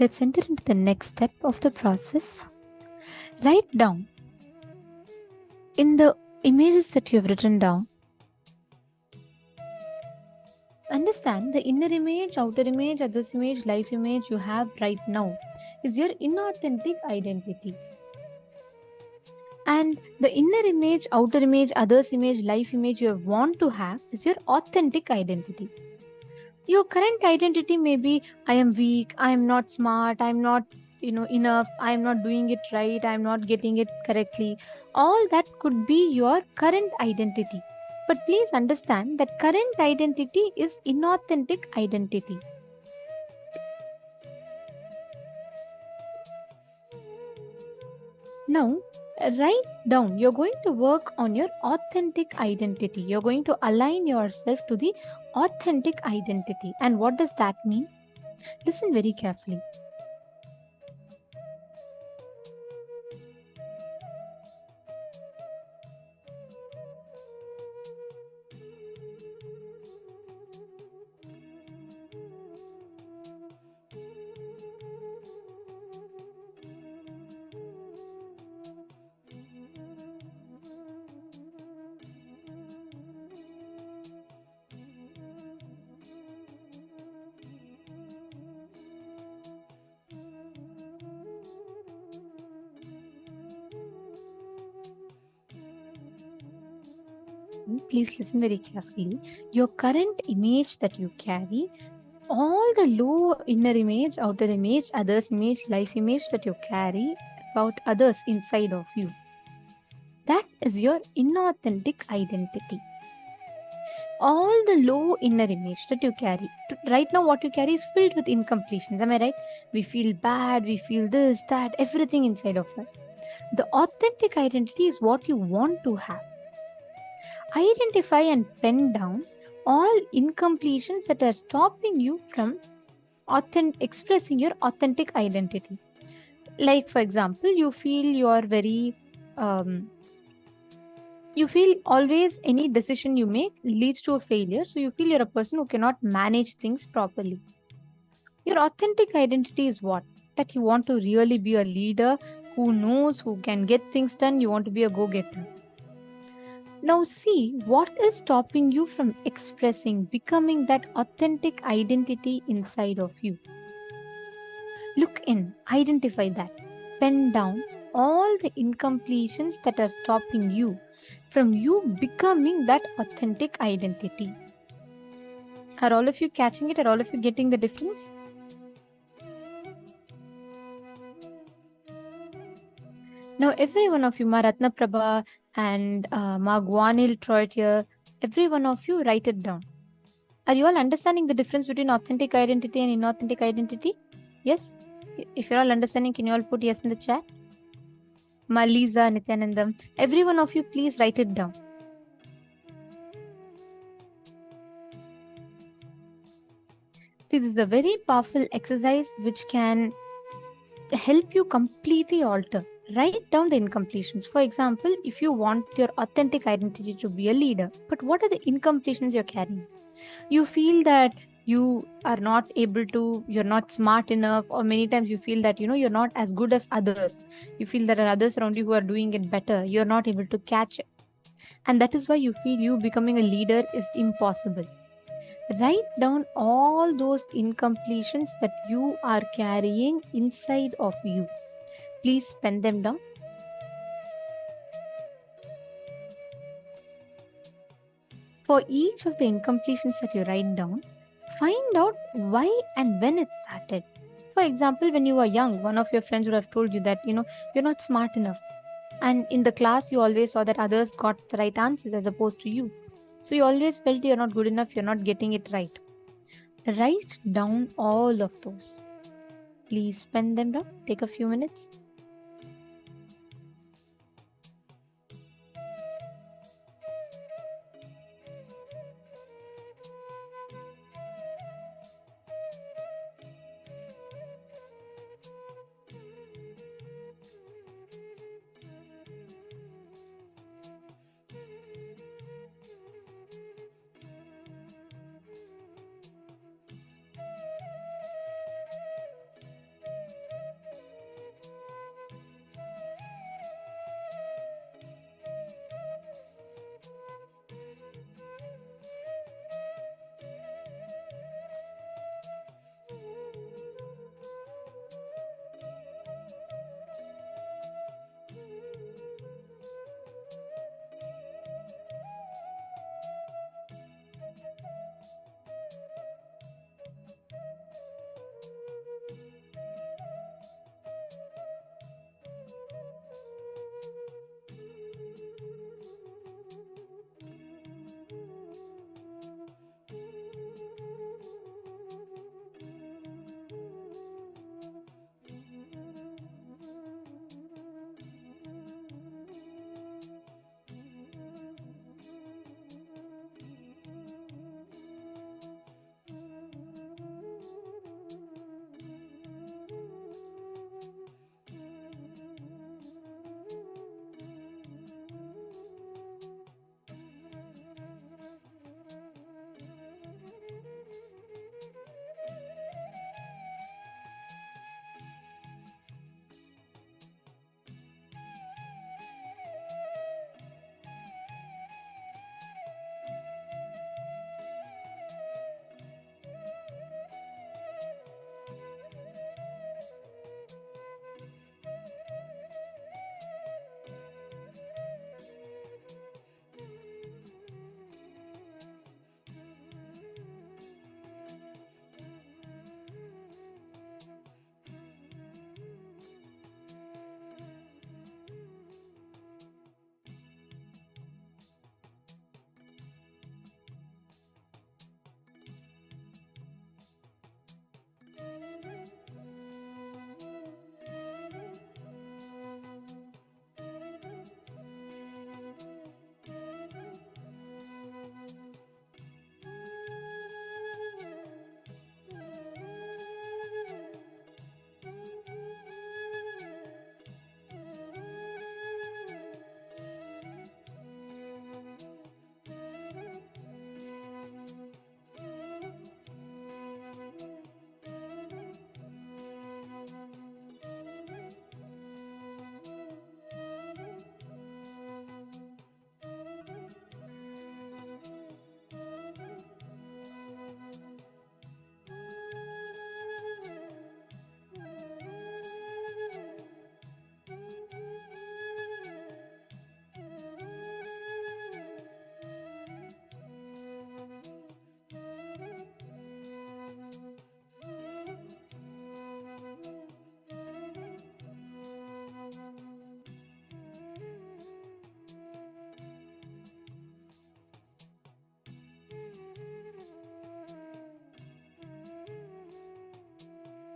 let's enter into the next step of the process. Write down in the images that you have written down. Understand the inner image, outer image, others image, life image you have right now is your inauthentic identity. And the inner image, outer image, others image, life image you want to have is your authentic identity. Your current identity may be, I am weak, I am not smart, I am not enough, I am not doing it right, I am not getting it correctly. All that could be your current identity. But please understand that current identity is inauthentic identity. Now, write down, you're going to work on your authentic identity. You're going to align yourself to the authentic identity. And what does that mean? Listen very carefully. Please listen very carefully. Your current image that you carry, all the low inner image, outer image, others image, life image that you carry about others inside of you, that is your inauthentic identity. All the low inner image that you carry, right now what you carry is filled with incompletions. Am I right? We feel bad, we feel this, that, everything inside of us. The authentic identity is what you want to have. Identify and pen down all incompletions that are stopping you from expressing your authentic identity. Like, for example, you feel you are very, you feel always any decision you make leads to a failure. So you feel you're a person who cannot manage things properly. Your authentic identity is what? That you want to really be a leader who knows, who can get things done. You want to be a go-getter. Now see what is stopping you from expressing, becoming that authentic identity inside of you. Look in, identify that. Pen down all the incompletions that are stopping you from you becoming that authentic identity. Are all of you catching it? Are all of you getting the difference? Now every one of you, Ma Ratna Prabha and Ma Gwanil Troit here, every one of you write it down. Are you all understanding the difference between authentic identity and inauthentic identity? Yes? If you're all understanding, can you all put yes in the chat? Malisa, Nithyanandam, every one of you, please write it down. See, this is a very powerful exercise which can help you completely alter. Write down the incompletions. For example, if you want your authentic identity to be a leader, but what are the incompletions you're carrying? You feel that you are not able to, you're not smart enough, or many times you feel that you're not as good as others. You feel there are others around you who are doing it better. You're not able to catch it. And that is why you feel you becoming a leader is impossible. Write down all those incompletions that you are carrying inside of you. Please pen them down. For each of the incompletions that you write down, find out why and when it started. For example, when you were young, one of your friends would have told you that, you're not smart enough. And in the class, you always saw that others got the right answers as opposed to you. So you always felt you're not good enough, you're not getting it right. Write down all of those. Please pen them down. Take a few minutes.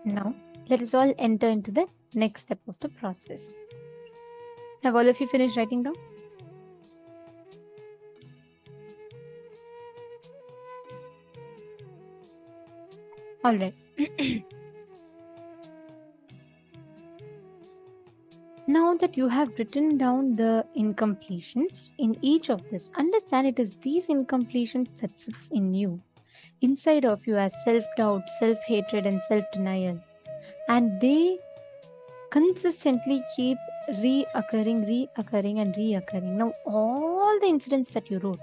Now, let us all enter into the next step of the process. Have all of you finished writing down? All right. Now that you have written down the incompletions in each of this, understand it is these incompletions that sits in you, inside of you, as self-doubt, self-hatred, and self-denial. And they consistently keep reoccurring, and reoccurring. Now, all the incidents that you wrote,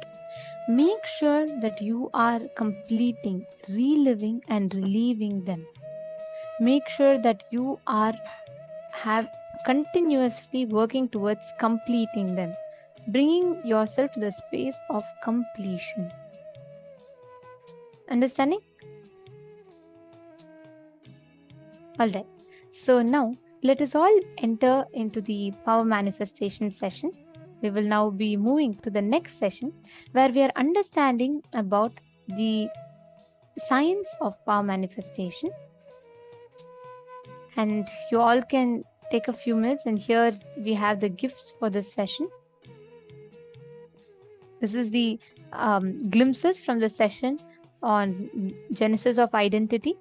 make sure that you are completing, reliving, and relieving them. Make sure that you are have continuously working towards completing them, bringing yourself to the space of completion. Understanding? All right. So now let us all enter into the power manifestation session. We will now be moving to the next session where we are understanding about the science of power manifestation. And you all can take a few minutes, and here we have the gifts for this session. This is the glimpses from the session on Genesis of Identity.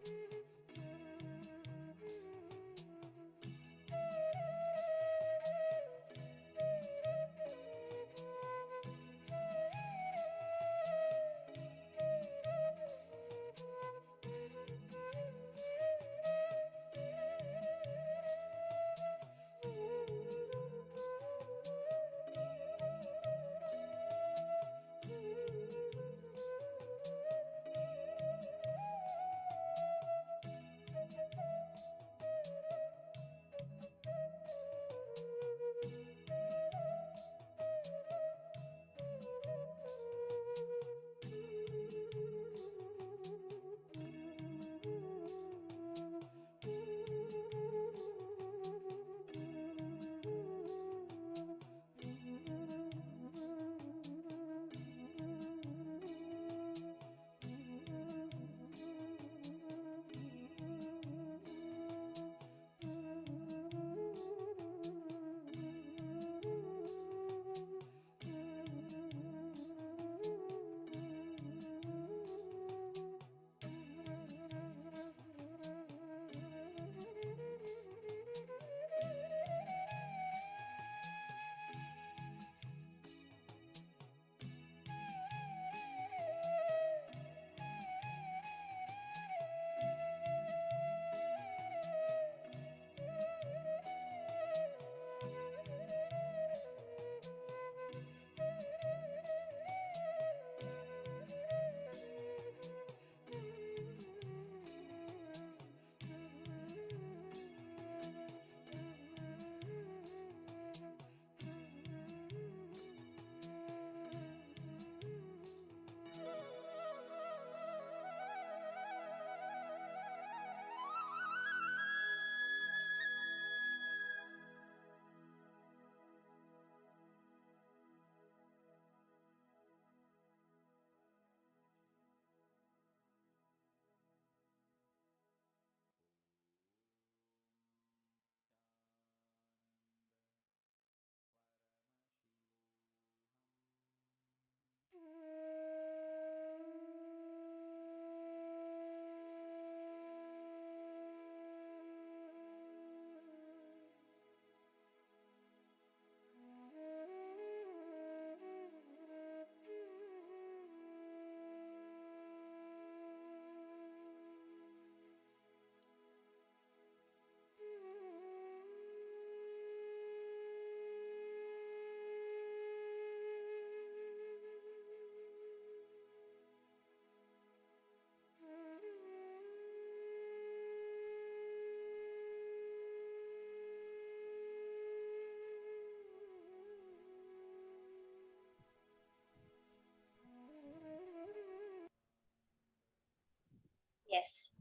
Yes.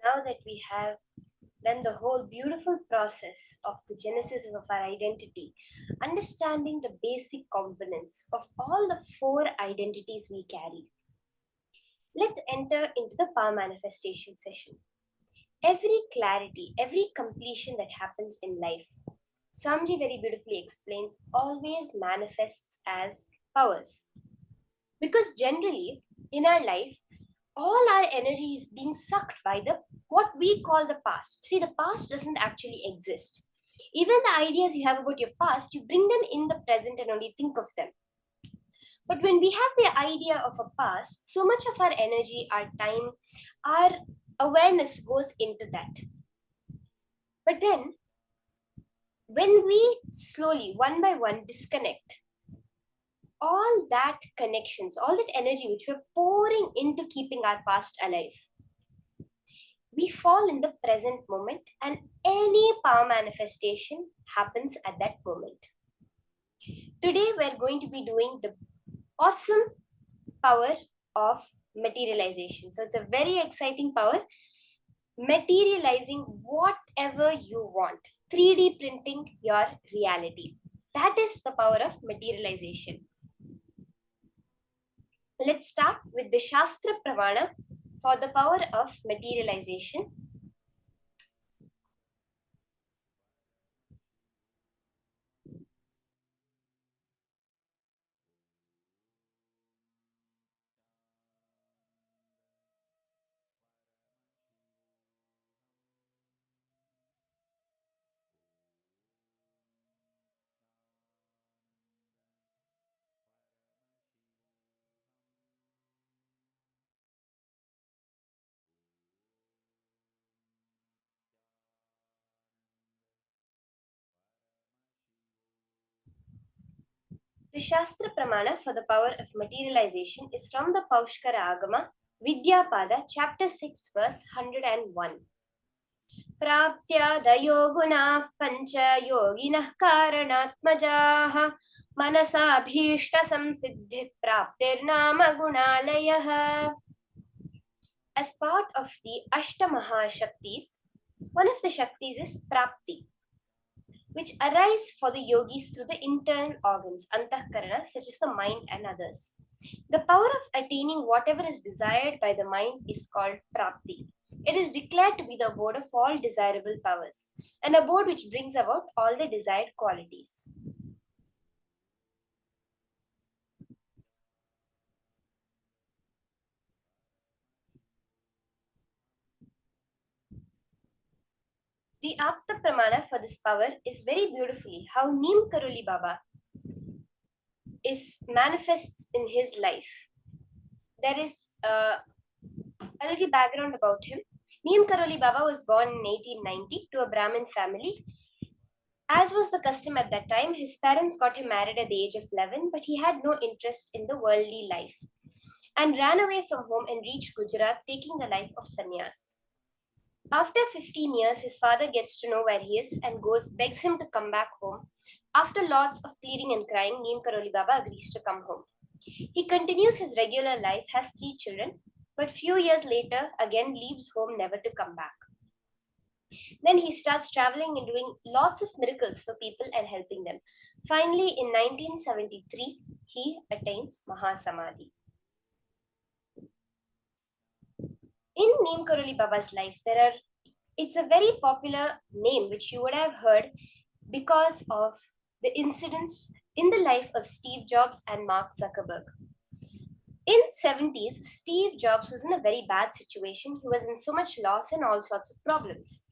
Now that we have done the whole beautiful process of the genesis of our identity, understanding the basic components of all the four identities we carry, let's enter into the power manifestation session. every clarity, every completion that happens in life, Swamiji very beautifully explains, always manifests as powers. Because generally, in our life, all our energy is being sucked by the what we call the past. See, the past doesn't actually exist. Even the ideas you have about your past, you bring them in the present and only think of them. But when we have the idea of a past, so much of our energy, our time, our awareness goes into that. But then, when we slowly, one by one, disconnect all that connections, all that energy which we're pouring into keeping our past alive, we fall in the present moment, and any power manifestation happens at that moment. Today, we're going to be doing the awesome power of materialization. So, it's a very exciting power, materializing whatever you want, 3D printing your reality. That is the power of materialization. Let's start with the Shastra Pramana for the power of materialization. The Shastra Pramana for the power of materialization is from the Paushkara Agama, Vidyapada, chapter 6, verse 101. प्राप्त्यादयो गुणाः पञ्च योगिनः कारणात्मजाः मनसाभीष्टसंसिद्धिः प्राप्तिर्नाम गुणालयः. As part of the Ashtamaha Shaktis, one of the Shaktis is Prapti, which arise for the yogis through the internal organs, antahkarana, such as the mind and others. The power of attaining whatever is desired by the mind is called Prapti. It is declared to be the abode of all desirable powers, an abode which brings about all the desired qualities. The Apta Pramana for this power is very beautifully how Neem Karoli Baba is manifests in his life. There is a little background about him. Neem Karoli Baba was born in 1890 to a Brahmin family. As was the custom at that time, his parents got him married at the age of 11, but he had no interest in the worldly life and ran away from home and reached Gujarat, taking the life of sannyas. After 15 years, his father gets to know where he is and begs him to come back home. After lots of pleading and crying, Neem Karoli Baba agrees to come home. He continues his regular life, has 3 children, but few years later, again leaves home never to come back. Then he starts traveling and doing lots of miracles for people and helping them. Finally, in 1973, he attains Mahasamadhi. In Neem Karoli Baba's life, it's a very popular name which you would have heard because of the incidents in the life of Steve Jobs and Mark Zuckerberg. In 70s, Steve Jobs was in a very bad situation. He was in so much loss and all sorts of problems.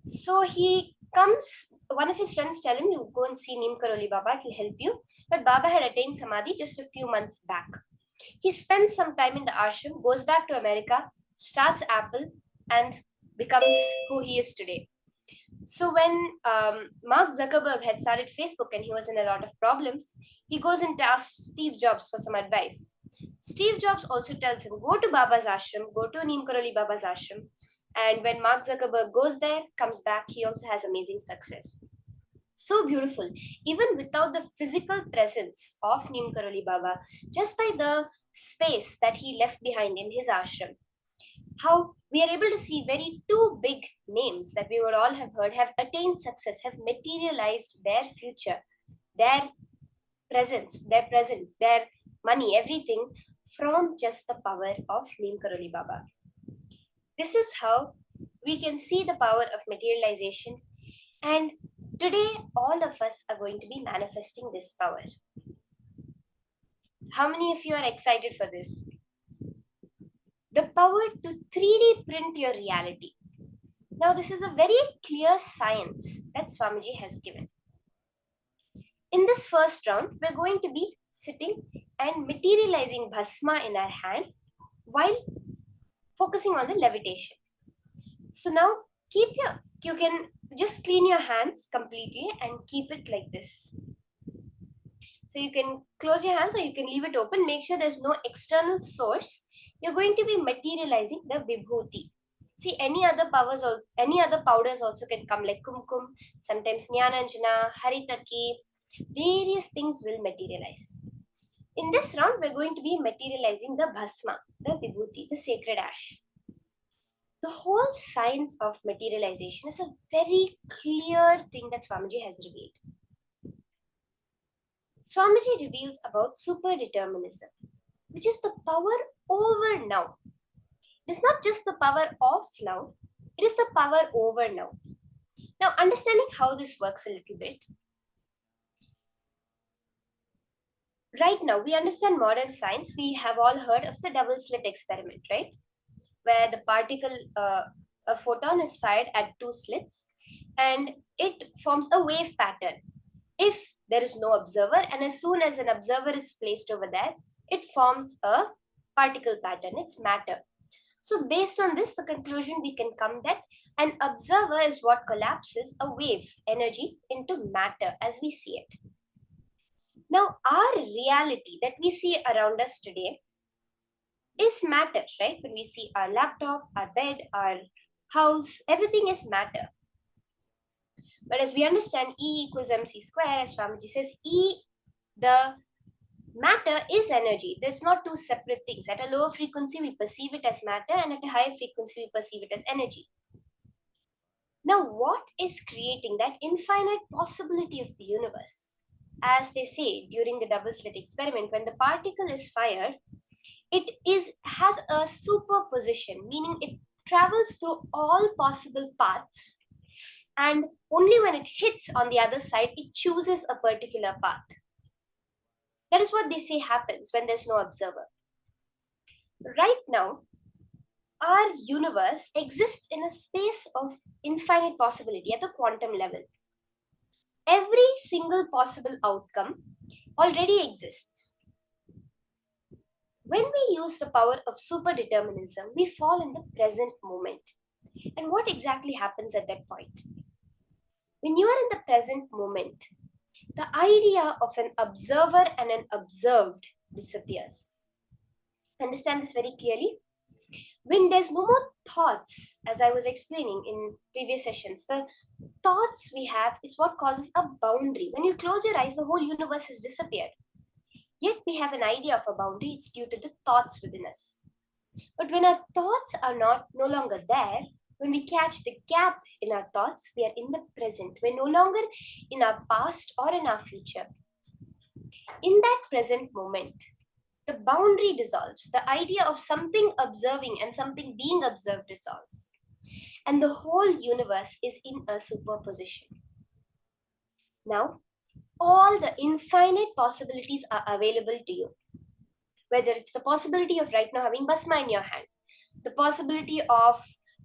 So he comes, one of his friends tell him, you go and see Neem Karoli Baba, it will help you. But Baba had attained Samadhi just a few months back. He spends some time in the ashram, goes back to America, starts Apple, and becomes who he is today. So when Mark Zuckerberg had started Facebook and he was in a lot of problems, he goes and asks Steve Jobs for some advice. Steve Jobs also tells him, go to Baba's ashram, go to Neem Karoli Baba's ashram. And when Mark Zuckerberg goes there, comes back, he also has amazing success. So beautiful. Even without the physical presence of Neem Karoli Baba, just by the space that he left behind in his ashram, how we are able to see very 2 big names that we would all have heard have attained success, have materialized their future, their presence, their present, their money, everything from just the power of Neem Karoli Baba. This is how we can see the power of materialization. And today, all of us are going to be manifesting this power. How many of you are excited for this? The power to 3D print your reality. Now, this is a very clear science that Swamiji has given. In this first round, we're going to be sitting and materializing bhasma in our hand while focusing on the levitation. So now you can just clean your hands completely and keep it like this. So you can close your hands or you can leave it open. Make sure there's no external source. You're going to be materializing the vibhuti. See, any other powders also can come, like kumkum, sometimes jnananjana, haritaki, various things will materialize. In this round, we're going to be materializing the bhasma, the vibhuti, the sacred ash. The whole science of materialization is a very clear thing that Swamiji has revealed. Swamiji reveals about superdeterminism, which is the power over now. It is not just the power of now, it is the power over now. Now, understanding how this works a little bit. Right now, we understand modern science. We have all heard of the double slit experiment, right? Where the particle, a photon is fired at two slits and it forms a wave pattern if there is no observer, and as soon as an observer is placed over there, it forms a particle pattern. It's matter. So based on this, the conclusion we can come that an observer is what collapses a wave energy into matter as we see it. Now, our reality that we see around us today is matter, right? When we see our laptop, our bed, our house, everything is matter. But as we understand E equals mc square, as Swamiji says, the matter is energy. There's not two separate things. At a lower frequency, we perceive it as matter, and at a higher frequency, we perceive it as energy. Now, what is creating that infinite possibility of the universe? As they say during the double slit experiment, when the particle is fired, it has a superposition, meaning it travels through all possible paths, and only when it hits on the other side, it chooses a particular path. That is what they say happens when there's no observer. Right now, our universe exists in a space of infinite possibility at the quantum level. Every single possible outcome already exists. When we use the power of superdeterminism, we fall in the present moment. And what exactly happens at that point? When you are in the present moment, the idea of an observer and an observed disappears. Understand this very clearly? When there's no more thoughts, as I was explaining in previous sessions, the thoughts we have is what causes a boundary. When you close your eyes, the whole universe has disappeared. Yet we have an idea of a boundary. It's due to the thoughts within us. But when our thoughts are no longer there, when we catch the gap in our thoughts, we are in the present. We're no longer in our past or in our future. In that present moment, the boundary dissolves. The idea of something observing and something being observed dissolves. And the whole universe is in a superposition. Now, all the infinite possibilities are available to you. Whether it's the possibility of right now having bhasma in your hand, the possibility of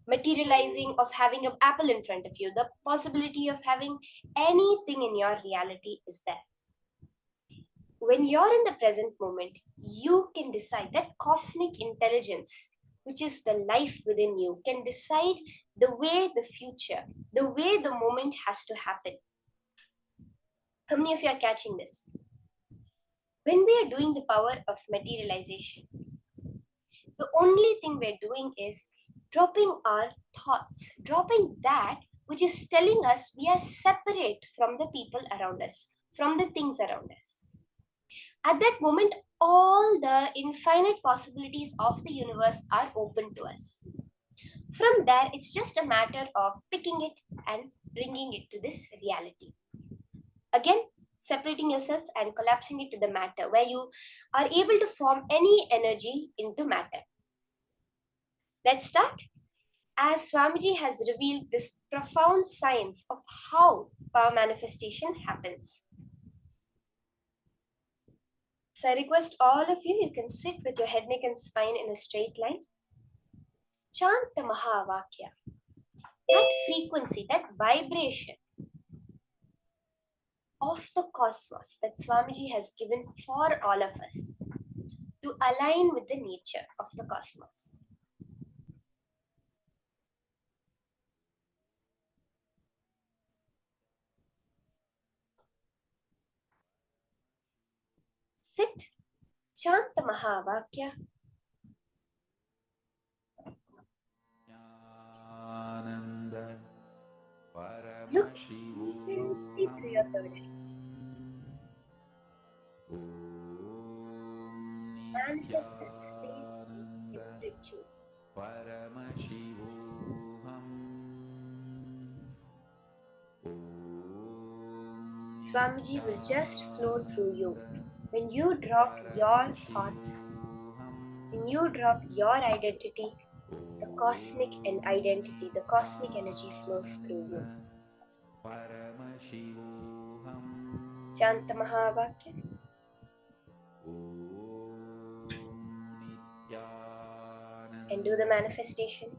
materializing, of having an apple in front of you, the possibility of having anything in your reality is there. When you're in the present moment, you can decide that cosmic intelligence, which is the life within you, can decide the way the future, the way the moment has to happen. How many of you are catching this? When we are doing the power of materialization, the only thing we're doing is dropping our thoughts, dropping that which is telling us we are separate from the people around us, from the things around us. At that moment, all the infinite possibilities of the universe are open to us. From there, it's just a matter of picking it and bringing it to this reality. Again, separating yourself and collapsing it to the matter, where you are able to form any energy into matter. Let's start. as Swamiji has revealed this profound science of how power manifestation happens. So I request all of you, you can sit with your head, neck and spine in a straight line. Chant the Mahavakya. That frequency, that vibration of the cosmos that Swamiji has given for all of us to align with the nature of the cosmos. Sit, chant the Mahavakya. Look intensely through your third eye. Manifest that space in ritual. Swamiji will just flow through you. When you drop your thoughts, when you drop your identity, the cosmic and identity, the cosmic energy flows through you. Chant the Mahavakya. And do the manifestation.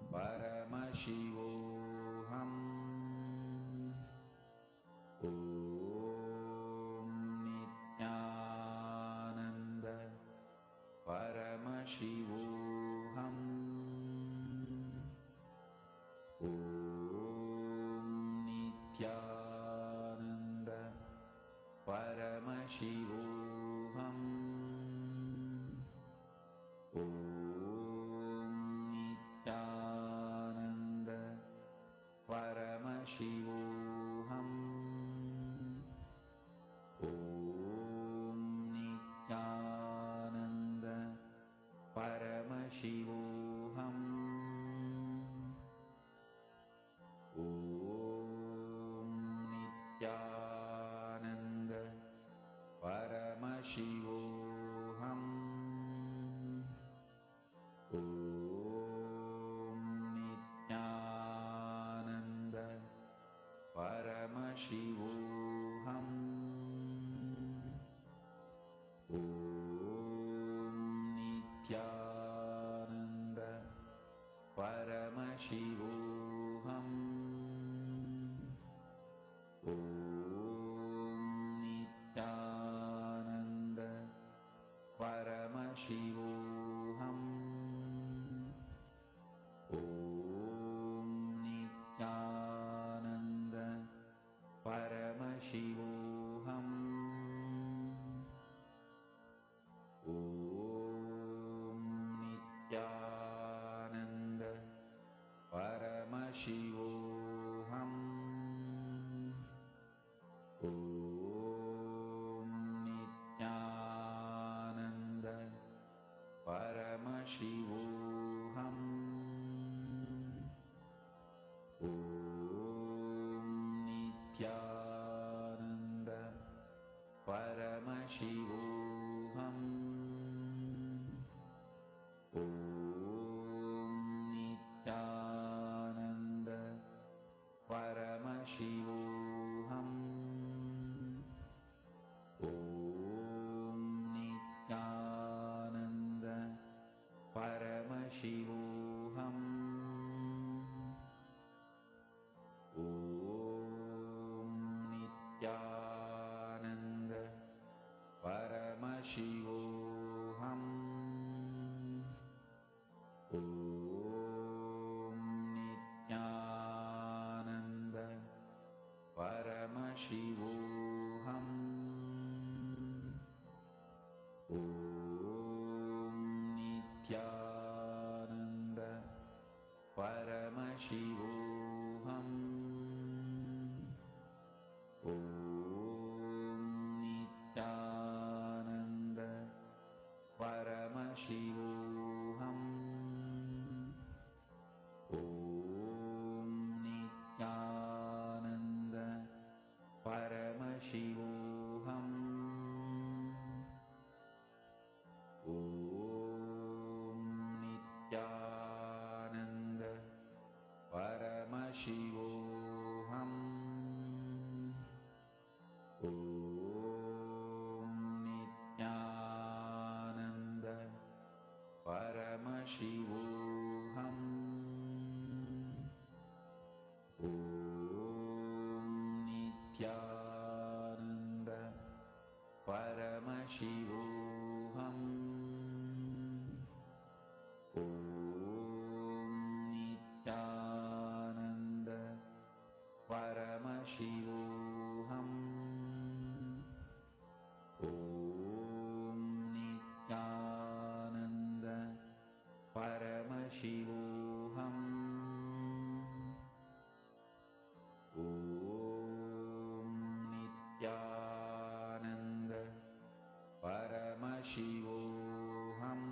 Paramashivoham.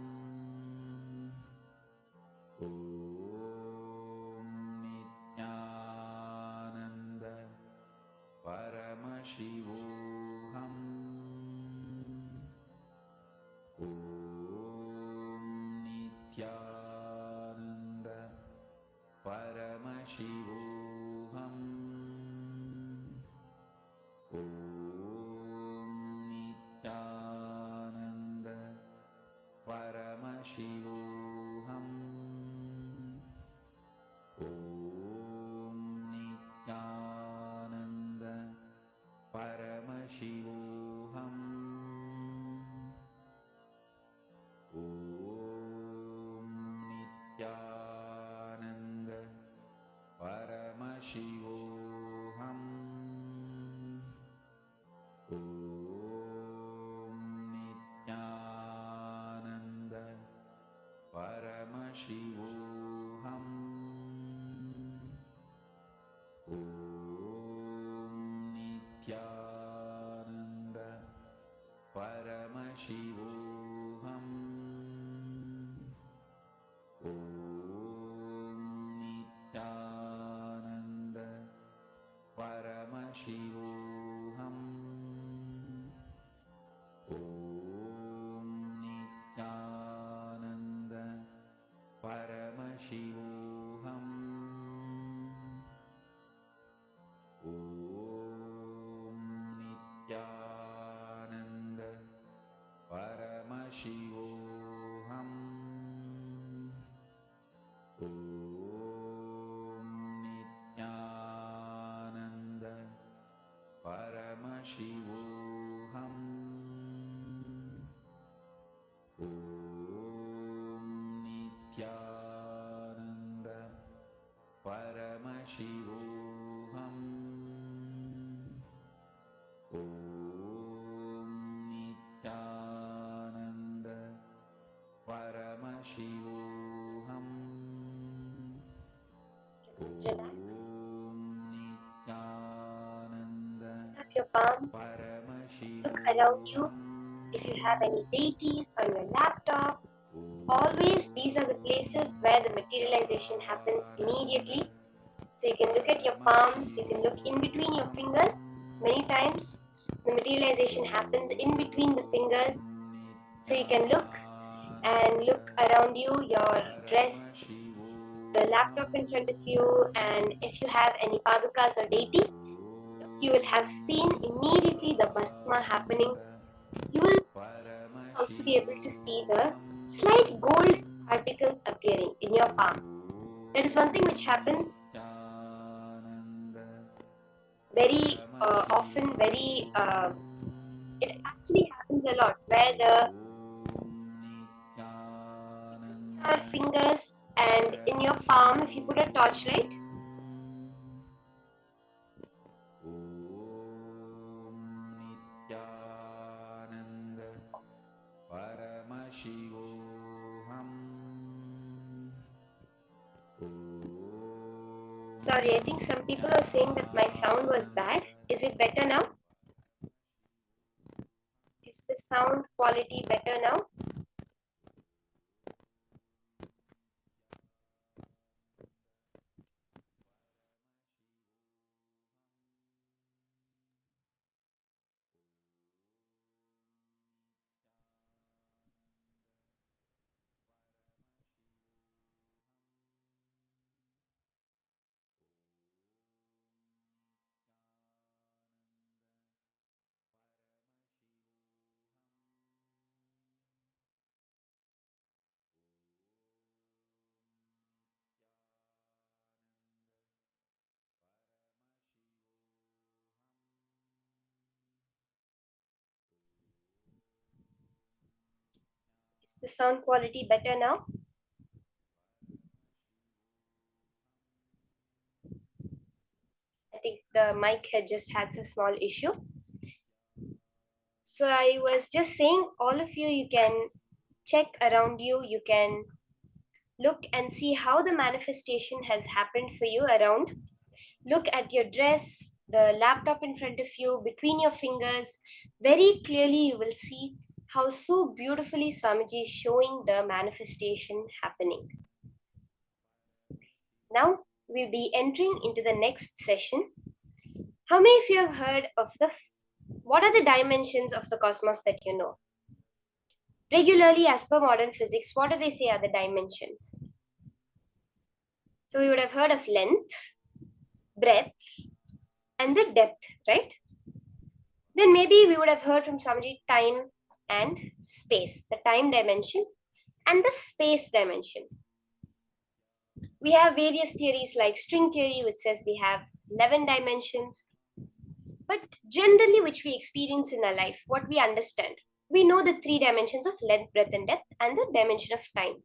Om Nithyananda Paramashivoham. Om Nithyananda Paramashivoham. Om Nithyananda Paramashivoham. Om Nithyananda Paramashivoham. Om Nithyananda Paramashivoham. Om Nithyananda Paramashivoham. Om Nithyananda Paramashivoham. Om Nithyananda Paramashivoham. Om Nithyananda Paramashivoham. Om Nithyananda Paramashivoham. Om Nithyananda Paramashivoham. Om Nithyananda Paramashivoham. Om Nithyananda Paramashivoham. Relax. Om Nithyananda Up your palms. Look around you. If you have any deities on your laptop, always these are the places where the materialization happens immediately. So you can look at your palms, you can look in between your fingers. Many times the materialization happens in between the fingers. So you can look around you, your dress, the laptop in front of you, and if you have any padukas or deity, you will have seen immediately the bhasma happening. You will also be able to see the slight gold particles appearing in your palm. That is one thing which happens very often, it actually happens a lot, where your fingers and in your palm, if you put a torchlight, sorry, I think some people are saying that my sound was bad. Is it better now? Is the sound quality better now? Is the sound quality better now? I think the mic had just had a small issue. So I was just saying, all of you, you can check around you, you can look and see how the manifestation has happened for you around. Look at your dress, the laptop in front of you, between your fingers. Very clearly, you will see how so beautifully Swamiji is showing the manifestation happening. Now we'll be entering into the next session. How many of you have heard of what are the dimensions of the cosmos that you know? Regularly, as per modern physics, what do they say are the dimensions? So we would have heard of length, breadth, and the depth, right? Then maybe we would have heard from Swamiji time and space, the time dimension and the space dimension. We have various theories like string theory, which says we have 11 dimensions. But generally, which we experience in our life, what we understand, we know the 3 dimensions of length, breadth, and depth, and the dimension of time.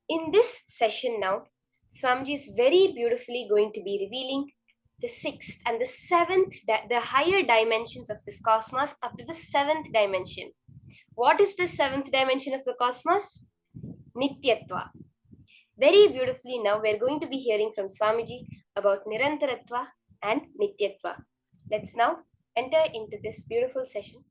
In this session now, Swamiji is very beautifully going to be revealing the 6th and the 7th, the higher dimensions of this cosmos up to the 7th dimension. What is the 7th dimension of the cosmos? Nityatva. Very beautifully now, we're going to be hearing from Swamiji about Nirantaratva and Nityatva. Let's now enter into this beautiful session.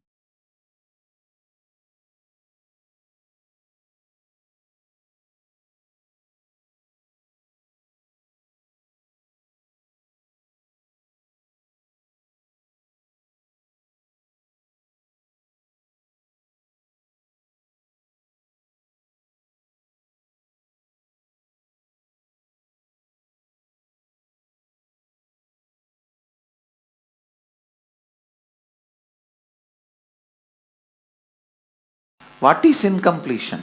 What is incompletion?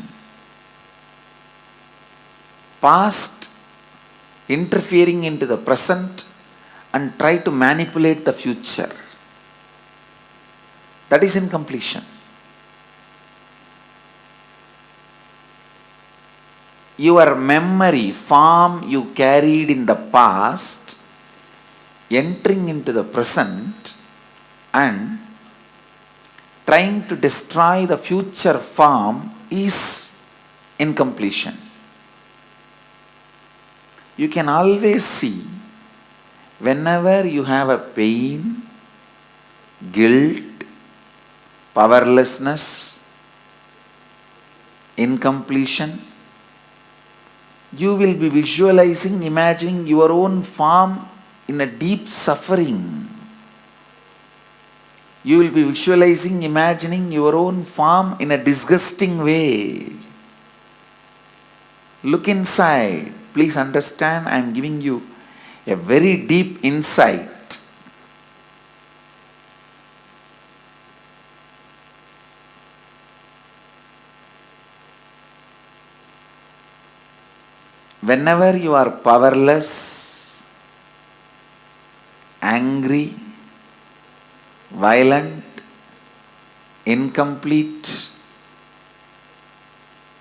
Past interfering into the present and try to manipulate the future. That is incompletion. Your memory, form you carried in the past, entering into the present and trying to destroy the future form is incompletion. You can always see whenever you have a pain, guilt, powerlessness, incompletion, you will be visualizing, imagining your own form in a deep suffering. You will be visualizing, imagining your own form in a disgusting way. Look inside. Please understand, I am giving you a very deep insight. Whenever you are powerless, angry, violent, incomplete,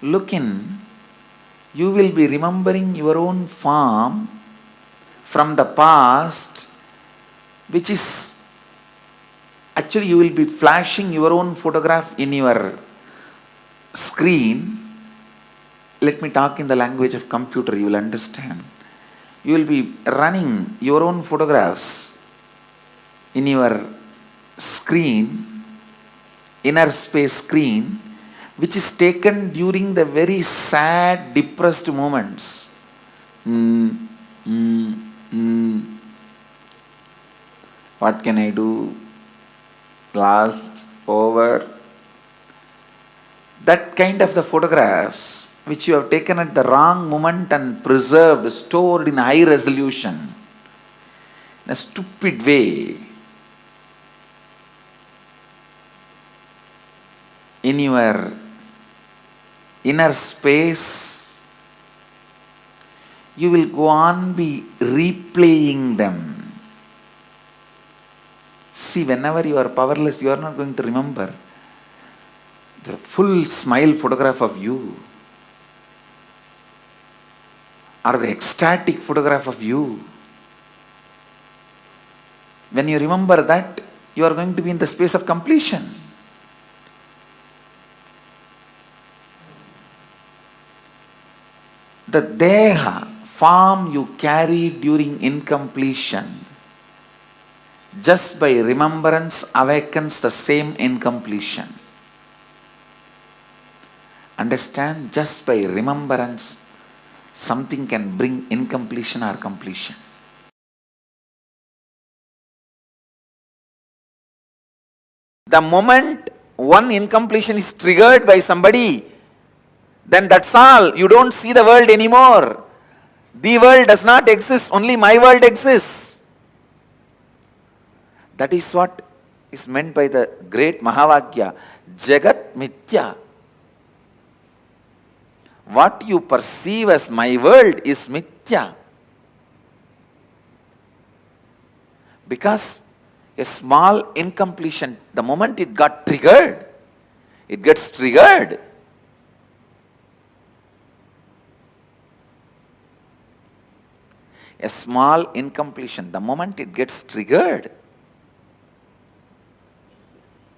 look in, you will be remembering your own form from the past, which is actually you will be flashing your own photograph in your screen. Let me talk in the language of computer, you will understand. You will be running your own photographs in your screen, inner space screen, which is taken during the very sad, depressed moments. What can I do? Lost, over. That kind of the photographs which you have taken at the wrong moment and preserved, stored in high resolution, in a stupid way, in your inner space, you will go on be replaying them. See, whenever you are powerless, you are not going to remember the full smile photograph of you or the ecstatic photograph of you. When you remember that, you are going to be in the space of completion. The deha, form you carry during incompletion, just by remembrance awakens the same incompletion. Understand, just by remembrance, something can bring incompletion or completion. The moment one incompletion is triggered by somebody, then that's all. You don't see the world anymore. The world does not exist, only my world exists. That is what is meant by the great Mahavakya, Jagat Mithya. What you perceive as my world is Mithya. Because a small incompletion, the moment it got triggered, it gets triggered. A small incompletion, the moment it gets triggered,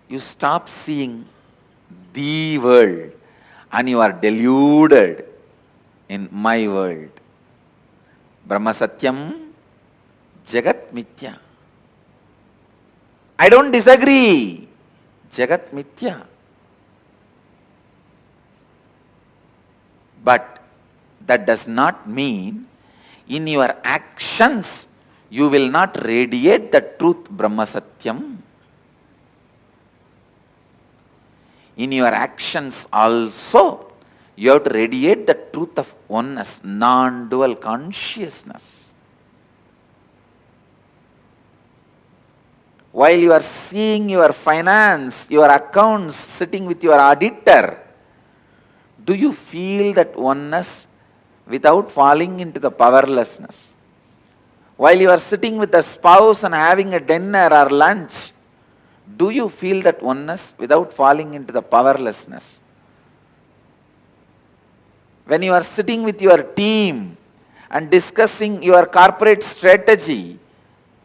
you stop seeing the world and you are deluded in my world. Brahma Satyam, Jagat Mithya. I don't disagree. Jagat Mithya. But that does not mean in your actions you will not radiate the truth Brahma Satyam. In your actions also you have to radiate the truth of oneness, non-dual consciousness. While you are seeing your finance, your accounts, sitting with your auditor, do you feel that oneness without falling into the powerlessness? While you are sitting with a spouse and having a dinner or lunch, do you feel that oneness without falling into the powerlessness? When you are sitting with your team and discussing your corporate strategy,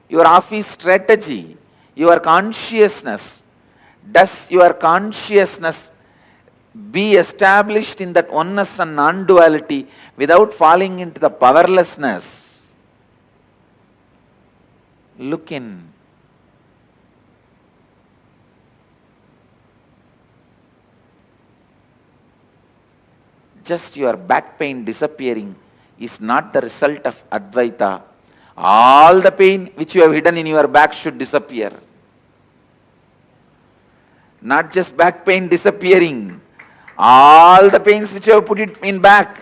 your office strategy, your consciousness, does your consciousness be established in that oneness and non-duality without falling into the powerlessness? Look in. Just your back pain disappearing is not the result of Advaita. All the pain which you have hidden in your back should disappear. Not just back pain disappearing. All the pains which you have put it in back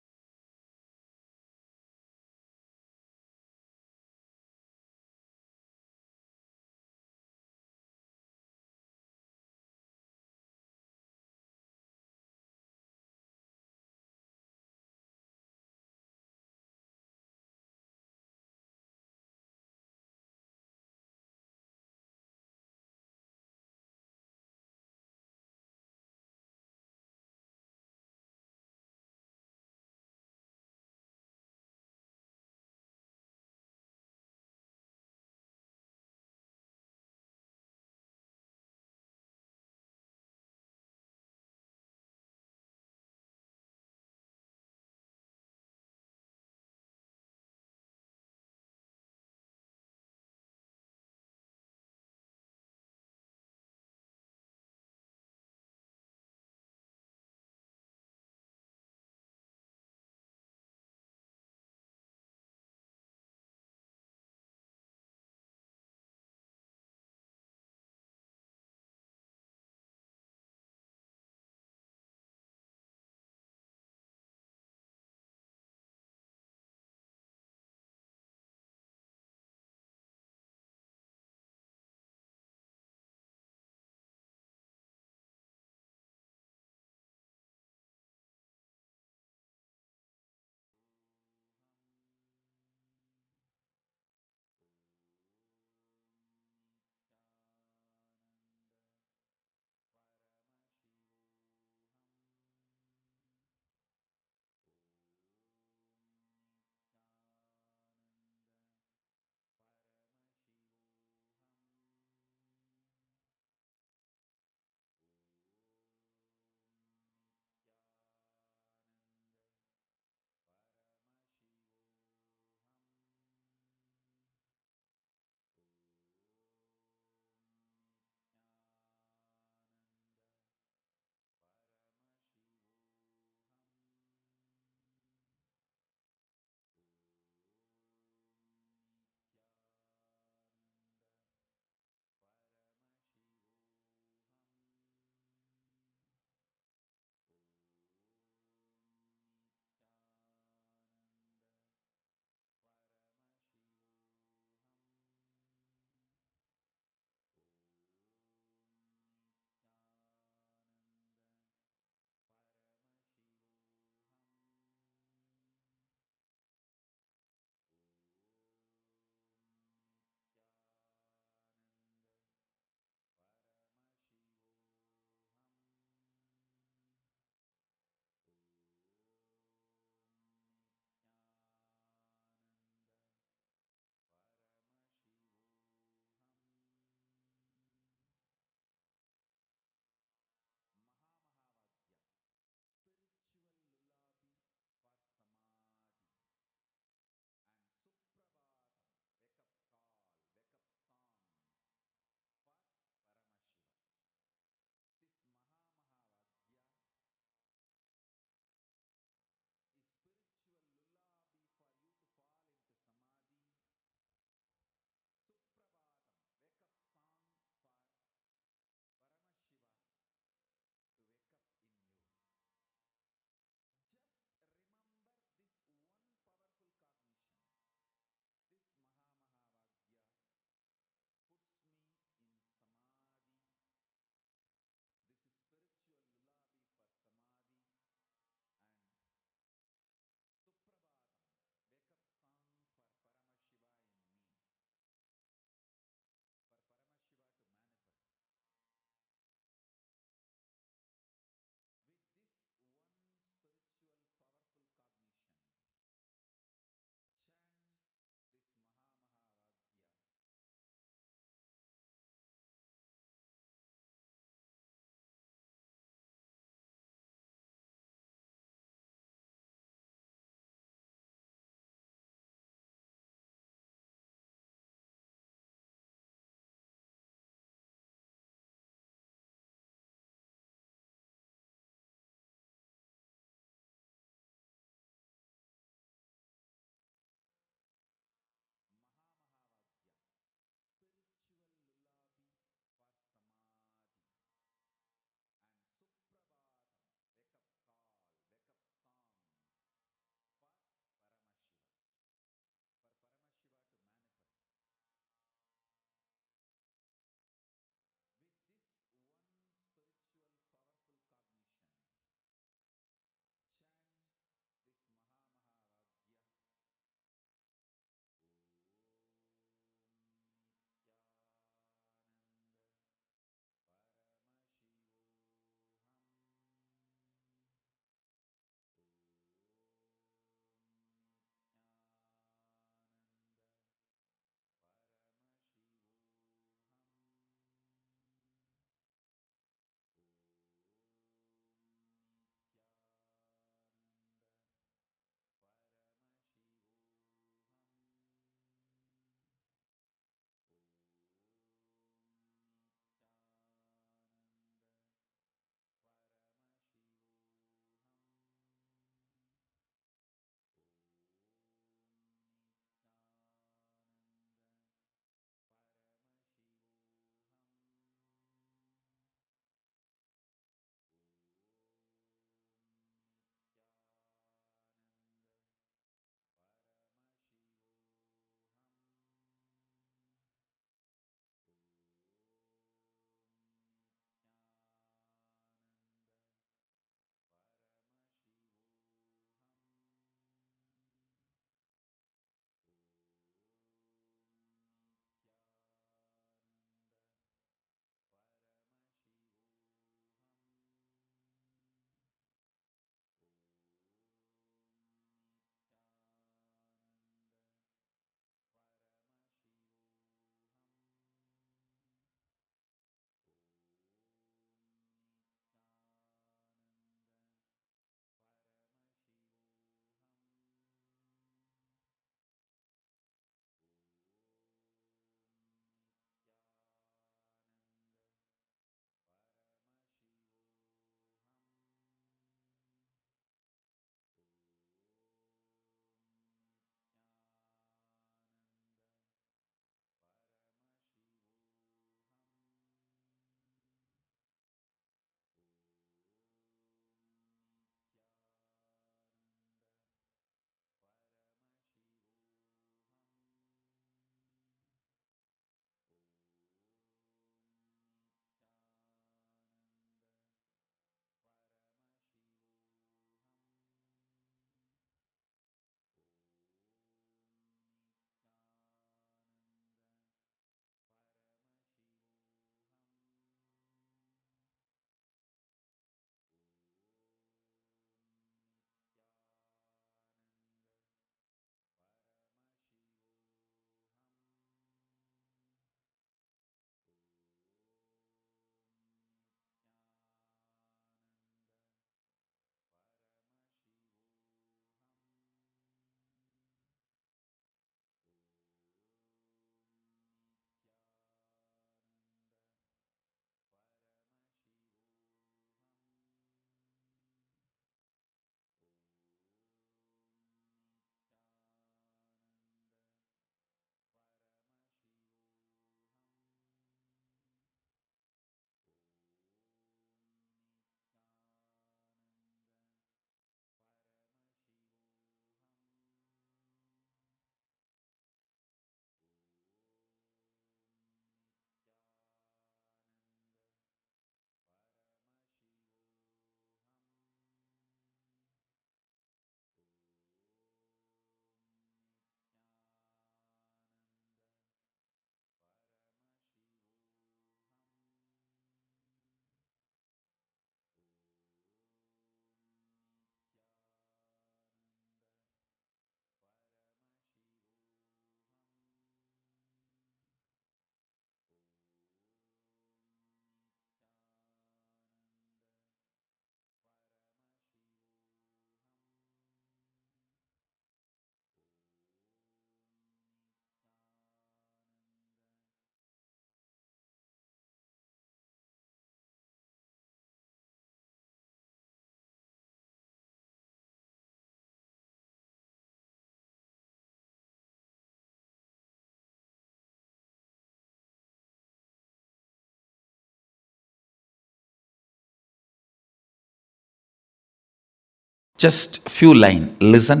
just few lines. Listen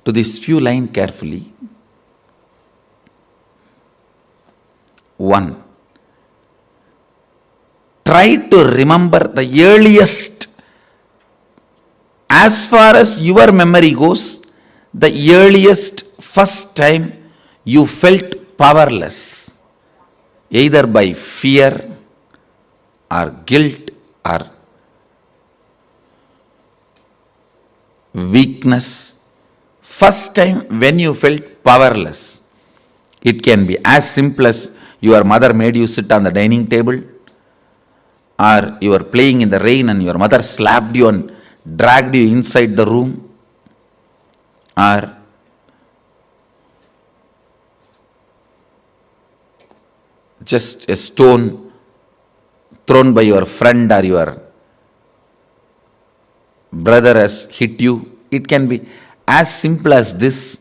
to this few lines carefully. 1. Try to remember the earliest, as far as your memory goes, the earliest first time you felt powerless, either by fear or guilt or weakness. First time when you felt powerless. It can be as simple as your mother made you sit on the dining table, or you were playing in the rain and your mother slapped you and dragged you inside the room, or just a stone thrown by your friend or your brother has hit you. It can be as simple as this,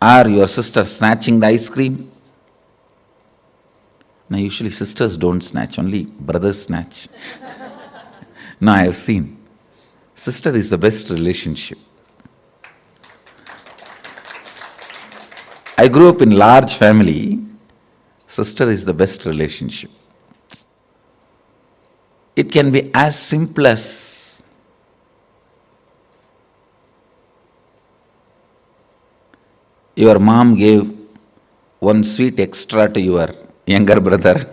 or your sister snatching the ice cream. Now usually sisters don't snatch, only brothers snatch. No, I have seen. Sister is the best relationship. I grew up in large family. Sister is the best relationship. It can be as simple as your mom gave one sweet extra to your younger brother.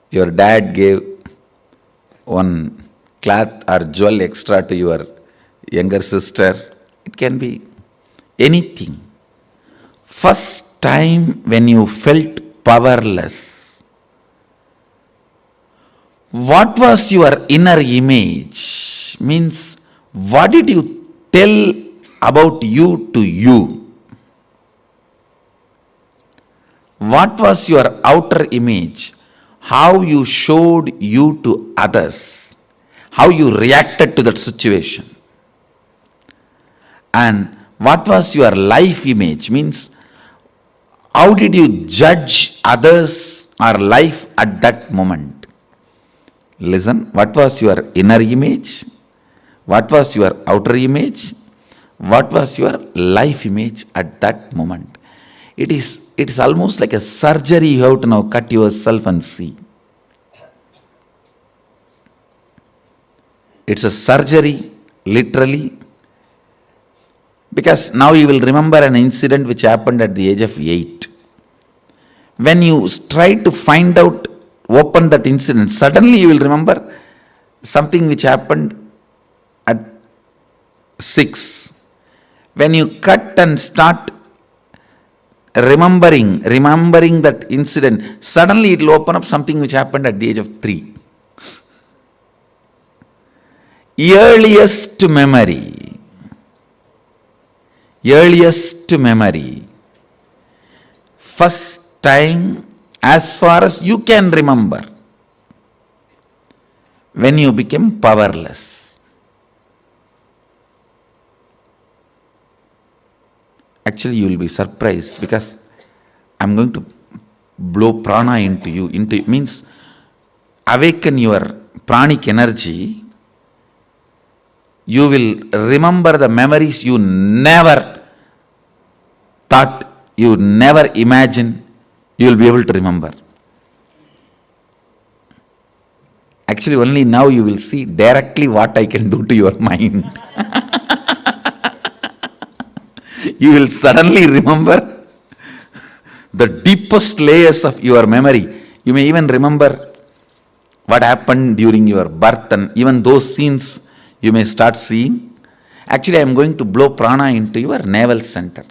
Your dad gave one cloth or jewel extra to your younger sister. It can be anything. First time when you felt powerless, what was your inner image? Means, what did you tell about you to you? What was your outer image? How you showed you to others? How you reacted to that situation? And what was your life image? Means, how did you judge others or life at that moment? Listen, what was your inner image? What was your outer image? What was your life image at that moment? It is almost like a surgery. You have to now cut yourself and see. It's a surgery, literally. Because now you will remember an incident which happened at the age of 8. When you try to find out, open that incident, suddenly you will remember something which happened at 6. When you cut and start remembering that incident, suddenly it will open up something which happened at the age of 3. Earliest memory. First time, as far as you can remember, when you became powerless. Actually, you will be surprised, because I'm going to blow prana into you. Means awaken your pranic energy. You will remember the memories you never thought, you never imagined you will be able to remember. Actually, only now you will see directly what I can do to your mind. You will suddenly remember the deepest layers of your memory. You may even remember what happened during your birth, and even those scenes you may start seeing. Actually, I am going to blow prana into your navel center.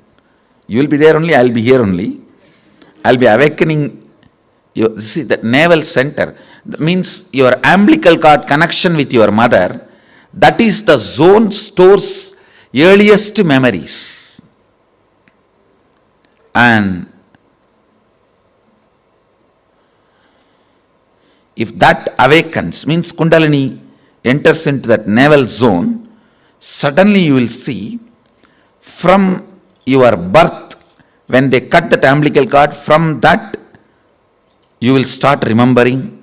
You will be there only, I will be here only. I will be awakening you. See, that navel center means your umbilical cord connection with your mother. That is the zone stores earliest memories. And if that awakens, means Kundalini enters into that navel zone, suddenly you will see from your birth, when they cut that umbilical cord, from that you will start remembering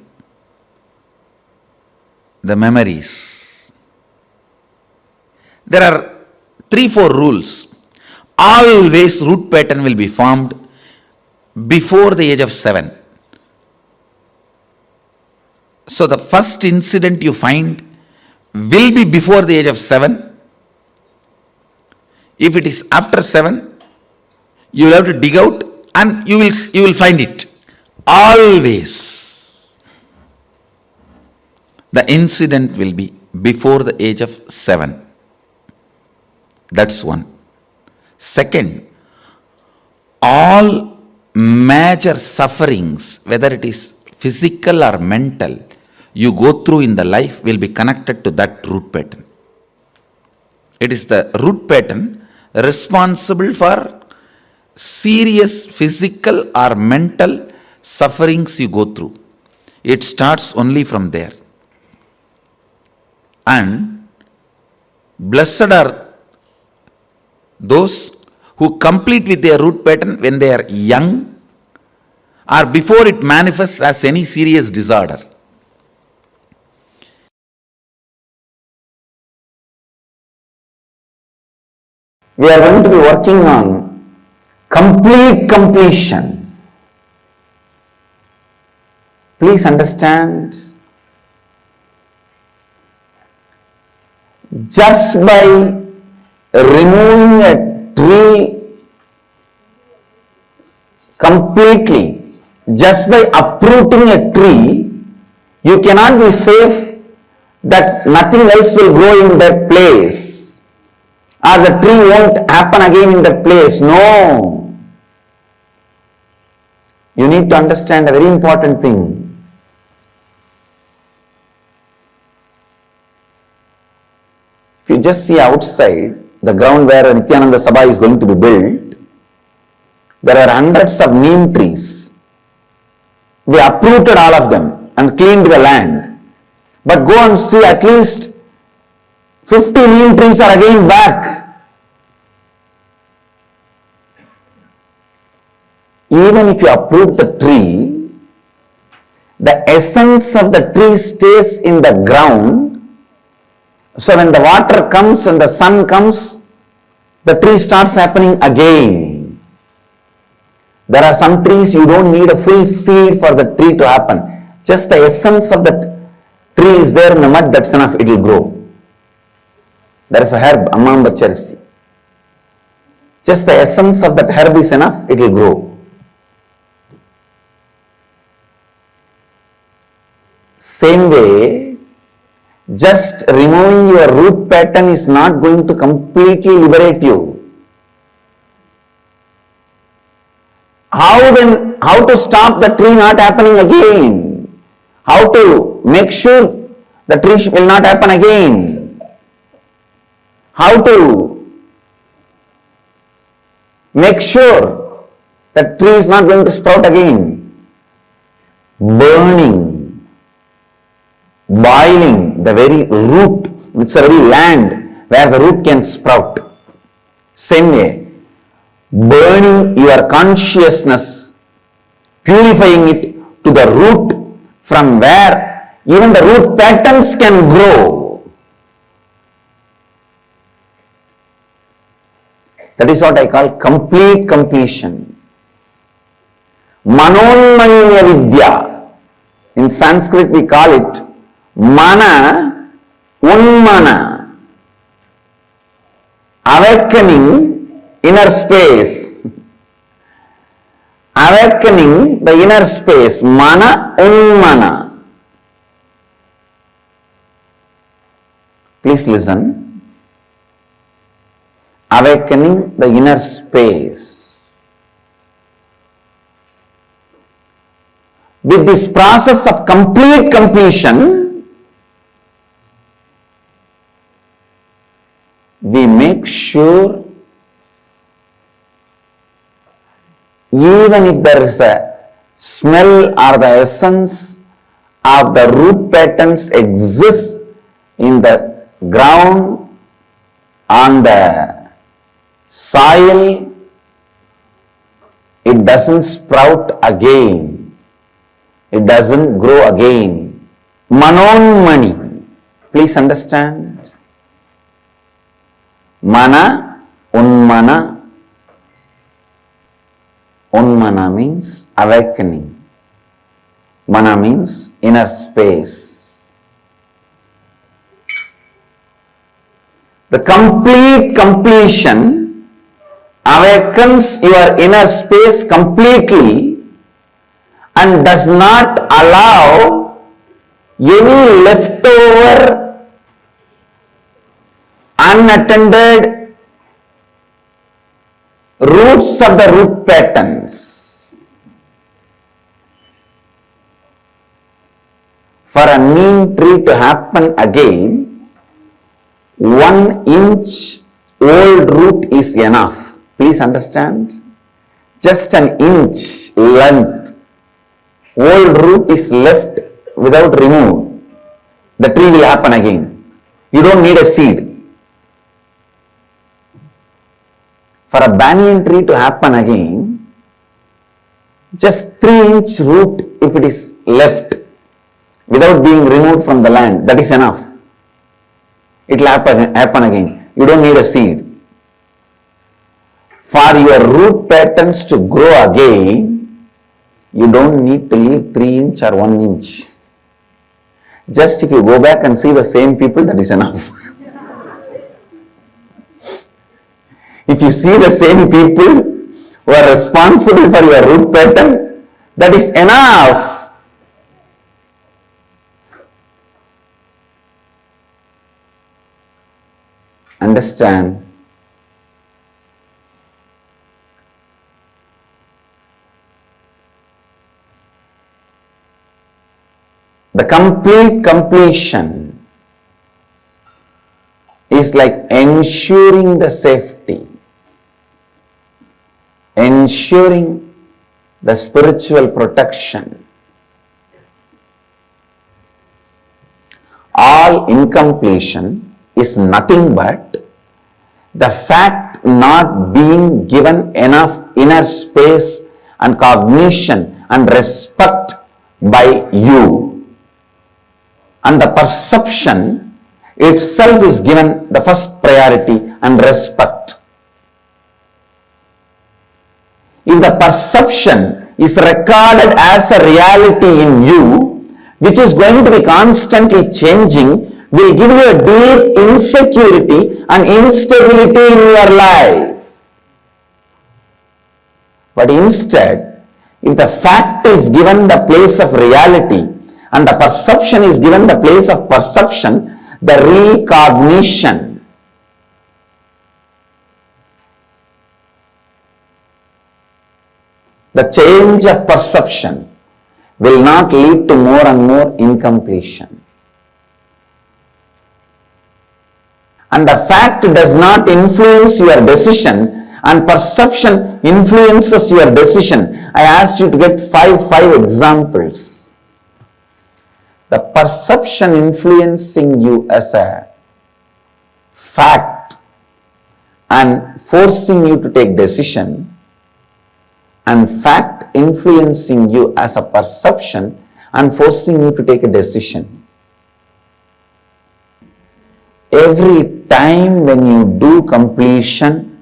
the memories. There are 3-4 rules. Always root pattern will be formed before the age of 7. So the first incident you find will be before the age of 7. If it is after 7, you will have to dig out and you will find it. Always the incident will be before the age of 7. That's one. Second, all major sufferings, whether it is physical or mental, you go through in the life will be connected to that root pattern. It is the root pattern responsible for serious physical or mental sufferings you go through. It starts only from there. And blessed are those who complete with their root pattern when they are young or before it manifests as any serious disorder. We are going to be working on complete completion. Please understand, just by removing a tree completely, just by uprooting a tree, you cannot be safe that nothing else will grow in that place, or the tree won't happen again in that place. No. You need to understand a very important thing. If you just see outside, the ground where Nithyananda Sabha is going to be built, there are hundreds of neem trees. We uprooted all of them and cleaned the land. But go and see, at least 50 neem trees are again back. Even if you uproot the tree, the essence of the tree stays in the ground. So when the water comes and the sun comes, the tree starts happening again. There are some trees you don't need a full seed for the tree to happen. Just the essence of the tree is there in the mud, that's enough, it will grow. There is a herb, Amambacharisi. Just the essence of that herb is enough, it will grow. Same way, just removing your root pattern is not going to completely liberate you. How to stop the tree not happening again? How to make sure the tree will not happen again? How to make sure that tree is not going to sprout again? Burning, boiling the very root, it's a very land where the root can sprout. Same way, burning your consciousness, purifying it to the root from where even the root patterns can grow. That is what I call complete completion. Manonmaniya Vidya. In Sanskrit we call it Mana Unmana. Awakening inner space. Awakening the inner space. Mana Unmana. Please listen. Awakening the inner space. With this process of complete completion, we make sure even if there is a smell or the essence of the root patterns exists in the ground, on the soil, it doesn't sprout again. It doesn't grow again. Manonmani. Please understand. Mana, unmana. Unmana means awakening. Mana means inner space. The complete completion awakens your inner space completely and does not allow any leftover unattended roots of the root patterns. For a neem tree to happen again, 1 inch old root is enough. Please understand. Just an inch length old root is left without removed. The tree will happen again. You don't need a seed. For a banyan tree to happen again, just 3-inch root, if it is left without being removed from the land, that is enough. It will happen again. You don't need a seed. For your root patterns to grow again, you don't need to leave 3-inch or 1 inch. Just if you go back and see the same people, that is enough. If you see the same people who are responsible for your root pattern, that is enough. Understand? The complete completion is like ensuring the safety, ensuring the spiritual protection. All incompletion is nothing but the fact not being given enough inner space and cognition and respect by you. And the perception itself is given the first priority and respect. If the perception is recorded as a reality in you, which is going to be constantly changing, will give you a deep insecurity and instability in your life. But instead, if the fact is given the place of reality and the perception is given the place of perception, the recognition, the change of perception will not lead to more and more incompletion. And the fact does not influence your decision and perception influences your decision. I asked you to get five examples. The perception influencing you as a fact and forcing you to take decision, and fact influencing you as a perception and forcing you to take a decision. Every time when you do completion,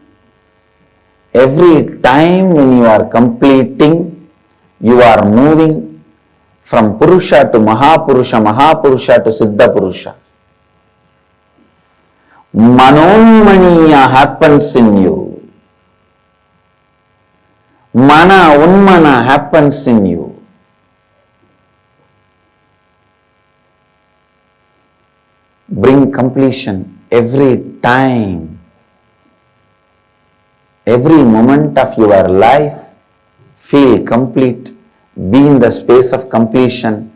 every time when you are completing, you are moving from Purusha to Mahapurusha, Mahapurusha to Siddha Purusha. Manonmaniya happens in you. Mana, Unmana happens in you. Bring completion every time. Every moment of your life, feel complete. Be in the space of completion,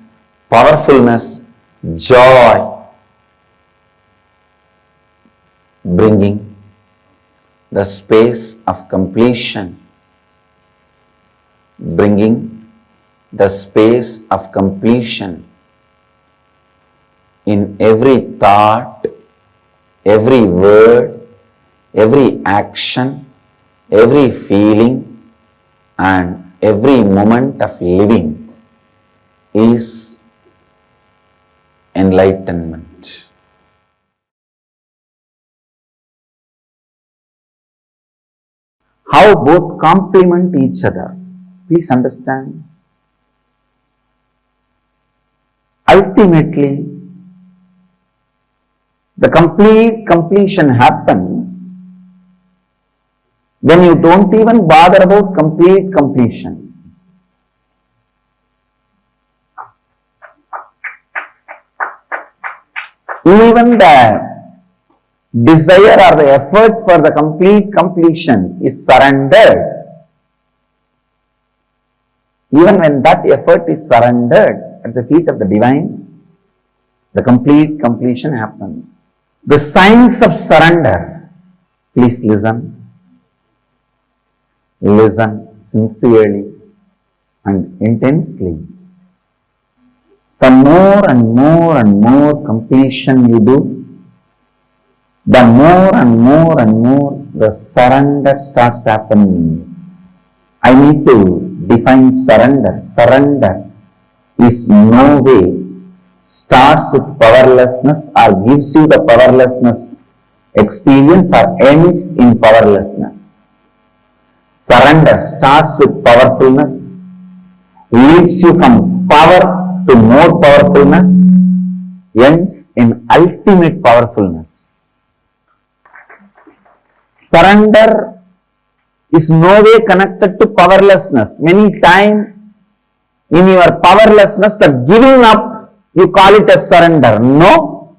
powerfulness, joy. Bringing the space of completion. Bringing the space of completion in every thought, every word, every action, every feeling, and every moment of living is enlightenment. how both complement each other. Please understand. Ultimately, the complete completion happens when you don't even bother about complete completion. Even the desire or the effort for the complete completion is surrendered. Even when that effort is surrendered at the feet of the divine, the complete completion happens. The signs of surrender. Please listen. Listen sincerely and intensely. The more and more and more completion you do, the more and more and more the surrender starts happening. I need to define surrender. Surrender is no way starts with powerlessness or gives you the powerlessness experience or ends in powerlessness. Surrender starts with powerfulness, leads you from power to more powerfulness, ends in ultimate powerfulness. Surrender is no way connected to powerlessness. Many times in your powerlessness, the giving up, you call it as surrender. No,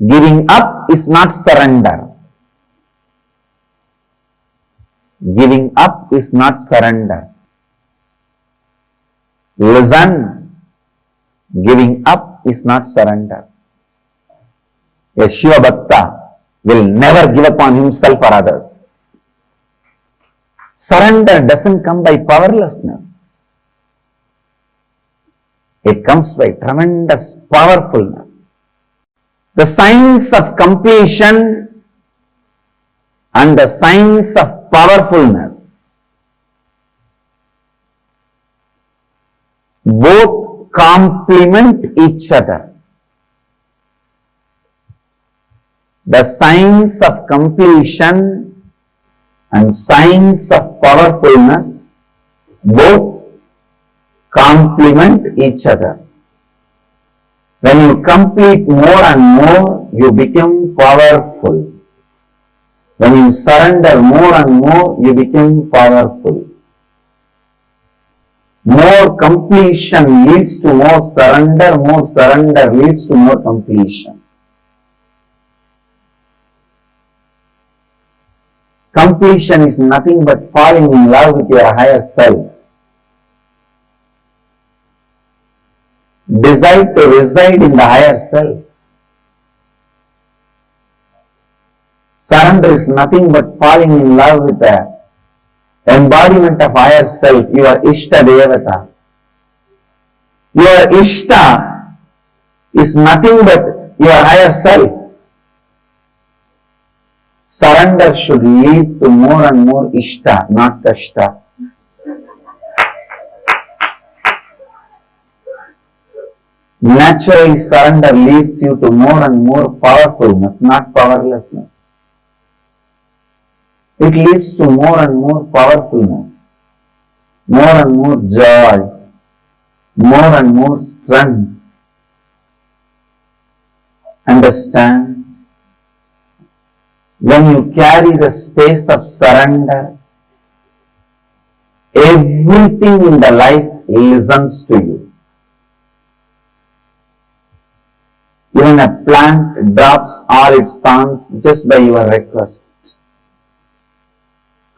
giving up is not surrender. Giving up is not surrender. Listen, giving up is not surrender. A Shiva Bhakta will never give up on himself or others. Surrender doesn't come by powerlessness. It comes by tremendous powerfulness. The signs of completion and the signs of powerfulness both complement each other. The signs of completion and signs of powerfulness both complement each other. When you complete more and more, you become powerful. When you surrender more and more, you become powerful. More completion leads to more surrender leads to more completion. Completion is nothing but falling in love with your higher self. Desire to reside in the higher self. Surrender is nothing but falling in love with the embodiment of higher self, your Ishta Devata. Your Ishta is nothing but your higher self. Surrender should lead to more and more Ishta, not Kashta. Naturally, surrender leads you to more and more powerfulness, not powerlessness. It leads to more and more powerfulness, more and more joy, more and more strength. Understand? When you carry the space of surrender, everything in the life listens to you. Even a plant drops all its thorns just by your request.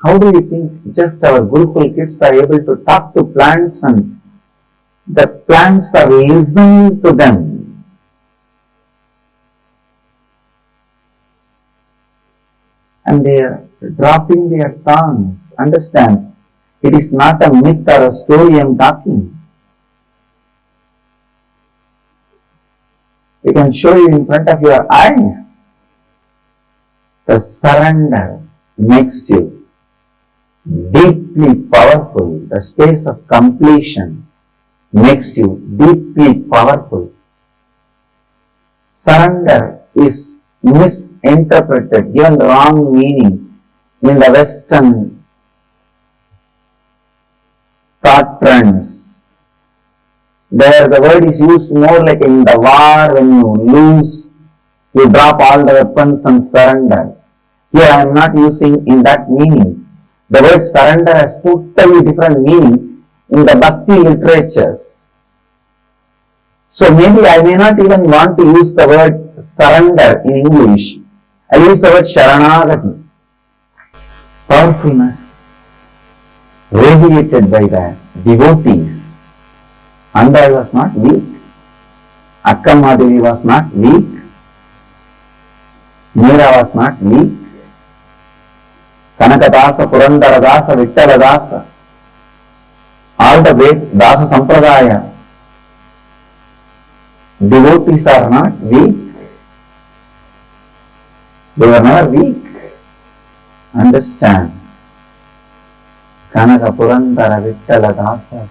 How do you think just our Gurukul kids are able to talk to plants and the plants are listening to them? And they are dropping their thorns. Understand, it is not a myth or a story I am talking. You can show you in front of your eyes. The surrender makes you deeply powerful. The space of completion makes you deeply powerful. Surrender is misinterpreted, given the wrong meaning in the Western thought trends. There the word is used more like in the war when you lose, you drop all the weapons and surrender. Here I am not using in that meaning. The word surrender has totally different meaning in the bhakti literatures. So maybe I may not even want to use the word surrender in English. I use the word sharanagati. Powerfulness radiated by the devotees. And I was not weak. Akkammadevi was not weak. Meera was not weak. Kanakadasa, Purandaradasa, Vittaladasa, all the great Dasa Sampradaya devotees are not weak. They were never weak. Understand? Kanaka Purandara Vittaladasas,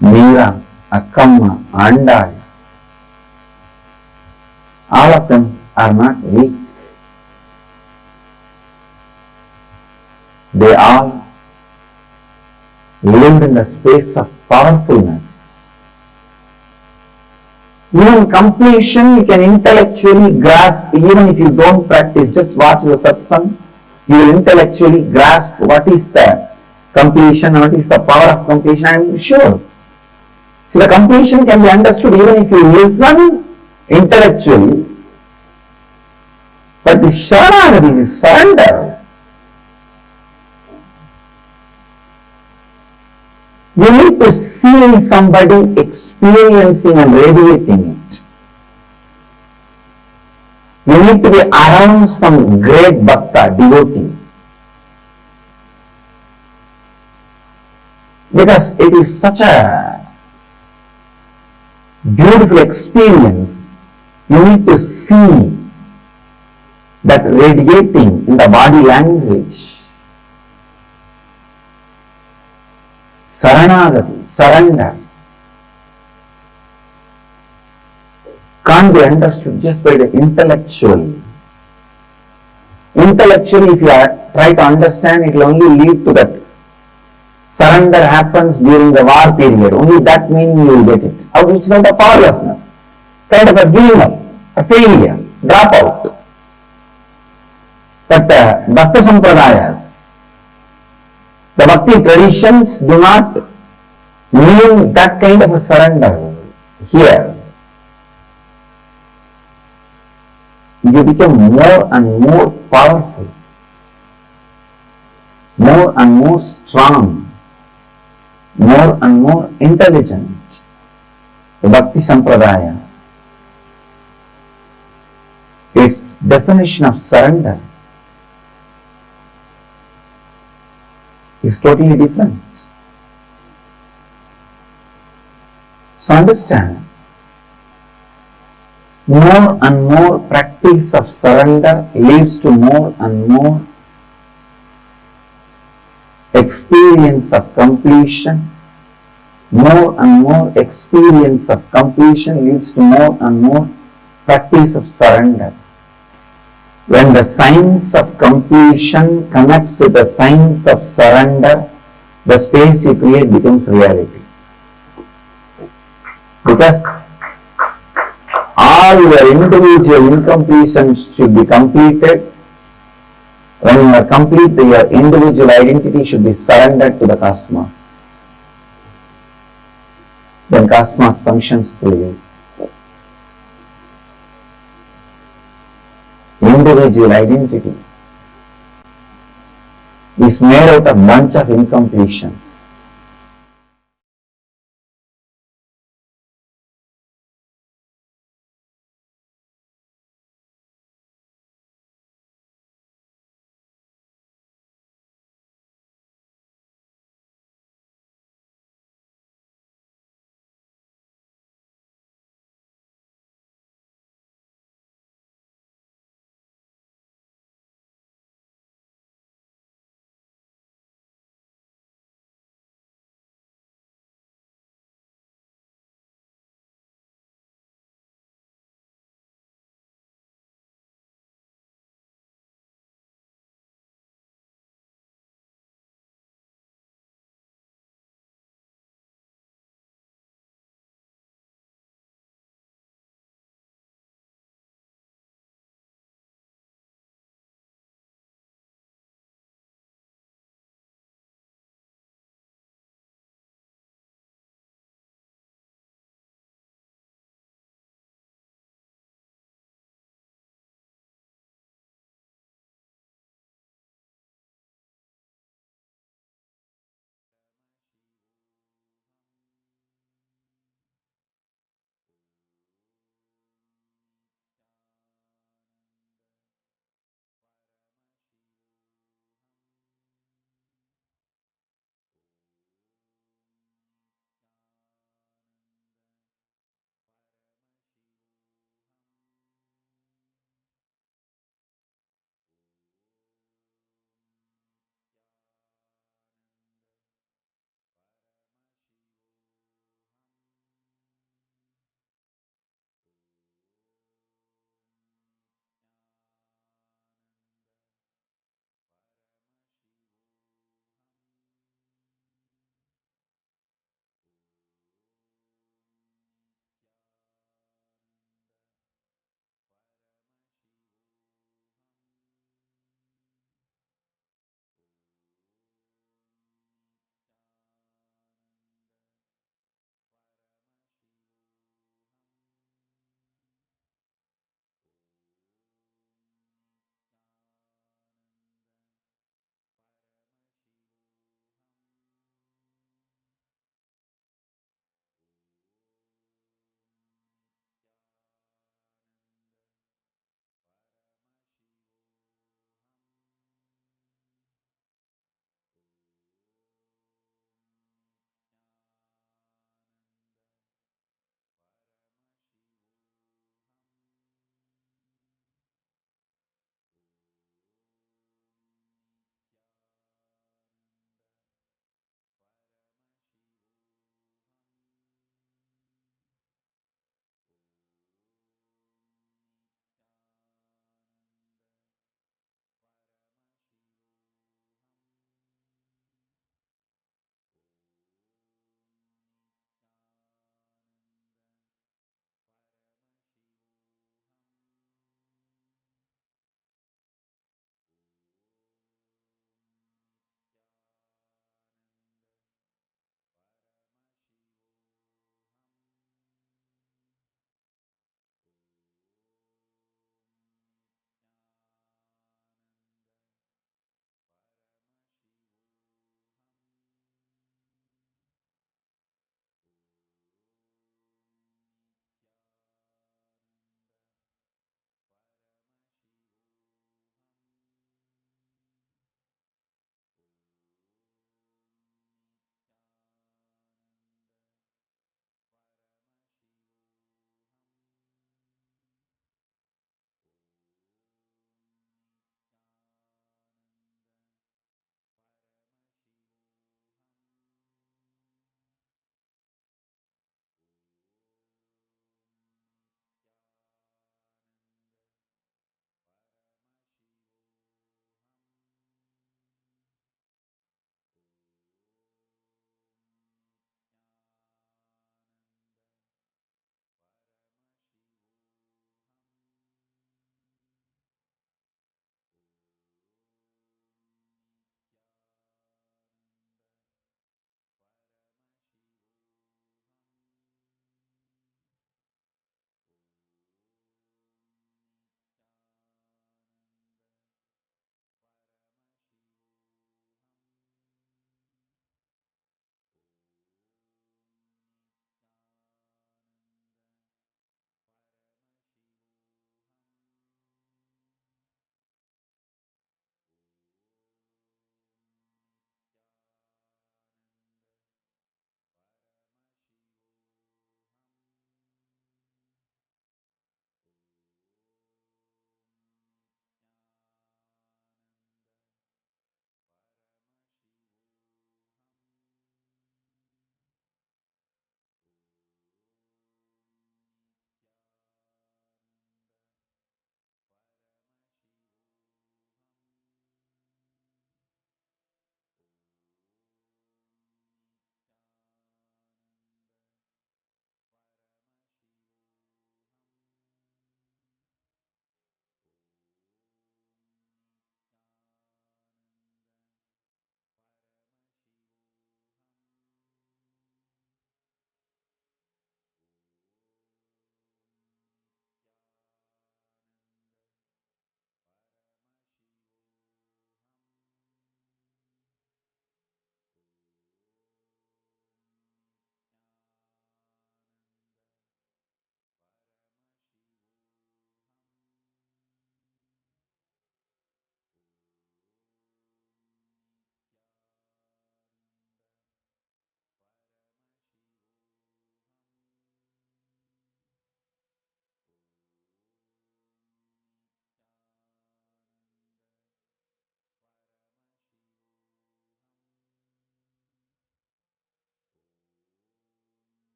Meera, Akkamma, Andal, all of them are not weak. They all lived in the space of powerfulness. Even completion you can intellectually grasp, even if you don't practice, just watch the satsang, you will intellectually grasp what is the completion, what is the power of completion, I am sure. So the completion can be understood even if you listen intellectually, but the sharanagati is surrender. You need to see somebody experiencing and radiating it. You need to be around some great bhakta, devotee. Because it is such a beautiful experience. You need to see that radiating in the body language. Saranagati, surrender, can't be understood just by the intellectual. Intellectually, if you try to understand, it will only lead to that surrender happens during the war period. Only that meaning you will get it. Which is not a powerlessness, kind of a giving up, a failure, drop out. But the Bhakti Sampradayas, the Bhakti traditions do not mean that kind of a surrender here. You become more and more powerful, more and more strong, more and more intelligent. The Bhakti Sampradaya, its definition of surrender is totally different. So understand, more and more practice of surrender leads to more and more experience of completion. More and more experience of completion leads to more and more practice of surrender. When the science of completion connects with the science of surrender, the space you create becomes reality. Because all your individual incompletions should be completed. When you are complete, your individual identity should be surrendered to the cosmos. Then cosmos functions through you. Individual identity is made out of bunch of incompletions.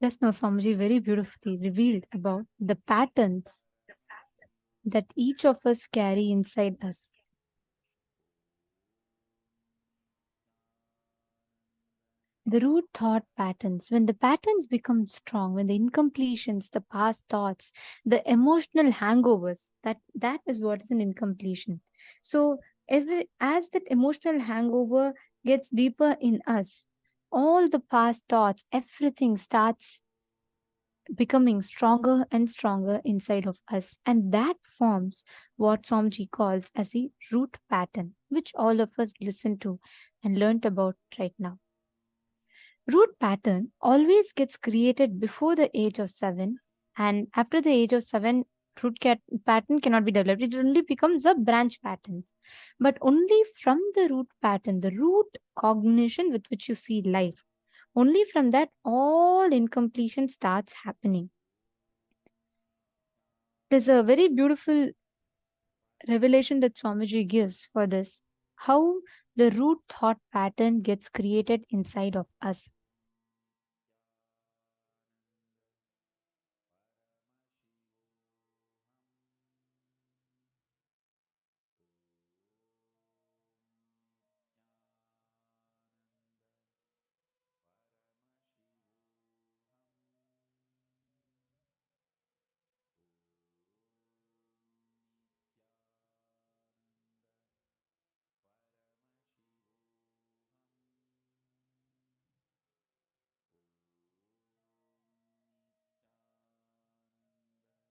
Just now, Swamiji very beautifully revealed about the patterns that each of us carry inside us. The root thought patterns, when the patterns become strong, when the incompletions, the past thoughts, the emotional hangovers, that is what is an incompletion. So as that emotional hangover gets deeper in us, all the past thoughts, everything starts becoming stronger and stronger inside of us. And that forms what Somji calls as a root pattern, which all of us listen to and learnt about right now. Root pattern always gets created before the age of 7, and after the age of 7, pattern cannot be developed. It only becomes a branch pattern. But only from the root pattern, the root cognition with which you see life, only from that all incompletion starts happening. There's a very beautiful revelation that Swamiji gives for this, how the root thought pattern gets created inside of us.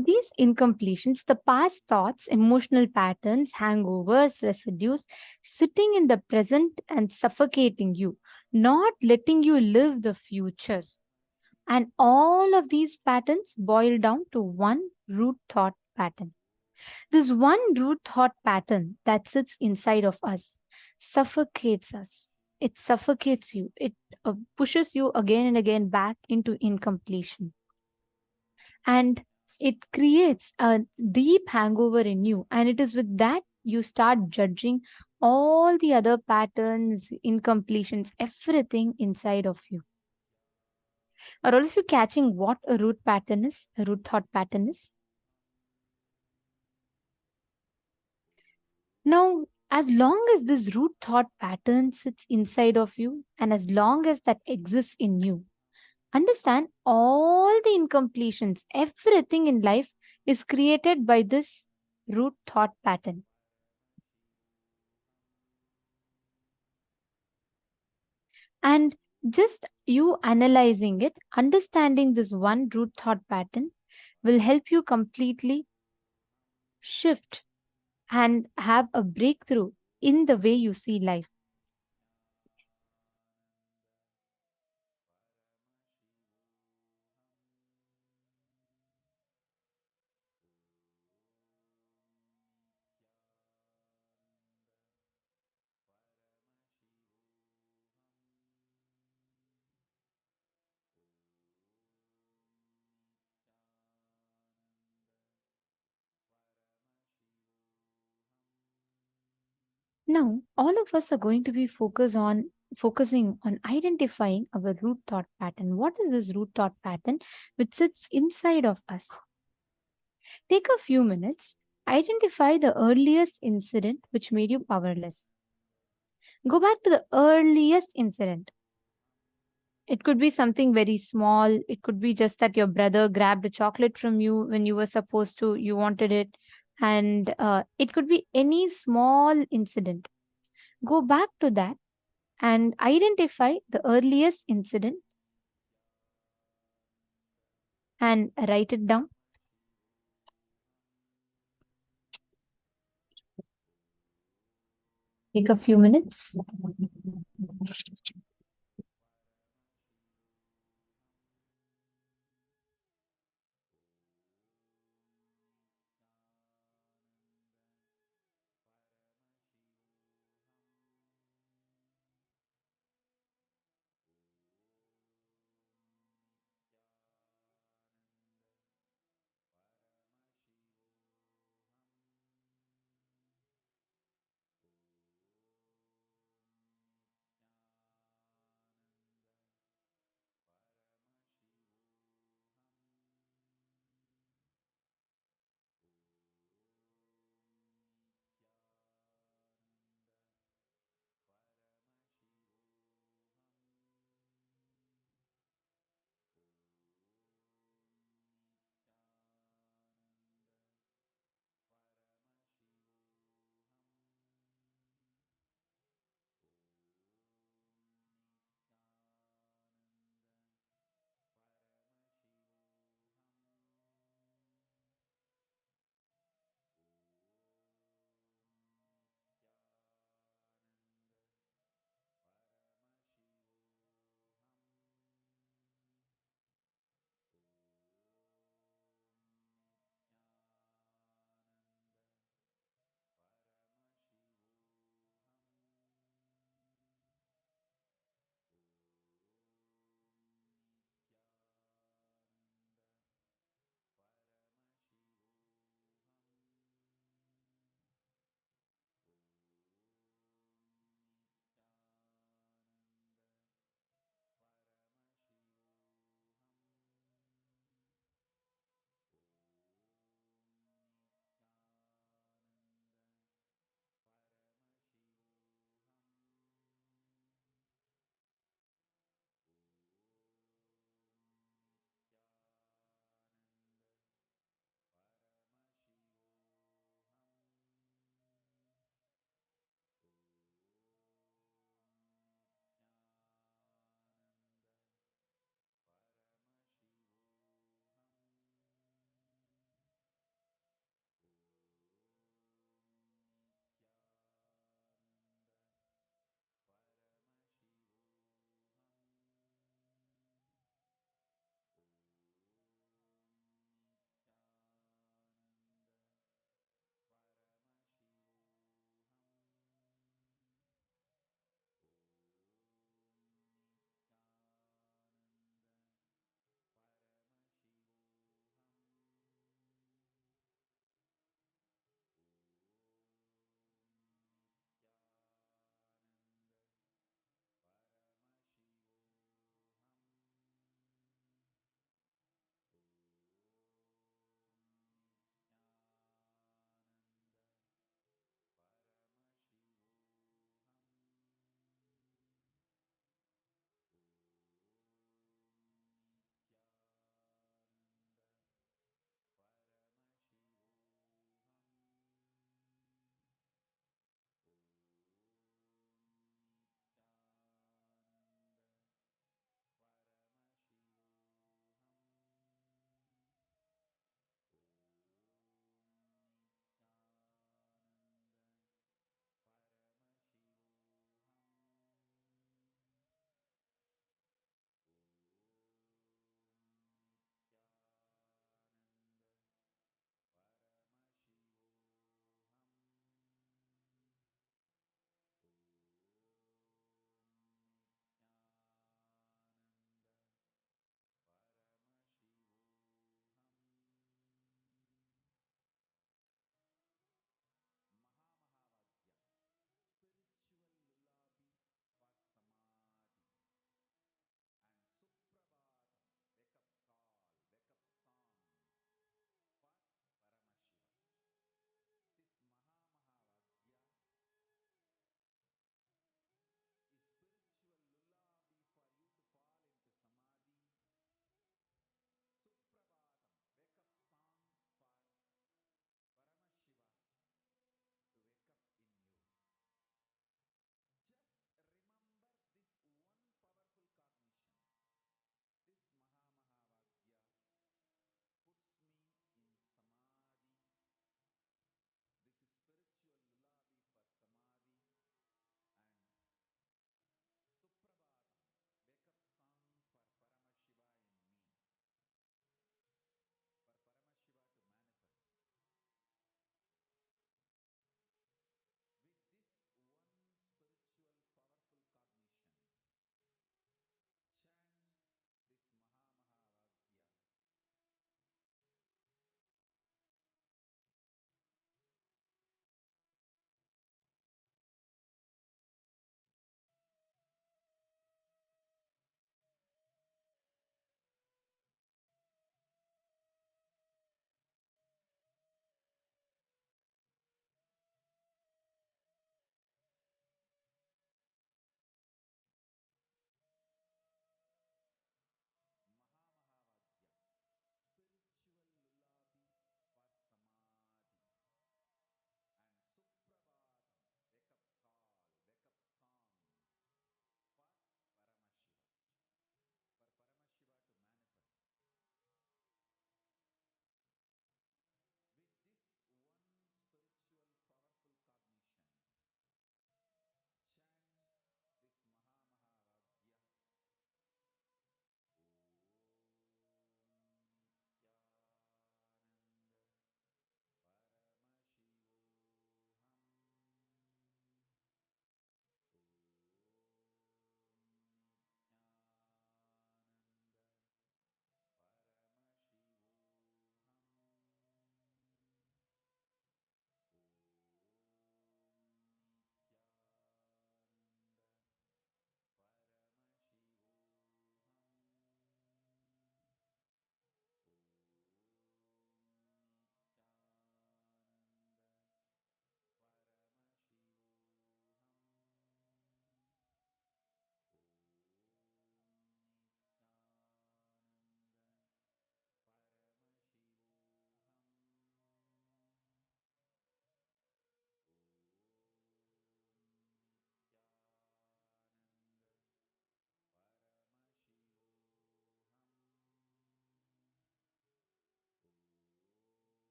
These incompletions, the past thoughts, emotional patterns, hangovers, residues, sitting in the present and suffocating you, not letting you live the futures. And all of these patterns boil down to one root thought pattern. This one root thought pattern that sits inside of us suffocates us. It suffocates you. It pushes you again and again back into incompletion. And it creates a deep hangover in you. And it is with that you start judging all the other patterns, incompletions, everything inside of you. Are all of you catching what a root pattern is, a root thought pattern is? Now, as long as this root thought pattern sits inside of you, and as long as that exists in you, understand all the incompletions, everything in life is created by this root thought pattern. And just you analyzing it, understanding this one root thought pattern will help you completely shift and have a breakthrough in the way you see life. Now, all of us are going to be focusing on identifying our root thought pattern. What is this root thought pattern which sits inside of us? Take a few minutes, identify the earliest incident which made you powerless. Go back to the earliest incident. It could be something very small. It could be just that your brother grabbed a chocolate from you when you were supposed to, you wanted it. And it could be any small incident. Go back to that and identify the earliest incident and write it down. Take a few minutes.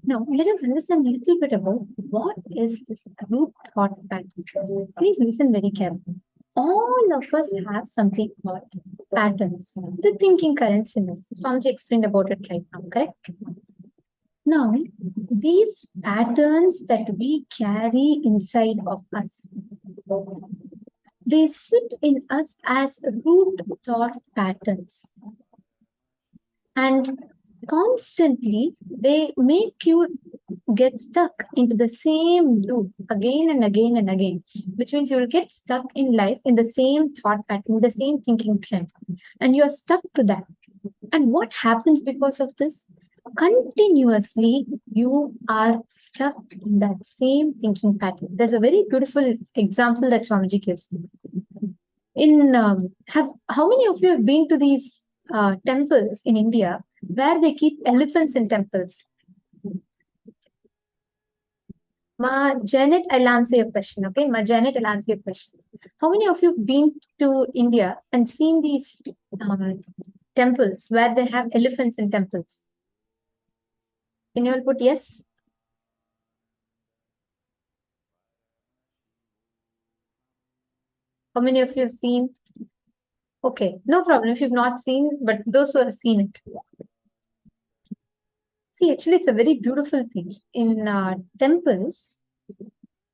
Now, let us understand a little bit about what is this root thought pattern. Please listen very carefully. All of us have something called patterns, the thinking currents in us. Swamiji explained about it right now, correct? Now, these patterns that we carry inside of us, they sit in us as root thought patterns. And constantly, they make you get stuck into the same loop again and again and again, which means you will get stuck in life in the same thought pattern, the same thinking trend, and you're stuck to that. And what happens because of this? Continuously, you are stuck in that same thinking pattern. There's a very beautiful example that Swamiji gives. In have how many of you have been to these temples in India where they keep elephants in temples? Ma Janet, I'll answer your question. Okay, Ma Janet, I'll answer your question. How many of you been to India and seen these temples where they have elephants in temples? Can you all put yes? How many of you have seen? Okay, no problem if you've not seen, but those who have seen it. See, actually, it's a very beautiful thing. In temples,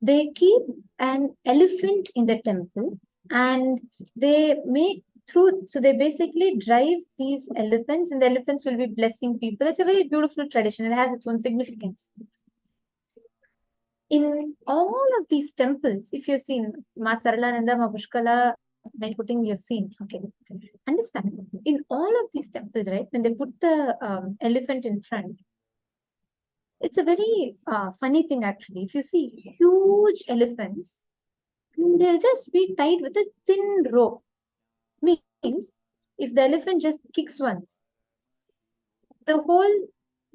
they keep an elephant in the temple and they make through, so they basically drive these elephants and the elephants will be blessing people. It's a very beautiful tradition. It has its own significance. In all of these temples, if you've seen Ma Saralananda, Ma Pushkala, Putting, you've seen. Okay, understand. In all of these temples, right, when they put the elephant in front, it's a very funny thing actually. If you see huge elephants, they'll just be tied with a thin rope. Means if the elephant just kicks once, the whole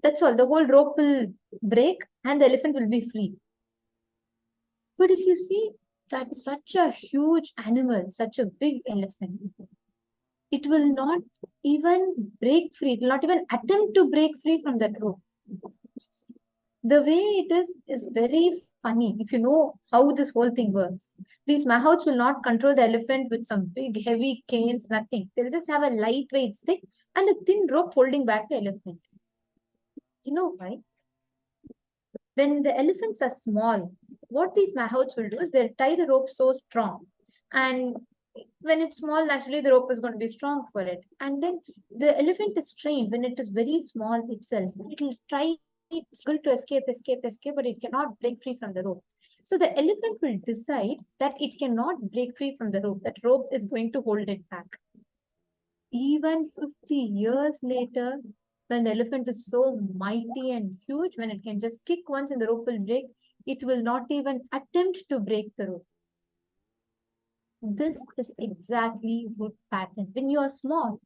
that's all, the whole rope will break and the elephant will be free. But if you see that such a huge animal, such a big elephant, it will not even break free, it will not even attempt to break free from that rope. The way it is very funny if you know how this whole thing works. These mahouts will not control the elephant with some big heavy canes, nothing. They'll just have a lightweight stick and a thin rope holding back the elephant. You know why? When the elephants are small, what these mahouts will do is they'll tie the rope so strong. And when it's small, naturally the rope is going to be strong for it. And then the elephant is trained when it is very small itself. It will try struggle to escape, but it cannot break free from the rope. So the elephant will decide that it cannot break free from the rope. That rope is going to hold it back. Even 50 years later, when the elephant is so mighty and huge, when it can just kick once and the rope will break, it will not even attempt to break the rope. This is exactly root pattern. When you are small,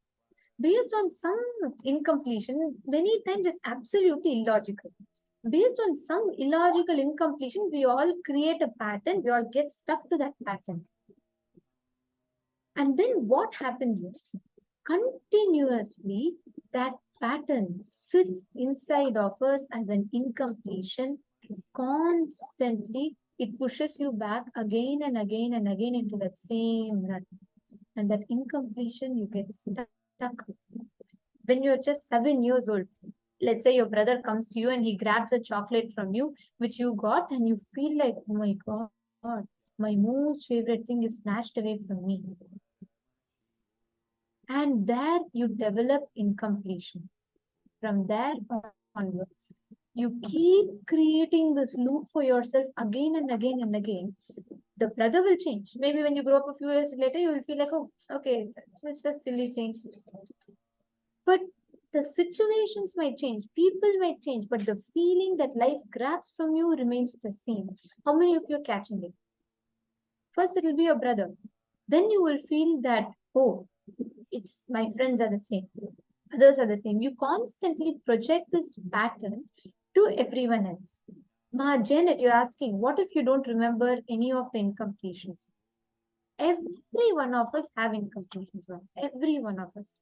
based on some incompletion, many times it's absolutely illogical. Based on some illogical incompletion, we all create a pattern, we all get stuck to that pattern. And then what happens is, continuously, that pattern sits inside of us as an incompletion. Constantly, it pushes you back again and again and again into that same rut. And that incompletion, you get stuck. When you're just 7 years old, let's say your brother comes to you and he grabs a chocolate from you, which you got, and you feel like, oh my God, my most favorite thing is snatched away from me. And there you develop incompletion. From there onward, you keep creating this loop for yourself again and again and again. The brother will change. Maybe when you grow up a few years later, you will feel like, oh, okay, it's just silly thing. But the situations might change, people might change, but the feeling that life grabs from you remains the same. How many of you are catching it? First, it will be your brother. Then you will feel that, oh, it's my friends are the same, others are the same. You constantly project this pattern to everyone else. Ma Janet, you're asking, what if you don't remember any of the incompletions? Every one of us have incompletions. Every one of us.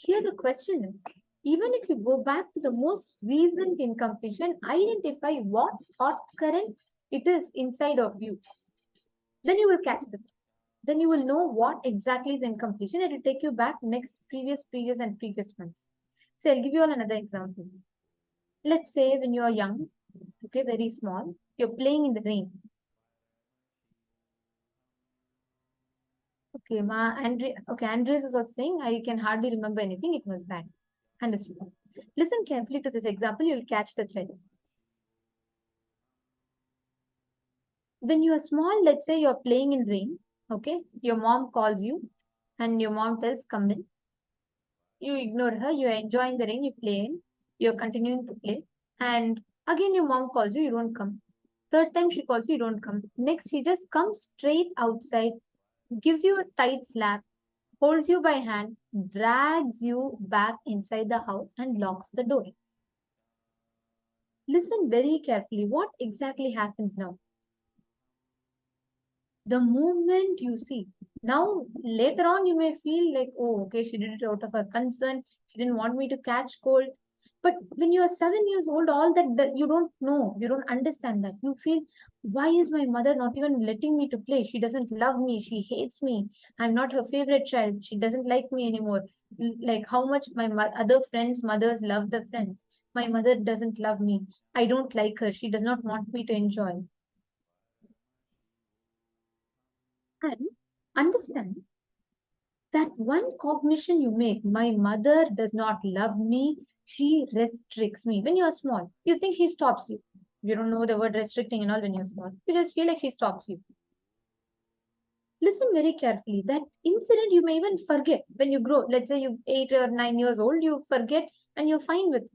Here the question is, even if you go back to the most recent incompletion, identify what thought current it is inside of you. Then you will catch the thought. Then you will know what exactly is incompletion. It will take you back next, previous, and previous months. So I'll give you all another example. Let's say when you are young, okay, very small, you're playing in the rain. Okay, Andreas is also saying, I can hardly remember anything. It was bad. Understood. Listen carefully to this example. You'll catch the thread. When you are small, let's say you're playing in rain. Okay, your mom calls you, and your mom tells, "Come in." You ignore her. You're enjoying the rain. You play in. You're continuing to play, and again your mom calls you. You don't come. Third time she calls you. You don't come. Next, she just comes straight outside, gives you a tight slap, holds you by hand, drags you back inside the house and locks the door. Listen very carefully. What exactly happens now? The moment you see, now later on you may feel like, oh, okay, she did it out of her concern. She didn't want me to catch cold. But when you are 7 years old, all that you don't know, you don't understand that. You feel, why is my mother not even letting me to play? She doesn't love me. She hates me. I'm not her favorite child. She doesn't like me anymore. Like how much my other friends' mothers love the friends. My mother doesn't love me. I don't like her. She does not want me to enjoy. And understand that one cognition you make, my mother does not love me, she restricts me. When you're small, you think she stops you. You don't know the word restricting and all when you're small. You just feel like she stops you. Listen very carefully. That incident you may even forget when you grow. Let's say you're 8 or 9 years old, you forget and you're fine with it.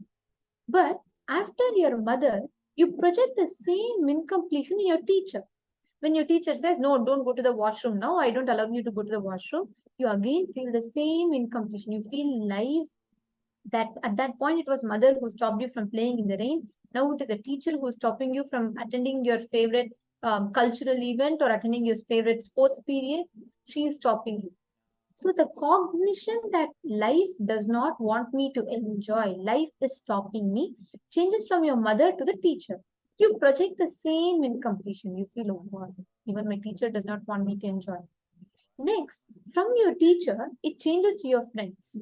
But after your mother, you project the same incompletion in your teacher. When your teacher says, no, don't go to the washroom now, I don't allow you to go to the washroom, you again feel the same incompletion. You feel life that at that point it was mother who stopped you from playing in the rain. Now it is a teacher who is stopping you from attending your favorite cultural event or attending your favorite sports period. She is stopping you. So the cognition that life does not want me to enjoy, life is stopping me, changes from your mother to the teacher. You project the same incompletion. You feel, oh God, even my teacher does not want me to enjoy. Next, from your teacher, it changes to your friends.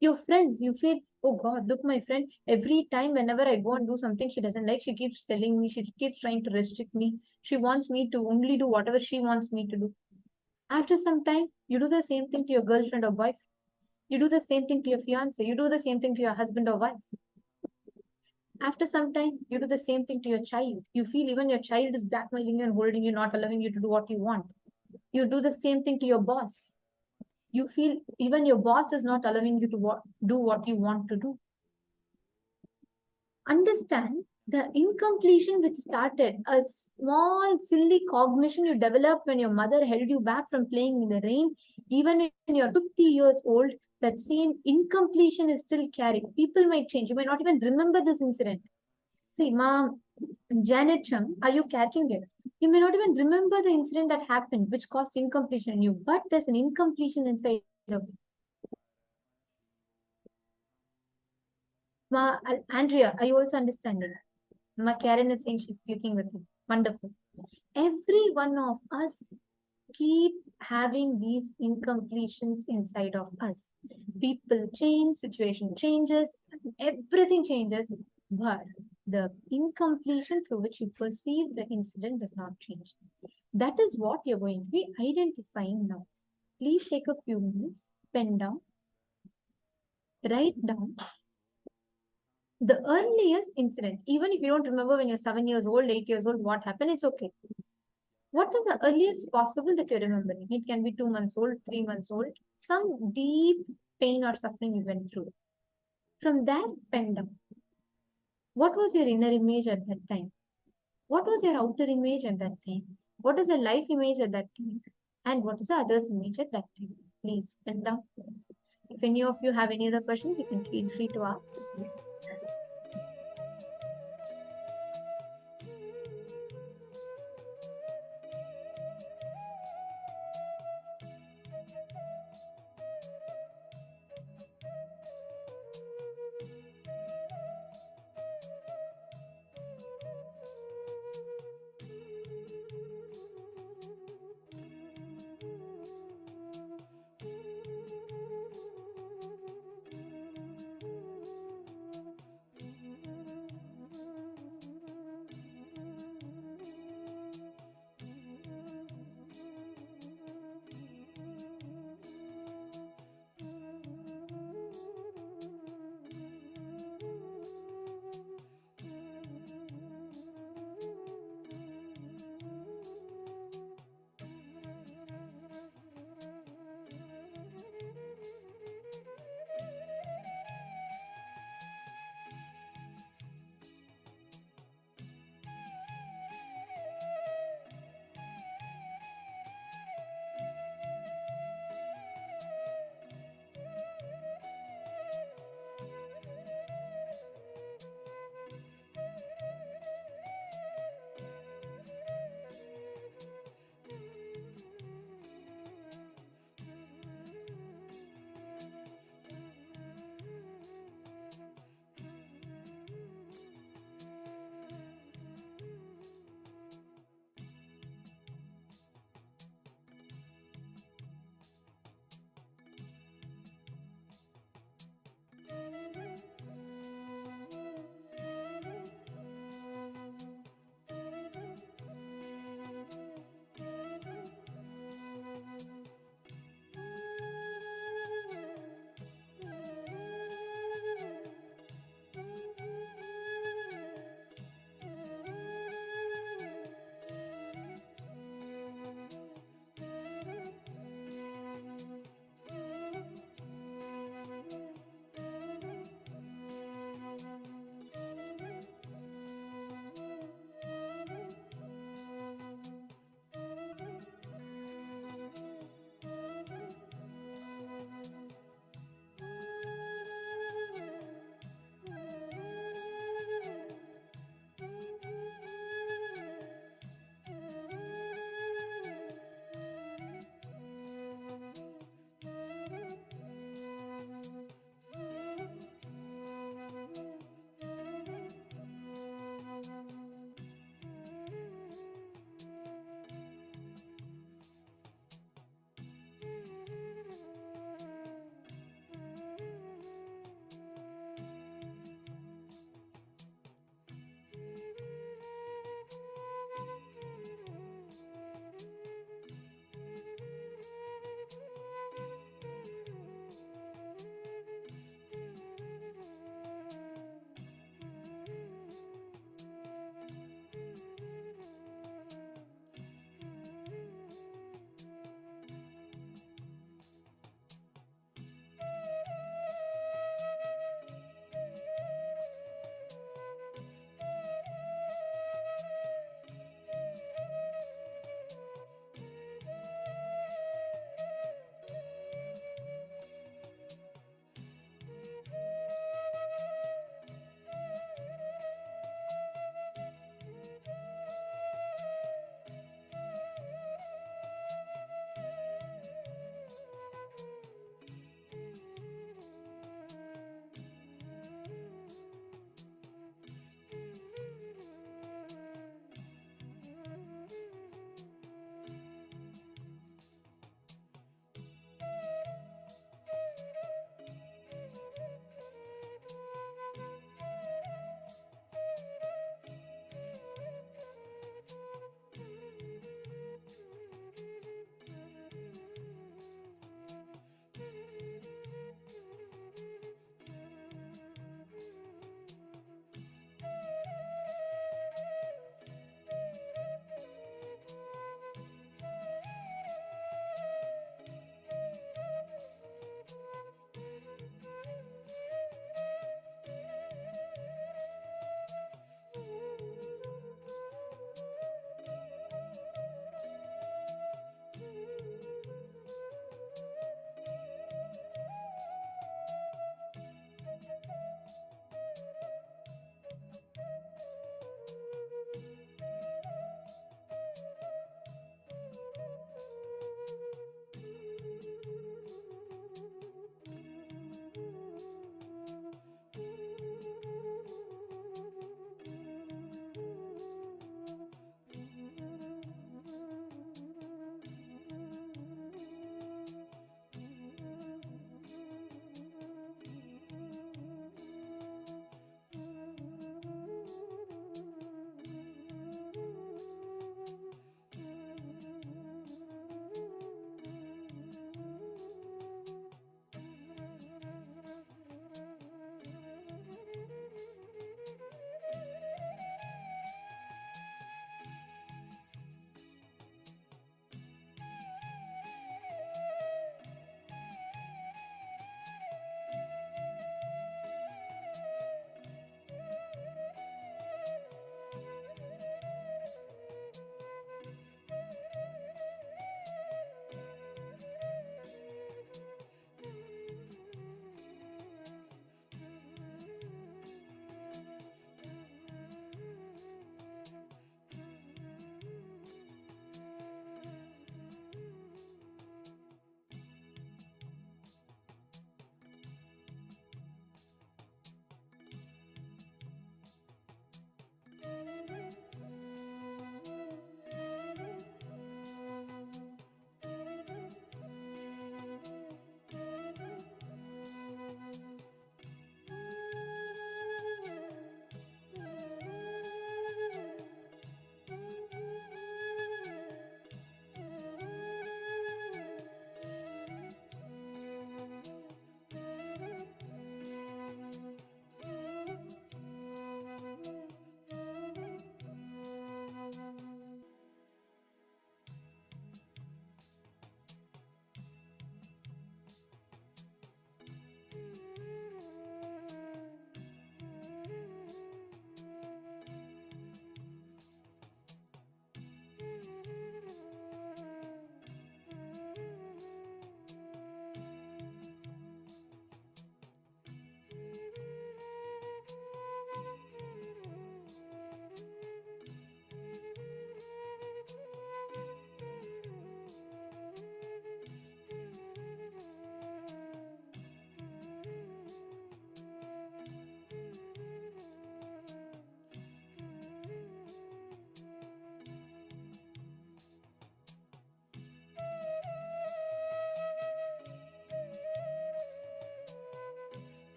Your friends, you feel, oh God, look, my friend, every time whenever I go and do something she doesn't like, she keeps telling me, she keeps trying to restrict me. She wants me to only do whatever she wants me to do. After some time, you do the same thing to your girlfriend or boyfriend. You do the same thing to your fiance. You do the same thing to your husband or wife. After some time, you do the same thing to your child. You feel even your child is blackmailing you and holding you, not allowing you to do what you want. You do the same thing to your boss. You feel even your boss is not allowing you to do what you want to do. Understand the incompletion which started a small silly cognition you developed when your mother held you back from playing in the rain. Even when you're 50 years old, that same incompletion is still carried. People might change. You might not even remember this incident. See, mom, Janet Chung, are you catching it? You may not even remember the incident that happened which caused incompletion in you, but there's an incompletion inside of you. Andrea, are you also understanding? Ma Karen is saying she's clicking with it. Wonderful. Every one of us keep having these incompletions inside of us. People change, situation changes, everything changes, but the incompletion through which you perceive the incident does not change. That is what you're going to be identifying now. Please take a few minutes, pen down, write down the earliest incident. Even if you don't remember when you're 7 years old, 8 years old, what happened, it's okay. What is the earliest possible that you're remembering? It can be 2 months old, 3 months old, some deep pain or suffering you went through. From that pen down, what was your inner image at that time? What was your outer image at that time? What is your life image at that time? And what is the other's image at that time? Please pen down. If any of you have any other questions, you can feel free to ask.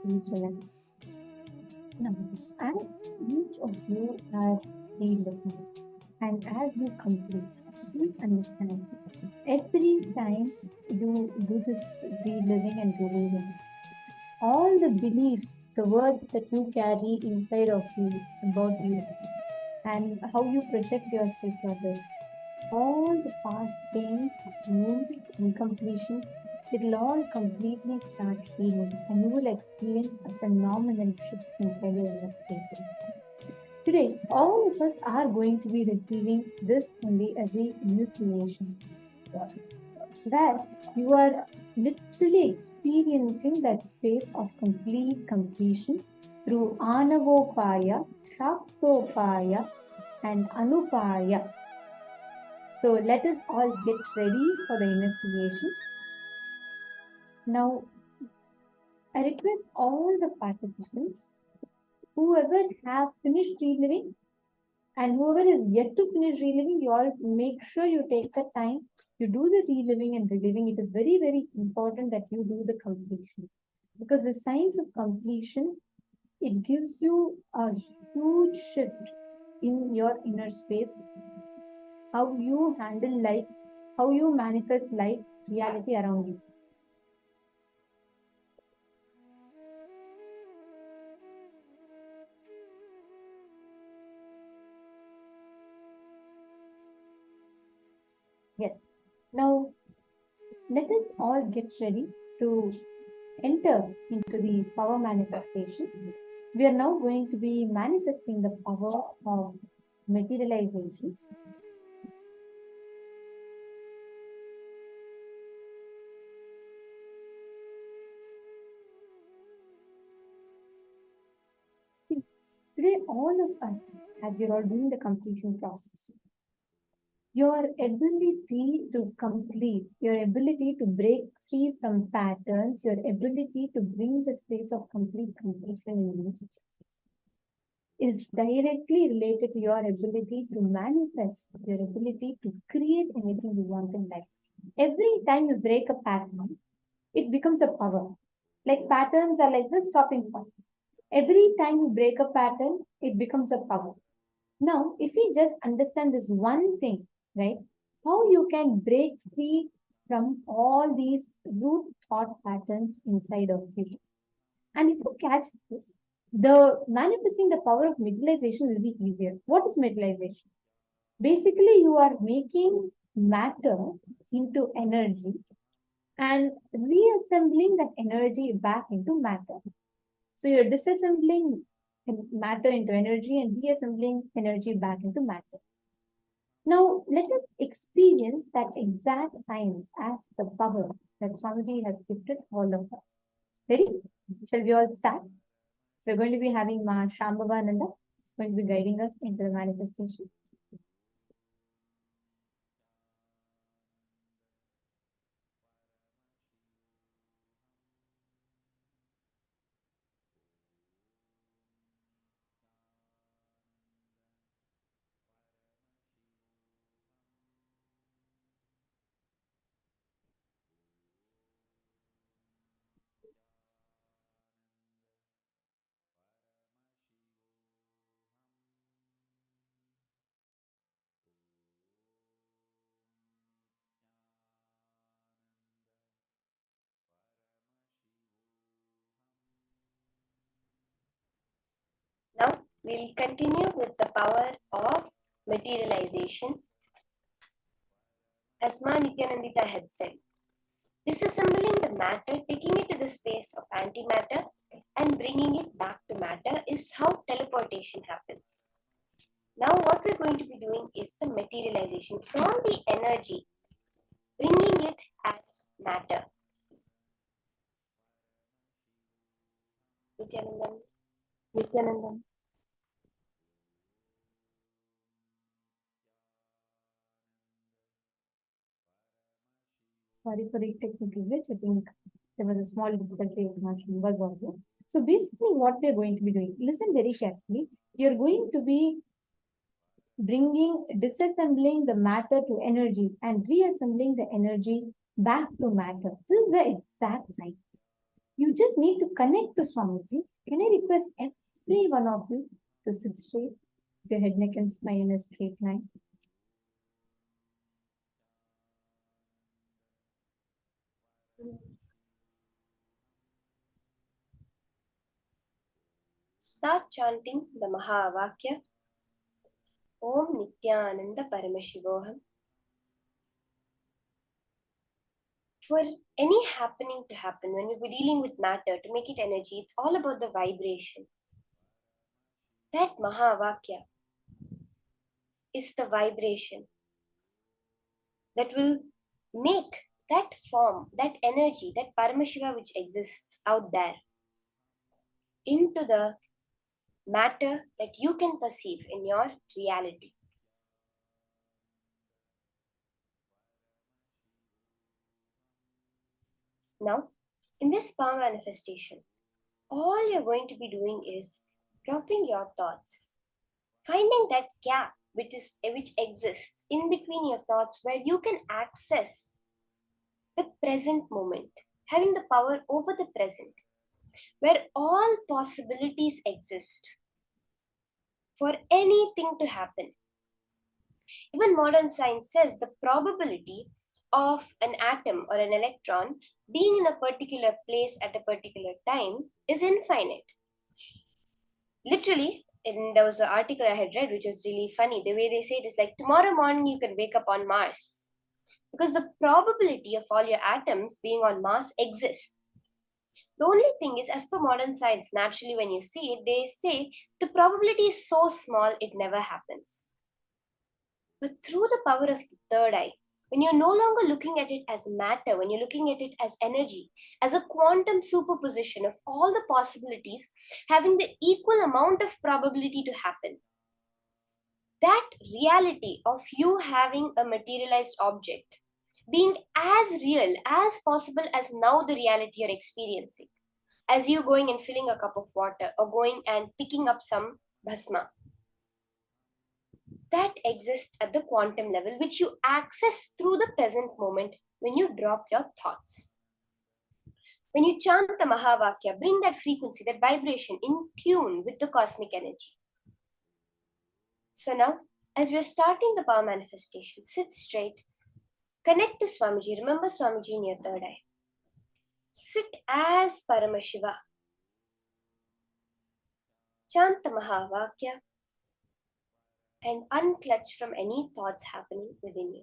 Please relax. Now, as each of you are free looking, and as you complete, please understand every time you do this reliving and reliving, all the beliefs, the words that you carry inside of you about you, and how you project yourself to others, all the past pains, wounds, incompletions, it'll all completely start healing, and you will experience a phenomenal shift inside your inner space. Today, all of us are going to be receiving this only as a initiation, where you are literally experiencing that space of complete completion through Anavopaya, Shaktopaya, and Anupaya. So let us all get ready for the initiation. Now, I request all the participants, whoever have finished reliving and whoever is yet to finish reliving, you all make sure you take the time, you do the reliving and reliving. It is very, very important that you do the completion, because the signs of completion, it gives you a huge shift in your inner space, how you handle life, how you manifest life, reality around you. Yes. Now, let us all get ready to enter into the power manifestation. We are now going to be manifesting the power of materialization. See, today all of us, as you're all doing the completion process, your ability to complete, your ability to break free from patterns, your ability to bring the space of complete completion in you is directly related to your ability to manifest, your ability to create anything you want in life. Every time you break a pattern, it becomes a power. Like patterns are like the stopping points. Every time you break a pattern, it becomes a power. Now, if we just understand this one thing, right, how you can break free from all these root thought patterns inside of you. And if you catch this, the manifesting the power of materialization will be easier. What is materialization? Basically, you are making matter into energy and reassembling that energy back into matter. So you're disassembling matter into energy and reassembling energy back into matter. Now, let us experience that exact science as the power that Swamiji has gifted all of us. Ready? Shall we all start? We're going to be having Ma Shambhavananda. It's going to be guiding us into the manifestation. Now we'll continue with the power of materialization. As Ma Nithyananda had said, disassembling the matter, taking it to the space of antimatter and bringing it back to matter is how teleportation happens. Now what we're going to be doing is the materialization from the energy, bringing it as matter. Nithyanandam, Nithyanandam. Sorry for the technical glitch. I think there was a small difficulty with my was audio. So basically, what we are going to be doing, listen very carefully. You're going to be disassembling the matter to energy and reassembling the energy back to matter. This is the exact sign. You just need to connect to Swamiji. Can I request every one of you to sit straight, with your head, neck, and spine in a straight line? Start chanting the Mahavakya. Om Nithyananda Paramashivoham. For any happening to happen, when we're dealing with matter, to make it energy, it's all about the vibration. That Mahavakya is the vibration that will make that form, that energy, that Paramashiva which exists out there into the matter that you can perceive in your reality. Now, in this power manifestation, all you're going to be doing is dropping your thoughts, finding that gap which exists in between your thoughts where you can access the present moment, having the power over the present, where all possibilities exist for anything to happen. Even modern science says the probability of an atom or an electron being in a particular place at a particular time is infinite. Literally, there was an article I had read which was really funny. The way they say it is like tomorrow morning you can wake up on Mars, because the probability of all your atoms being on Mars exists. The only thing is, as per modern science, naturally when you see it, they say the probability is so small it never happens. But through the power of the third eye, when you're no longer looking at it as matter, when you're looking at it as energy, as a quantum superposition of all the possibilities having the equal amount of probability to happen, that reality of you having a materialized object being as real as possible as now the reality you're experiencing, as you going and filling a cup of water or going and picking up some bhasma, that exists at the quantum level, which you access through the present moment when you drop your thoughts. When you chant the Mahavakya, bring that frequency, that vibration in tune with the cosmic energy. So now, as we're starting the power manifestation, sit straight, connect to Swamiji, remember Swamiji in your third eye. Sit as Paramashiva. Chant the Mahavakya and unclutch from any thoughts happening within you.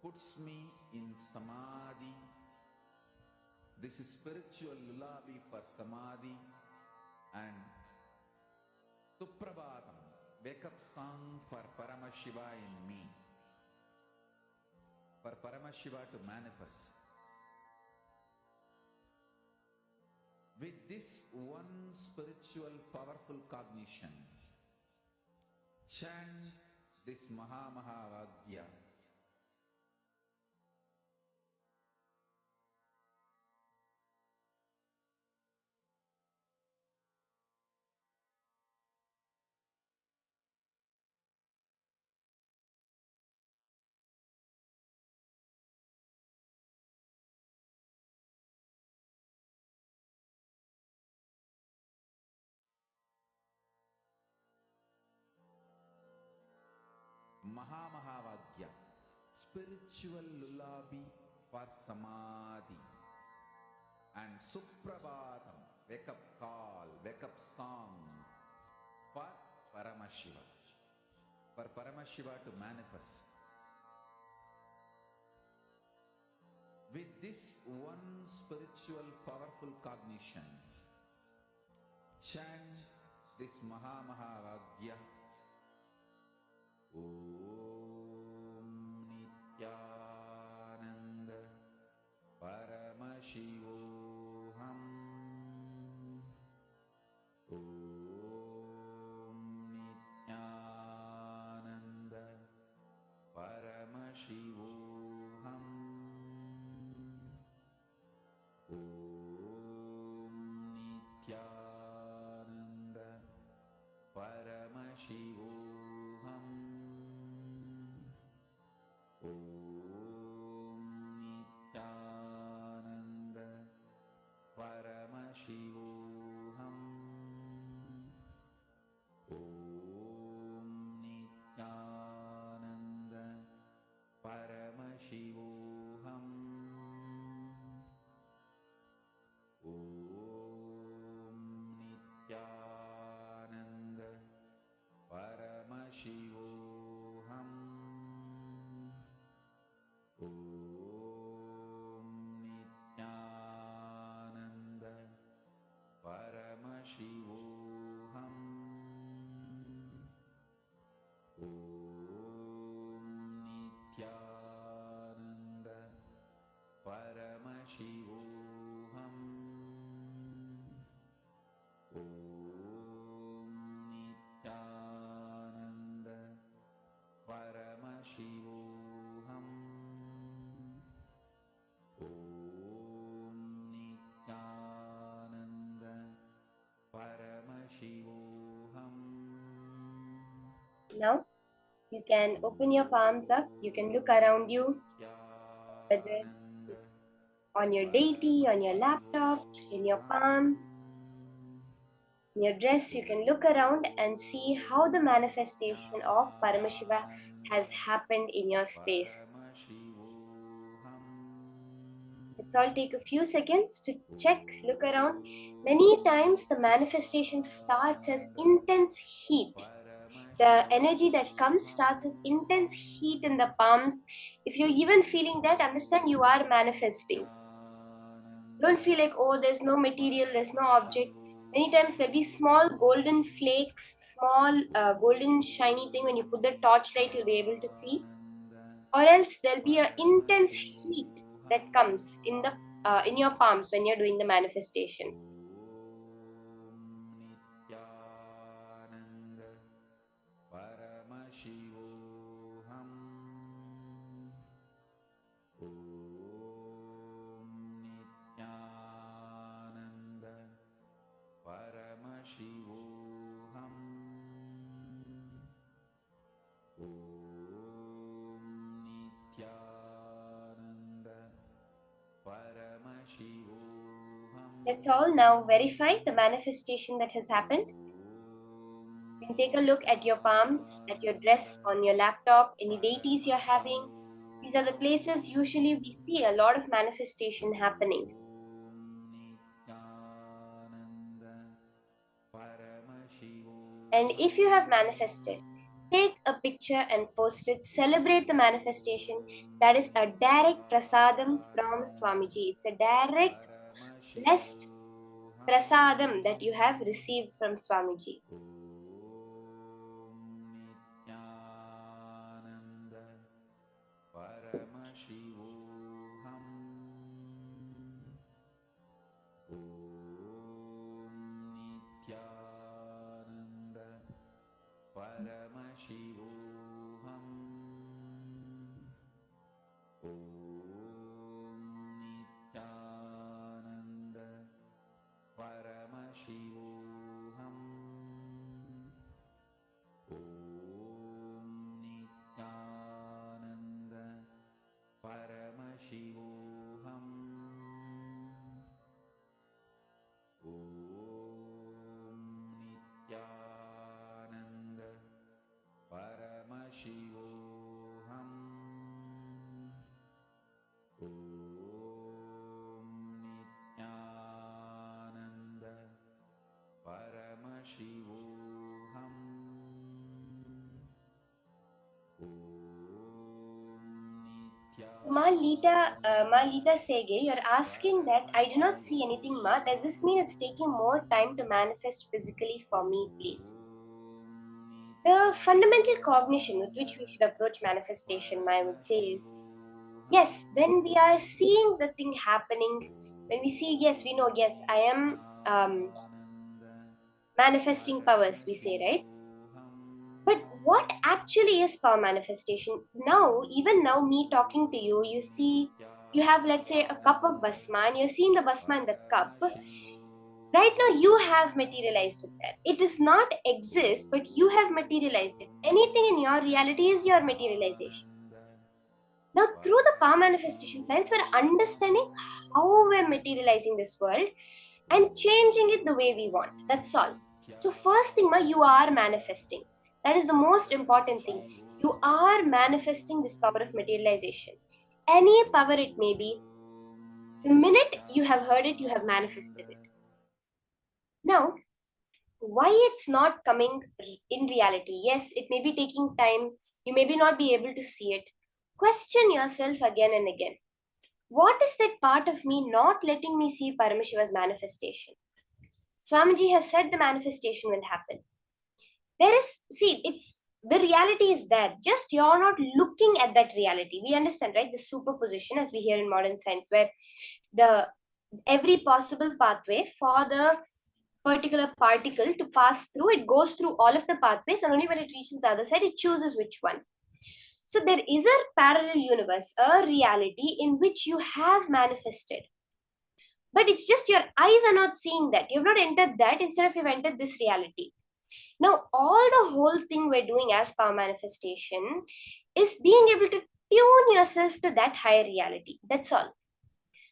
puts me in samadhi. This is spiritual lullaby for samadhi and Suprabhatam, wake up song for Paramashiva in me, for Paramashiva to manifest. With this one spiritual powerful cognition, chant this Mahamahavagyā. Mahamahavagyā, spiritual lullaby for samadhi, and Suprabhatam, wake up call, wake up song for Paramashiva, for Paramashiva to manifest. With this one spiritual powerful cognition, chant this Mahamahavagyā. Om Nithyananda Paramashivoham. Om Nithyananda Paramashivoham. Om Nithyananda Paramashivoham. Om Nithyananda Paramashivoham. Om Nithyananda Paramashivoham. Om Nithyananda Paramashivoham. Om Nithyananda Paramashivoham. Om Nithyananda Paramashivoham. Om Nithyananda Paramashivoham. Om Nithyananda Paramashivoham. Now you can open your palms up. You can look around you, whether it's on your deity, on your laptop, in your palms, in your dress. You can look around and see how the manifestation of Paramashiva has happened in your space. Let's all take a few seconds to check, look around. Many times the manifestation starts as intense heat. The energy that comes starts as intense heat in the palms. If you're even feeling that, understand you are manifesting. Don't feel like, oh, there's no material, there's no object. Many times there'll be small golden flakes, small golden shiny thing. When you put the torchlight, you'll be able to see. Or else there'll be an intense heat that comes in your palms when you're doing the manifestation. Paramashivoham. Om Nithyananda Paramashivoham. Let's all now verify the manifestation that has happened. You can take a look at your palms, at your dress, on your laptop, any deities you're having. These are the places usually we see a lot of manifestation happening. And if you have manifested, Take a picture and post it. Celebrate the manifestation. That is a direct prasadam from Swamiji. It's a direct blessed prasadam that you have received from Swamiji. Nityananda Paramashivoham. Nityananda Paramashivoham. Nityananda Paramashivoham. Nityananda Paramashivoham. Nityananda Paramashivoham. Nityananda Paramashivoham. Ma Lita Sege, you're asking that I do not see anything, Ma. Does this mean it's taking more time to manifest physically for me, please? The fundamental cognition with which we should approach manifestation, I would say, is yes, when we are seeing the thing happening, when we see, yes, we know, yes, I am manifesting powers, we say, right? But what actually is power manifestation? Now, even now, me talking to you, you see, you have, let's say, a cup of basma, and you're seeing the basma in the cup. Right now, you have materialized it there. It does not exist, but you have materialized it. Anything in your reality is your materialization. Now, through the power manifestation science, we're understanding how we're materializing this world and changing it the way we want. That's all. So, first thing, you are manifesting. That is the most important thing. You are manifesting this power of materialization. Any power it may be, the minute you have heard it, you have manifested it. Now, why it's not coming in reality? Yes, it may be taking time. You may not be able to see it. Question yourself again and again. What is that part of me not letting me see Paramashiva's manifestation? Swamiji has said the manifestation will happen. There is, see, it's the reality is there. Just you're not looking at that reality. We understand, right? The superposition, as we hear in modern science, where the every possible pathway for the particular particle to pass through, it goes through all of the pathways, and only when it reaches the other side, it chooses which one. So there is a parallel universe, a reality in which you have manifested. But it's just your eyes are not seeing that. You've not entered that. Instead of you've entered this reality. Now, all the whole thing we're doing as power manifestation is being able to tune yourself to that higher reality. That's all.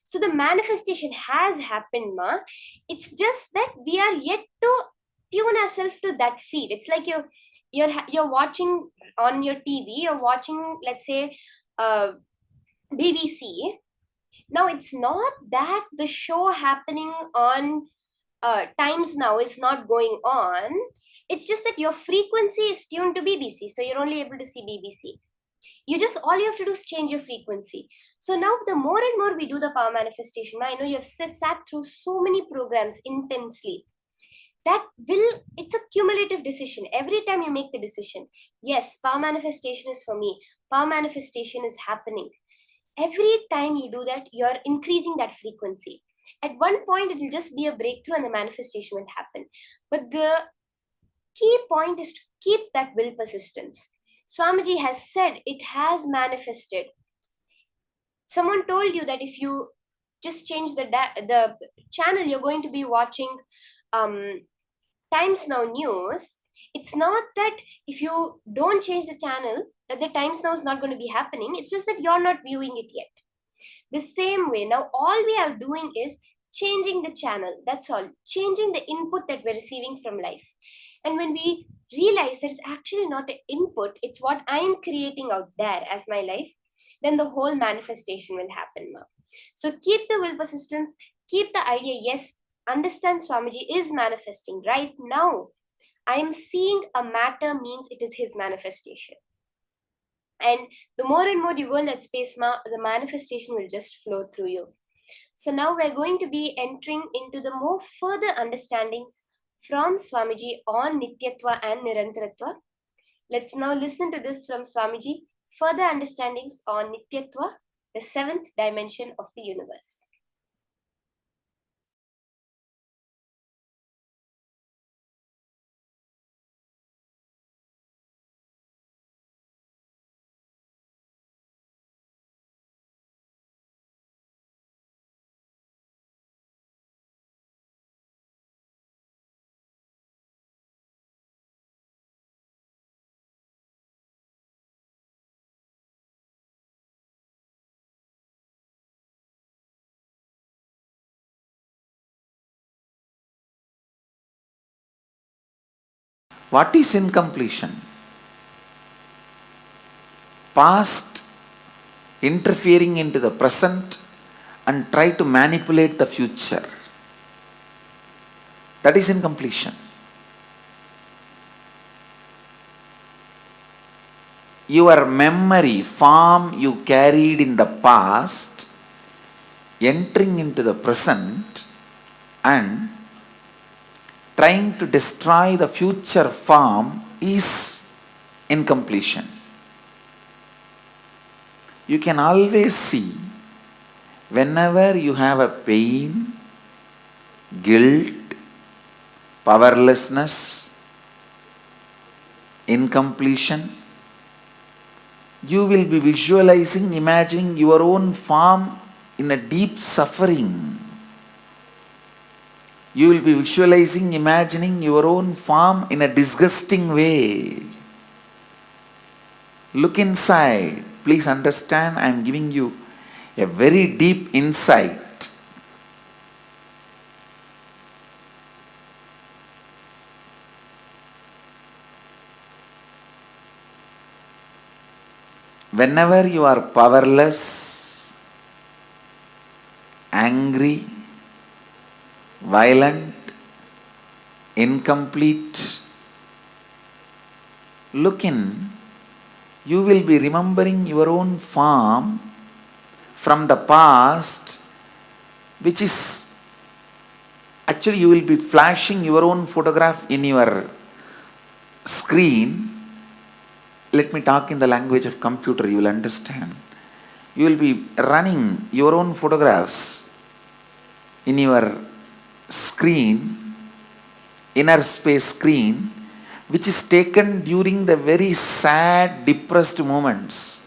So the manifestation has happened, Ma. It's just that we are yet to tune ourselves to that feed. It's like you're watching on your TV. You're watching, let's say, BBC. Now it's not that the show happening on Times Now is not going on. It's just that your frequency is tuned to BBC, so you're only able to see BBC. All you have to do is change your frequency. So now the more and more we do the power manifestation, I know you have sat through so many programs intensely. It's a cumulative decision. Every time you make the decision, yes, power manifestation is for me. Power manifestation is happening. Every time you do that, you're increasing that frequency. At one point, it will just be a breakthrough and the manifestation will happen. But the key point is to keep that will persistence. Swamiji has said it has manifested. Someone told you that if you just change the channel, you're going to be watching Times Now news. It's not that if you don't change the channel, that the Times Now is not going to be happening. It's just that you're not viewing it yet. The same way, now all we are doing is changing the channel. That's all. Changing the input that we're receiving from life. And when we realize that it's actually not an input, it's what I'm creating out there as my life, then the whole manifestation will happen now. So keep the will persistence, keep the idea, yes, understand Swamiji is manifesting right now. I am seeing a matter means it is his manifestation. And the more and more you go in that space, the manifestation will just flow through you. So now we're going to be entering into the more further understandings from Swamiji on Nityatva and Nirantaratva. Let's now listen to this from Swamiji, further understandings on Nityatva, the seventh dimension of the universe. What is incompletion? Past interfering into the present and try to manipulate the future. That is incompletion. Your memory, form you carried in the past, entering into the present and trying to destroy the future form is incompletion. You can always see whenever you have a pain, guilt, powerlessness, incompletion, you will be visualizing, imagining your own form in a deep suffering. You will be visualizing, imagining your own form in a disgusting way. Look inside. Please understand, I am giving you a very deep insight. Whenever you are powerless, angry, violent, incomplete, look in, you will be remembering your own form from the past, which is actually you will be flashing your own photograph in your screen. Let me talk in the language of computer, you will understand. You will be running your own photographs in your screen, inner space screen, which is taken during the very sad, depressed moments.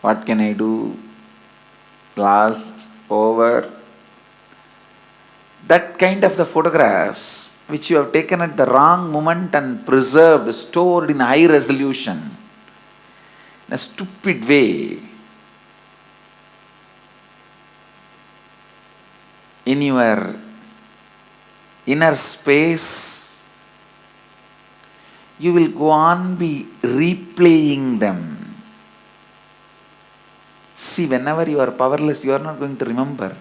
What can I do? Lost, over. That kind of the photographs which you have taken at the wrong moment and preserved, stored in high resolution, in a stupid way, in your inner space, you will go on be replaying them. See, whenever you are powerless, you are not going to remember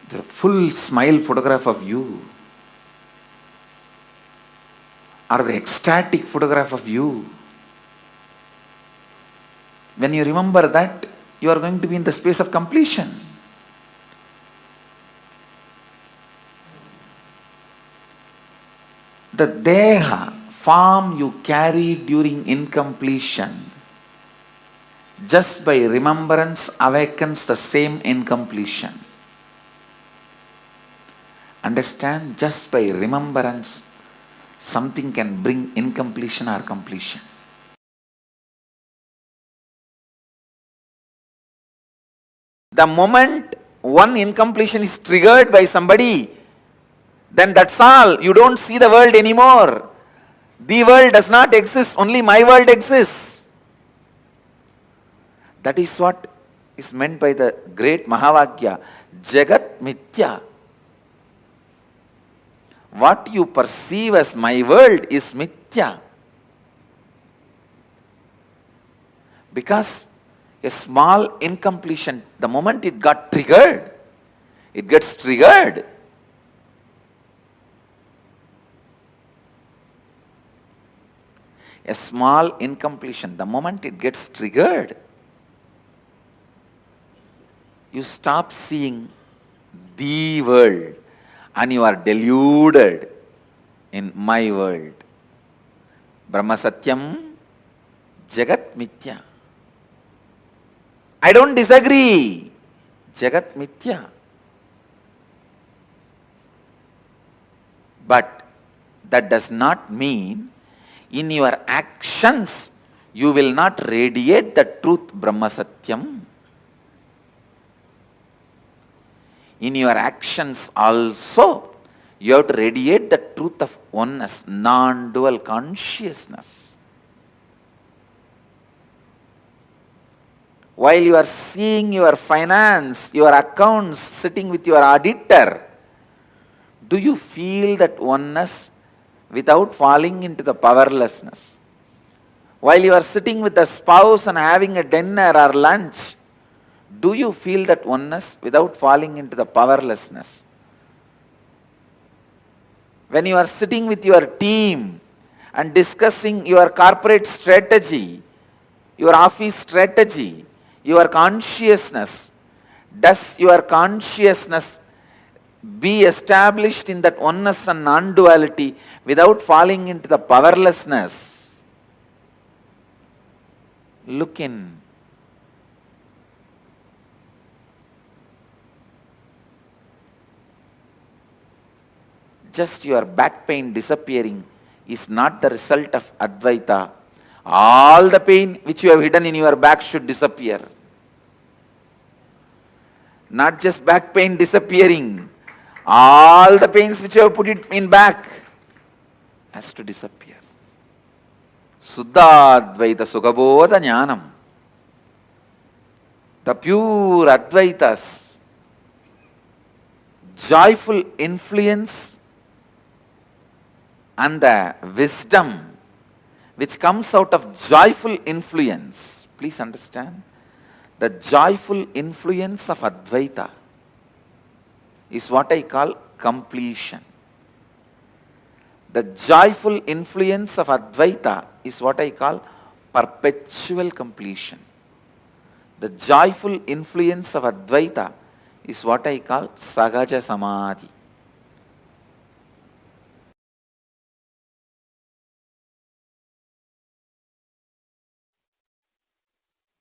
the full smile photograph of you or the ecstatic photograph of you. When you remember that, you are going to be in the space of completion. The deha, form you carry during incompletion, just by remembrance awakens the same incompletion. Understand? Just by remembrance, something can bring incompletion or completion. The moment one incompletion is triggered by somebody, then that's all. You don't see the world anymore. The world does not exist, only my world exists. That is what is meant by the great Mahavakya, Jagat Mithya. What you perceive as my world is Mithya. Because a small incompletion, the moment it got triggered, it gets triggered. A small incompletion, the moment it gets triggered, you stop seeing the world and you are deluded in my world. Brahma Satyam, Jagat Mithya. I don't disagree. Jagat Mithya. But that does not mean in your actions you will not radiate the truth Brahma Satyam. In your actions also you have to radiate the truth of oneness, non-dual consciousness. While you are seeing your finance, your accounts, sitting with your auditor, do you feel that oneness without falling into the powerlessness? While you are sitting with a spouse and having a dinner or lunch, do you feel that oneness without falling into the powerlessness? When you are sitting with your team and discussing your corporate strategy, your office strategy, your consciousness, does your consciousness be established in that oneness and non-duality without falling into the powerlessness? Look in. Just your back pain disappearing is not the result of Advaita. All the pain which you have hidden in your back should disappear. Not just back pain disappearing. All the pains which you have put it in back has to disappear. Suddha Advaita Sukhabodha Jnanam. The pure Advaitas, joyful influence and the wisdom which comes out of joyful influence. Please understand, the joyful influence of Advaita is what I call completion. The joyful influence of Advaita is what I call perpetual completion. The joyful influence of Advaita is what I call Sahaja Samadhi.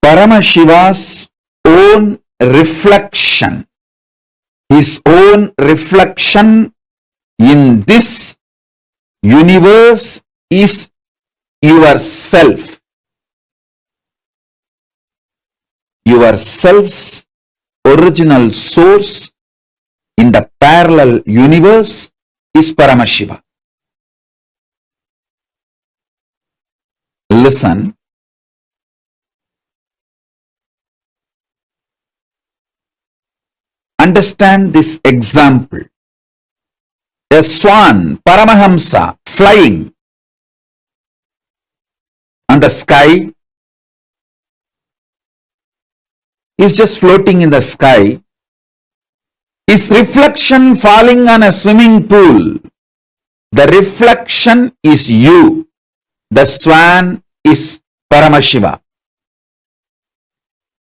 Paramashiva's own reflection, his own reflection in this universe is yourself. Yourself's original source in the parallel universe is Paramashiva. Listen. Understand this example. A swan, Paramahamsa, flying on the sky, is just floating in the sky. His reflection falling on a swimming pool. The reflection is you. The swan is Paramashiva.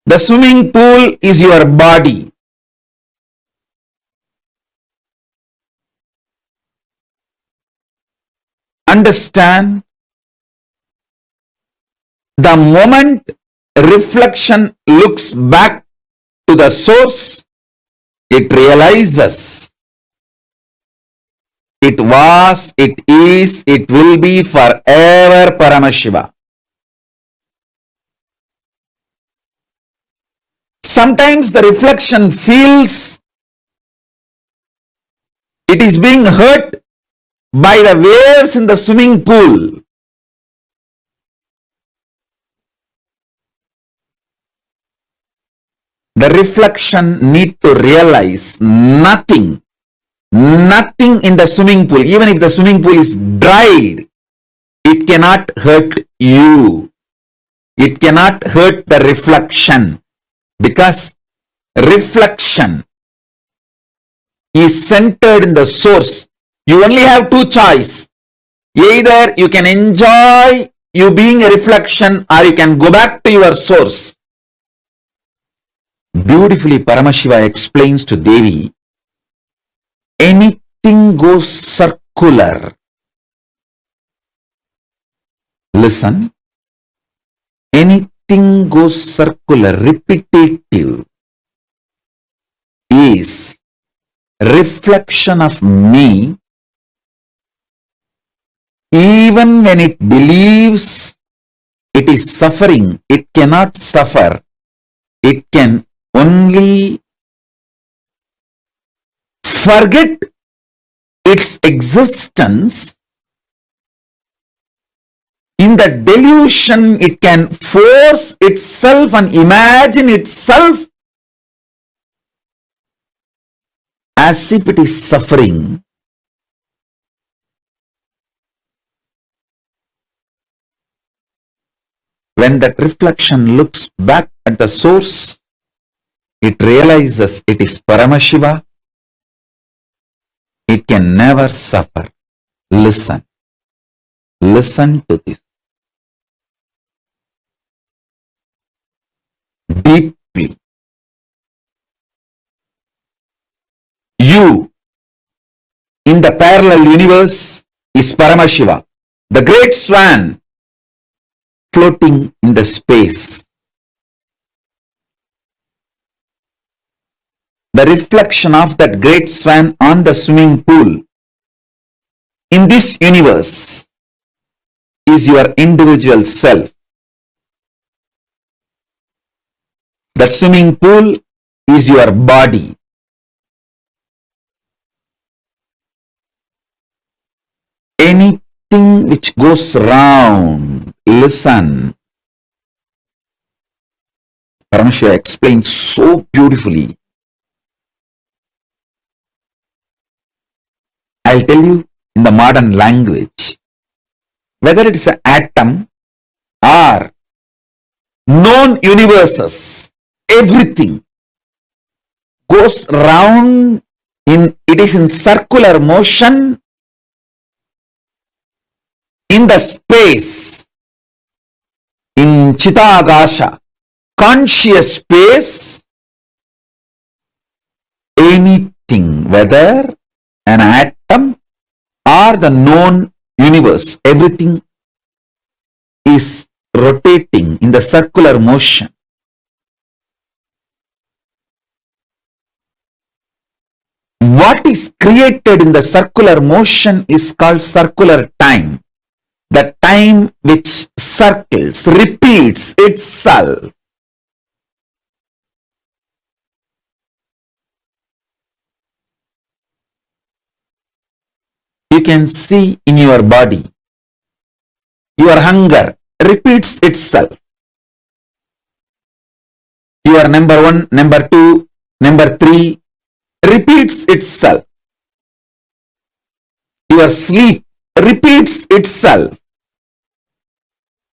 The swimming pool is your body. Understand, the moment reflection looks back to the source, it realizes it was, it is, it will be forever Paramashiva. Sometimes the reflection feels it is being hurt by the waves in the swimming pool. The reflection need to realize nothing in the swimming pool, even if the swimming pool is dried, it cannot hurt you. It cannot hurt the reflection, because reflection is centered in the source. You only have two choices. Either you can enjoy you being a reflection, or you can go back to your source. Beautifully, Paramashiva explains to Devi, anything goes circular. Listen, anything goes circular, repetitive, is reflection of me, even when it believes it is suffering. It cannot suffer. It can only forget its existence. In the delusion, it can force itself and imagine itself as if it is suffering. When that reflection looks back at the source, it realizes it is Paramashiva. It can never suffer. Listen. Listen to this deeply. You in the parallel universe is Paramashiva, the great swan floating in the space. The reflection of that great swan on the swimming pool in this universe is your individual self. That swimming pool is your body. Anything which goes round, listen. Paramashiva explains so beautifully. I'll tell you in the modern language, whether it is an atom or known universes, everything goes round it is in circular motion in the space, in Chitagasha, conscious space. Anything, whether an atom or the known universe, everything is rotating in the circular motion. What is created in the circular motion is called circular time. The time which circles, repeats itself. You can see in your body, your hunger repeats itself. Your number one, number two, number three repeats itself. Your sleep repeats itself.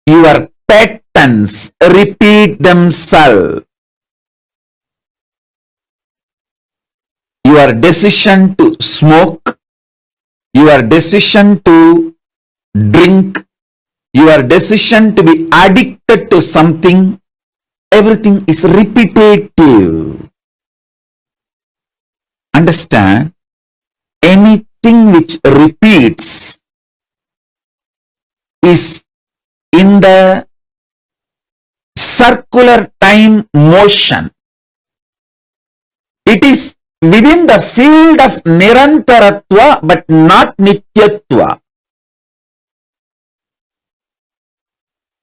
Your patterns repeat themselves. Your decision to smoke, your decision to drink, your decision to be addicted to something, everything is repetitive. Understand? Anything which repeats is in the circular time motion. It is within the field of Nirantaratva but not Nityatva.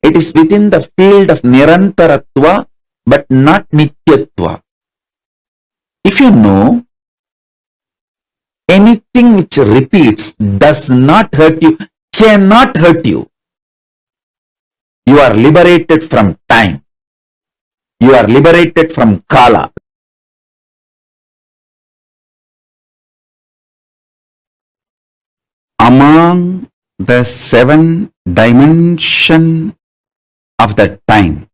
It is within the field of Nirantaratva but not Nityatva. If you know, anything which repeats does not hurt you, cannot hurt you. You are liberated from time. You are liberated from Kala. Among the 7 dimensions of the time,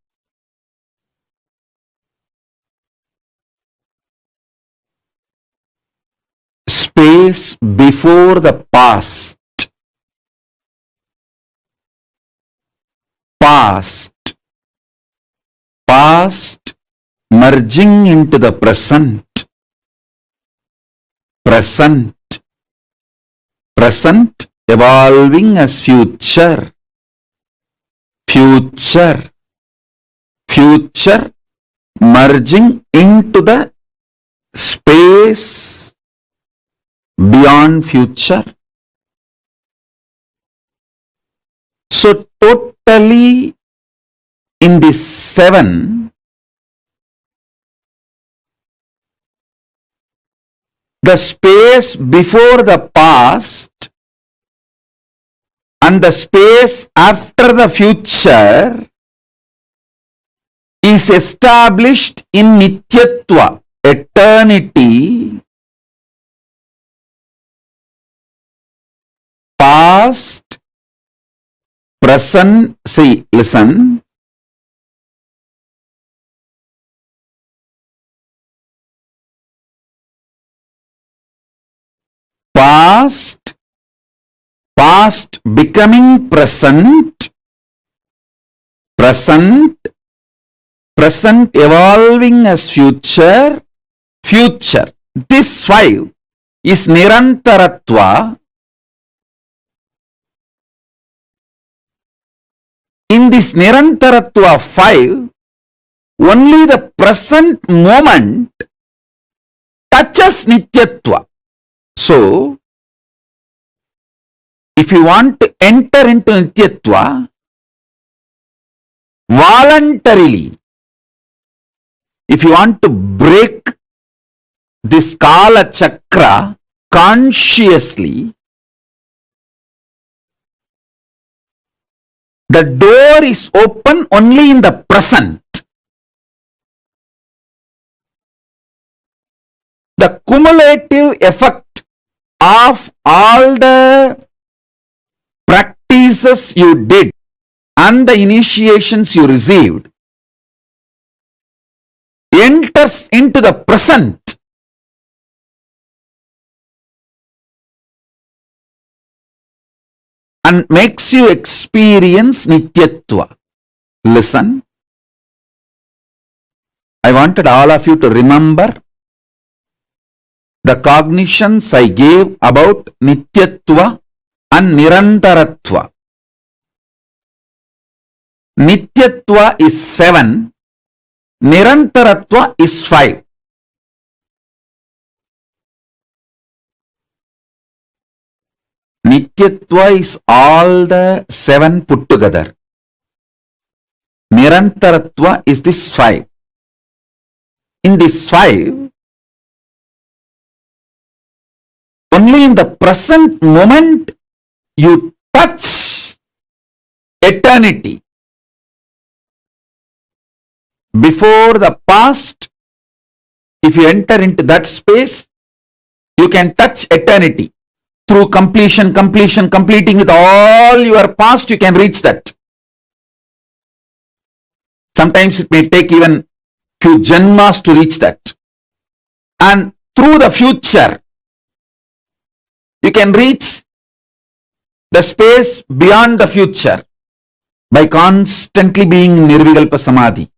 space before the past. Past. Past merging into the present. Present. Present evolving as future. Future. Future merging into the space beyond future. So totally in the seven, the space before the past and the space after the future is established in Nityatva, eternity. Past, present, see, listen. Past, past becoming present, present, present evolving as future, future. This five is Nirantaratva. In this Nirantaratva 5, only the present moment touches Nityatva. So, if you want to enter into Nityatva, voluntarily, if you want to break this Kala Chakra consciously, the door is open only in the present. The cumulative effect of all the practices you did and the initiations you received enters into the present. And makes you experience Nityatva. Listen. I wanted all of you to remember the cognitions I gave about Nityatva and Nirantaratva. Nityatva is 7, Nirantaratva is 5. Nityatva is all the 7 put together. Nirantaratva is this 5. In this 5, only in the present moment you touch eternity. Before the past, if you enter into that space, you can touch eternity. Through completing with all your past, you can reach that. Sometimes it may take even few janmas to reach that. And through the future, you can reach the space beyond the future by constantly being Nirvikalpa Samadhi,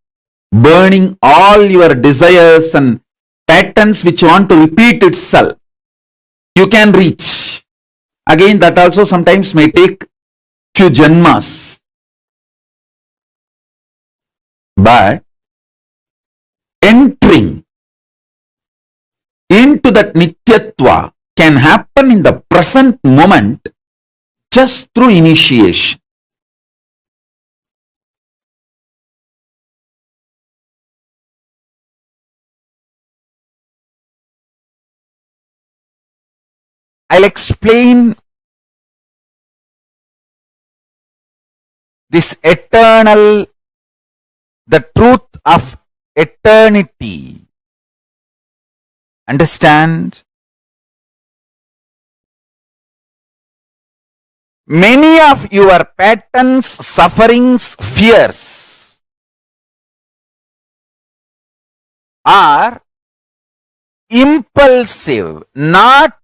burning all your desires and patterns which want to repeat itself. You can reach. Again, that also sometimes may take few janmas. But entering into that Nityatva can happen in the present moment just through initiation. I'll explain this eternal, the truth of eternity. Understand? Many of your patterns, sufferings, fears are impulsive, not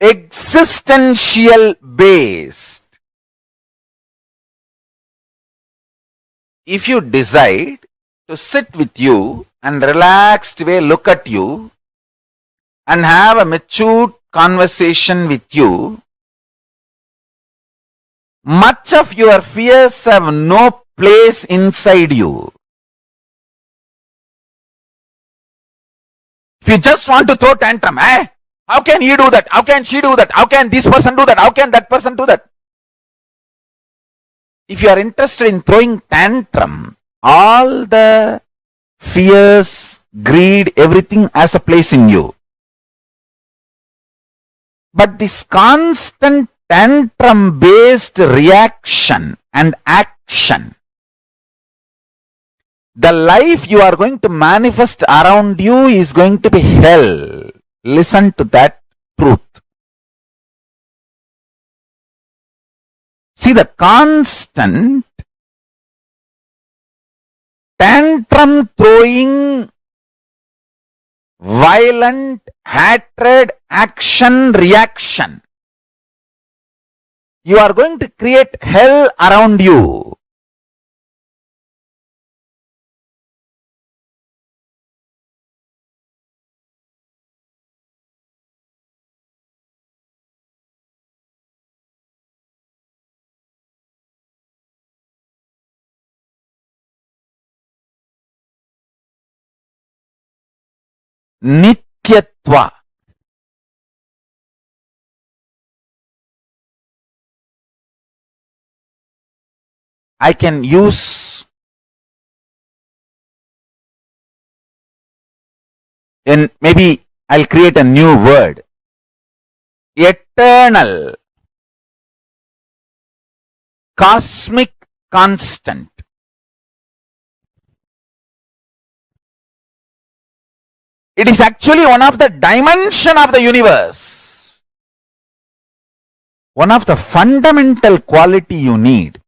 existential based. If you decide to sit with you and relaxed way look at you and have a matured conversation with you, much of your fears have no place inside you. If you just want to throw tantrum, how can he do that? How can she do that? How can this person do that? How can that person do that? If you are interested in throwing tantrum, all the fears, greed, everything has a place in you. But this constant tantrum based reaction and action, the life you are going to manifest around you is going to be hell. Listen to that truth. See, the constant tantrum throwing, violent hatred, action, reaction, you are going to create hell around you. Nityatva. I can use and maybe I'll create a new word. Eternal, cosmic constant. It is actually one of the dimension of the universe. One of the fundamental quality you need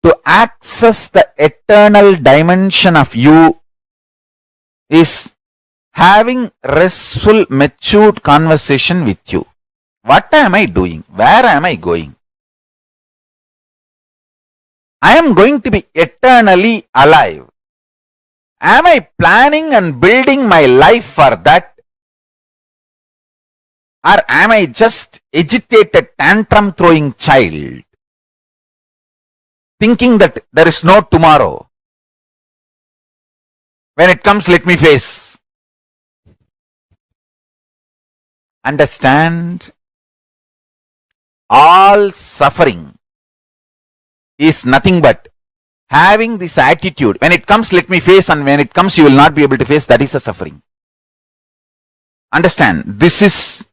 to access the eternal dimension of you is having restful, matured conversation with you. What am I doing? Where am I going? I am going to be eternally alive. Am I planning and building my life for that? Or am I just agitated, tantrum throwing child, thinking that there is no tomorrow? When it comes, let me face. Understand, all suffering is nothing but having this attitude. When it comes, let me face, and when it comes, you will not be able to face. That is a suffering. Understand, this is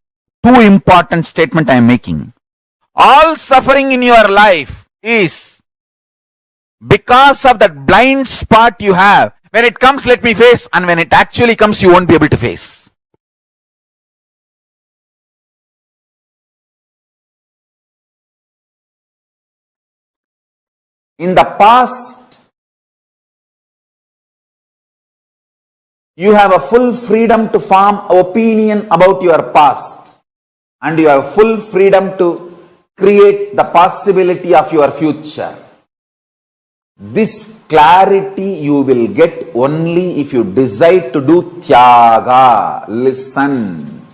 too important statement I am making. All suffering in your life is because of that blind spot you have. When it comes, let me face, and when it actually comes, you won't be able to face. In the past, you have a full freedom to form opinion about your past, and you have full freedom to create the possibility of your future. This clarity you will get only if you decide to do tyaga. Listen.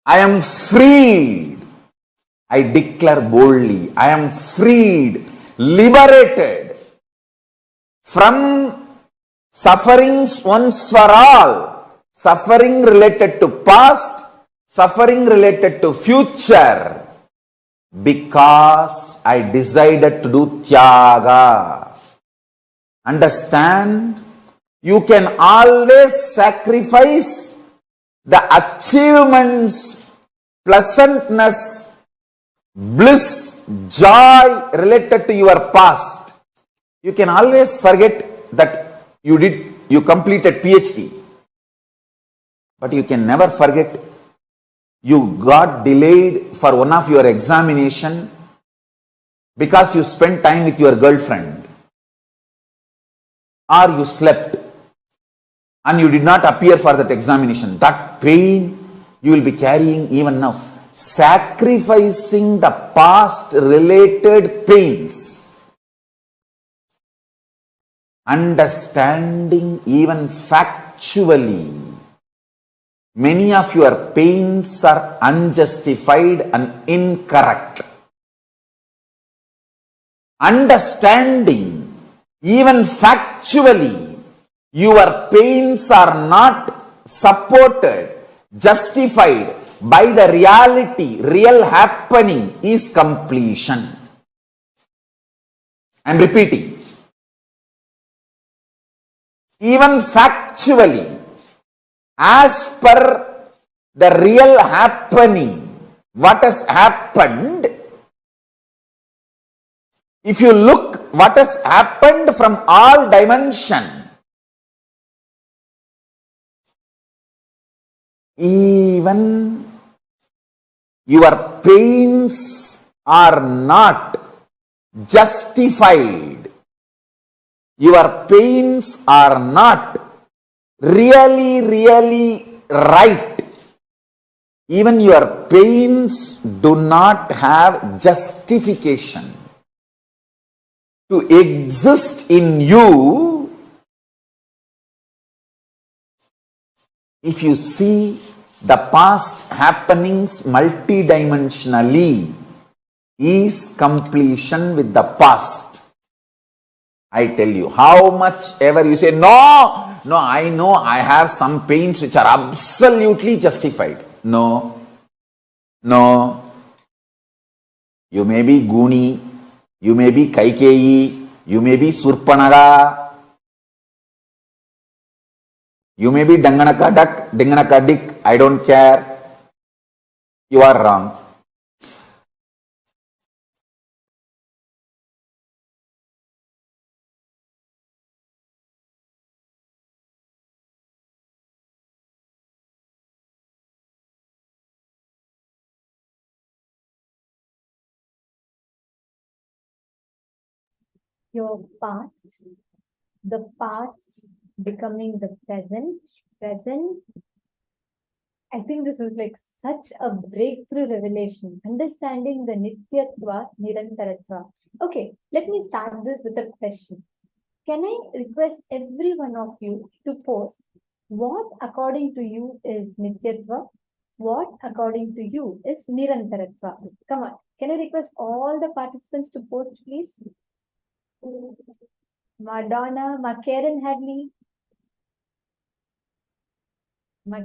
I am freed. I declare boldly, I am freed, liberated from sufferings once for all. Suffering related to past, suffering related to future, because I decided to do tyaga. Understand? You can always sacrifice the achievements, pleasantness, bliss, joy related to your past. You can always forget that you completed PhD. But you can never forget you got delayed for one of your examination because you spent time with your girlfriend, or you slept and you did not appear for that examination. That pain You will be carrying even now. Sacrificing the past related pains. Understanding even factually. Many of your pains are unjustified and incorrect. Understanding even factually, your pains are not supported, justified by the reality, real happening is completion. I am repeating. Even factually, as per the real happening, what has happened, if you look what has happened from all dimensions, even your pains are not justified. Your pains are not really right. Even your pains do not have justification to exist in you. If you see the past happenings multidimensionally, is completion with the past. I tell you, how much ever you say, no, I know I have some pains which are absolutely justified. No. You may be Guni, you may be Kaikeyi, you may be Surpanaga, you may be Danganaka Duck, Danganaka Dick, I don't care. You are wrong. Your past, the past becoming the present. I think this is like such a breakthrough revelation, understanding the Nityatva, Nirantaratva. Okay, let me start this with a question. Can I request every one of you to post what according to you is Nityatva, what according to you is Nirantaratva? Come on, can I request all the participants to post, please? Madonna, Karen Hadley.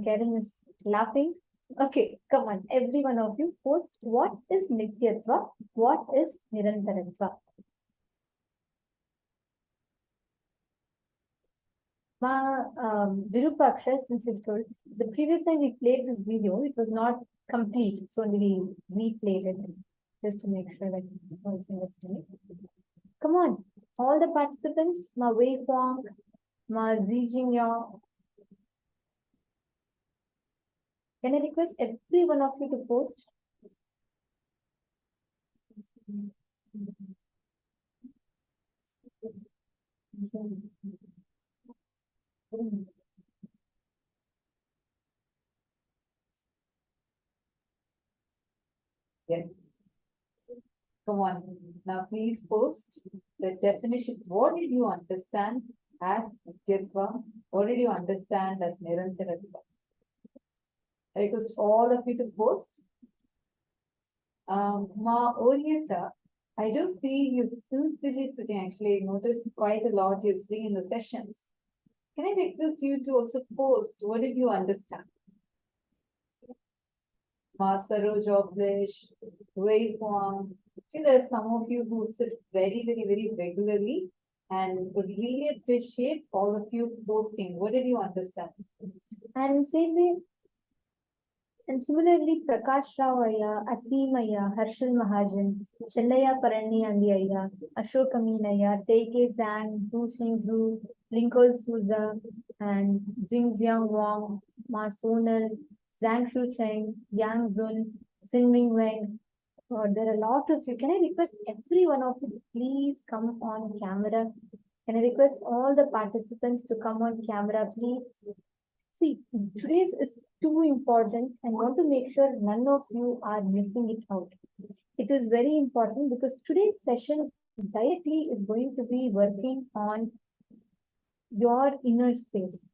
Karen is laughing. Okay, come on, every one of you post what is Nityatva, what is Nirantaratva. Virupaksha, since you told, the previous time we played this video, it was not complete, so we replayed it just to make sure that you also understand. Come on, all the participants, Ma Wei Huang, Ma Zijing Yao. Can I request every one of you to post? Yes. Come on. Now please post the definition. What did you understand as Nityatva? What did you understand as Nirantaratva? I request all of you to post. Ma Orienta, I do see you sincerely sitting. Actually, I noticed quite a lot you're sitting in the sessions. Can I request you to also post? What did you understand? Ma Saroj Oblish, Wei Huang. See, there are some of you who sit very regularly and would really appreciate all of you posting. What did you understand? And same way, and similarly, Prakash Rao Ayya, Asim Ayya, Harshal Mahajan, Chellaya Parani Andi Ayya, Ashok Amin Ayya, Teike Zhang, Du Xing Zhu, Lincoln Souza, and Xingxiang Wang, Ma Sonal, Zhang Shu Cheng, Yang Zun, Xin Ming Weng. There are a lot of you. Can I request every one of you to please come on camera? Can I request all the participants to come on camera, please? See, today's is too important and want to make sure none of you are missing it out. It is very important because today's session directly is going to be working on your inner space,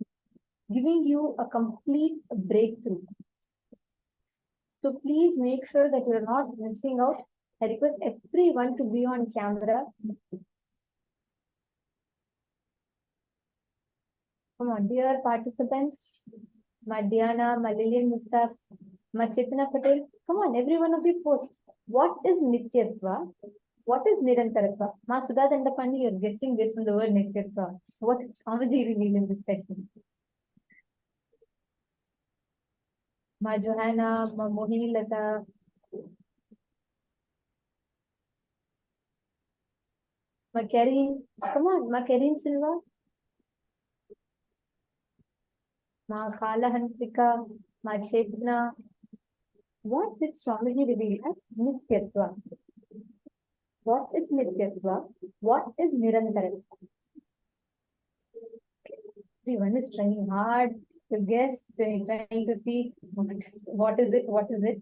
giving you a complete breakthrough. So please make sure that you're not missing out. I request everyone to be on camera. Come on, dear participants, Madhyana, Malilian Mustaf, Machetana Patel. Come on, every one of you post. What is Nityatva? What is Nirantaratva? Ma Sudha Dandapani, you're guessing based on the word Nityatva. What is Swamiji revealed in this session? Ma Johanna, Ma Mohini Lata, Ma Karin. Come on, Ma Karin Silva, Ma Kala Hantrika, Ma Chetna. What did Swamiji reveal as Nityatva? What is Nityatva? What is Nirantaratva? Everyone is trying hard to guess, trying to see what is it, what is it.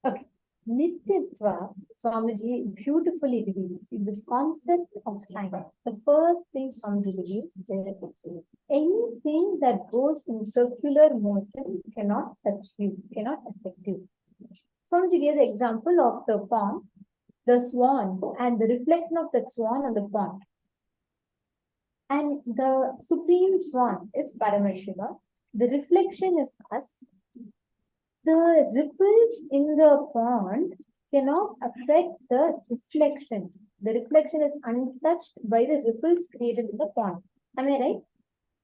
Okay. Nityatva, Swamiji beautifully reveals this concept of time. The first thing Swamiji reveals is anything that goes in circular motion cannot touch you, cannot affect you. Swamiji gave the example of the pond, the swan, and the reflection of that swan on the pond. And the supreme swan is Paramashiva. The reflection is us. The ripples in the pond cannot affect the reflection. The reflection is untouched by the ripples created in the pond. Am I right?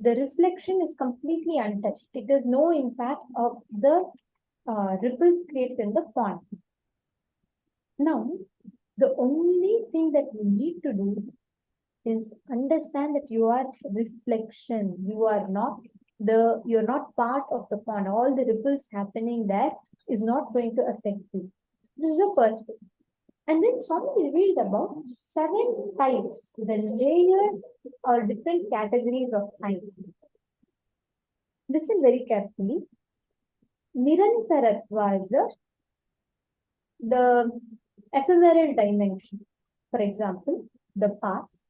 The reflection is completely untouched. It has no impact of the ripples created in the pond. Now, the only thing that you need to do is understand that you are reflection. You're not part of the pond. All the ripples happening there is not going to affect you. This is the first thing. And then Swami revealed about 7 types, the layers or different categories of time. Listen very carefully. Nirantaratva is the ephemeral dimension. For example, the past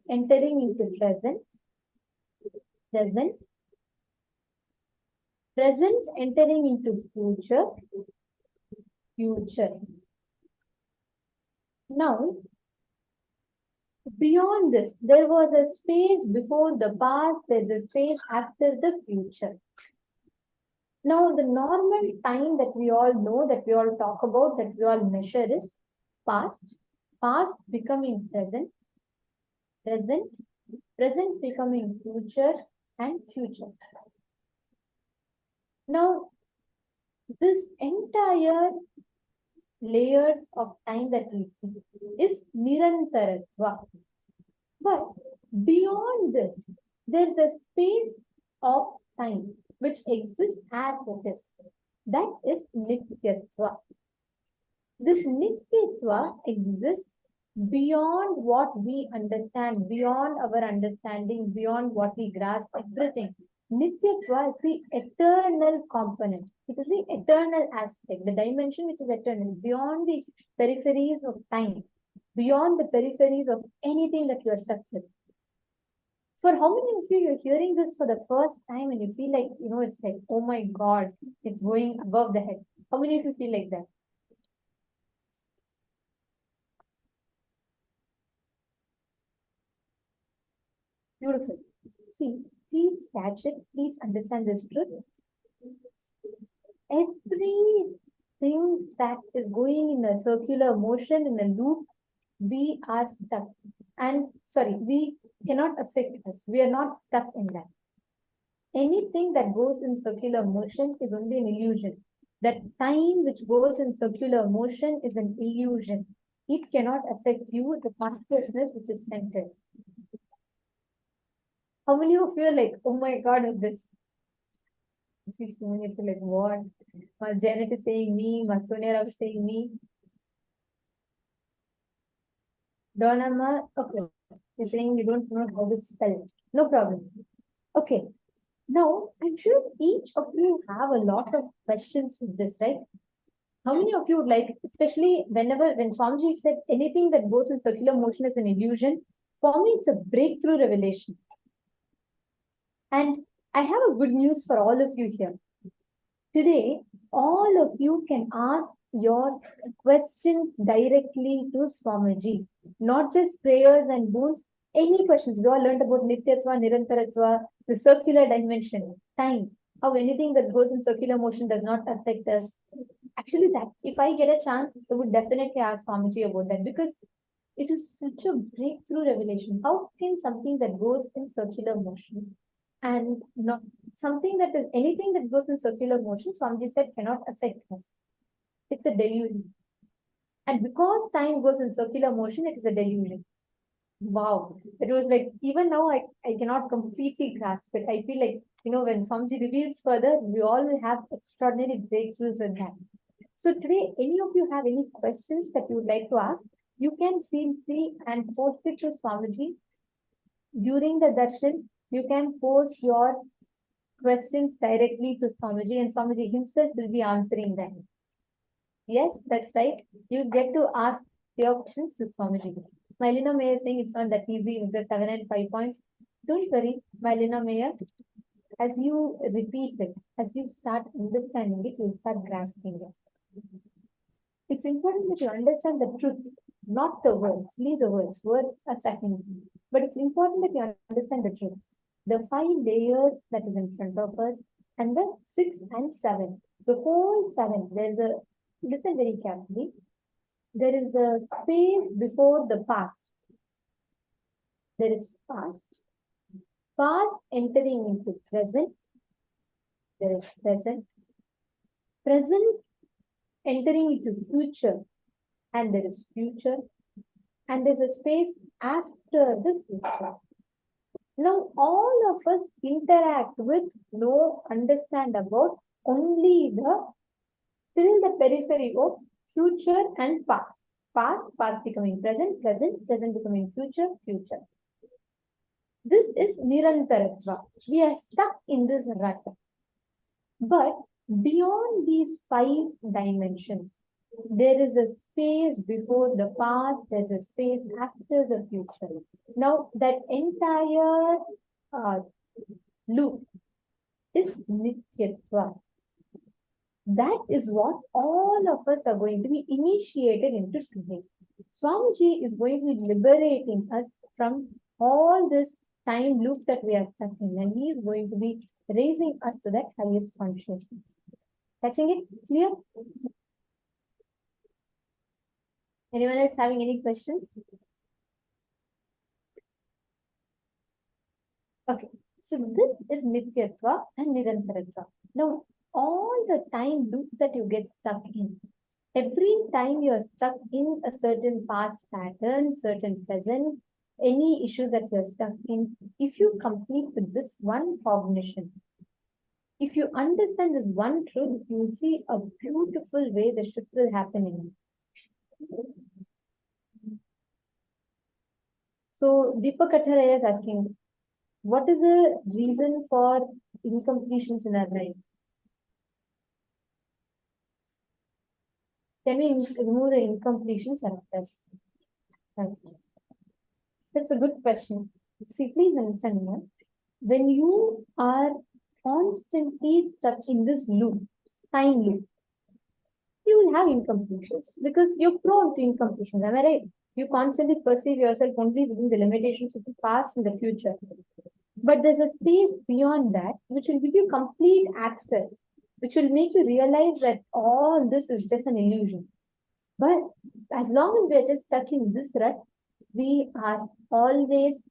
entering into present, present entering into future. Now, beyond this, there was a space before the past, there's a space after the future. Now, the normal time that we all know, that we all talk about, that we all measure is past becoming present, present becoming future, and future. Now, this entire layers of time that we see is Nirantaratva. But beyond this, there's a space of time which exists as it is. That is Nityatva. This Nityatva exists beyond what we understand, beyond our understanding, beyond what we grasp, everything. Nityatva is the eternal component. It is the eternal aspect, the dimension which is eternal, beyond the peripheries of time, beyond the peripheries of anything that you are stuck with. For how many of you you're hearing this for the first time and you feel like, it's like, oh my God, it's going above the head. How many of you feel like that? Beautiful. See, please catch it. Please understand this truth. Everything that is going in a circular motion, in a loop, we are stuck. And we cannot affect us. We are not stuck in that. Anything that goes in circular motion is only an illusion. That time which goes in circular motion is an illusion. It cannot affect you, the consciousness which is centered. How many of you are like, oh my God, is this? Like, what? My Janet is saying me, my Sonia is saying me. Donna, okay. You're saying you don't know how to spell. No problem. Okay. Now, I'm sure each of you have a lot of questions with this, right? How many of you would like, especially when Swamiji said anything that goes in circular motion is an illusion, for me it's a breakthrough revelation. And I have a good news for all of you here. Today, all of you can ask your questions directly to Swamiji, not just prayers and boons, any questions. We all learned about Nityatva, Nirantaratva, the circular dimension, time, how anything that goes in circular motion does not affect us. Actually, that if I get a chance, I would definitely ask Swamiji about that because it is such a breakthrough revelation. How can something that goes in circular motion and not something that is anything that goes in circular motion, Swamiji said, cannot affect us? It's a delusion. And because time goes in circular motion, it is a delusion. Wow. It was like, even now, I cannot completely grasp it. I feel like, when Swamiji reveals further, we all will have extraordinary breakthroughs with that. So today, any of you have any questions that you would like to ask, you can feel free and post it to Swamiji. During the darshan, you can post your questions directly to Swamiji and Swamiji himself will be answering them. Yes, that's right. You get to ask your questions to Swamiji. Mylina Mayer saying it's not that easy with the 7 and 5 points. Don't worry, Mylina Mayer. As you repeat it, as you start understanding it, you'll start grasping it. It's important that you understand the truth, not the words. Leave the words. Words are secondary. But it's important that you understand the truths. The 5 layers that is in front of us, and the 6 and 7. The whole 7, there's a, listen very carefully, there is a space before the past. There is past. Past entering into present. There is present. Present entering into future. And there is future. And there's a space after the future. Now, all of us interact with, know, understand about only till the periphery of future and past. Past becoming present, present becoming future, future. This is Nirantaratva. We are stuck in this rut. But beyond these 5 dimensions, there is a space before the past, there's a space after the future. Now, that entire loop is Nityatva. That is what all of us are going to be initiated into today. Swamiji is going to be liberating us from all this time loop that we are stuck in, and he is going to be raising us to that highest consciousness. Catching it clear? Anyone else having any questions? Okay, so this is Nityatva and Nirantaratva. Now, all the time loop that you get stuck in, every time you're stuck in a certain past pattern, certain present, any issue that you're stuck in, if you complete with this one cognition, if you understand this one truth, you will see a beautiful way the shift will happen in you. So Deepak Katharaya is asking, what is the reason for incompletions in our life? Can we remove the incompletions and this? That's a good question. See, please understand me. When you are constantly stuck in this loop, time loop, you will have incompletions because you're prone to incompletions. Am I right? You constantly perceive yourself only within the limitations of the past and the future. But there's a space beyond that which will give you complete access, which will make you realize that all this is just an illusion. But as long as we are just stuck in this rut, we are always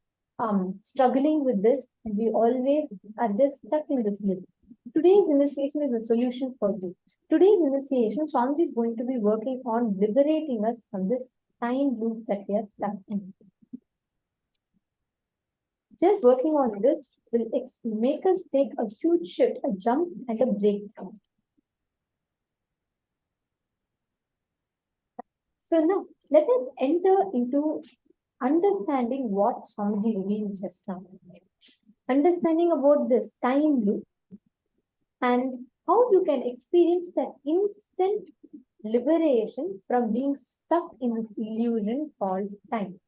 struggling with this, and we always are just stuck in this loop. Today's initiation is a solution for you. Today's initiation, Swamiji is going to be working on liberating us from this time loop that we are stuck in. Just working on this will make us take a huge shift, a jump, and a breakthrough. So now, let us enter into understanding what Swamiji revealed just now. Understanding about this time loop and how you can experience that instant liberation from being stuck in this illusion called time.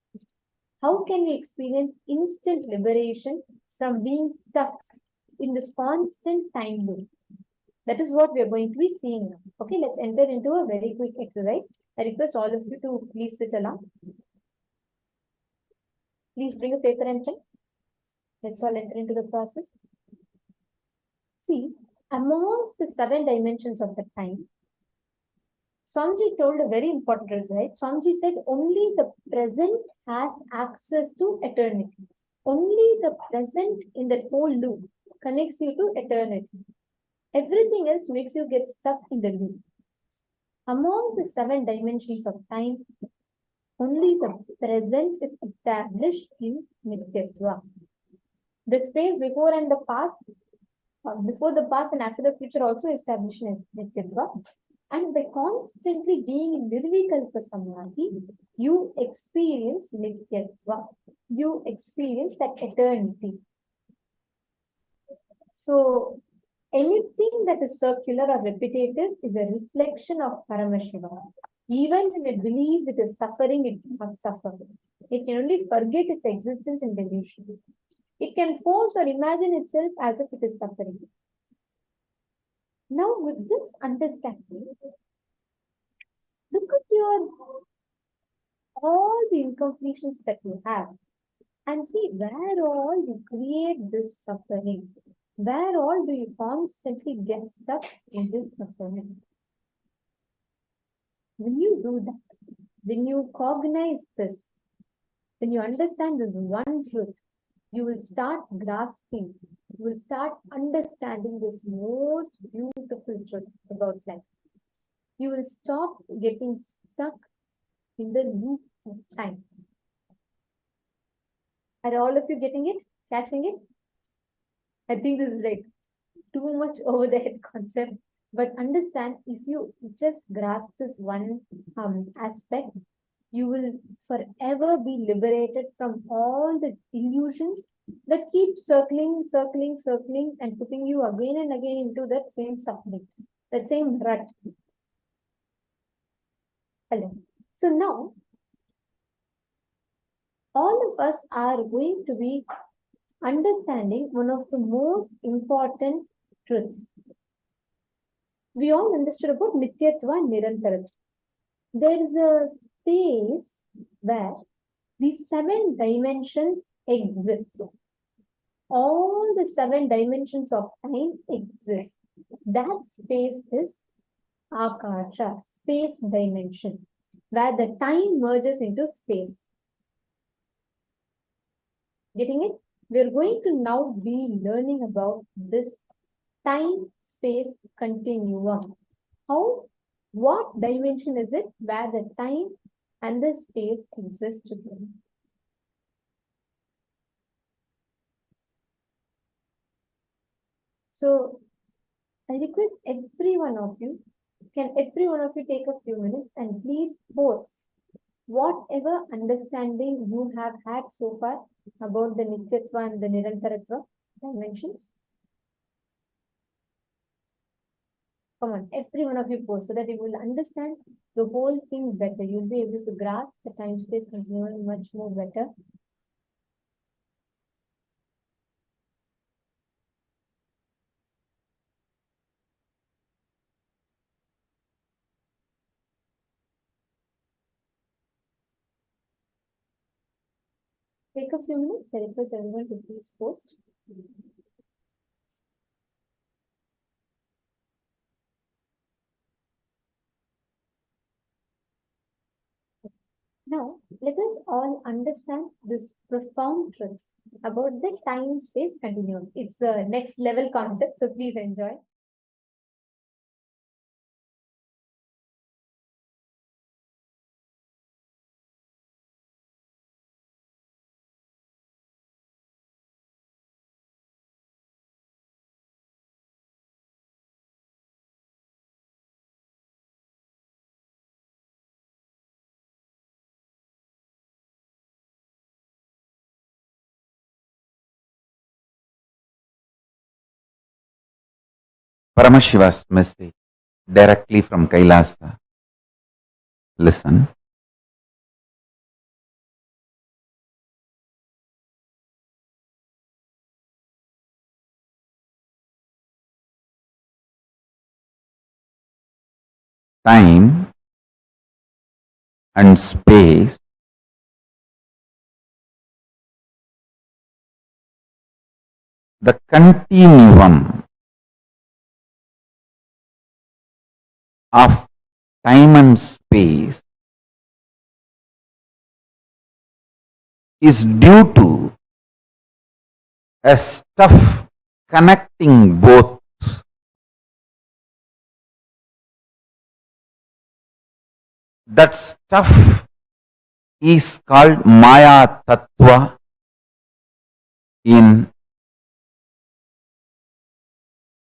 How can we experience instant liberation from being stuck in this constant time loop? That is what we are going to be seeing now. Okay, let's enter into a very quick exercise. I request all of you to please sit along. Please bring a paper and pen. Let's all enter into the process. See, amongst the 7 dimensions of the time, Swamiji told a very important truth, right? Swamiji said only the present has access to eternity. Only the present in that whole loop connects you to eternity. Everything else makes you get stuck in the loop. Among the 7 dimensions of time, only the present is established in Nityatva. The space before and the past, before the past and after the future also established in Nityatva. And by constantly being in Nirvikalpa Samadhi, you experience Nityatva. You experience that eternity. So, anything that is circular or repetitive is a reflection of Paramashivam. Even when it believes it is suffering, it cannot suffer. It can only forget its existence in delusion. It can force or imagine itself as if it is suffering. Now, with this understanding, look at all the incompletions that you have and see where all you create this suffering. Where all do you constantly get stuck in this suffering? When you do that, when you cognize this, when you understand this one truth, you will start grasping, you will start understanding this most beautiful truth about life. You will stop getting stuck in the loop of time. Are all of you getting it? Catching it? I think this is like too much over the head concept. But understand, if you just grasp this one aspect, you will forever be liberated from all the illusions that keep circling, and putting you again and again into that same suffering, that same rut. Hello. So now, all of us are going to be understanding one of the most important truths. We all understood about Nityatva and Nirantaratva. There is a space where these 7 dimensions exist. All the 7 dimensions of time exist. That space is Akasha, space dimension, where the time merges into space. Getting it? We're going to now be learning about this time-space continuum. What dimension is it where the time and the space exist together? So, I request every one of you, can every one of you take a few minutes and please post whatever understanding you have had so far about the Nityatva and the Nirantaratva dimensions. Come on, every one of you post so that you will understand the whole thing better. You'll be able to grasp the time-space continuum much more better. Take a few minutes. I request everyone to please post. Now, let us all understand this profound truth about the time-space continuum. It's a next level concept, so please enjoy. Paramashiva's message directly from Kailasa. Listen. Time and space the continuum of time and space is due to a stuff connecting both. That stuff is called Maya Tattva in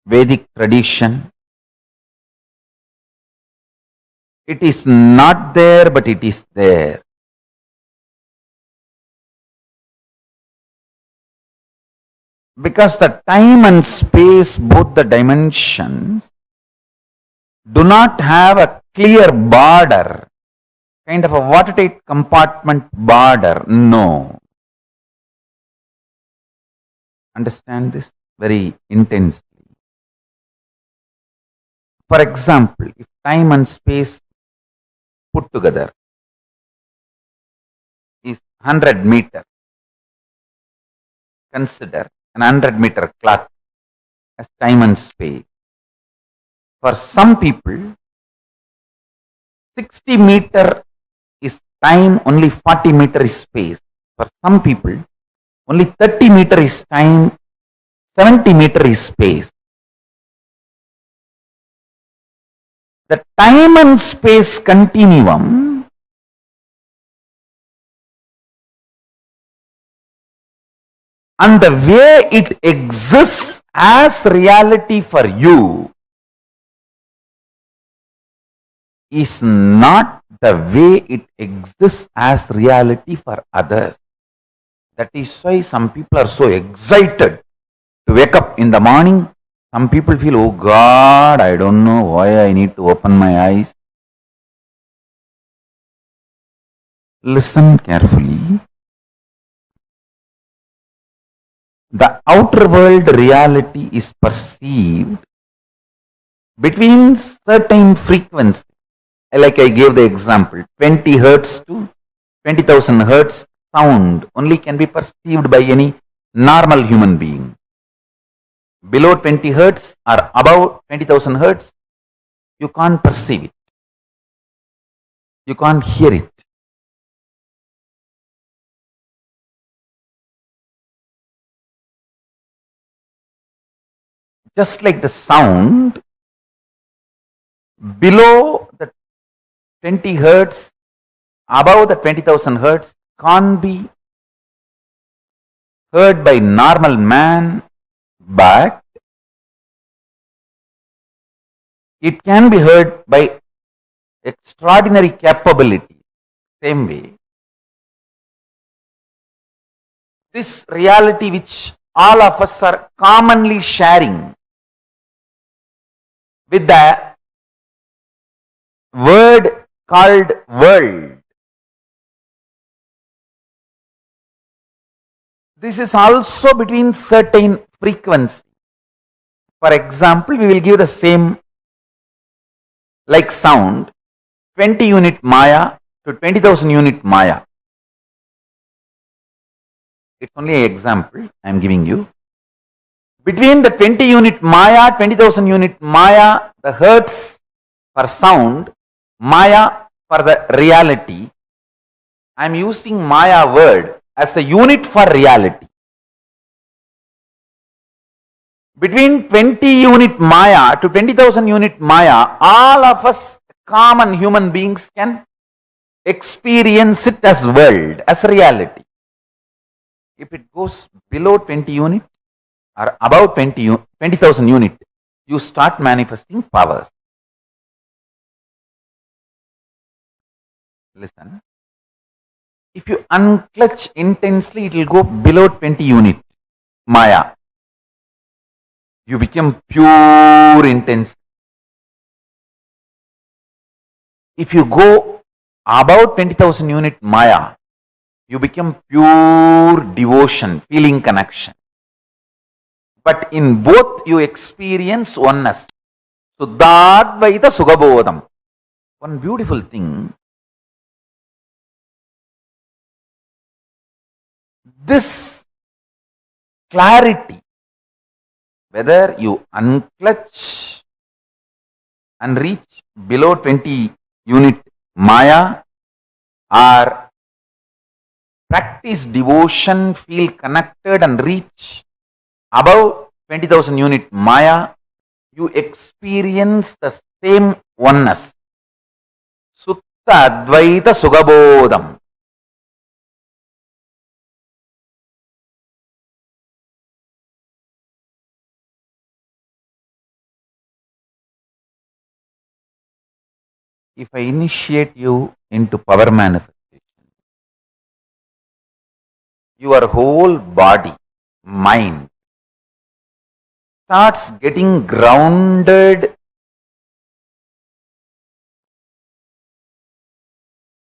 Vedic tradition. It is not there, but it is there. Because the time and space, both the dimensions, do not have a clear border, kind of a watertight compartment border. No. Understand this very intensely. For example, if time and space put together is 100 meter, consider an 100-meter clock as time and space. For some people, 60 meter is time, only 40 meter is space. For some people, only 30 meter is time, 70 meter is space. The time and space continuum and the way it exists as reality for you is not the way it exists as reality for others. That is why some people are so excited to wake up in the morning. Some people feel, oh God, I don't know why I need to open my eyes. Listen carefully. The outer world reality is perceived between certain frequencies. Like I gave the example, 20 hertz to 20,000 hertz sound only can be perceived by any normal human being. Below 20 hertz or above 20,000 hertz, you can't perceive it. You can't hear it. Just like the sound below the 20 hertz, above the 20,000 hertz can't be heard by normal man, but it can be heard by extraordinary capability. Same way, this reality which all of us are commonly sharing with the word called world. This is also between certain frequency. For example, we will give the same like sound, 20 unit Maya to 20,000 unit Maya. It's only an example I am giving you. Between the 20 unit Maya, 20,000 unit Maya, the hertz for sound, Maya for the reality, I am using Maya word as a unit for reality. Between 20 unit Maya to 20,000 unit Maya, all of us common human beings can experience it as world, as reality. If it goes below 20 unit or above 20,000 unit, you start manifesting powers. Listen. If you unclutch intensely, it will go below 20 unit Maya. You become pure intense. If you go about 20,000 unit Maya, you become pure devotion, feeling connection. But in both you experience oneness. Suddhadvaita Sugabodham. One beautiful thing, this clarity, whether you unclutch and reach below 20 unit Maya or practice devotion, feel connected and reach above 20,000 unit Maya, you experience the same oneness. Sutta Advaita Sugabodham. If I initiate you into power manifestation, your whole body, mind starts getting grounded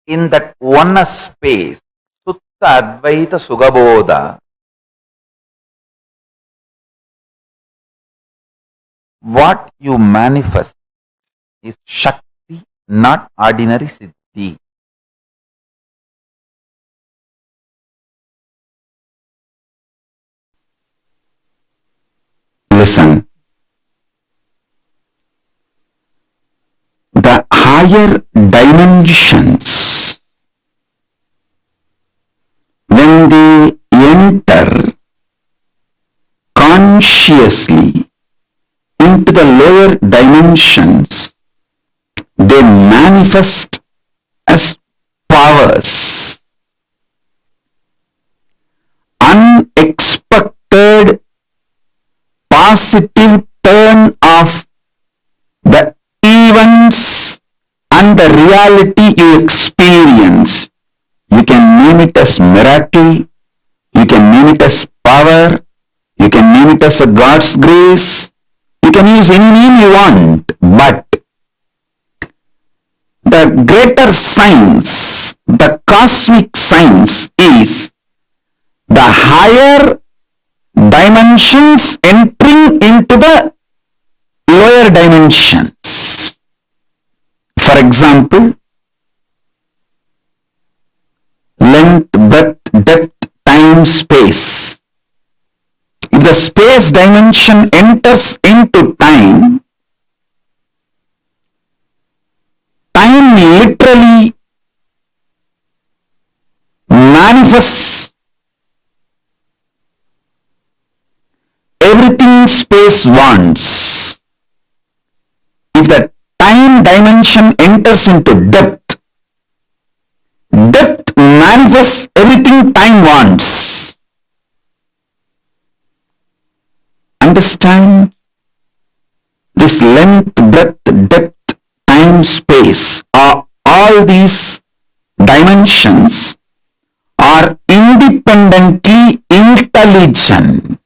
in that oneness space. Sutta Advaita Sugabodha. What you manifest is Shakti, not ordinary Siddhi. Listen. The higher dimensions, when they enter consciously into the lower dimensions, they manifest as powers. Unexpected positive turn of the events and the reality you experience. You can name it as miracle, you can name it as power, you can name it as a God's grace, you can use any name you want, but the greater science, the cosmic science is the higher dimensions entering into the lower dimensions. For example, length, breadth, depth, time, space. If the space dimension enters into time, time literally manifests everything space wants. If the time dimension enters into depth, depth manifests everything time wants. Understand? This length, breadth, depth, time, space, all these dimensions are independently intelligent,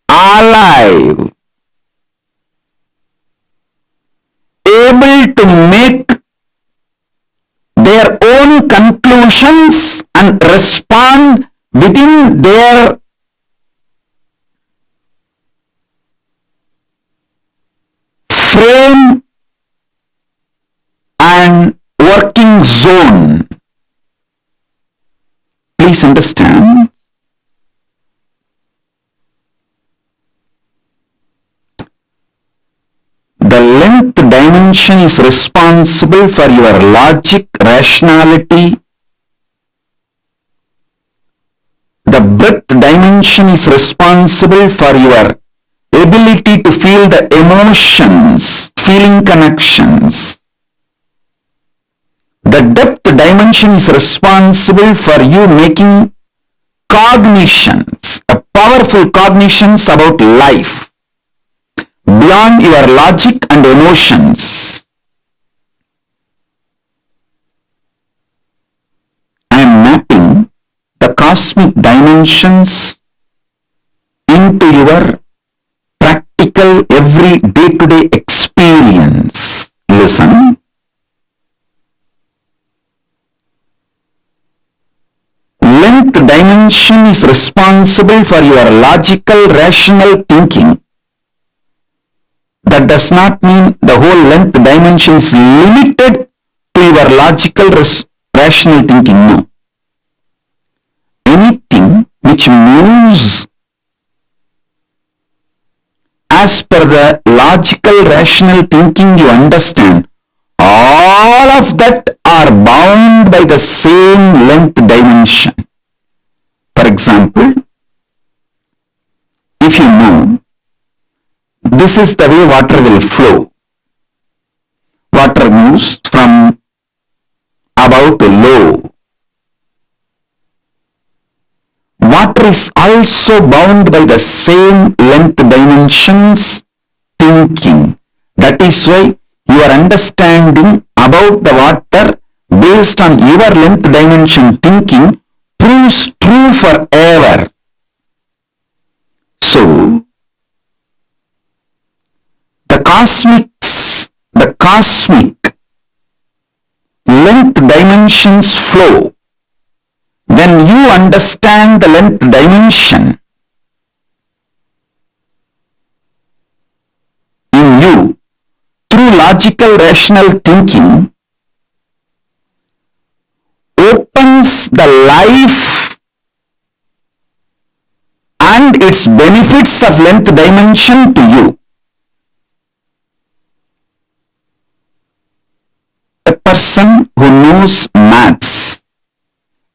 alive, able to make their own conclusions and respond within their frame and working zone. Please understand, the length dimension is responsible for your logic, rationality. The breadth dimension is responsible for your ability to feel the emotions, feeling connections. The depth dimension is responsible for you making cognitions, powerful cognitions about life beyond your logic and emotions. I am mapping the cosmic dimensions into your practice practical, every day-to-day experience. Listen. Length dimension is responsible for your logical, rational thinking. That does not mean the whole length dimension is limited to your logical, rational thinking. No. Anything which moves as per the logical, rational thinking you understand, all of that are bound by the same length dimension. For example, if you know this is the way water will flow, water moves from above to low. Water is also bound by the same length dimensions thinking. That is why your understanding about the water based on your length dimension thinking proves true forever. So, the cosmic length dimensions flow. When you understand the length dimension in you through logical, rational thinking, opens the life and its benefits of length dimension to you. A person who knows maths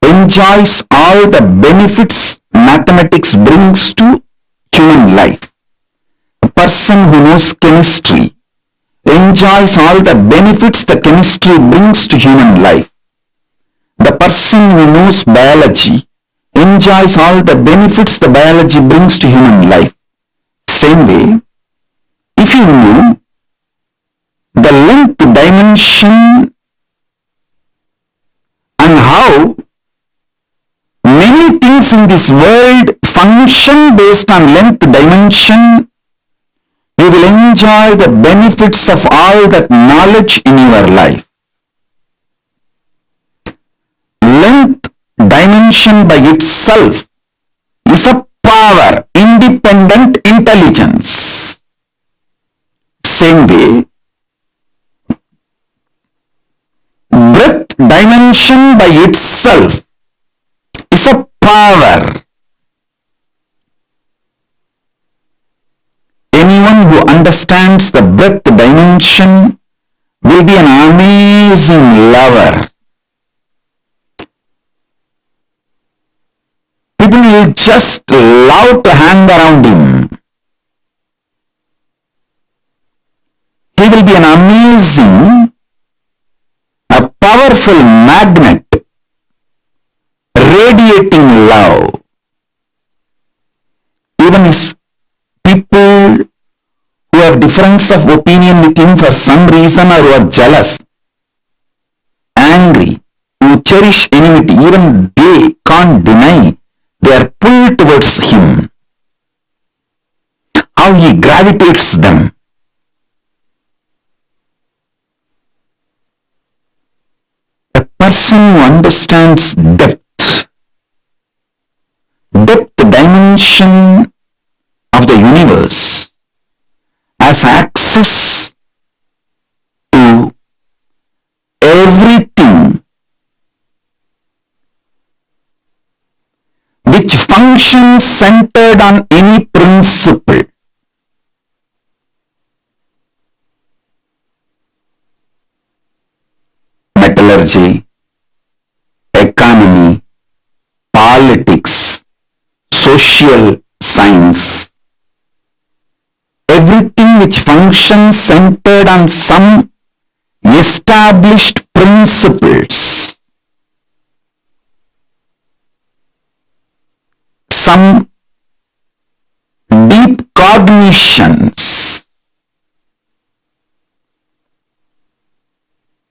enjoys all the benefits mathematics brings to human life. A person who knows chemistry enjoys all the benefits the chemistry brings to human life. The person who knows biology enjoys all the benefits the biology brings to human life. Same way, if you know the length dimension and how many things in this world function based on length dimension, you will enjoy the benefits of all that knowledge in your life. Length dimension by itself is a power, independent intelligence. Same way, breadth dimension by itself is a power. Anyone who understands the breadth dimension will be an amazing lover. People will just love to hang around him. He will be an amazing, a powerful magnet radiating love. Even if people who have difference of opinion with him for some reason or who are jealous, angry, who cherish enmity, even they can't deny they are pulled towards him. How he gravitates them. A person who understands depth dimension of the universe has access to everything which functions centered on any principle. Metallurgy, economy, politics, social science, everything which functions centered on some established principles, some deep cognitions.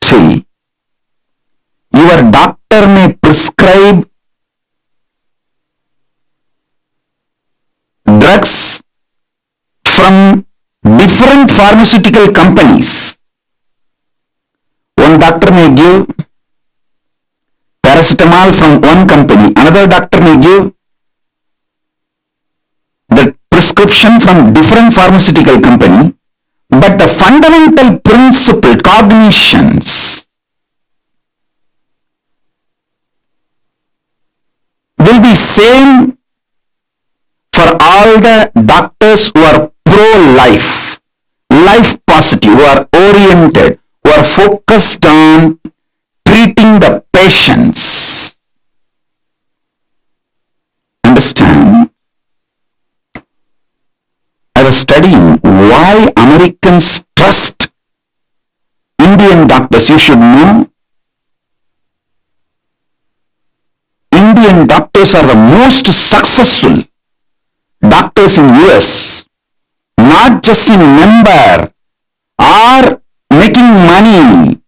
See, your doctor may prescribe drugs from different pharmaceutical companies. One doctor may give paracetamol from one company, another doctor may give the prescription from different pharmaceutical company, but the fundamental principle, cognitions, will be same for all the doctors who are pro-life, life positive, who are oriented, who are focused on treating the patients. Understand? I was studying why Americans trust Indian doctors. You should know, Indian doctors are the most successful doctors in US, not just in number or making money,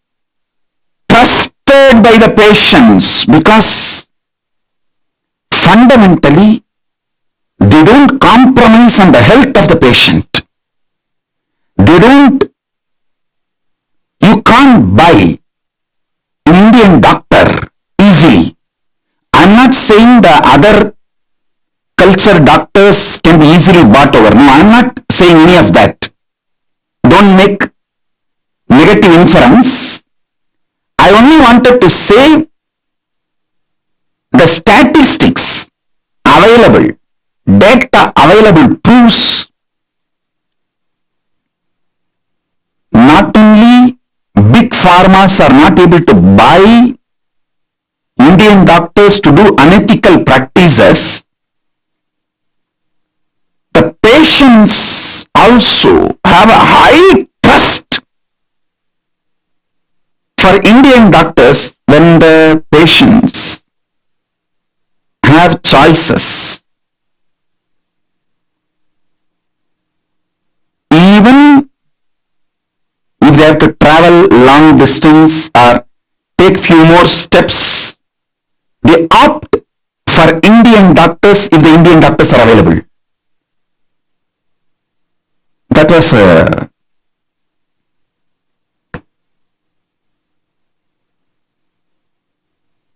trusted by the patients, because fundamentally they don't compromise on the health of the patient. You can't buy an Indian doctor easily. I'm not saying the other culture doctors can be easily bought over. No, I'm not saying any of that. Don't make negative inference. I only wanted to say the statistics available, data available proves not only big pharmas are not able to buy Indian doctors to do unethical practices, the patients also have a high trust for Indian doctors when the patients have choices. Even if they have to travel long distance or take few more steps, they opt for Indian doctors if the Indian doctors are available. That was a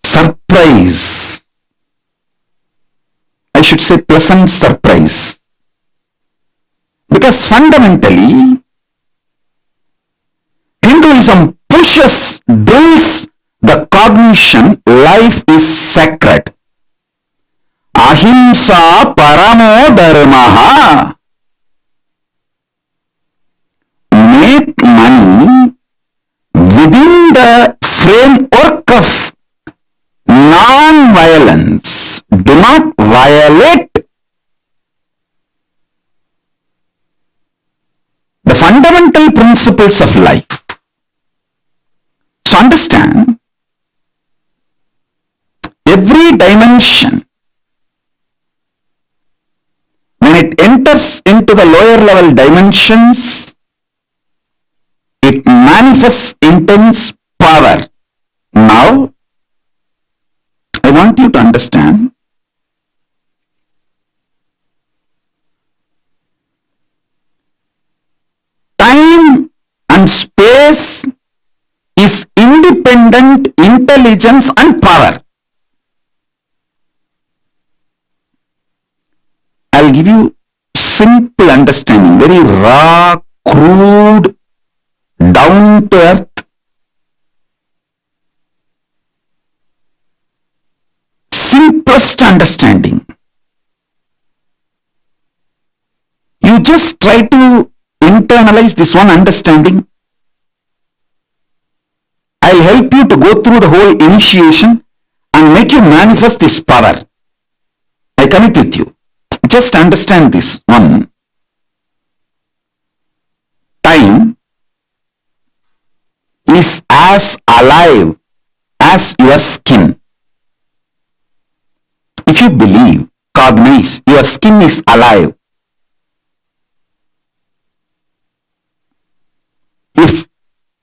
surprise. I should say pleasant surprise. Because fundamentally, Hinduism drills the cognition life is sacred. Ahimsa paramo dharmaha. Make money within the framework of non-violence. Do not violate the fundamental principles of life. So understand, every dimension, when it enters into the lower level dimensions, it manifests intense power. Now, I want you to understand, time and space is independent intelligence and power. I'll give you simple understanding, very raw, crude, down to earth, simplest understanding. You just try to internalize this one understanding. I'll help you to go through the whole initiation and make you manifest this power. I commit with you. Just understand this one. Time is as alive as your skin. If you believe, cognize, your skin is alive. If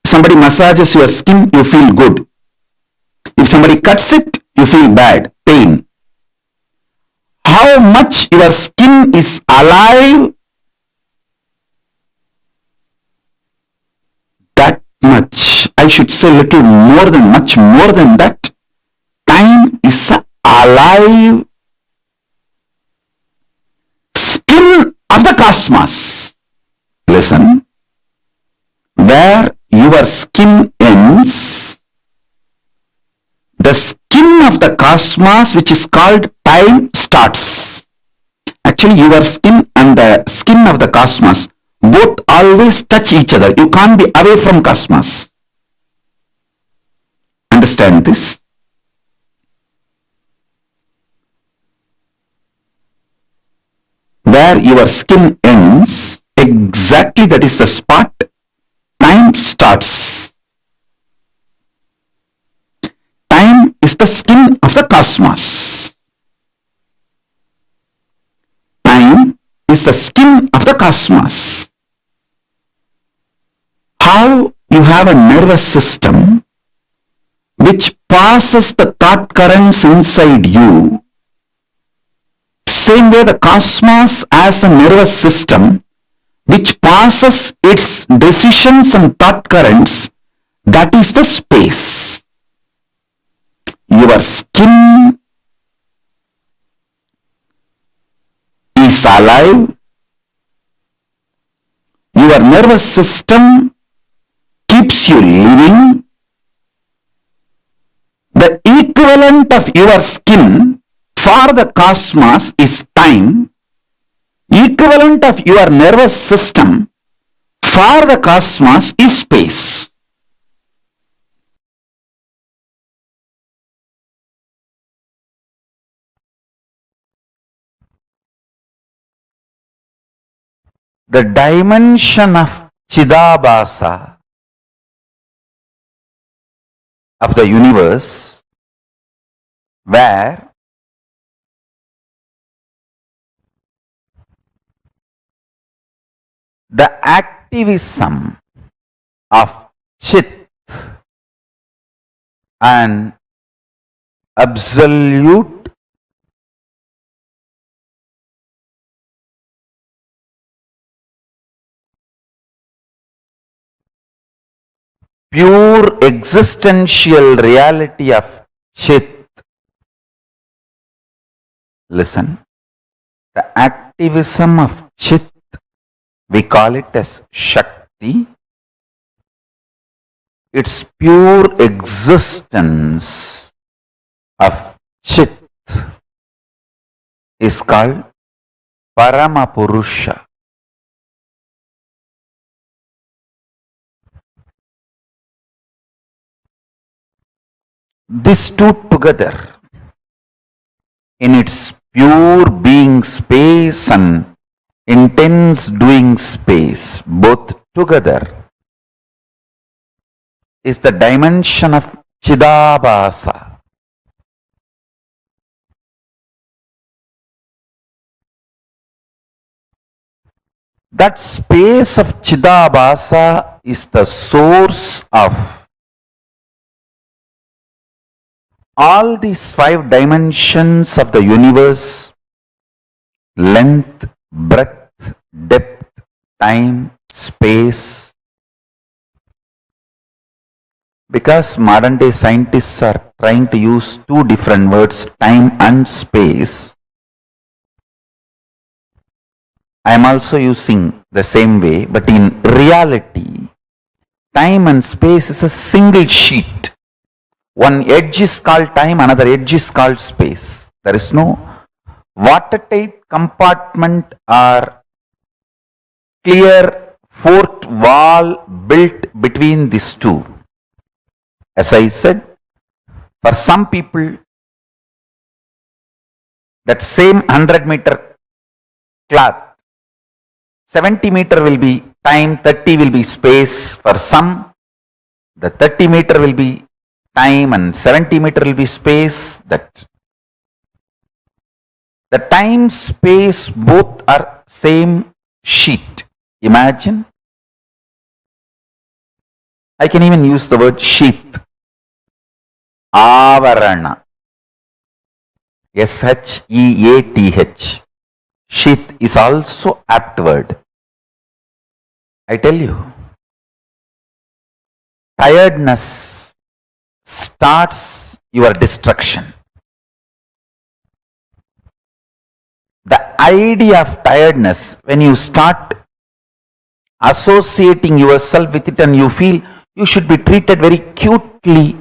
somebody massages your skin, you feel good. If somebody cuts it, you feel bad, pain. How much your skin is alive much, I should say little more than, much more than that, time is a alive skin of the cosmos. Listen, where your skin ends, the skin of the cosmos, which is called time, starts. Actually, your skin and the skin of the cosmos both always touch each other. You can't be away from cosmos. Understand this? Where your skin ends, exactly that is the spot time starts. Time is the skin of the cosmos. Time is the skin of the cosmos. How you have a nervous system which passes the thought currents inside you. Same way the cosmos has a nervous system which passes its decisions and thought currents, that is the space. Your skin is alive. Your nervous system keeps you living. The equivalent of your skin for the cosmos is time. Equivalent of your nervous system for the cosmos is space. The dimension of Chidabhasa of the universe, where the activism of Chit and absolute pure existential reality of Chit. Listen, the activism of Chit, we call it as Shakti. Its pure existence of Chit is called Paramapurusha. These two together, in its pure being space and intense doing space, both together, is the dimension of Chidabhasa. That space of Chidabhasa is the source of all these 5 dimensions of the universe: length, breadth, depth, time, space. Because modern day scientists are trying to use 2 different words, time and space, I am also using the same way, but in reality, time and space is a single sheet. One edge is called time, another edge is called space. There is no watertight compartment or clear fourth wall built between these two. As I said, for some people, that same 100-meter cloth, 70 meter will be time, 30 will be space. For some, the 30 meter will be time and 70 meter will be space. That the time, space, both are same sheet. Imagine. I can even use the word sheath. Avarana. Sheath. Sheath is also apt word. I tell you, tiredness starts your destruction. The idea of tiredness, when you start associating yourself with it and you feel you should be treated very cutely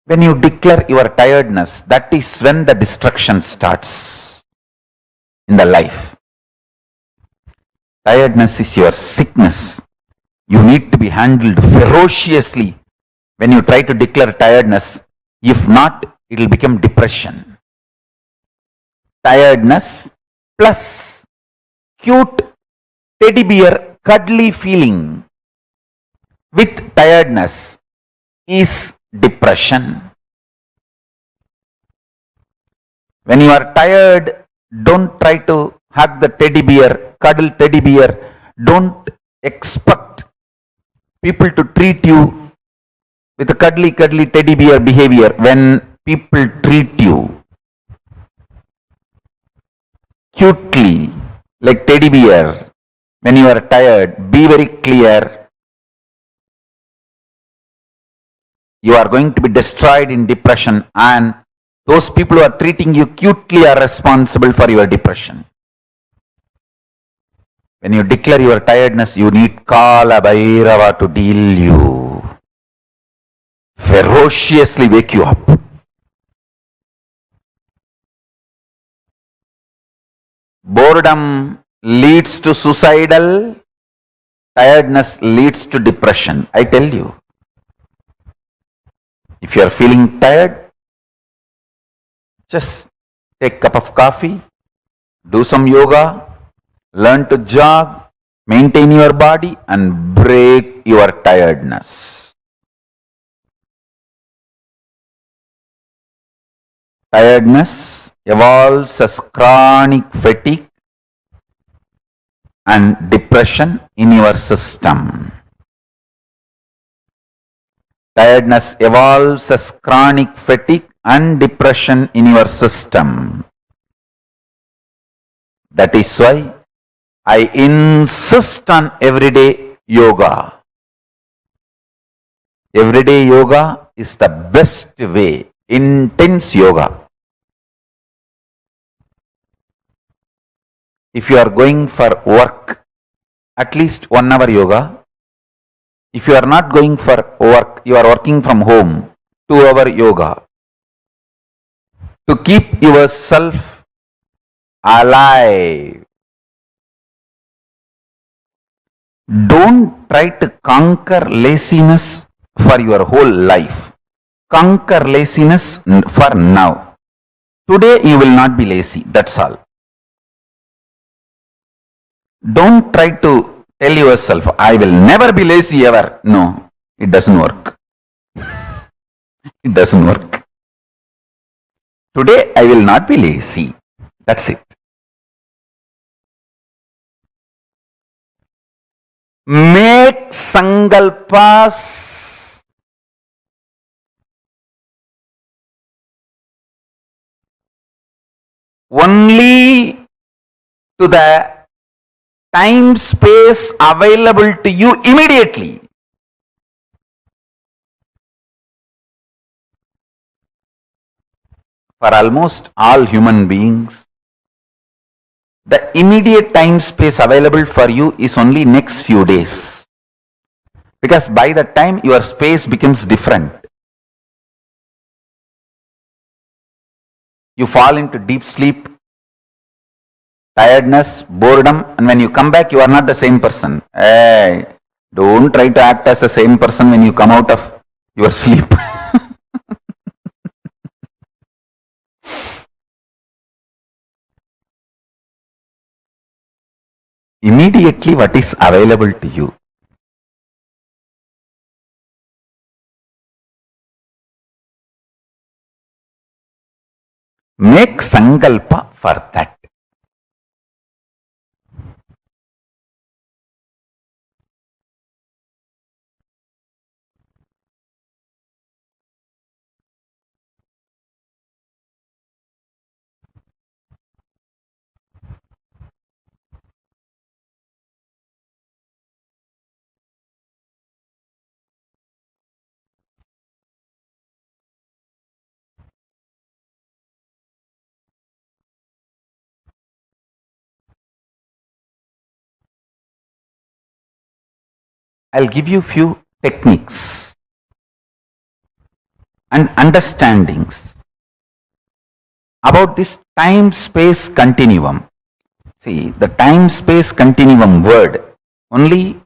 when you declare your tiredness, that is when the destruction starts in the life. Tiredness is your sickness. You need to be handled ferociously when you try to declare tiredness. If not, it will become depression. Tiredness plus cute teddy bear cuddly feeling with tiredness is depression. When you are tired, don't try to hug the teddy bear, cuddle teddy bear. Don't expect people to treat you with a cuddly teddy bear behavior. When people treat you cutely like teddy bear, when you are tired, be very clear. You are going to be destroyed in depression, and those people who are treating you cutely are responsible for your depression. When you declare your tiredness, you need Kala Bhairava to deal you, ferociously wake you up. Boredom leads to suicidal, tiredness leads to depression. I tell you, if you are feeling tired, just take a cup of coffee, do some yoga, learn to jog, maintain your body and break your tiredness. Tiredness evolves as chronic fatigue and depression in your system. Tiredness evolves as chronic fatigue and depression in your system. That is why I insist on everyday yoga. Everyday yoga is the best way. Intense yoga. If you are going for work, at least 1 hour yoga. If you are not going for work, you are working from home, 2-hour yoga. To keep yourself alive. Don't try to conquer laziness for your whole life. Conquer laziness for now. Today you will not be lazy, that's all. Don't try to tell yourself, I will never be lazy ever. No, it doesn't work. It doesn't work. Today I will not be lazy. That's it. Make sankalpas only to the time space available to you immediately. For almost all human beings, the immediate time space available for you is only next few days. Because by the time your space becomes different, you fall into deep sleep, tiredness, boredom, and when you come back, you are not the same person. Hey, don't try to act as the same person when you come out of your sleep. Immediately what is available to you. Make sankalpa for that. I'll give you few techniques and understandings about this time-space continuum. See, the time-space continuum word, only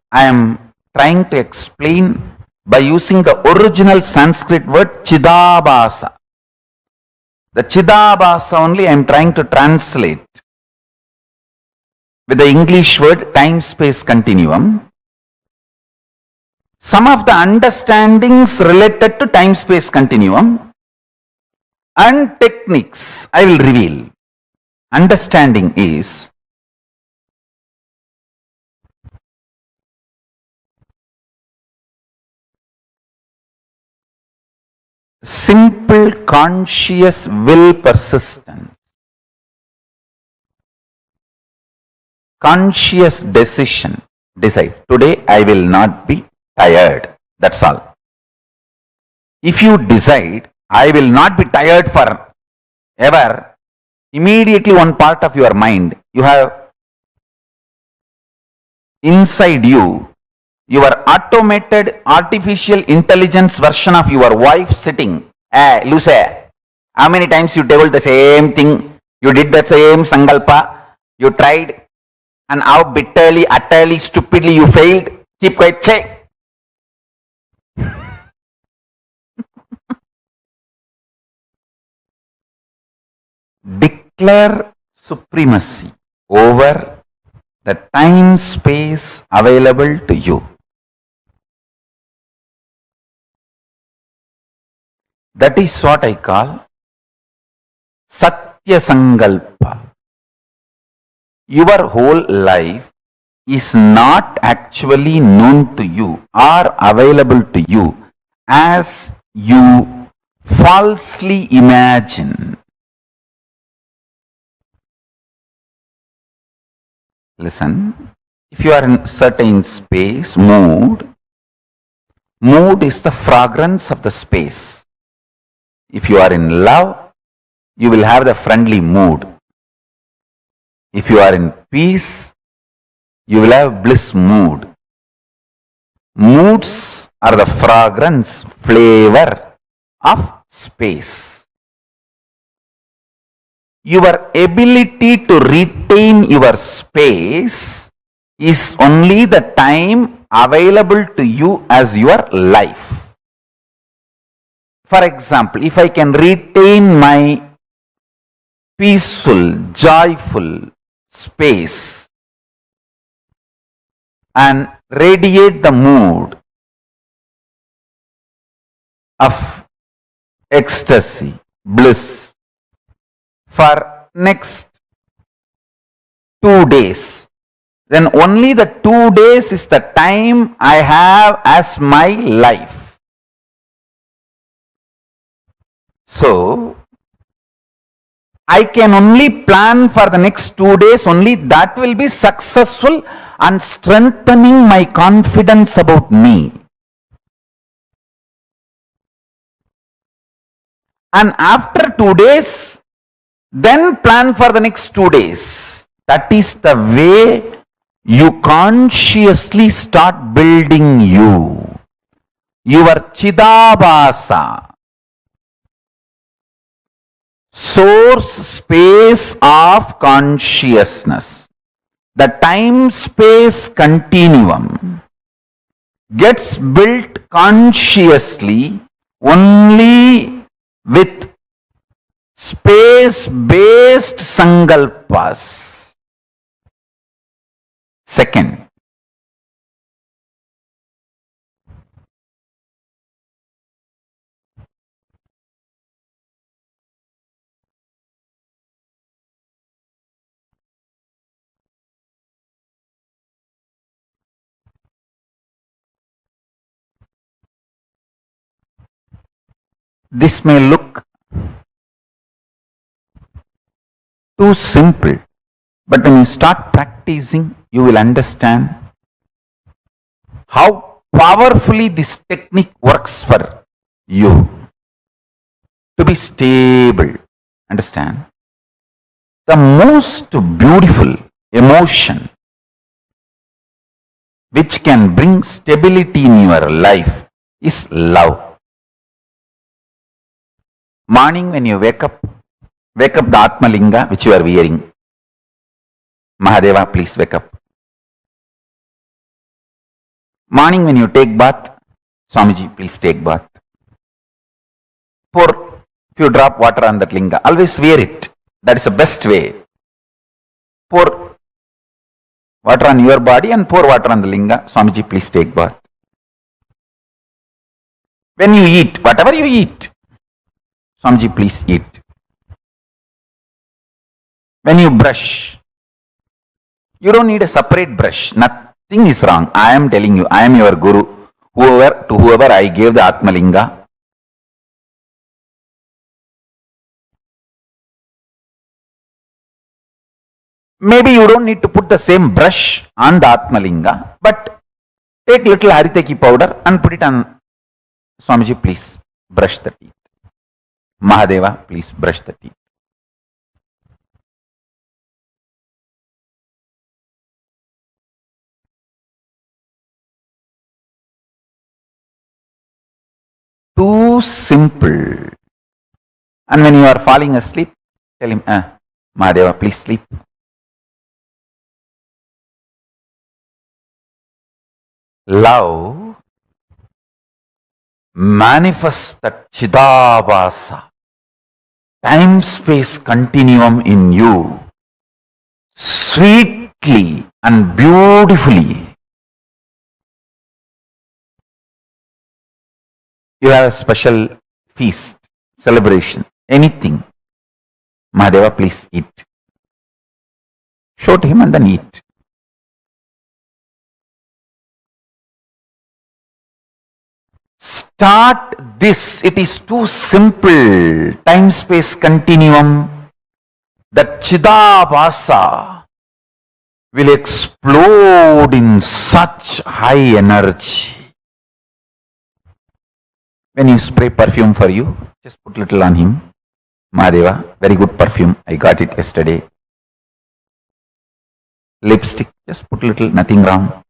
I am trying to explain by using the original Sanskrit word Chidabhasa. The Chidabhasa only I am trying to translate with the English word time-space continuum. Some of the understandings related to time-space continuum and techniques I will reveal. Understanding is simple conscious will persistence, conscious decision. Decide, today I will not be tired. That's all. If you decide, I will not be tired forever, immediately one part of your mind, you have inside you, your automated artificial intelligence version of your wife sitting. Hey, Lucy, how many times you told the same thing? You did the same sankalpa. You tried, and how bitterly, utterly, stupidly you failed. Keep quiet, say. Declare supremacy over the time space available to you. That is what I call Satya Sankalpa. Your whole life is not actually known to you or available to you as you falsely imagine. Listen, if you are in certain space, mood is the fragrance of the space. If you are in love, you will have the friendly mood. If you are in peace, you will have bliss mood. Moods are the fragrance, flavor of space. Your ability to retain your space is only the time available to you as your life. For example, if I can retain my peaceful, joyful space and radiate the mood of ecstasy, bliss for next 2 days, then only the 2 days is the time I have as my life. So, I can only plan for the next 2 days, only that will be successful and strengthening my confidence about me. And after 2 days, then plan for the next 2 days. That is the way you consciously start building you. Your Chidabhasa, source space of consciousness. The time-space continuum gets built consciously only with space-based sankalpas. Second, this may look too simple, but when you start practicing, you will understand how powerfully this technique works for you to be stable. Understand? The most beautiful emotion which can bring stability in your life is love. Morning when you wake up the Atma Linga which you are wearing. Mahadeva, please wake up. Morning when you take bath, Swamiji, please take bath. Pour few drop water on that linga. Always wear it. That is the best way. Pour water on your body and pour water on the linga. Swamiji, please take bath. When you eat, whatever you eat, Swamiji, please eat. When you brush, you don't need a separate brush. Nothing is wrong. I am telling you, I am your guru. To whoever I gave the Atmalinga, maybe you don't need to put the same brush on the Atmalinga, but take little Haritaki powder and put it on. Swamiji, please brush the teeth. Mahadeva, please brush the teeth. Too simple. And when you are falling asleep, tell him, Mahadeva, please sleep. Love manifests that Chidabhasa, time-space continuum in you, sweetly and beautifully. You have a special feast, celebration, anything. Mahadeva, please eat. Show to him and then eat. Start this. It is too simple. Time-space continuum. That Chidabhasa will explode in such high energy. When you spray perfume for you, just put little on him. Mahadeva, very good perfume. I got it yesterday. Lipstick, just put little, nothing wrong.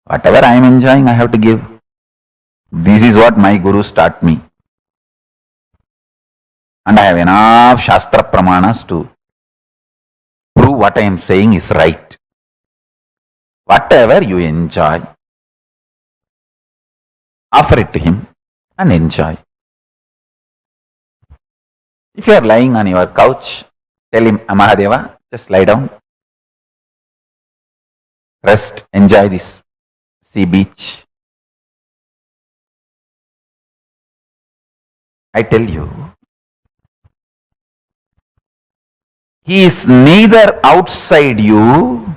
Whatever I am enjoying, I have to give. This is what my gurus taught me. And I have enough Shastra Pramanas to prove what I am saying is right. Whatever you enjoy, offer it to him and enjoy. If you are lying on your couch, tell him, Mahadeva, just lie down. Rest, enjoy this sea beach. I tell you, he is neither outside you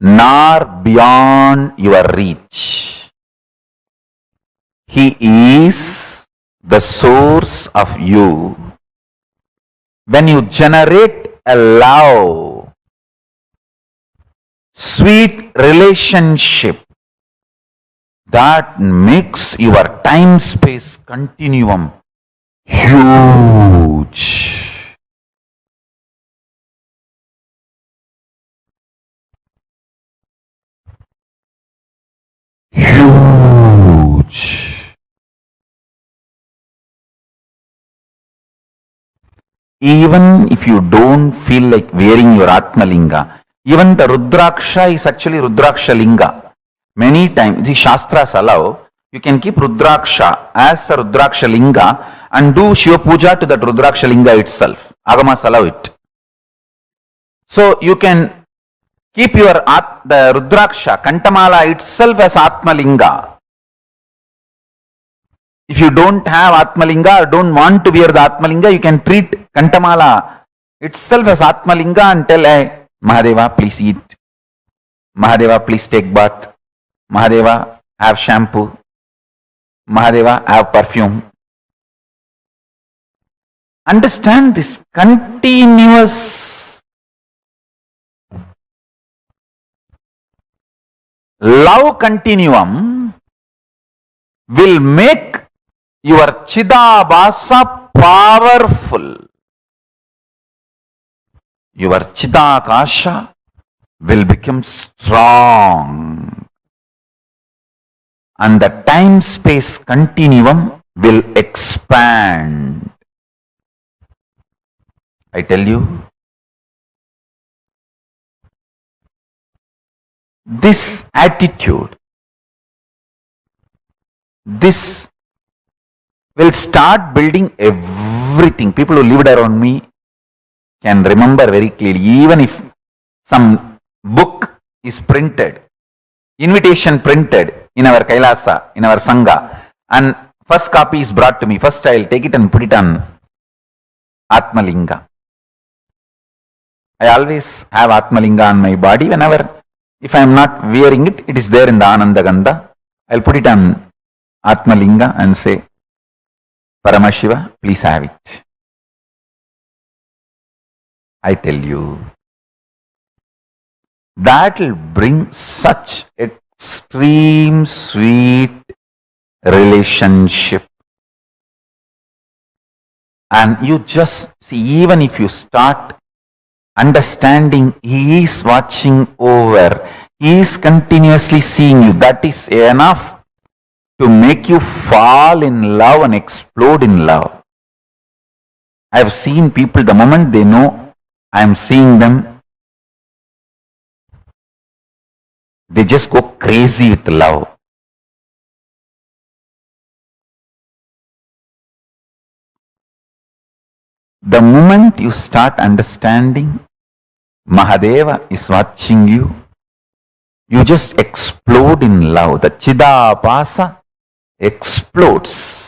nor beyond your reach. He is the source of you. When you generate a love, sweet relationship, that makes your time-space continuum huge. Huge. Even if you don't feel like wearing your Atmalinga, even the Rudraksha is actually Rudraksha Linga. Many times, the Shastras allow, you can keep Rudraksha as the Rudraksha Linga and do Shiva Puja to that Rudraksha Linga itself. Agamas allow it. So you can keep your the Rudraksha, Kantamala itself as Atmalinga. If you don't have Atmalinga or don't want to wear the Atmalinga, you can treat Kantamala itself as Atmalinga and tell, hey, Mahadeva, please eat. Mahadeva, please take bath. Mahadeva, have shampoo. Mahadeva, have perfume. Understand this continuous love continuum will make your Chidabhasa powerful. Your Chidakasha will become strong and the time-space continuum will expand. I tell you, this attitude, this will start building everything. People who lived around me can remember very clearly, even if some book is printed, invitation printed in our Kailasa, in our Sangha, and first copy is brought to me, first I'll take it and put it on Atmalinga. I always have Atmalinga on my body. Whenever, if I am not wearing it, it is there in the Ananda Gandha. I'll put it on Atmalinga and say, Paramashiva, please have it. I tell you, that will bring such extreme sweet relationship. And you just see, even if you start understanding He is watching over, He is continuously seeing you, that is enough to make you fall in love and explode in love. I have seen people, the moment they know I am seeing them, they just go crazy with love. The moment you start understanding Mahadeva is watching you, you just explode in love. The Chidabhasa explodes.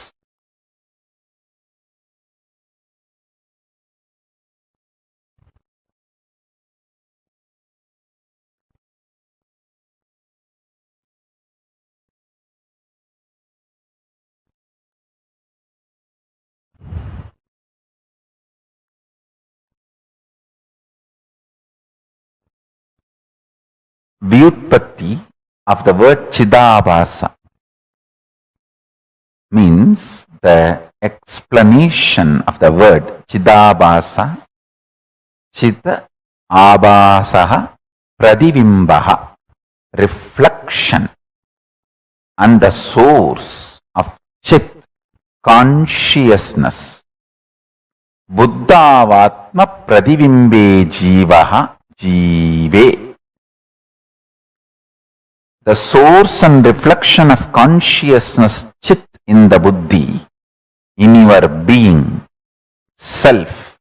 Vyutpatti of the word Chidabhasa means the explanation of the word Chidabhasa, Chita Abhasaha Pradivimbaha, reflection, and the source of Chit, consciousness. Buddhavatma Pradivimbe Jivaha Jive. The source and reflection of consciousness, Chit, in the Buddhi, in your being, self.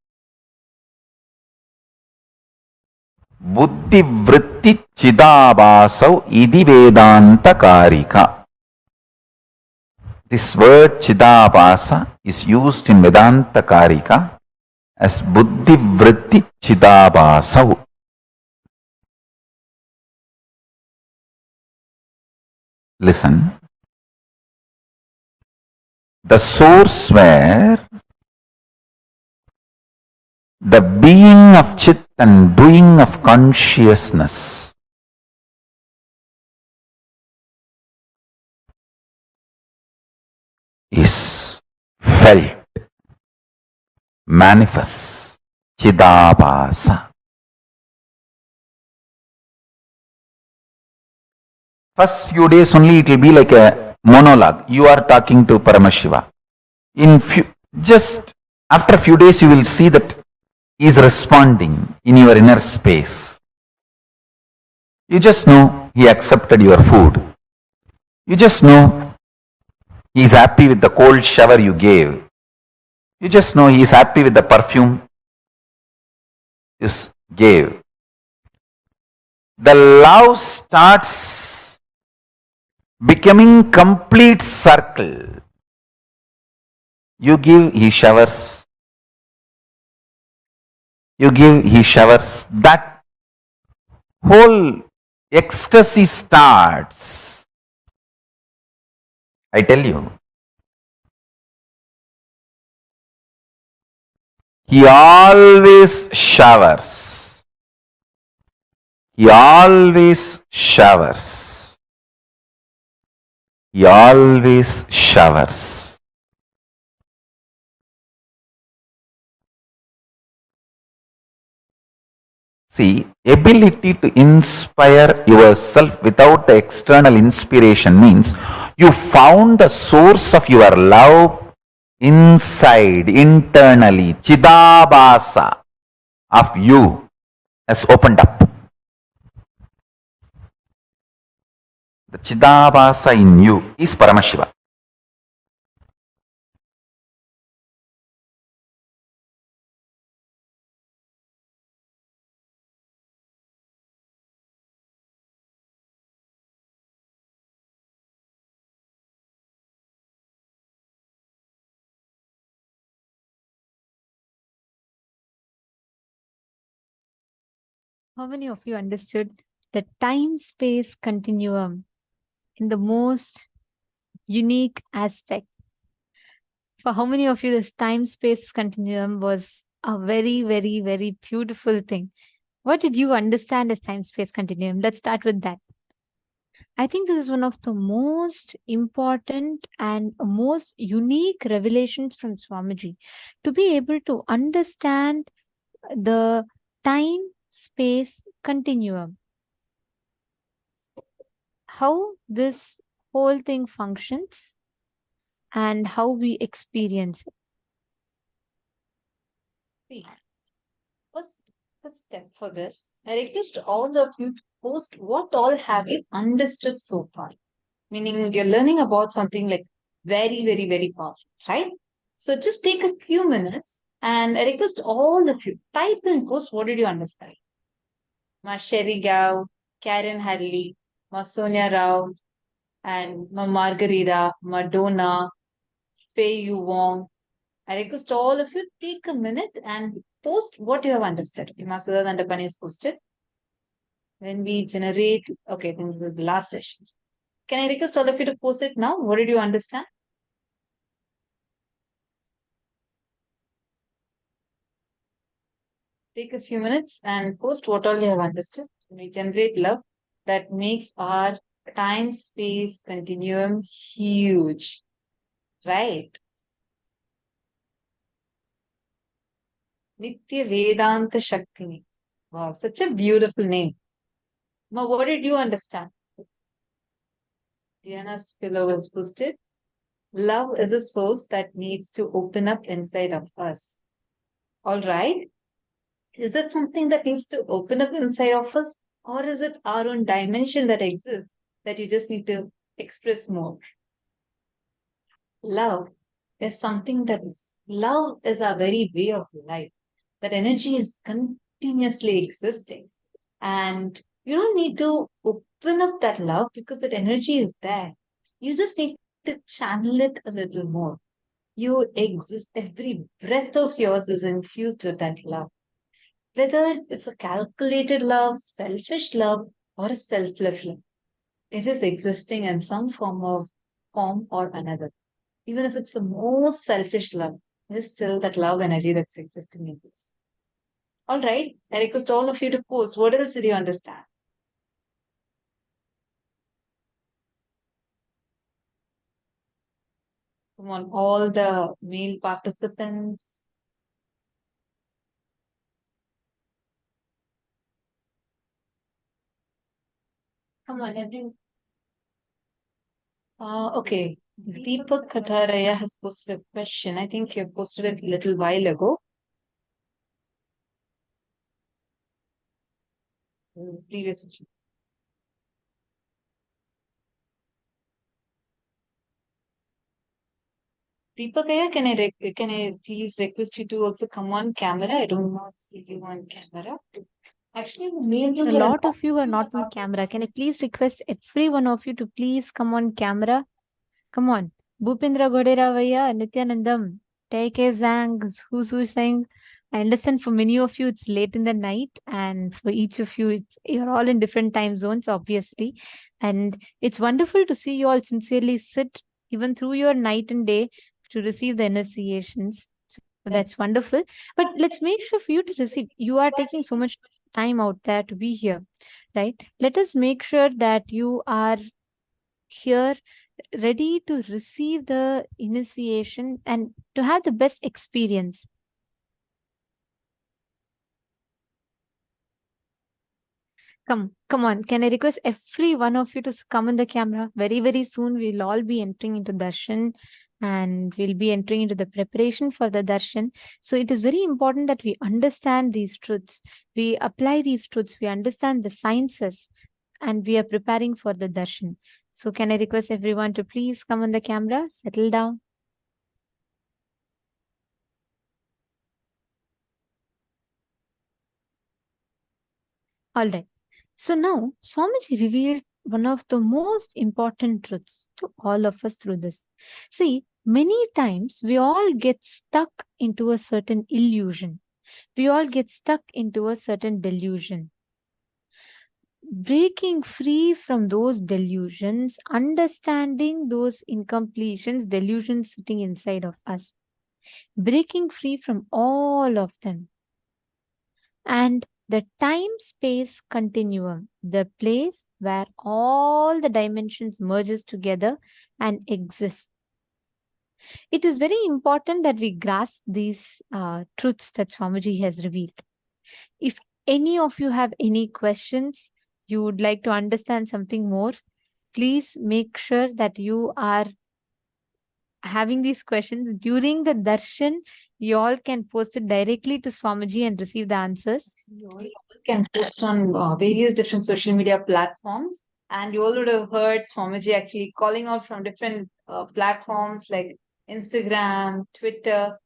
Buddhi vritti chidabhasau idi vedanta karika. This word chidabhasa is used in Vedanta Karika as buddhi vritti chidabhasau. Listen. The source where the being of Chit and doing of consciousness is felt, manifests, Chidabhasa. First few days only it will be like a monologue. You are talking to Paramashiva. Just after a few days you will see that he is responding in your inner space. You just know he accepted your food. You just know he is happy with the cold shower you gave. You just know he is happy with the perfume you gave. The love starts becoming complete circle. You give, he showers. You give, he showers. That whole ecstasy starts. I tell you. He always showers. He always showers. He always showers. See, ability to inspire yourself without the external inspiration means you found the source of your love inside, internally. Chidabhasa of you has opened up. The Chidabhasa in you is Paramashiva. How many of you understood the time-space continuum in the most unique aspect? For how many of you, this time-space continuum was a very, very, very beautiful thing? What did you understand as time-space continuum? Let's start with that. I think this is one of the most important and most unique revelations from Swamiji, to be able to understand the time-space continuum, how this whole thing functions and how we experience it. See, first step for this, I request all of you to post what all have you understood so far. Meaning you're learning about something like very, very, very powerful, right? So just take a few minutes and I request all of you type in post what did you understand. Ma Sherry Gao, Karen Hadley, Ma Sonia Rao, and Ma Margarita, Madonna, Fei Yu Wong. I request all of you take a minute and post what you have understood. Masudha Dandapani is posted. When we generate, okay, then this is the last session. Can I request all of you to post it now? What did you understand? Take a few minutes and post what all you have understood. When we generate love, that makes our time-space continuum huge, right? Nitya Vedanta Shakti. Wow, such a beautiful name. Ma, what did you understand? Diana's pillow was posted. Love is a source that needs to open up inside of us. All right. Is it something that needs to open up inside of us? Or is it our own dimension that exists that you just need to express more? Love is something that love is our very way of life. That energy is continuously existing. And you don't need to open up that love because that energy is there. You just need to channel it a little more. You exist, every breath of yours is infused with that love. Whether it's a calculated love, selfish love, or a selfless love, it is existing in some form or another. Even if it's the most selfish love, there's still that love energy that's existing in this. All right, I request all of you to post. What else did you understand? Come on, all the male participants. Come on, everyone. Okay. Deepak Katharaya has posted a question. I think you posted it a little while ago. Previous session. Deepakaya, can I please request you to also come on camera? I don't know see you on camera. Actually, A lot of you are not on camera. Can I please request every one of you to please come on camera? Come on. Bhupendra Goderavaya, Nithyanandam, Taike Zhang, who's saying, I understand for many of you it's late in the night, and for each of you, you're all in different time zones, obviously. And it's wonderful to see you all sincerely sit even through your night and day to receive the initiations. So that's wonderful. But let's make sure for you to receive. You are taking so much time out there to be here, right? Let us make sure that you are here ready to receive the initiation and to have the best experience. Come on. Can I request every one of you to come in the camera? Very, very soon we'll all be entering into darshan and we'll be entering into the preparation for the darshan. So it is very important that we understand these truths. We apply these truths. We understand the sciences and we are preparing for the darshan. So can I request everyone to please come on the camera, settle down. All right. So now Swamiji revealed one of the most important truths to all of us through this. See, many times we all get stuck into a certain illusion. We all get stuck into a certain delusion. Breaking free from those delusions, understanding those incompletions, delusions sitting inside of us, breaking free from all of them. And the time-space continuum, the place where all the dimensions merges together and exist. It is very important that we grasp these truths that Swamiji has revealed. If any of you have any questions, you would like to understand something more, please make sure that you are having these questions during the darshan. You all can post it directly to Swamiji and receive the answers. You all can post on various different social media platforms. And you all would have heard Swamiji actually calling out from different platforms like Instagram, Twitter.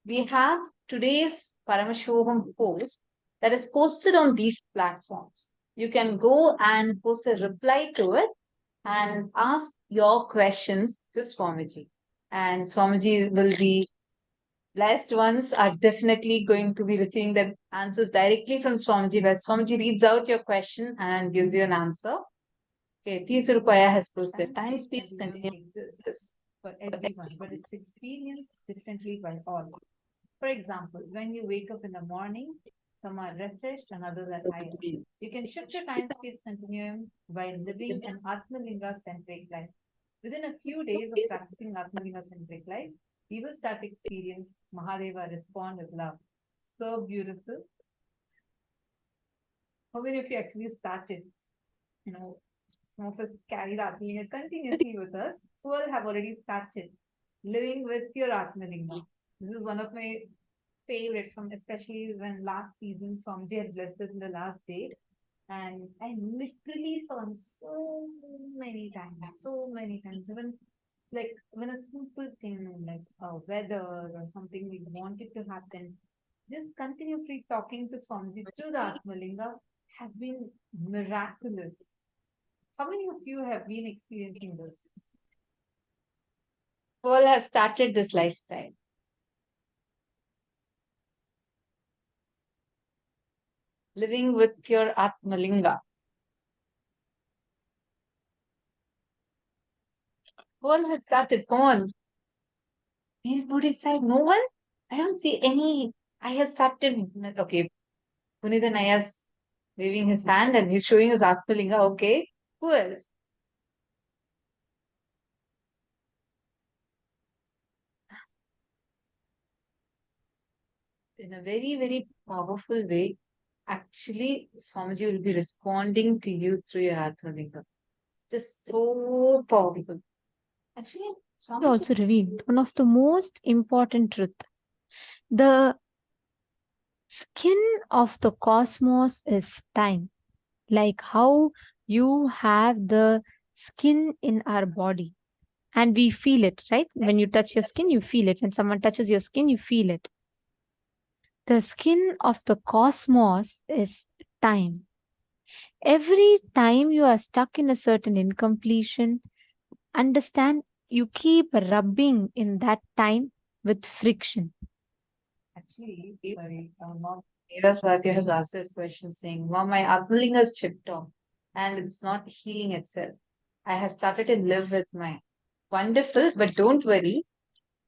We have today's Paramashivoham post that is posted on these platforms. You can go and post a reply to it and ask your questions to Swamiji. And Swamiji will be blessed ones are definitely going to be receiving the answers directly from Swamiji, where Swamiji reads out your question and gives you an answer. Okay, Tirthurupaya has posted time space continuum exists for everyone, but it's experienced differently by all. For example, when you wake up in the morning, some are refreshed and others are tired. You can shift your time space continuum by living an Atmalinga centric life. Within a few days of practicing Atmalinga centric life, we will start to experience Mahadeva respond with love. So beautiful. How many of you actually started? You know, some of us carried Atmalinga continuously with us. Who all have already started living with your Atmalinga? This is one of my favorite from, especially when last season Swamiji had blessed us in the last day. And I literally saw him so many times, even like when a simple thing like weather or something we wanted to happen, just continuously talking to Swamiji through the Atmalinga has been miraculous. How many of you have been experiencing this? All have started this lifestyle. Living with your Atmalinga. All have started. Come on. Anybody side? No one? I don't see any. I have started. Okay. Punitha Naya's waving his hand and he's showing his Atmalinga. Okay. Who else? In a very, very powerful way, actually, Swamiji will be responding to you through your Atmalinga. It's just so powerful. Actually, He Swamiji also revealed one of the most important truth. The skin of the cosmos is time. Like how you have the skin in our body and we feel it, right? When you touch your skin, you feel it. When someone touches your skin, you feel it. The skin of the cosmos is time. Every time you are stuck in a certain incompletion, understand you keep rubbing in that time with friction. Actually, sorry, Mom. Satya has asked this question saying, Mom, my Atmalinga is chipped off and it's not healing itself. I have started to live with my wonderful, but don't worry.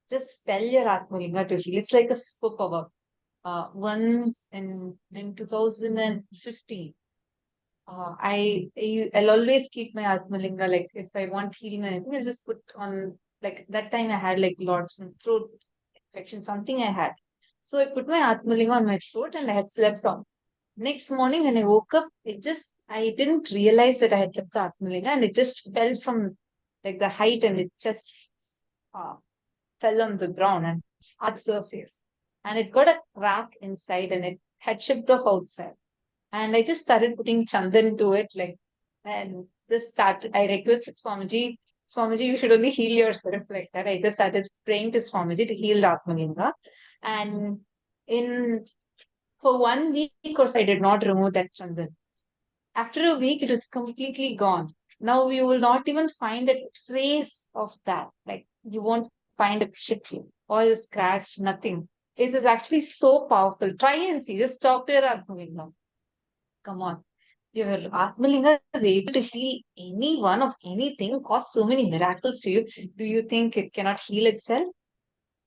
Just tell your Atmalinga to heal. It's like a superpower. Once in 2015, I'll always keep my Atmalinga, like if I want healing or anything, I'll just put on, like that time I had like lots of throat infection, something I had. So I put my Atmalinga on my throat and I had slept on. Next morning when I woke up, I didn't realize that I had kept the Atmalinga, and it just fell from like the height, and it just uh, fell on the ground and hard surface. And it got a crack inside, and it had shipped off outside. And I just started putting chandan to it, like, and just started. I requested Swamiji, you should only heal yourself like that. I just started praying to Swamiji to heal the Atmalinga. And in for 1 week or so, I did not remove that chandan. After a week, it is completely gone. Now you will not even find a trace of that. Like you won't find a chip or a scratch, nothing. It is actually so powerful. Try and see. Just talk to your Atmalinga. Come on. Your Atmalinga is able to heal anyone of anything, cause so many miracles to you. Do you think it cannot heal itself?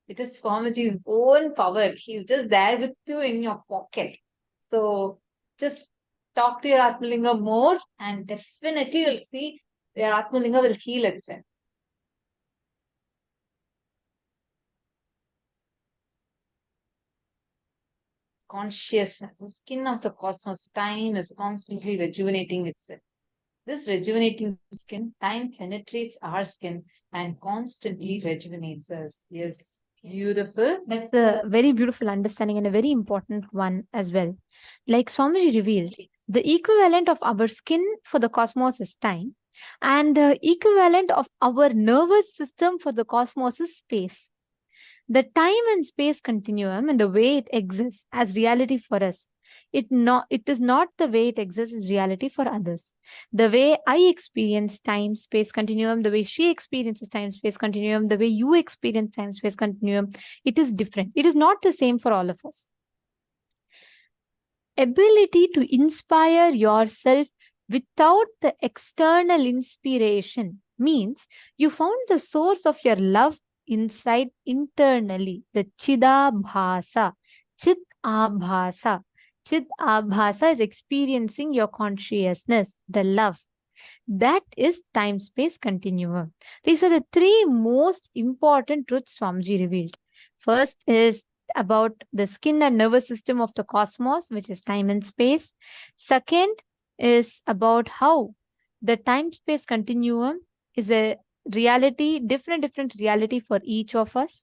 It is Swamiji's own power. He's just there with you in your pocket. So just talk to your Atmalinga more, and definitely you'll see your Atmalinga will heal itself. Consciousness, the skin of the cosmos, time is constantly rejuvenating itself. This rejuvenating skin, time penetrates our skin and constantly rejuvenates us. Yes, beautiful. That's a very beautiful understanding and a very important one as well. Like Swamiji revealed, the equivalent of our skin for the cosmos is time, and the equivalent of our nervous system for the cosmos is space. The time and space continuum and the way it exists as reality for us, it is not the way it exists as reality for others. The way I experience time space continuum, the way she experiences time space continuum, the way you experience time space continuum, it is different. It is not the same for all of us. Ability to inspire yourself without the external inspiration means you found the source of your love inside internally, the Chidabhasa. Chit Abhasa. Chit Abhasa is experiencing your consciousness, the love. That is time space continuum. These are the three most important truths Swamiji revealed. First is about the skin and nervous system of the cosmos, which is time and space. Second is about how the time space continuum is a reality, different reality for each of us.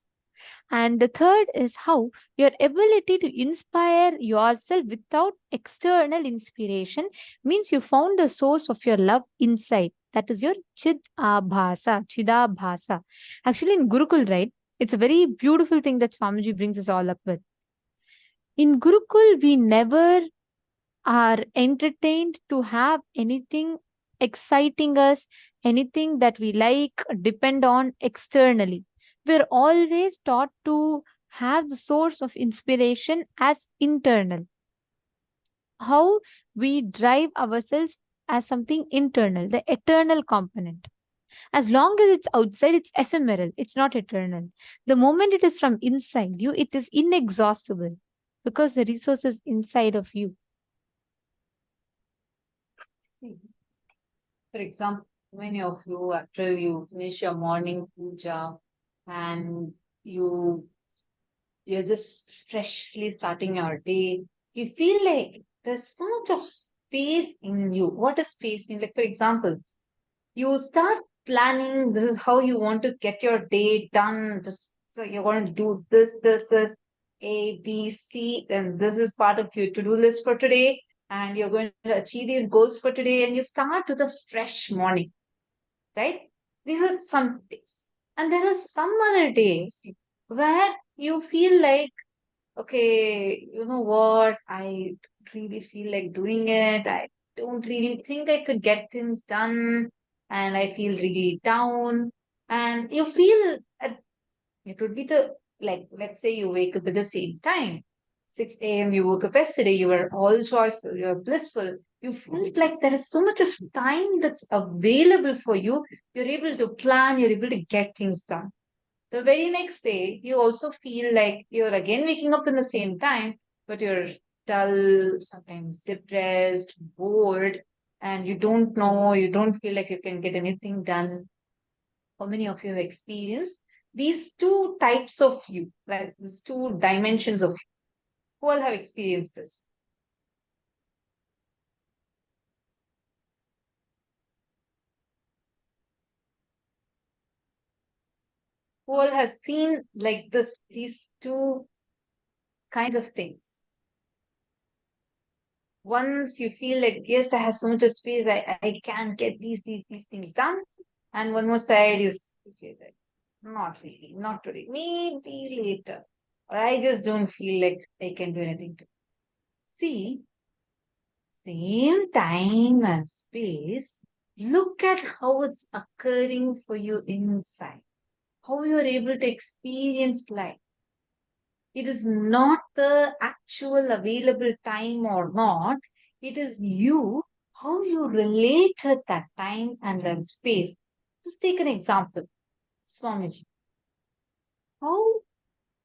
And the third is how your ability to inspire yourself without external inspiration means you found the source of your love inside. That is your Chidabhasa. Actually, in Gurukul, right, it's a very beautiful thing that Swamiji brings us all up with. In Gurukul, we never are entertained to have anything exciting us, anything that we like, depend on externally. We're always taught to have the source of inspiration as internal. How we drive ourselves as something internal, the eternal component. As long as it's outside, it's ephemeral, it's not eternal. The moment it is from inside you, it is inexhaustible because the resource is inside of you. For example, many of you, after you finish your morning puja and you're just freshly starting your day, you feel like there's so much of space in you. What does space mean? Like, for example, you start planning, this is how you want to get your day done. Just so you're going to do this is A, B, C, and this is part of your to-do list for today. And you're going to achieve these goals for today. And you start with a fresh morning, right? These are some days. And there are some other days where you feel like, okay, you know what? I don't really feel like doing it. I don't really think I could get things done. And I feel really down. And you feel it would be like, let's say you wake up at the same time. 6 a.m. you woke up yesterday, you were all joyful, you're blissful. You felt like there is so much of time that's available for you. You're able to plan, you're able to get things done. The very next day, you also feel like you're again waking up in the same time, but you're dull, sometimes depressed, bored, and you don't know, you don't feel like you can get anything done. How many of you have experienced these two types of you, like these two dimensions of you? Who all have experienced this? who all has seen like this, these two kinds of things. Once you feel like, yes, I have so much of space, I can get these things done. And one more side, you feel like, not really, not today, maybe later. Or I just don't feel like I can do anything to. See, same time and space, look at how it's occurring for you inside, how you're able to experience life. It is not the actual available time or not. It is you, how you relate at that time and that space. Just take an example, Swamiji. How,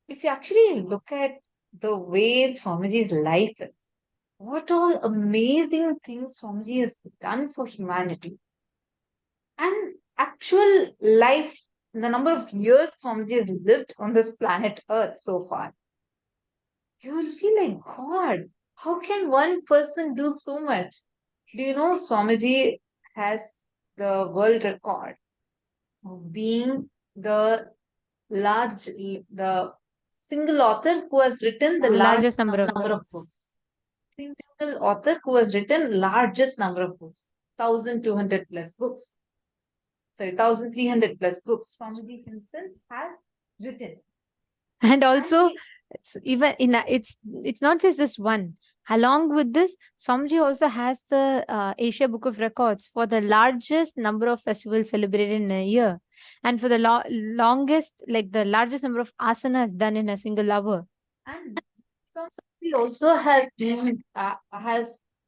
if you actually look at the way Swamiji's life is, what all amazing things Swamiji has done for humanity. And actual life, the number of years Swamiji has lived on this planet Earth so far. You will feel like, God, how can one person do so much? Do you know Swamiji has the world record of being the single author who has written the Largest largest number of number of books. books. Single author who has written largest number of books, 1,200 plus books. Sorry, 1,300 plus books. Swamiji himself has written. And also, it's not just this one. Along with this, Swamiji also has the Asia Book of Records for the largest number of festivals celebrated in a year, and for the longest, like the largest number of asanas done in a single hour. And Swamiji also has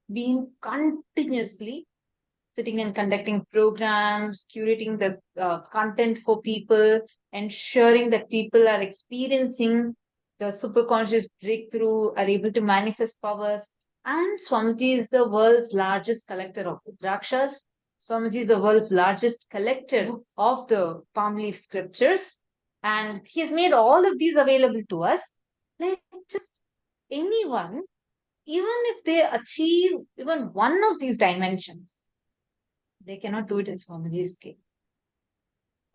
been continuously sitting and conducting programs, curating the content for people, ensuring that people are experiencing the superconscious breakthrough, are able to manifest powers. And Swamiji is the world's largest collector of Drakshas. Swamiji is the world's largest collector of the palm leaf scriptures. And he has made all of these available to us. Like just anyone, even if they achieve even one of these dimensions, they cannot do it in Swamiji's scale.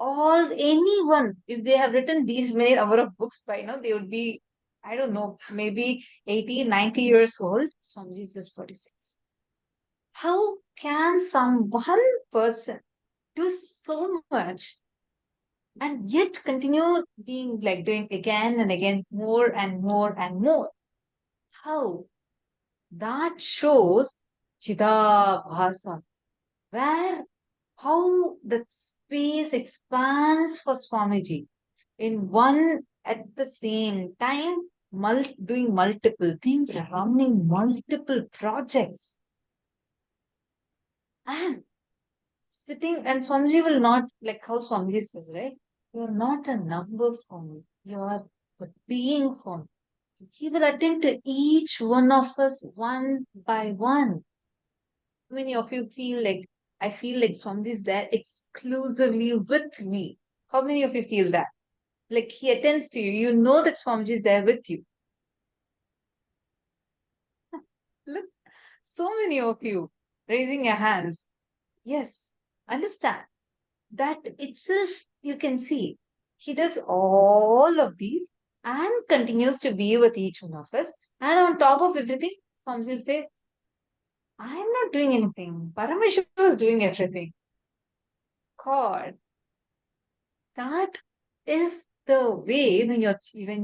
Anyone, if they have written these many number of books by now, they would be, I don't know, maybe 80, 90 years old. Swamiji is just 46. How can one person do so much and yet continue being like doing again and again, more and more and more? How? That shows Chidabhasa, where how the space expands for Swamiji in one at the same time, doing multiple things, running multiple projects, and sitting. And Swamiji will not, like how Swamiji says, right? You're not a number for me, you're a being for me. He will attend to each one of us one by one. How many of you feel like, I feel like Swamiji is there exclusively with me? How many of you feel that? Like he attends to you, you know that Swamiji is there with you. Look, so many of you raising your hands. Yes, understand that itself you can see. He does all of these and continues to be with each one of us. And on top of everything, Swamiji will say, I'm not doing anything. Paramashivam is doing everything. God, that is the way when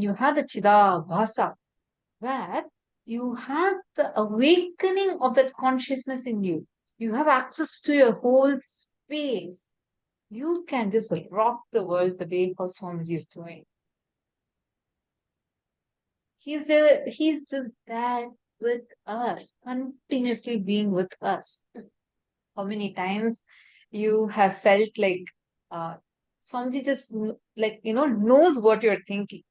you have the Chidabhasa, where you have the awakening of that consciousness in you. You have access to your whole space. You can just rock the world the way how Swamiji is doing. He's just there with us, continuously being with us. How many times you have felt like Swamiji just knows what you're thinking,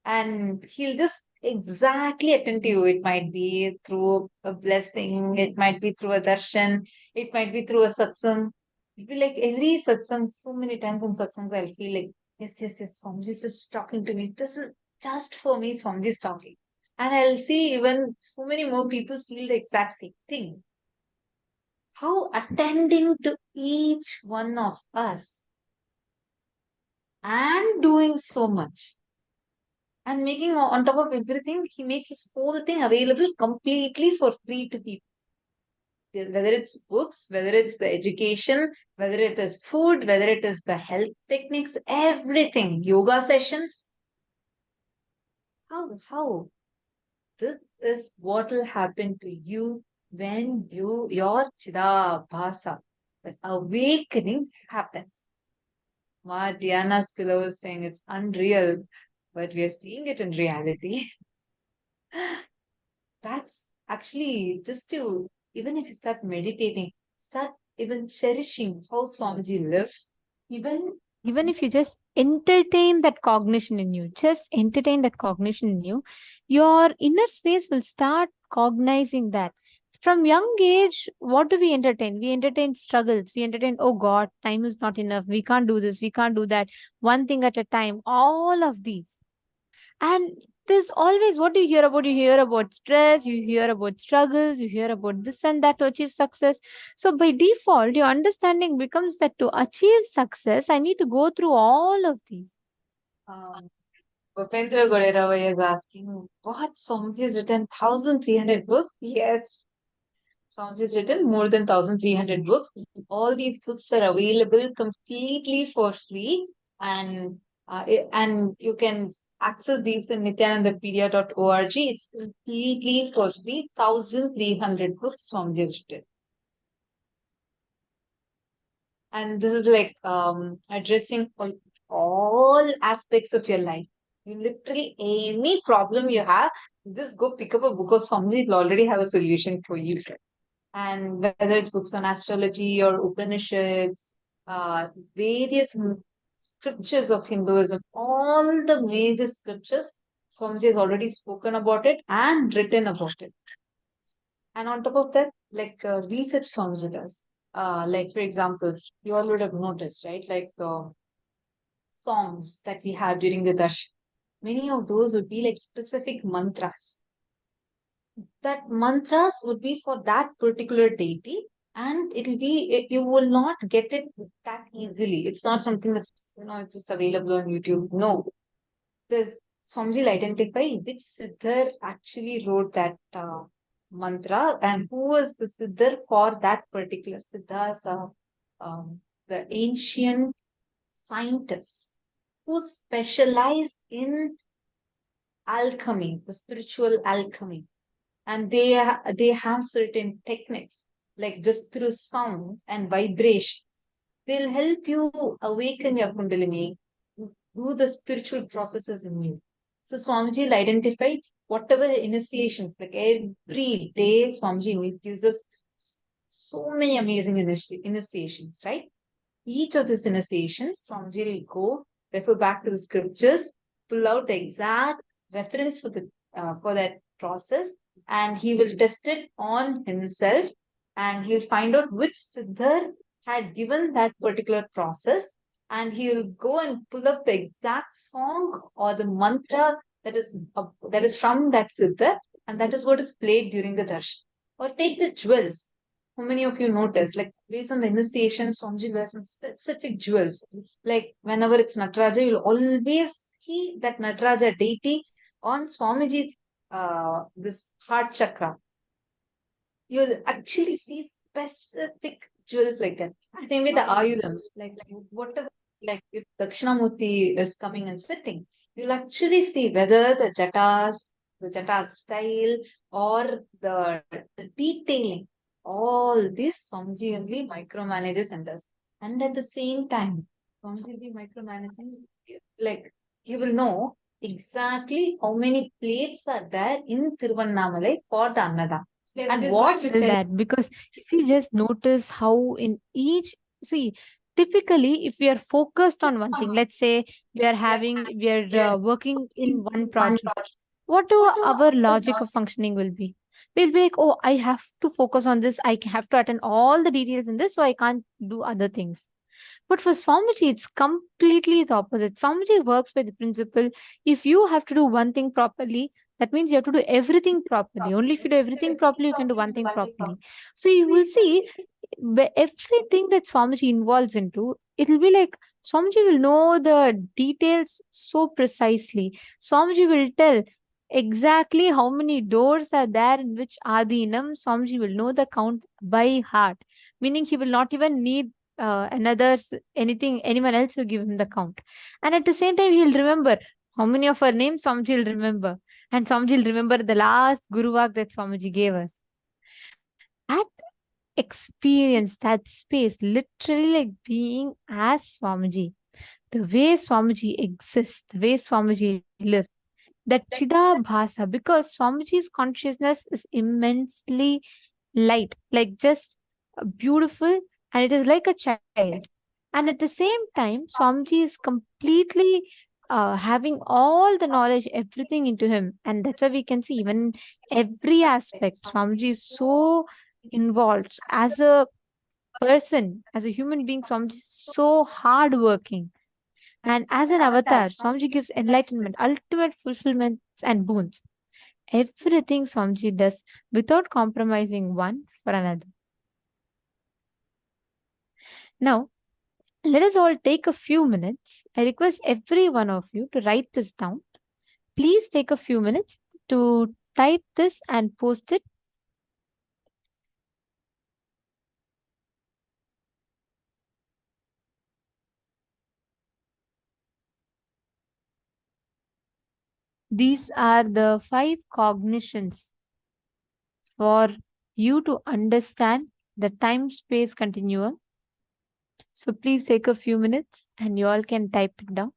and he'll just exactly attend to you. It might be through a blessing, it might be through a darshan, it might be through a satsang. It'll be like every satsang, so many times in satsangs, I'll feel like, yes, Swamiji is just talking to me. This is just for me, Swamiji is talking. And I'll see even so many more people feel the exact same thing. How attending to each one of us and doing so much. And making on top of everything, he makes this whole thing available completely for free to people. Whether it's books, whether it's the education, whether it is food, whether it is the health techniques, everything, yoga sessions. How? This is what will happen to you when your Chidabhasa, that awakening happens. Ma Diana's pillow is saying it's unreal, but we are seeing it in reality. That's actually just to, even if you start meditating, start even cherishing how Swamiji lives. Even if you just entertain that cognition in you, just entertain that cognition in you, your inner space will start cognizing that. From young age, what do we entertain? We entertain struggles. We entertain, oh God, time is not enough. We can't do this. We can't do that. One thing at a time. All of these. And there's always what do you hear about? You hear about stress, you hear about struggles, you hear about this and that to achieve success. So by default, your understanding becomes that to achieve success, I need to go through all of these. Bhupendra Goderava is asking, what Swamiji has written 1,300 books? Yes. Swamiji has written more than 1,300 books. All these books are available completely for free, and and you can access these in nithyanandapedia.org. It's completely for free. 1,300 books Swamiji has written. And this is like addressing all aspects of your life. You literally, any problem you have, just go pick up a book of Swamiji, it'll already have a solution for you. And whether it's books on astrology or Upanishads, various scriptures of Hinduism, all the major scriptures, Swamiji has already spoken about it and written about it. And on top of that, like research Swamiji does. Like, for example, you all would have noticed, right? Like songs that we have during the darshan. Many of those would be like specific mantras. That mantras would be for that particular deity, and it'll be, you will not get it that easily. It's not something that's, it's just available on YouTube. No, there's Swamiji will identify which Siddhar actually wrote that mantra and who was the Siddhar for that particular Siddhas, the ancient scientists who specialize in alchemy, the spiritual alchemy. And they have certain techniques, like just through sound and vibration. They'll help you awaken your Kundalini, do the spiritual processes in you. So Swamiji will identify whatever initiations, like every day, Swamiji gives us so many amazing initiations, right? Each of these initiations, Swamiji will go, refer back to the scriptures, pull out the exact reference for that process, and he will test it on himself, and he'll find out which Siddhar had given that particular process, and he will go and pull up the exact song or the mantra that is from that Siddhar, and that is what is played during the darshan. Or take the jewels. How many of you notice, like based on the initiation, Swamiji wears some specific jewels. Like whenever it's Nataraja, you'll always see that Nataraja deity on Swamiji's this heart chakra. You'll actually see specific jewels like that. Same with the ayudams, like whatever, like if Dakshinamurti is coming and sitting, you'll actually see whether the jata style, or the detailing. All this Swamiji only micromanages and does. And at the same time, Swamiji will be micromanaging, like he will know exactly how many plates are there in Tiruvannamalai for the Annada. And what Tell that because if you just notice how in each, see, typically if we are focused on one thing, let's say we are working in one project, what do our logic of functioning will be? We'll be like, oh, I have to focus on this, I have to attend all the details in this, so I can't do other things. But for Swamiji, it's completely the opposite. Swamiji works by the principle, if you have to do one thing properly, That means you have to do everything properly. Only if you do everything properly, you can do one thing properly. So you will see everything that Swamiji involves into, it will be like Swamiji will know the details so precisely. Swamiji will tell exactly how many doors are there in which Adinam. Swamiji will know the count by heart, meaning he will not even need anyone else to give him the count. And at the same time, he'll remember how many of our names Swamiji will remember. And Swamiji will remember the last Guruvak that Swamiji gave us. That experience, that space, literally like being as Swamiji, the way Swamiji exists, the way Swamiji lives, that Chidabhasa, because Swamiji's consciousness is immensely light, like just beautiful, and it is like a child. And at the same time, Swamiji is completely having all the knowledge, everything into him. And that's why we can see even every aspect, Swamiji is so involved as a person, as a human being. Swamiji is so hardworking. And as an avatar, Swamiji gives enlightenment, ultimate fulfillments and boons. Everything Swamiji does without compromising one for another. Now, let us all take a few minutes. I request every one of you to write this down. Please take a few minutes to type this and post it. These are the 5 cognitions for you to understand the time-space continuum. So please take a few minutes and you all can type it down.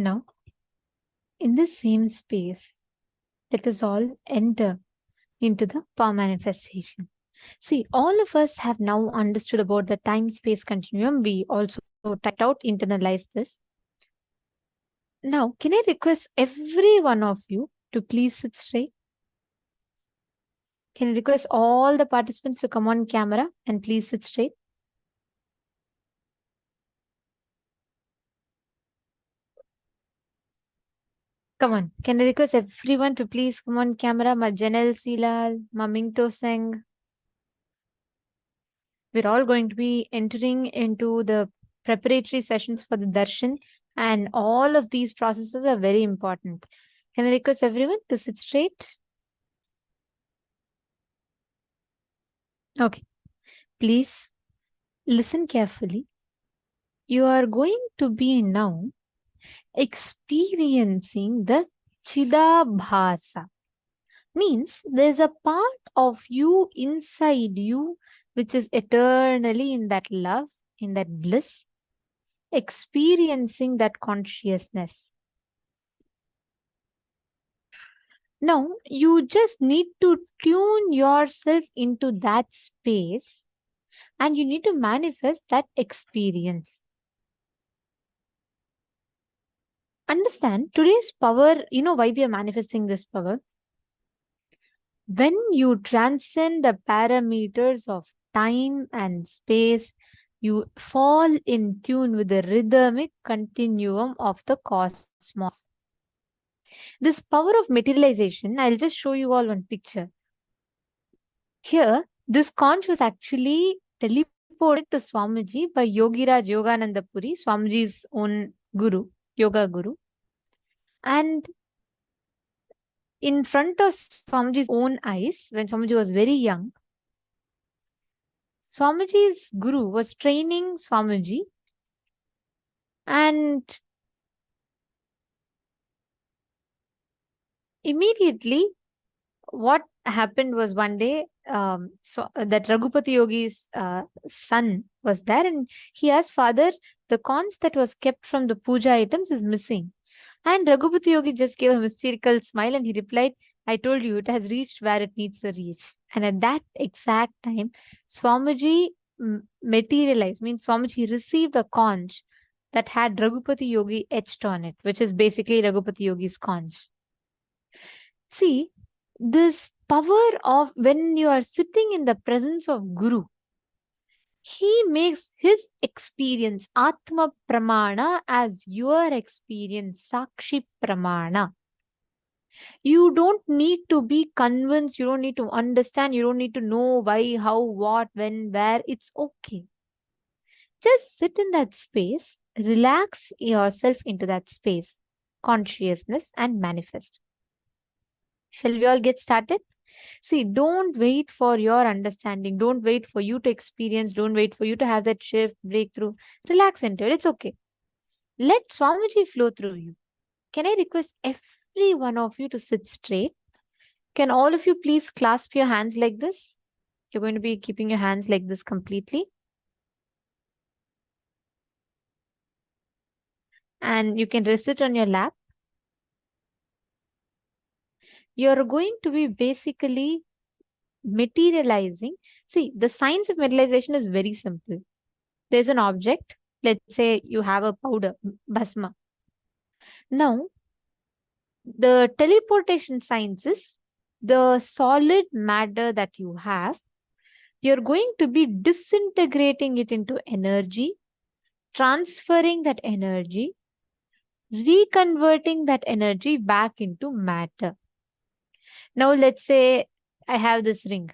Now, in this same space, let us all enter into the power manifestation. See, all of us have now understood about the time space continuum. We also typed out, internalized this. Now, can I request every one of you to please sit straight? Can I request all the participants to come on camera and please sit straight? Come on. Can I request everyone to please come on camera? Ma Janel Silal, Ma Mingto Singh. We're all going to be entering into the preparatory sessions for the darshan, and all of these processes are very important. Can I request everyone to sit straight? Okay. Please listen carefully. You are going to be now experiencing the Chidabhasa. Means there's a part of you inside you which is eternally in that love, in that bliss, experiencing that consciousness. Now, you just need to tune yourself into that space and you need to manifest that experience. Understand today's power, you know why we are manifesting this power? When you transcend the parameters of time and space, you fall in tune with the rhythmic continuum of the cosmos. This power of materialization, I'll just show you all one picture. Here, this conch was actually teleported to Swamiji by Yogiraj Yogananda Puri, Swamiji's own guru, yoga guru. And in front of Swamiji's own eyes, when Swamiji was very young, Swamiji's guru was training Swamiji, and immediately what happened was one day that Raghupati Yogi's son was there, and he asked, Father, the conch that was kept from the puja items is missing. And Raghupati Yogi just gave a mystical smile and he replied, I told you it has reached where it needs to reach. And at that exact time, Swamiji materialized, means Swamiji received a conch that had Raghupati Yogi etched on it, which is basically Raghupati Yogi's conch. See, this power of when you are sitting in the presence of Guru, he makes his experience, Atma Pramana, as your experience, Sakshi Pramana. You don't need to be convinced, you don't need to understand, you don't need to know why, how, what, when, where. It's okay. Just sit in that space, relax yourself into that space, consciousness, and manifest. Shall we all get started? See, don't wait for your understanding. Don't wait for you to experience. Don't wait for you to have that shift, breakthrough. Relax into it. It's okay. Let Swamiji flow through you. Can I request every one of you to sit straight? Can all of you please clasp your hands like this? You're going to be keeping your hands like this completely. And you can rest it on your lap. You're going to be basically materializing. See, the science of materialization is very simple. There's an object. Let's say you have a powder, bhasma. Now, the teleportation science is the solid matter that you have. You're going to be disintegrating it into energy, transferring that energy, reconverting that energy back into matter. Now, let's say I have this ring.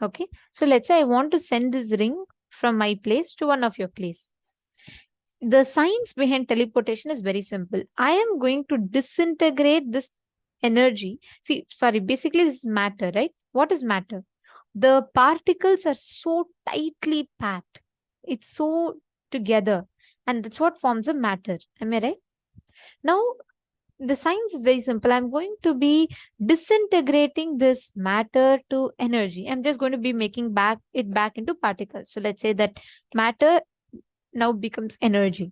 Okay. So let's say I want to send this ring from my place to one of your place. The science behind teleportation is very simple. I am going to disintegrate this energy. See, sorry, basically this is matter, right? What is matter? The particles are so tightly packed. It's so together. And that's what forms a matter. Am I right? Now, the science is very simple. I'm going to be disintegrating this matter to energy. I'm just going to be making it back into particles. So let's say that matter now becomes energy.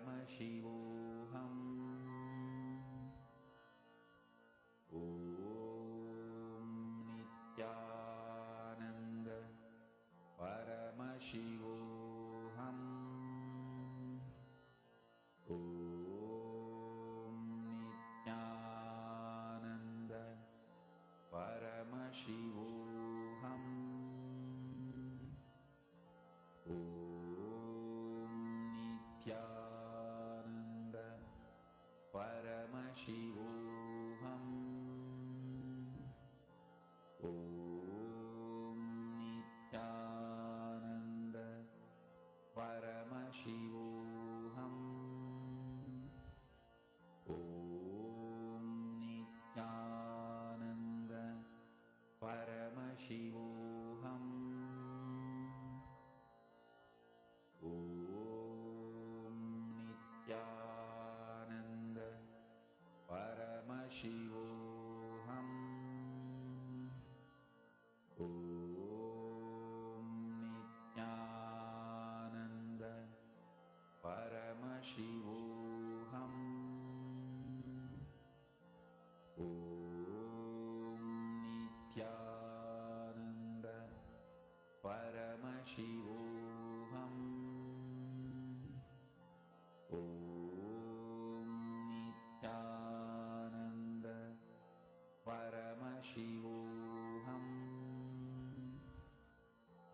Nithyananda Paramashivoham. Om Nithyananda Paramashivoham. Om Nithyananda Paramashivoham. Om Nithyananda Paramashivoham. Om Nithyananda Paramashivoham. Om Nithyananda Paramashivoham. Om Nithyananda Paramashivoham.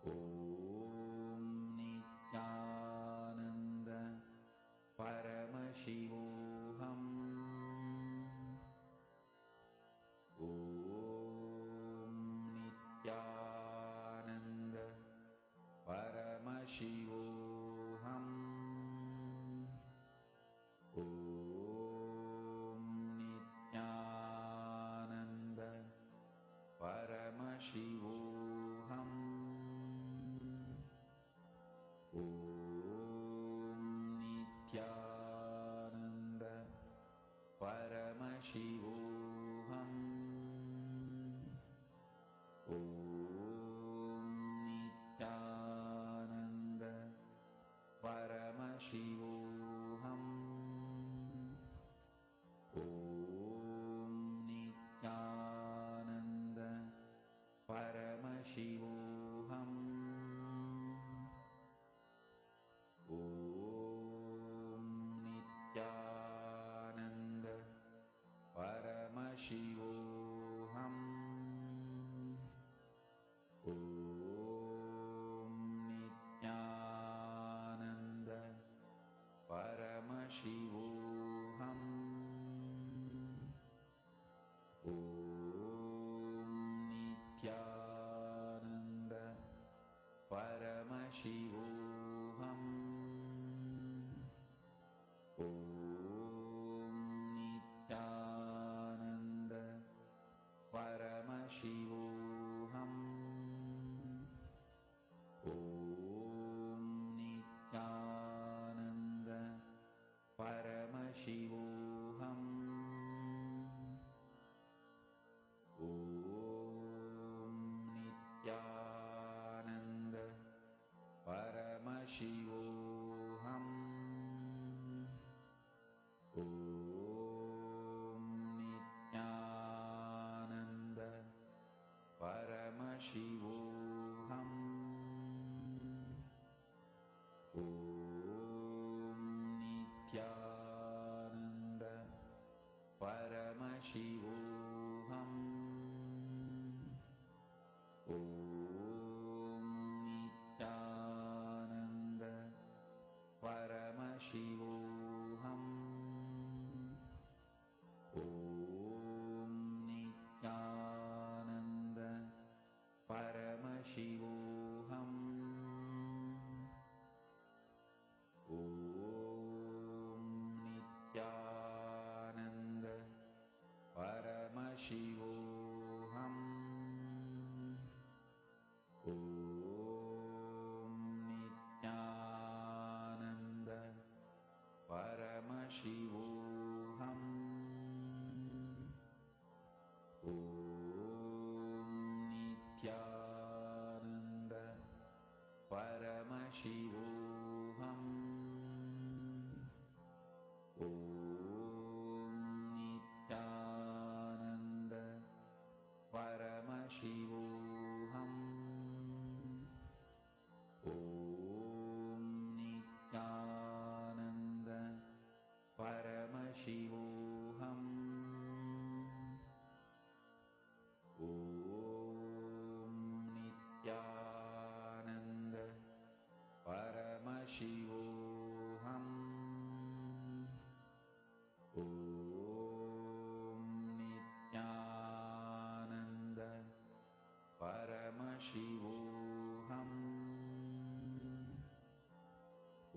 Om Nithyananda Paramashivoham. Om Nithyananda Paramashivoham. Om Nithyananda Paramashivoham. Om Nithyananda Paramashivoham. Om Nithyananda Paramashivoham. Om Nithyananda Paramashivoham. Om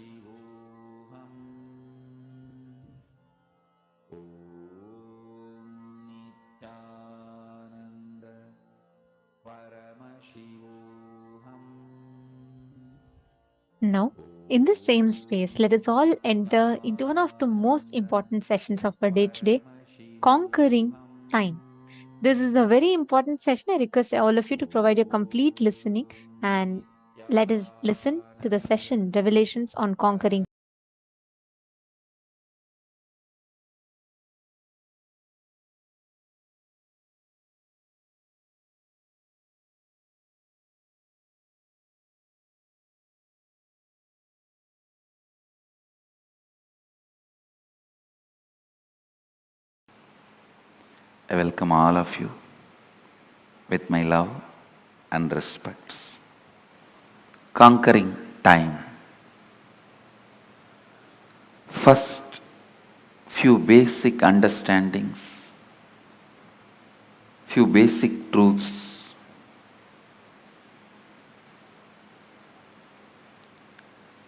Paramashivoham. Om Nithyananda Paramashivoham. Now, in this same space, let us all enter into one of the most important sessions of our day today, conquering time. This is a very important session. I request all of you to provide your complete listening and let us listen to the session Revelations on Conquering. I welcome all of you with my love and respects. Conquering time. First, few basic understandings, few basic truths.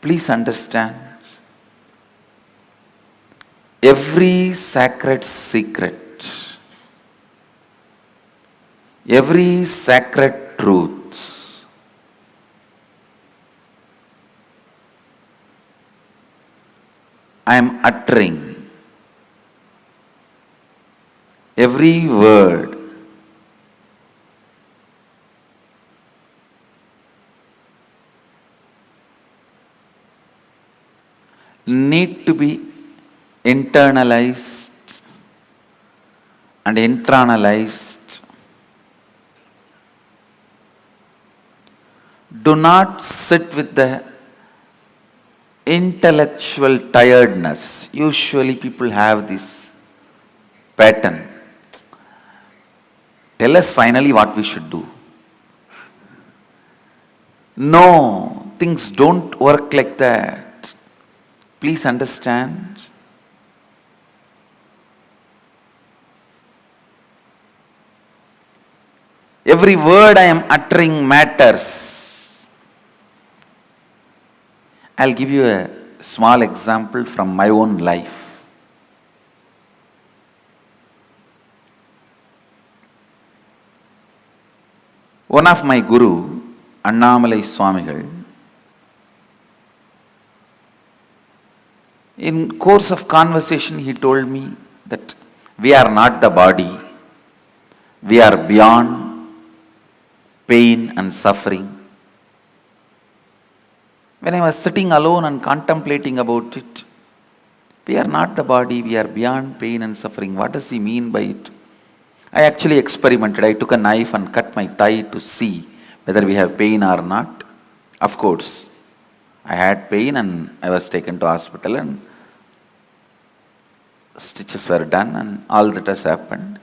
Please understand, every sacred secret, every sacred truth I am uttering, every word need to be internalized and internalized. Do not sit with the intellectual tiredness. Usually people have this pattern. Tell us finally what we should do. No, things don't work like that. Please understand. Every word I am uttering matters. I'll give you a small example from my own life. One of my guru, Annamalai Swamigal, in course of conversation he told me that we are not the body, we are beyond pain and suffering. When I was sitting alone and contemplating about it, we are not the body, we are beyond pain and suffering. What does he mean by it? I actually experimented. I took a knife and cut my thigh to see whether we have pain or not. Of course, I had pain and I was taken to hospital and stitches were done and all that has happened.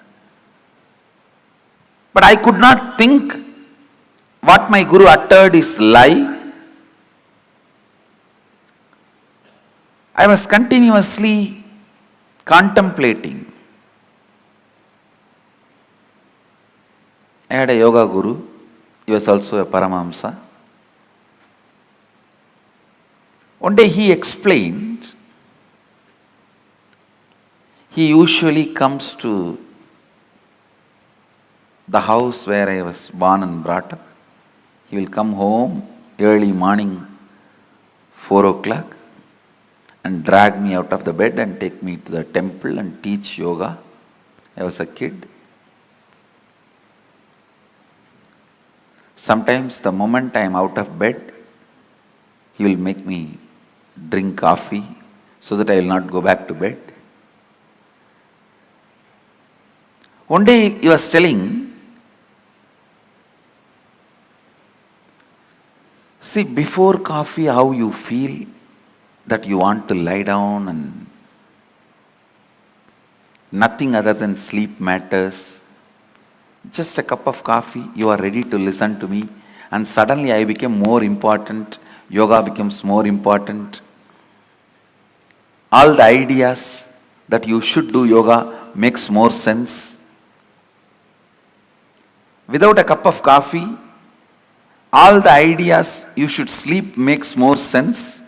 But I could not think what my guru uttered is lie. I was continuously contemplating. I had a yoga guru. He was also a Paramahamsa. One day he explained, he usually comes to the house where I was born and brought up. He will come home early morning, 4 o'clock, and drag me out of the bed and take me to the temple and teach yoga. I was a kid. Sometimes the moment I am out of bed, he will make me drink coffee so that I will not go back to bed. One day he was telling, see, before coffee how you feel that you want to lie down and nothing other than sleep matters. Just a cup of coffee, you are ready to listen to me, and suddenly I became more important, yoga becomes more important. All the ideas that you should do yoga makes more sense. Without a cup of coffee, all the ideas you should sleep makes more sense.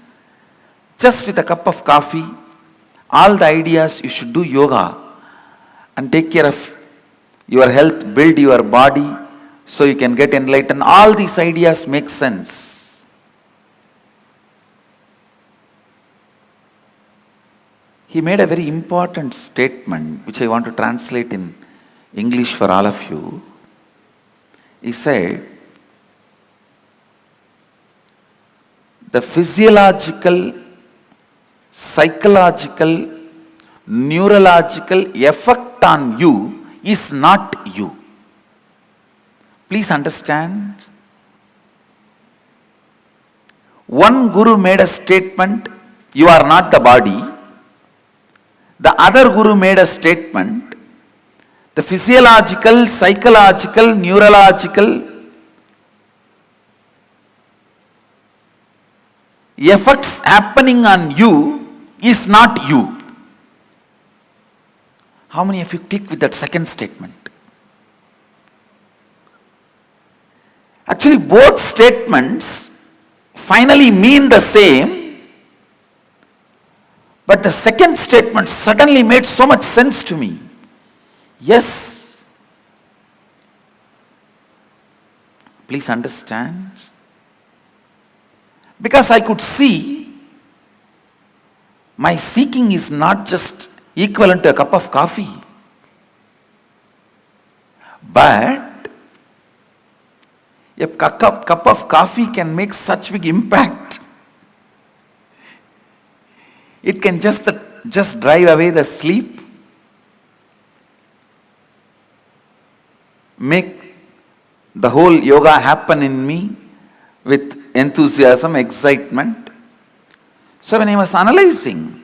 just with a cup of coffee, all the ideas you should do yoga and take care of your health, build your body so you can get enlightened. All these ideas make sense. He made a very important statement which I want to translate in English for all of you. He said, the physiological, psychological, neurological effect on you is not you. Please understand. One guru made a statement, you are not the body. The other guru made a statement, the physiological, psychological, neurological effects happening on you is not you. How many of you click with that second statement? Actually, both statements finally mean the same, but the second statement suddenly made so much sense to me. Yes. Please understand. Because I could see my seeking is not just equivalent to a cup of coffee, but a cup of coffee can make such big impact. It can just drive away the sleep, make the whole yoga happen in me with enthusiasm, excitement. So when I was analyzing,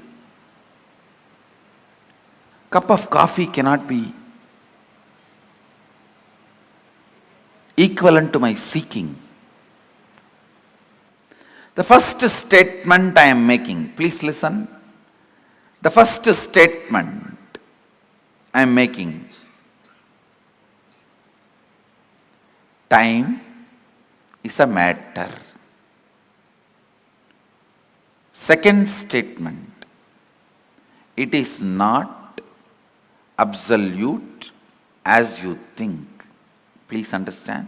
cup of coffee cannot be equivalent to my seeking. The first statement I am making, please listen. The first statement I am making, time is a matter. Second statement, it is not absolute as you think. Please understand.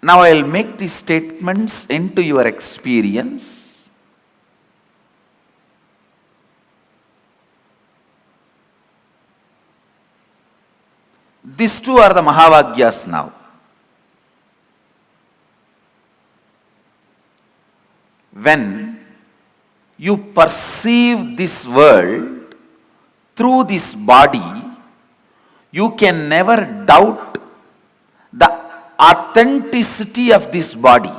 Now I will make these statements into your experience. These two are the Mahavagyas now. When you perceive this world through this body, you can never doubt the authenticity of this body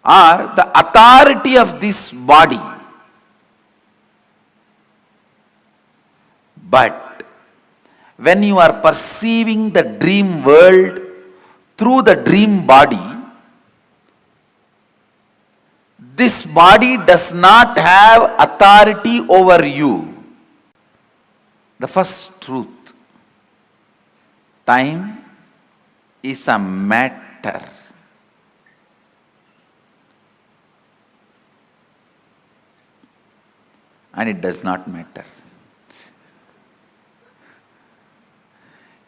or the authority of this body. But when you are perceiving the dream world through the dream body, this body does not have authority over you. The first truth, time is a matter. And it does not matter.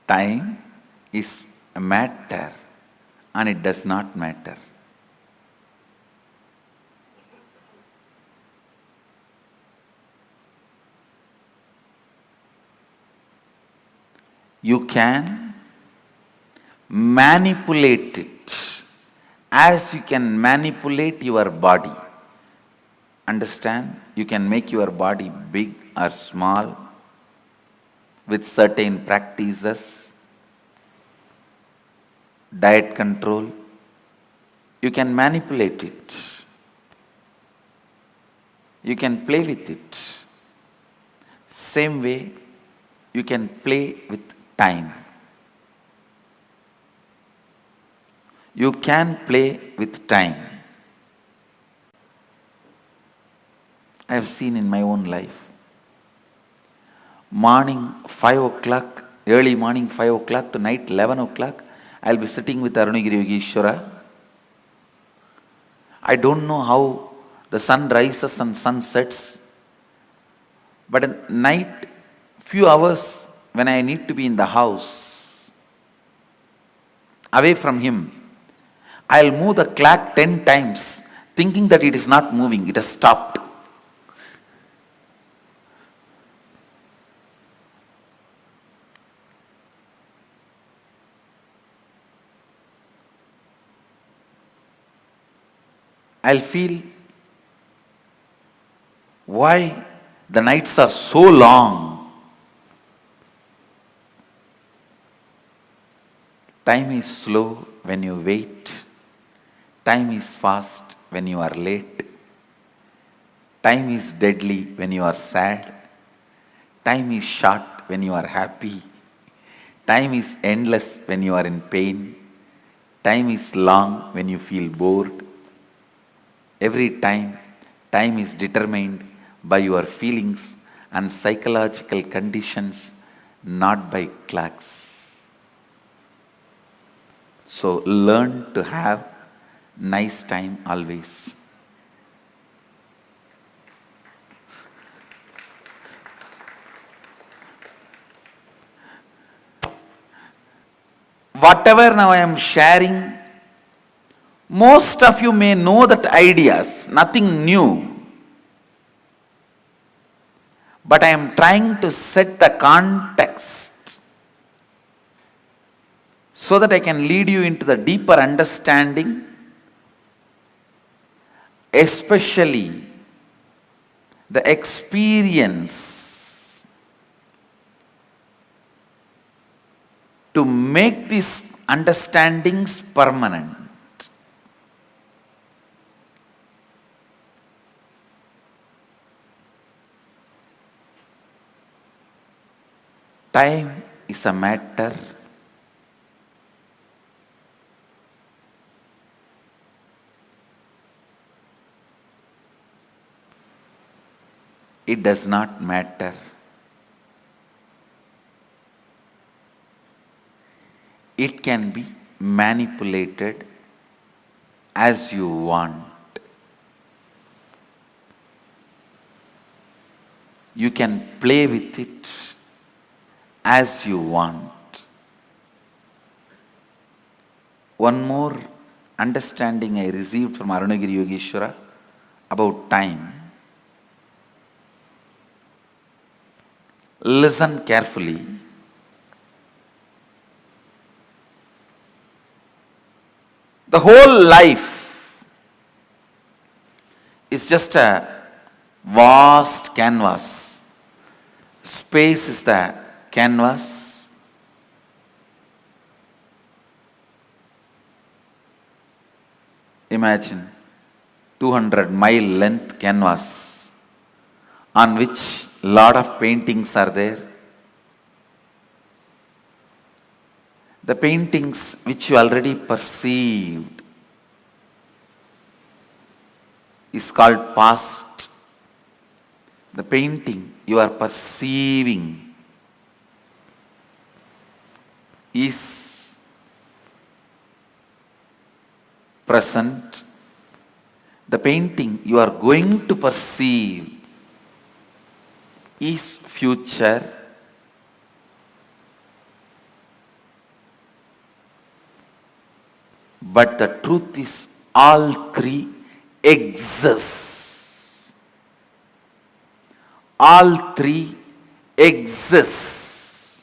Time is a matter and it does not matter. You can manipulate it as you can manipulate your body. Understand? You can make your body big or small with certain practices, diet control. You can manipulate it. You can play with it. Same way, you can play with time. You can play with time. I have seen in my own life. Morning 5 o'clock, early morning 5 o'clock to night 11 o'clock, I'll be sitting with Arunagiri Yogeshwara. I don't know how the sun rises and sun sets, but at night, few hours when I need to be in the house, away from him, I'll move the clock 10 times, thinking that it is not moving, it has stopped. I'll feel why the nights are so long. Time is slow when you wait. Time is fast when you are late. Time is deadly when you are sad. Time is short when you are happy. Time is endless when you are in pain. Time is long when you feel bored. Every time is determined by your feelings and psychological conditions, not by clocks. So learn to have nice time always. Whatever now I am sharing, most of you may know that ideas, nothing new. But I am trying to set the context so that I can lead you into the deeper understanding, especially the experience, to make these understandings permanent. Time is a matter it does not matter. It can be manipulated as you want. You can play with it as you want. One more understanding I received from Arunagiri Yogeshwara about time. Listen carefully. The whole life is just a vast canvas. Space is the canvas. Imagine 200-mile length canvas on which lot of paintings are there. The paintings which you already perceived is called past. The painting you are perceiving is present. The painting you are going to perceive is future. But the truth is, all three exist. All three exist.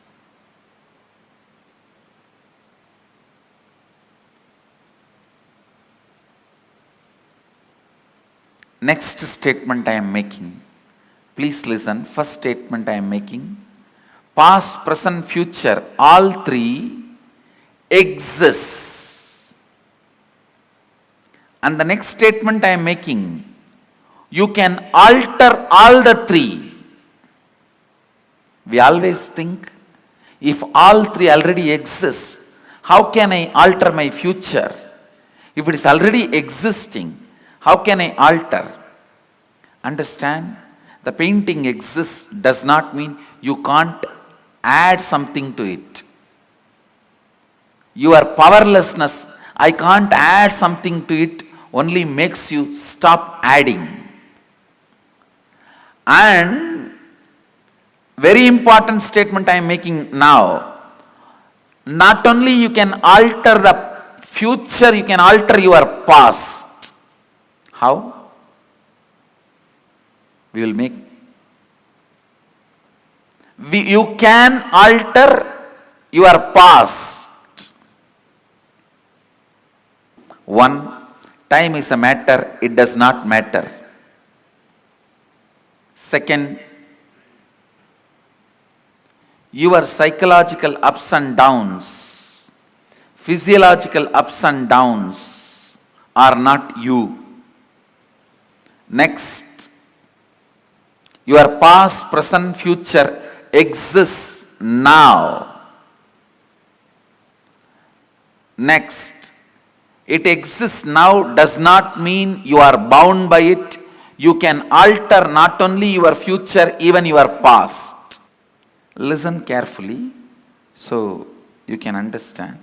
Next statement I am making. Please listen. First statement I am making. Past, present, future, all three exist. And the next statement I am making, you can alter all the three. We always think, if all three already exist, how can I alter my future? If it is already existing, how can I alter? Understand? The painting exists does not mean you can't add something to it. Your powerlessness, I can't add something to it, only makes you stop adding. And very important statement I am making now. Not only you can alter the future, you can alter your past. How? We will make. You can alter your past. One, time is a matter, it does not matter. Second, your psychological ups and downs, physiological ups and downs are not you. Next, your past, present, future exists now. Next, it exists now does not mean you are bound by it. You can alter not only your future, even your past. Listen carefully so you can understand.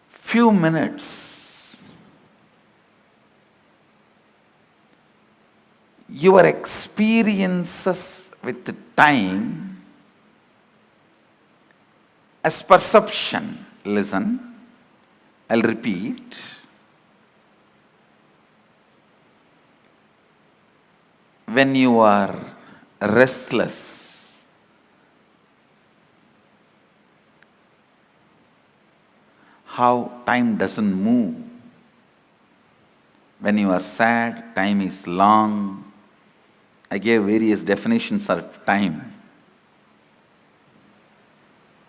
Few minutes, your experiences with time as perception. Listen, I'll repeat. When you are restless, how time doesn't move. When you are sad, time is long. I gave various definitions of time.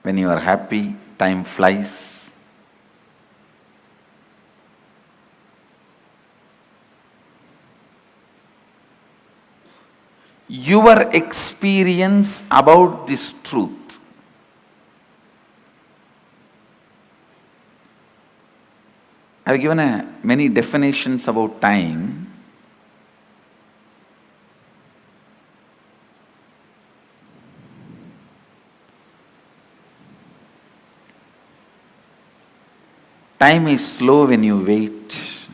When you are happy, time flies. Your experience about this truth I have given many definitions about time. Time is slow when you wait.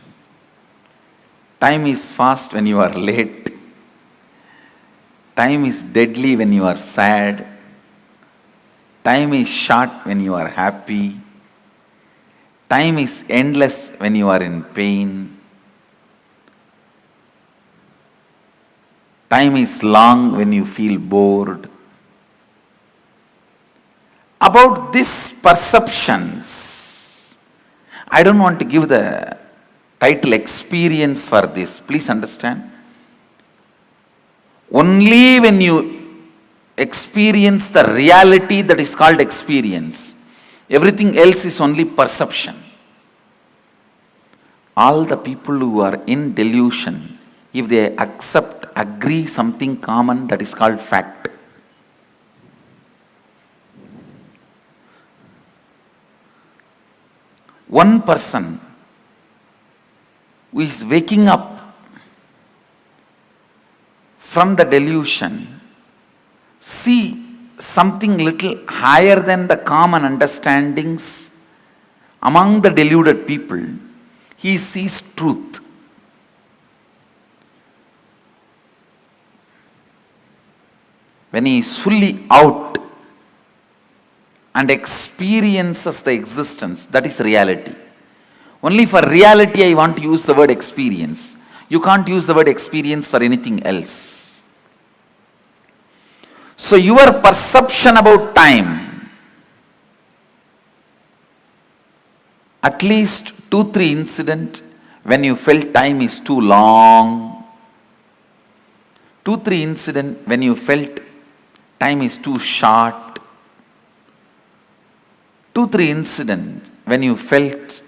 Time is fast when you are late. Time is deadly when you are sad. Time is short when you are happy. Time is endless when you are in pain. Time is long when you feel bored. About these perceptions, I don't want to give the title experience for this. Please understand. Only when you experience the reality, that is called experience. Everything else is only perception. All the people who are in delusion, if they accept, agree something common, that is called fact. One person who is waking up from the delusion, see something little higher than the common understandings among the deluded people, he sees truth. When he is fully out and experiences the existence, that is reality. Only for reality I want to use the word experience. You can't use the word experience for anything else. So your perception about time, at least 2-3 incidents when you felt time is too long, 2-3 incidents when you felt time is too short, 2-3 incidents when you felt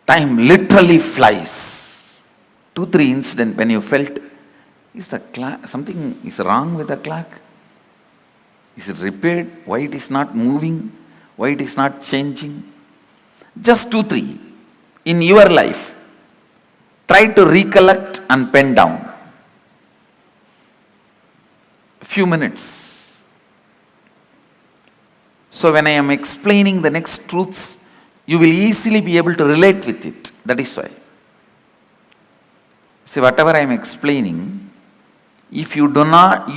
time literally flies. 2-3 incidents when you felt, is the clock, something is wrong with the clock? Is it repaired? Why it is not moving? Why it is not changing? Just 2-3 in your life. Try to recollect and pen down. few minutes. So when I am explaining the next truths, you will easily be able to relate with it. That is why. See, whatever I am explaining, if you do not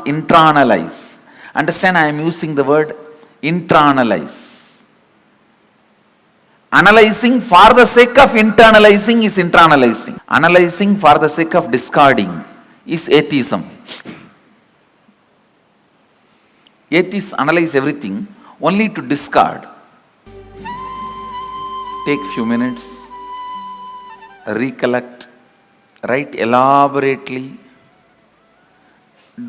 internalize, understand I am using the word internalize. Analyzing for the sake of internalizing is internalizing. Analyzing for the sake of discarding is atheism. Atheists analyze everything only to discard. Take few minutes, recollect, write elaborately.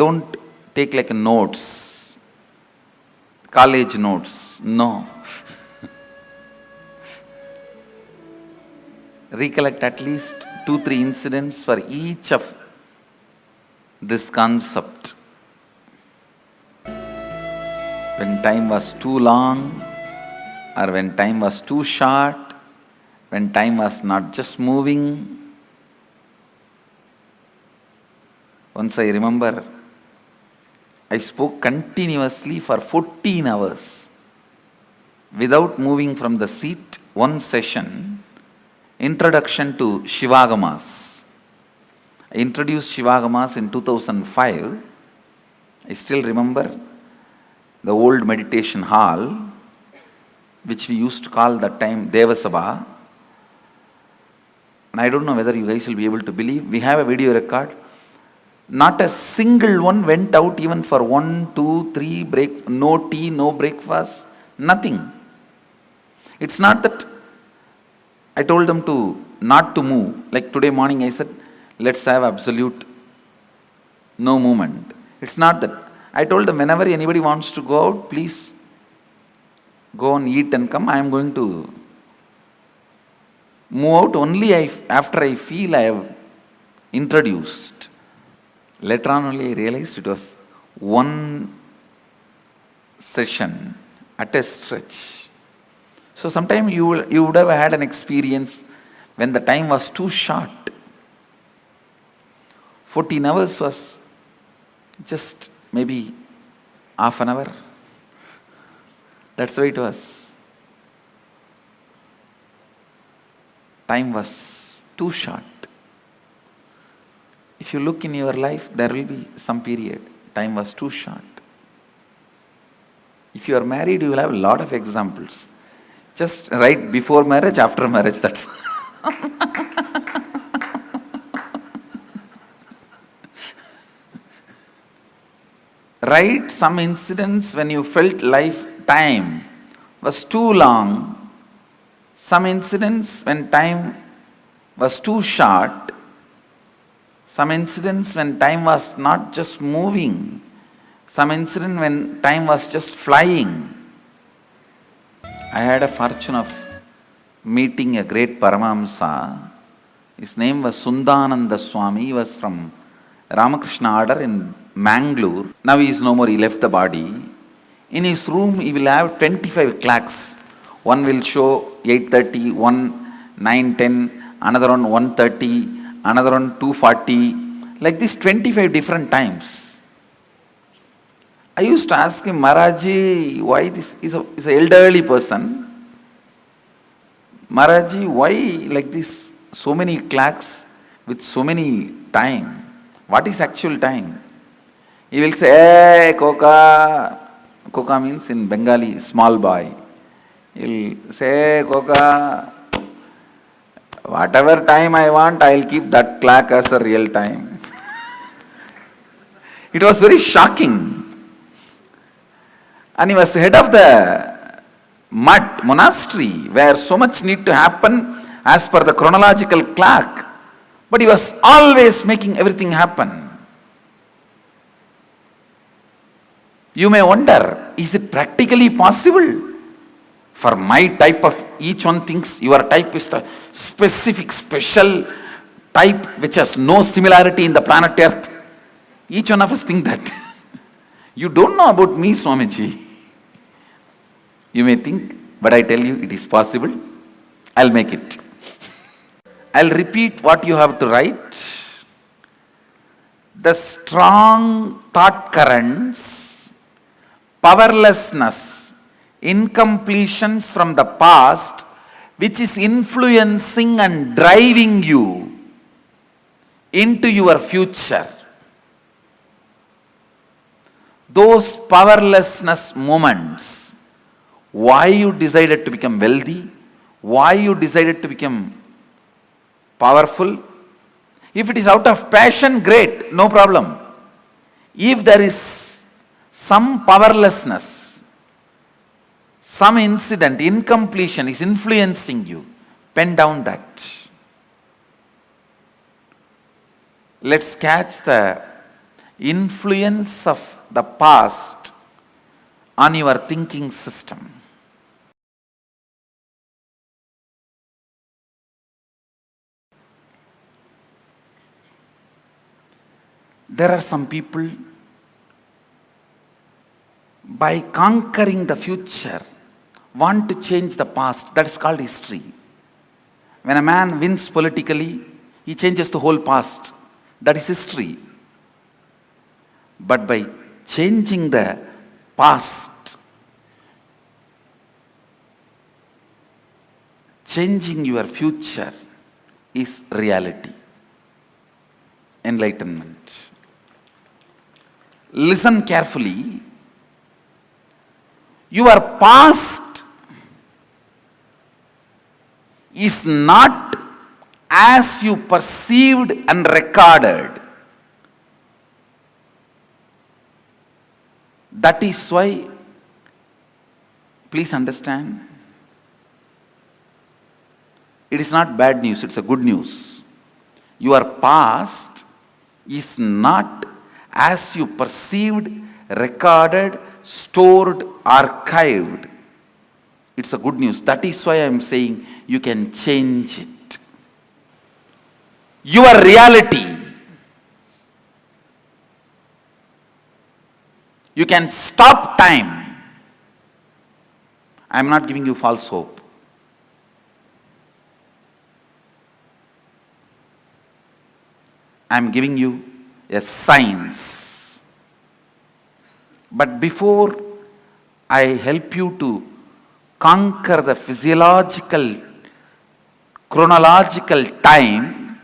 Don't take like notes, college notes. No. Recollect at least 2-3 incidents for each of this concept. When time was too long, or when time was too short, when time was not just moving. Once I remember, I spoke continuously for 14 hours without moving from the seat. One session, introduction to Shivagamas. I introduced Shivagamas in 2005. I still remember the old meditation hall, which we used to call that time Devasabha. And I don't know whether you guys will be able to believe, we have a video record. Not a single one went out even for 1, 2, 3 break, no tea, no breakfast, nothing. It's not that I told them to not to move. Like today morning I said, let's have absolute no movement. It's not that. I told them whenever anybody wants to go out, please go and eat and come. I am going to move out only after I feel I have introduced. Later on only I realized it was one session at a stretch. So sometime you would have had an experience when the time was too short. 14 hours was just maybe half an hour. That's the way it was. Time was too short. If you look in your life, there will be some period. Time was too short. If you are married, you will have a lot of examples. Just right before marriage, after marriage, that's write some incidents when you felt time was too long, some incidents when time was too short, some incidents when time was not just moving, some incident when time was just flying. I had a fortune of meeting a great Paramahamsa. His name was Sundananda Swami. He was from Ramakrishna order in Mangalore. Now he is no more, he left the body. In his room he will have 25 clocks. One will show 8:30, one 9:10, another one 1:30, another one 2:40. Like this 25 different times. I used to ask him, Maharaji, why this is an elderly person. Maharaji, why like this? So many clocks with so many time. What is actual time? He will say, hey, Koka. Koka means in Bengali, small boy. He will say, hey, Koka, whatever time I want, I will keep that clock as a real time. It was very shocking. And he was head of the monastery where so much need to happen as per the chronological clock. But he was always making everything happen. You may wonder, is it practically possible? For my type of, each one thinks your type is the specific, special type which has no similarity in the planet Earth. Each one of us think that. You don't know about me, Swamiji. You may think, but I tell you it is possible. I'll make it. I'll repeat what you have to write. the strong thought currents, powerlessness, incompletions from the past, which is influencing and driving you into your future. Those powerlessness moments, why you decided to become wealthy, why you decided to become powerful. If it is out of passion, great, no problem. If there is some powerlessness, some incident, incompletion is influencing you, pen down that. Let's catch the influence of the past on your thinking system. There are some people, by conquering the future, want to change the past. That is called history. When a man wins politically, he changes the whole past. That is history. But by changing the past, changing your future is reality, enlightenment. Listen carefully. Your past is not as you perceived and recorded. That is why, please understand, it is not bad news, it's a good news. Your past is not as you perceived, recorded, stored, archived. It's a good news. That is why I am saying you can change it. Your reality. You can stop time. I am not giving you false hope. I am giving you a science. But before I help you to conquer the physiological, chronological time,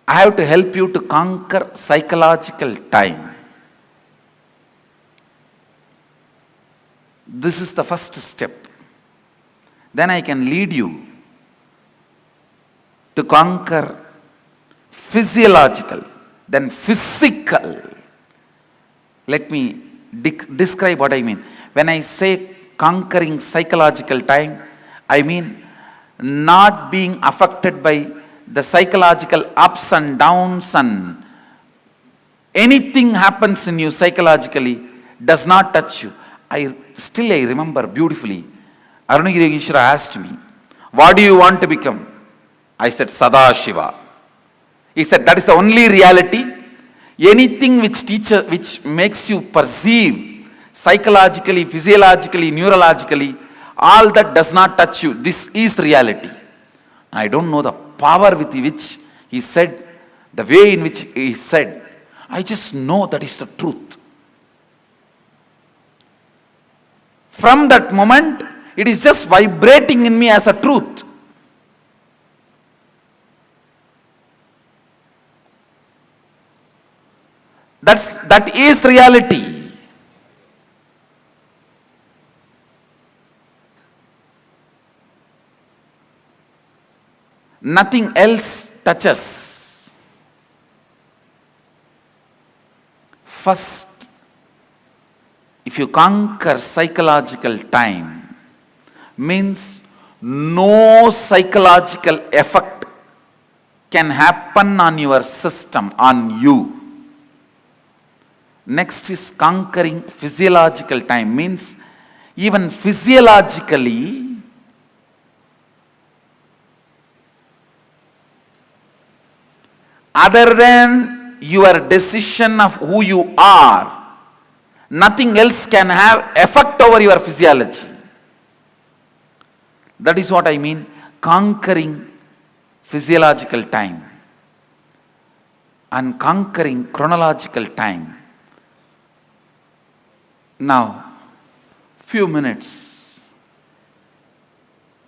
I have to help you to conquer psychological time. This is the first step. Then I can lead you to conquer physiological, then physical. Let me describe what I mean. When I say conquering psychological time, I mean not being affected by the psychological ups and downs, and anything happens in you psychologically does not touch you. I remember beautifully, Arunagiri Yogeshwara asked me, what do you want to become? I said, Sadashiva. He said, that is the only reality. Anything which makes you perceive psychologically, physiologically, neurologically, all that does not touch you. This is reality. I don't know the power with which he said, the way in which he said. I just know that is the truth. From that moment, it is just vibrating in me as a truth. That is reality. Nothing else touches. First, if you conquer psychological time, means no psychological effect can happen on your system, on you. Next is conquering physiological time, means even physiologically other than your decision of who you are, nothing else can have effect over your physiology. That is what I mean, conquering physiological time. and conquering chronological time. Now, few minutes.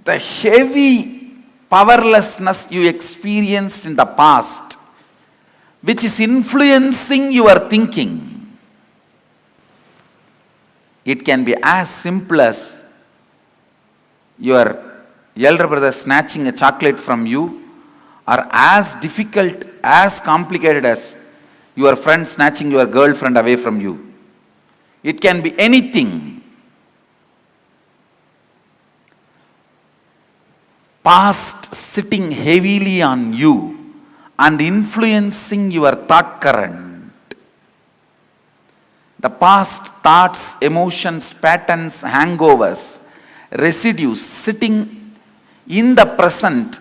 The heavy powerlessness you experienced in the past, which is influencing your thinking, it can be as simple as your elder brother snatching a chocolate from you, or as difficult, as complicated as your friend snatching your girlfriend away from you. It can be anything. Past sitting heavily on you and influencing your thought current. The past thoughts, emotions, patterns, hangovers, residues sitting in the present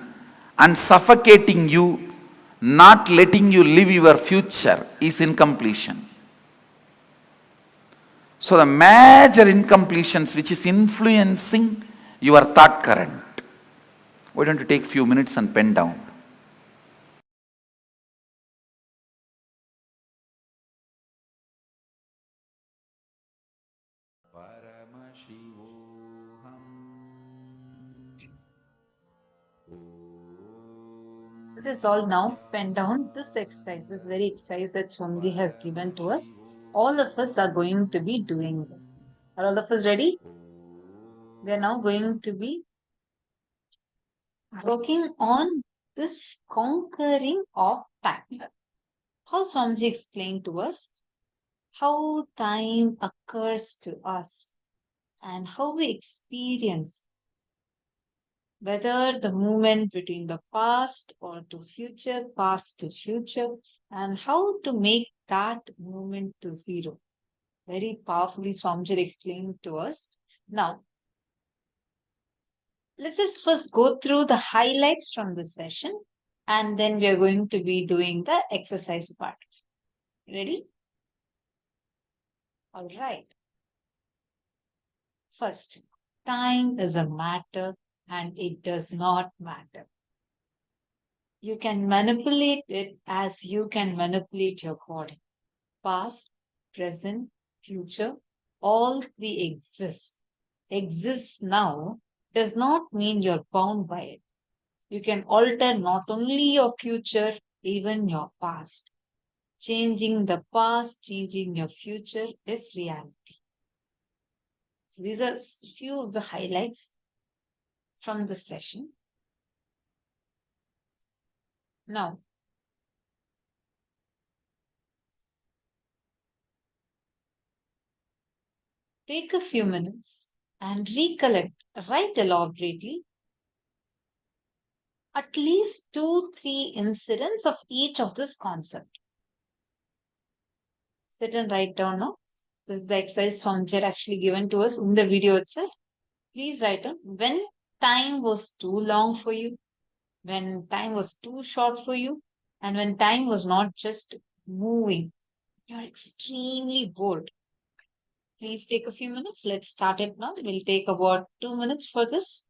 and suffocating you, not letting you live your future, is incompletion. So the major incompletions which is influencing your thought current. Why don't you take a few minutes and pen down? This is all now pen down. This exercise, this very exercise that Swamiji has given to us. All of us are going to be doing this. Are all of us ready? We are now going to be working on this conquering of time. How Swamiji explained to us how time occurs to us and how we experience whether the movement between the past or to future, past to future, and how to make that movement to zero. Very powerfully, Swamiji explained to us. Now, let's just first go through the highlights from the session, and then we are going to be doing the exercise part. Ready? All right. First, time is a matter and it does not matter. You can manipulate it as you can manipulate your body. Past, present, future, all three exist. Exists now does not mean you're bound by it. You can alter not only your future, even your past. Changing the past, changing your future is reality. So these are few of the highlights from the session. Now, take a few minutes and recollect, write elaborately, at least 2-3 incidents of each of this concept. Sit and write down now. This is the exercise Swamiji actually given to us in the video itself. Please write down when time was too long for you, when time was too short for you, and when time was not just moving. You're extremely bored. Please take a few minutes. Let's start it now. It will take about 2 minutes for this.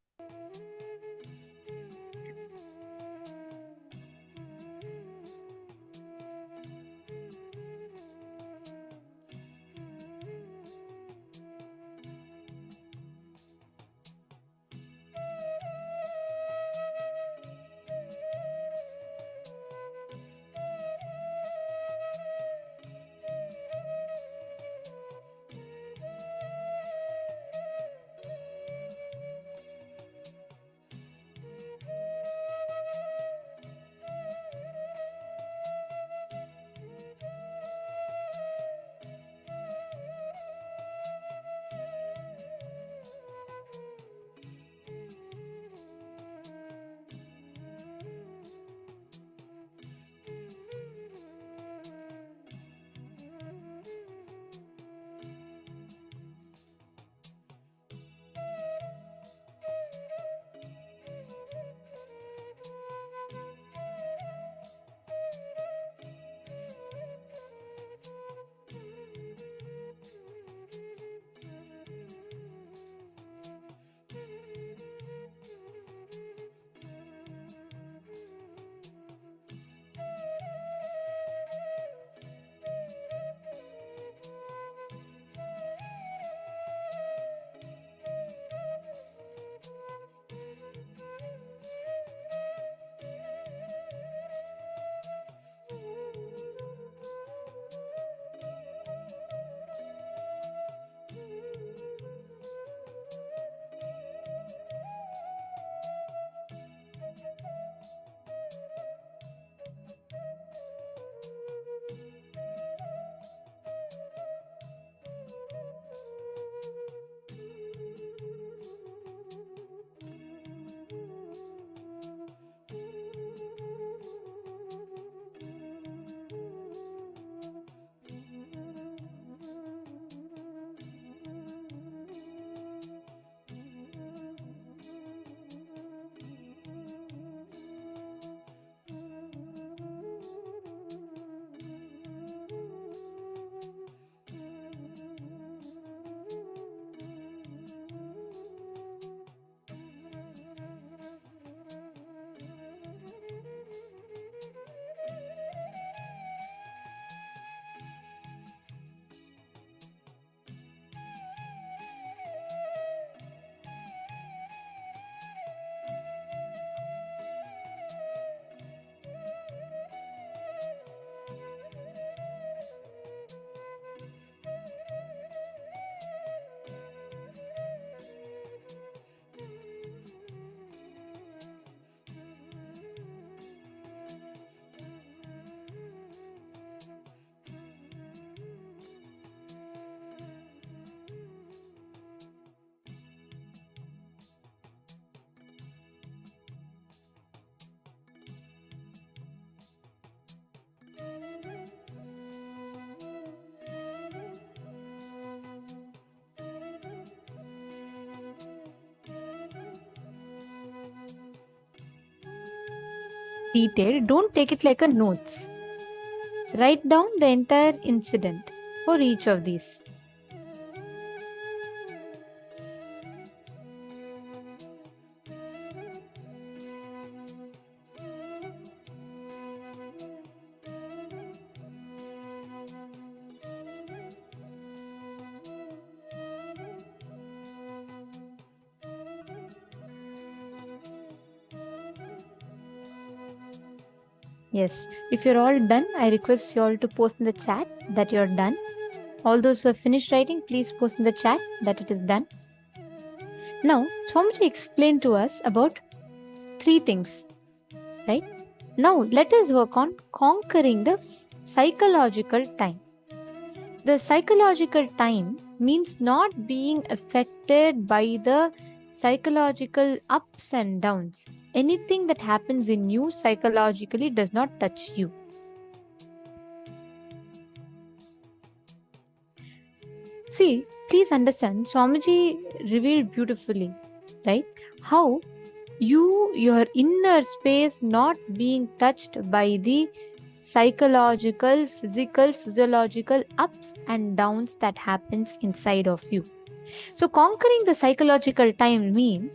detailed, don't take it like a notes. Write down the entire incident for each of these. Yes, if you're all done, I request you all to post in the chat that you're done. All those who have finished writing, please post in the chat that it is done. Now, Swamiji explained to us about 3 things, right? Now, let us work on conquering the psychological time. The psychological time means not being affected by the psychological ups and downs. Anything that happens in you psychologically does not touch you. See, please understand, Swamiji revealed beautifully, right? How your inner space not being touched by the psychological, physical, physiological ups and downs that happens inside of you. So conquering the psychological time means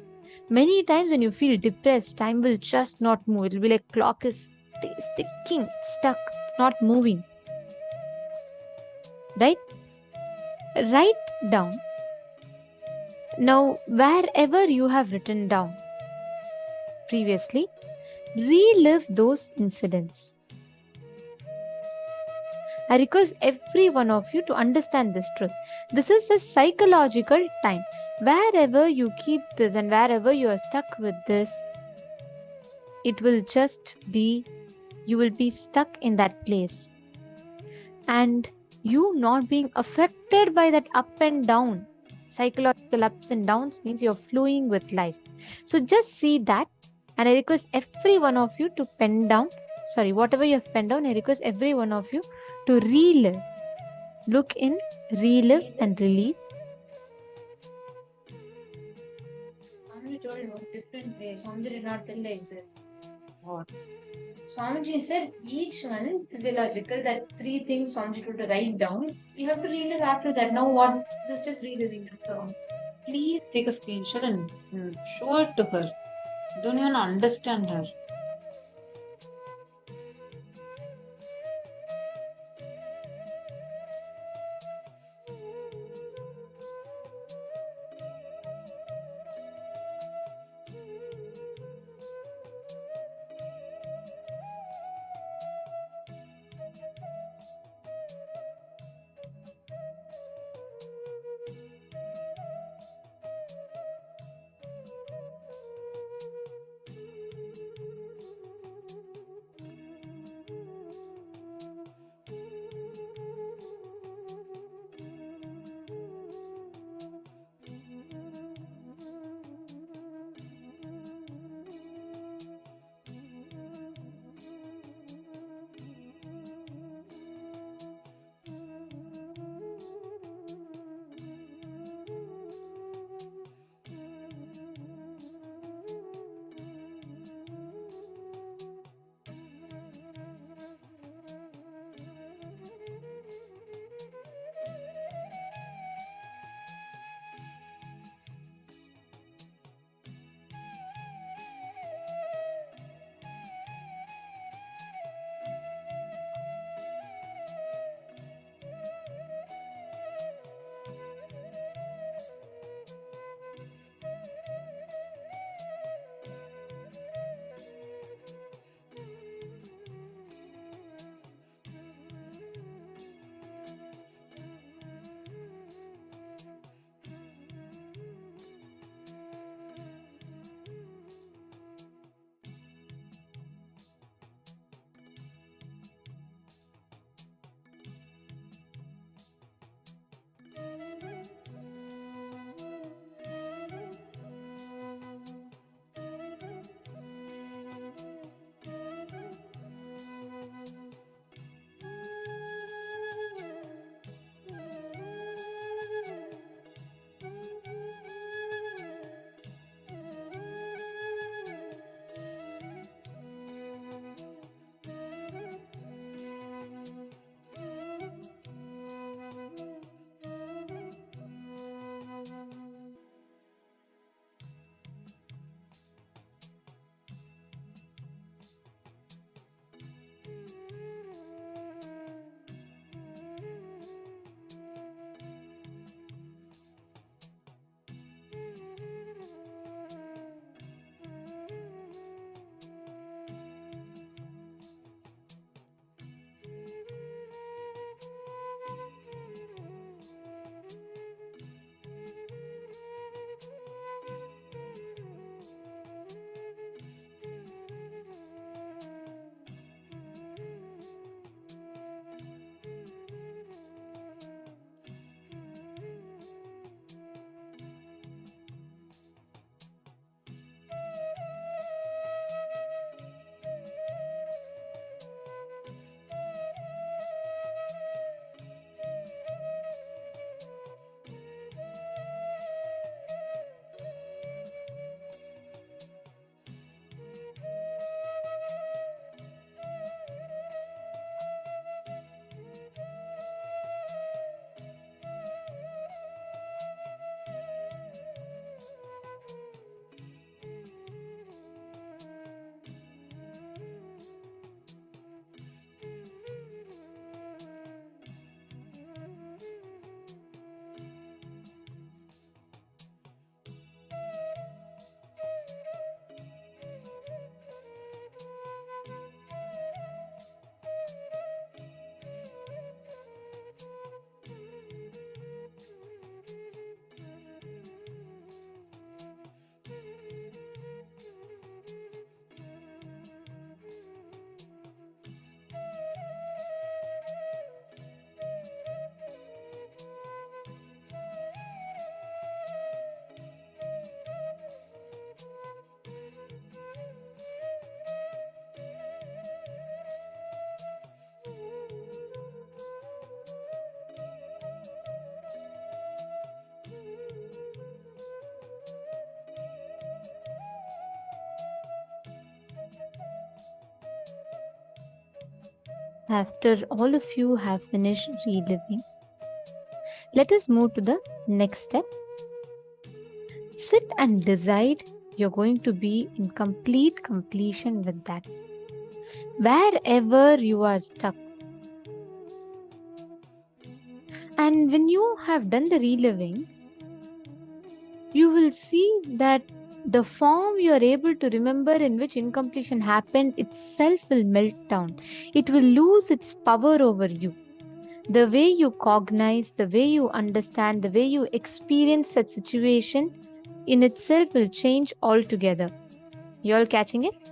many times when you feel depressed, time will just not move. It will be like clock is sticking, stuck, it's not moving. Right? Write down. Now, wherever you have written down previously, relive those incidents. I request every one of you to understand this truth. This is a psychological time. Wherever you keep this and wherever you are stuck with this, it will just be, you will be stuck in that place. And you not being affected by that up and down, psychological ups and downs means you're flowing with life. So just see that, and I request every one of you to pen down, whatever you have penned down, I request every one of you to relive. Look in, relive and relieve. Swamiji told in a different way. Swamiji did not tell like this. What? Swamiji said each one is physiological. That 3 things Swamiji told to write down. You have to relive after that. Now what? This is just reliving. So please take a screenshot and show it to her. Don't even understand her. After all of you have finished reliving, let us move to the next step. Sit and decide you're going to be in complete completion with that. Wherever you are stuck. And when you have done the reliving, you will see that the form you are able to remember in which incompletion happened itself will melt down. It will lose its power over you. The way you cognize, the way you understand, the way you experience that situation in itself will change altogether. You all catching it?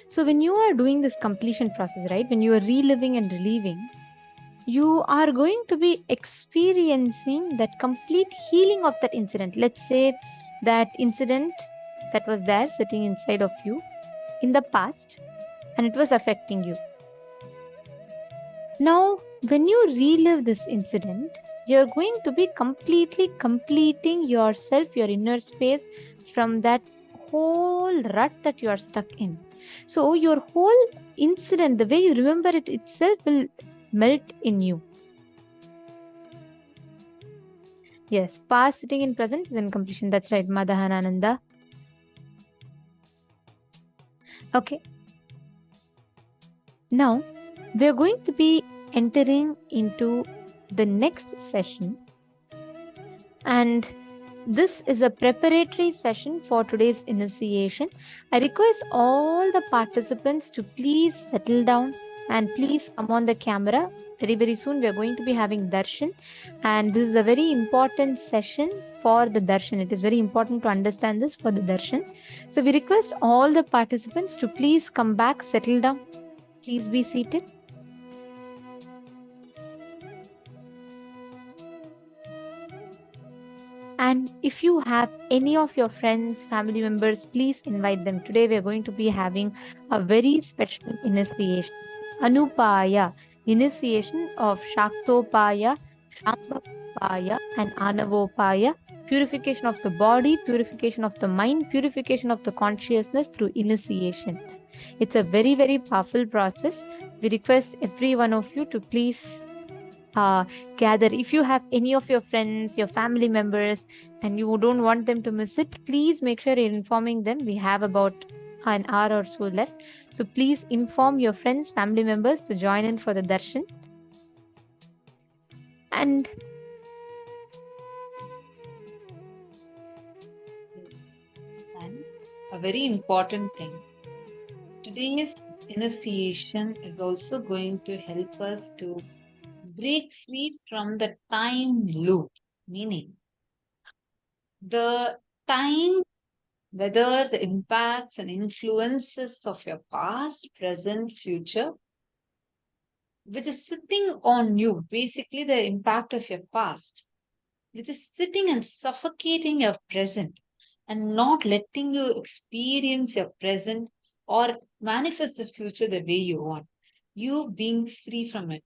So when you are doing this completion process, right, when you are reliving and reliving, you are going to be experiencing that complete healing of that incident. Let's say that incident that was there sitting inside of you in the past and it was affecting you. Now, when you relive this incident, you're going to be completely completing yourself, your inner space from that whole rut that you are stuck in. So, your whole incident, the way you remember it itself, will melt in you. Yes, past sitting in present is in completion. That's right, Madhahanananda. Okay. Now, we are going to be entering into the next session. And this is a preparatory session for today's initiation. I request all the participants to please settle down and please come on the camera. Very, very soon we are going to be having darshan. And this is a very important session for the darshan. It is very important to understand this for the darshan. So we request all the participants to please come back, settle down. Please be seated. And if you have any of your friends, family members, please invite them. Today we are going to be having a very special initiation. Anupaya, initiation of Shaktopaya, Shambhapaya and Anavopaya, purification of the body, purification of the mind, purification of the consciousness through initiation. It's a very, very powerful process. We request every one of you to please gather. If you have any of your friends, your family members, and you don't want them to miss it, please make sure you're informing them. We have about an hour or so left. So please inform your friends, family members to join in for the darshan. And a very important thing. Today's initiation is also going to help us to break free from the time loop, meaning the time, whether the impacts and influences of your past, present, future, which is sitting on you, basically the impact of your past, which is sitting and suffocating your present and not letting you experience your present or manifest the future the way you want. You being free from it.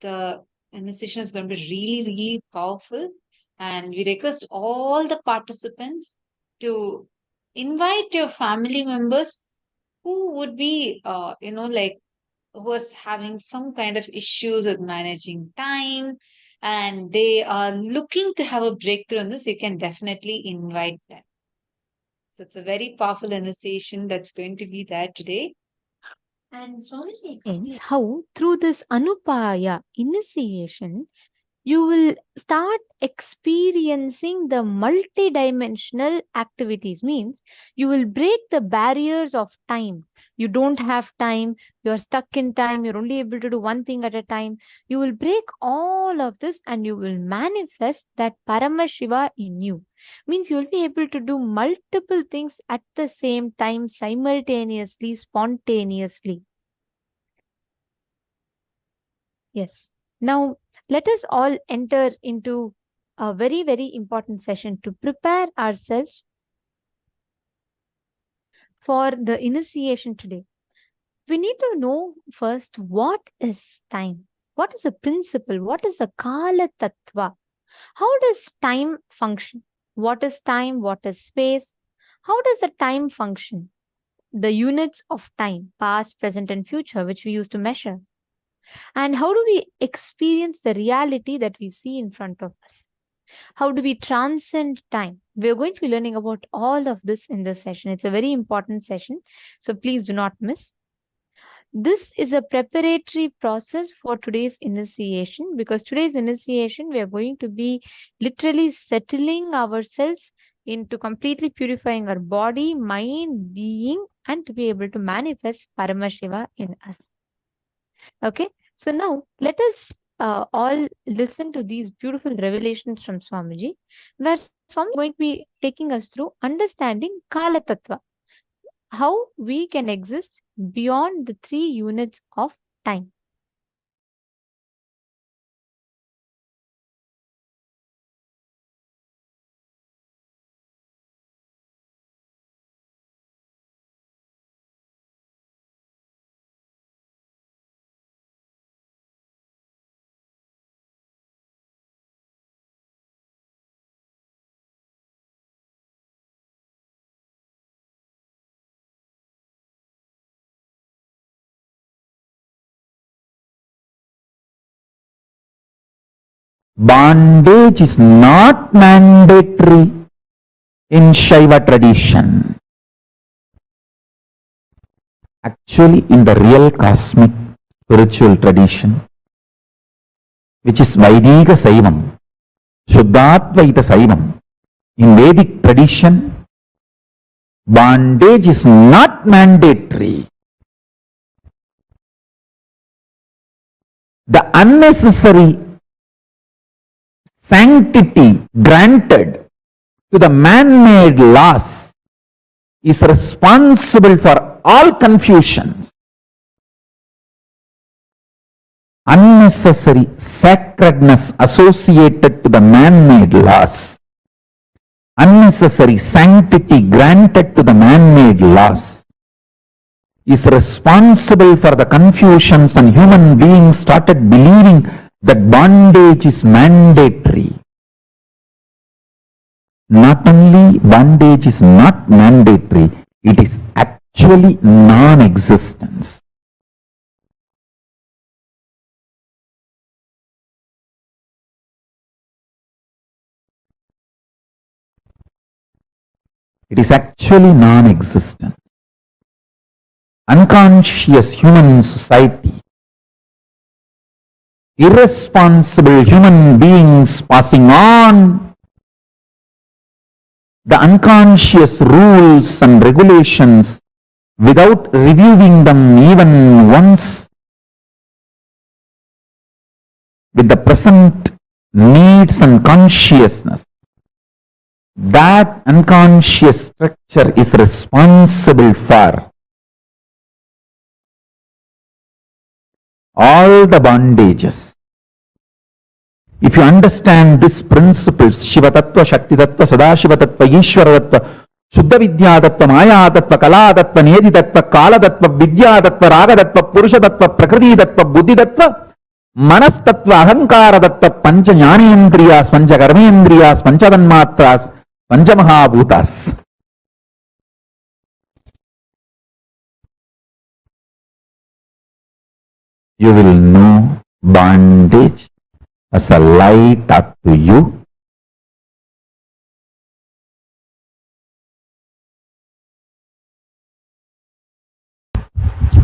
The initiation is going to be really, really powerful. And we request all the participants to invite your family members who would be, like who was having some kind of issues with managing time and they are looking to have a breakthrough in this, you can definitely invite them. So it's a very powerful initiation that's going to be there today. And Swamiji explained how through this Anupaya initiation, you will start experiencing the multidimensional activities. Means you will break the barriers of time. You don't have time, you're stuck in time, you're only able to do one thing at a time. You will break all of this and you will manifest that Paramashiva in you. Means you will be able to do multiple things at the same time, simultaneously, spontaneously. Yes. Now, let us all enter into a very, very important session to prepare ourselves for the initiation today. We need to know first what is time? What is the principle? What is the Kala Tattva? How does time function? What is time? What is space? How does the time function? the units of time, past, present, and future, which we use to measure? And how do we experience the reality that we see in front of us? How do we transcend time? We're going to be learning about all of this in this session. It's a very important session, so please do not miss. This is a preparatory process for today's initiation, because today's initiation, we are going to be literally settling ourselves into completely purifying our body, mind, being, and to be able to manifest Paramashiva in us. Okay, so now let us all listen to these beautiful revelations from Swamiji, where Swami is going to be taking us through understanding Kala Tattva, how we can exist beyond the 3 units of time. Bondage is not mandatory in Shaiva tradition. Actually, in the real cosmic spiritual tradition, which is Vaidika Saivam, Shuddhatvaita Saivam, in Vedic tradition, bondage is not mandatory. The unnecessary sanctity granted to the man-made laws is responsible for all confusions. Unnecessary sacredness associated to the man-made laws, unnecessary sanctity granted to the man-made laws is responsible for the confusions, and human beings started believing that bondage is mandatory. Not only bondage is not mandatory, it is actually non-existence. It is actually non-existent. Unconscious human society, irresponsible human beings passing on the unconscious rules and regulations without reviewing them even once with the present needs and consciousness. That unconscious structure is responsible for all the bondages. If you understand these principles, Shiva Tattva, Shakti Tattva, Sadashiva Tattva, Ishvara Tattva, Shuddha Vidya Tattva, Maya Tattva, Kala Tattva, Nedi Tattva, Kala Tattva, Vidya Tattva, Raga Tattva, Purusha Tattva, Prakriti Tattva, Buddhi Tattva, Manas Tattva, Ahankara Tattva, Pancha Jnanendriyas, Pancha Karmendriyas, Pancha Tanmatras, Pancha Mahabhutas. You will know bondage as a light up to you.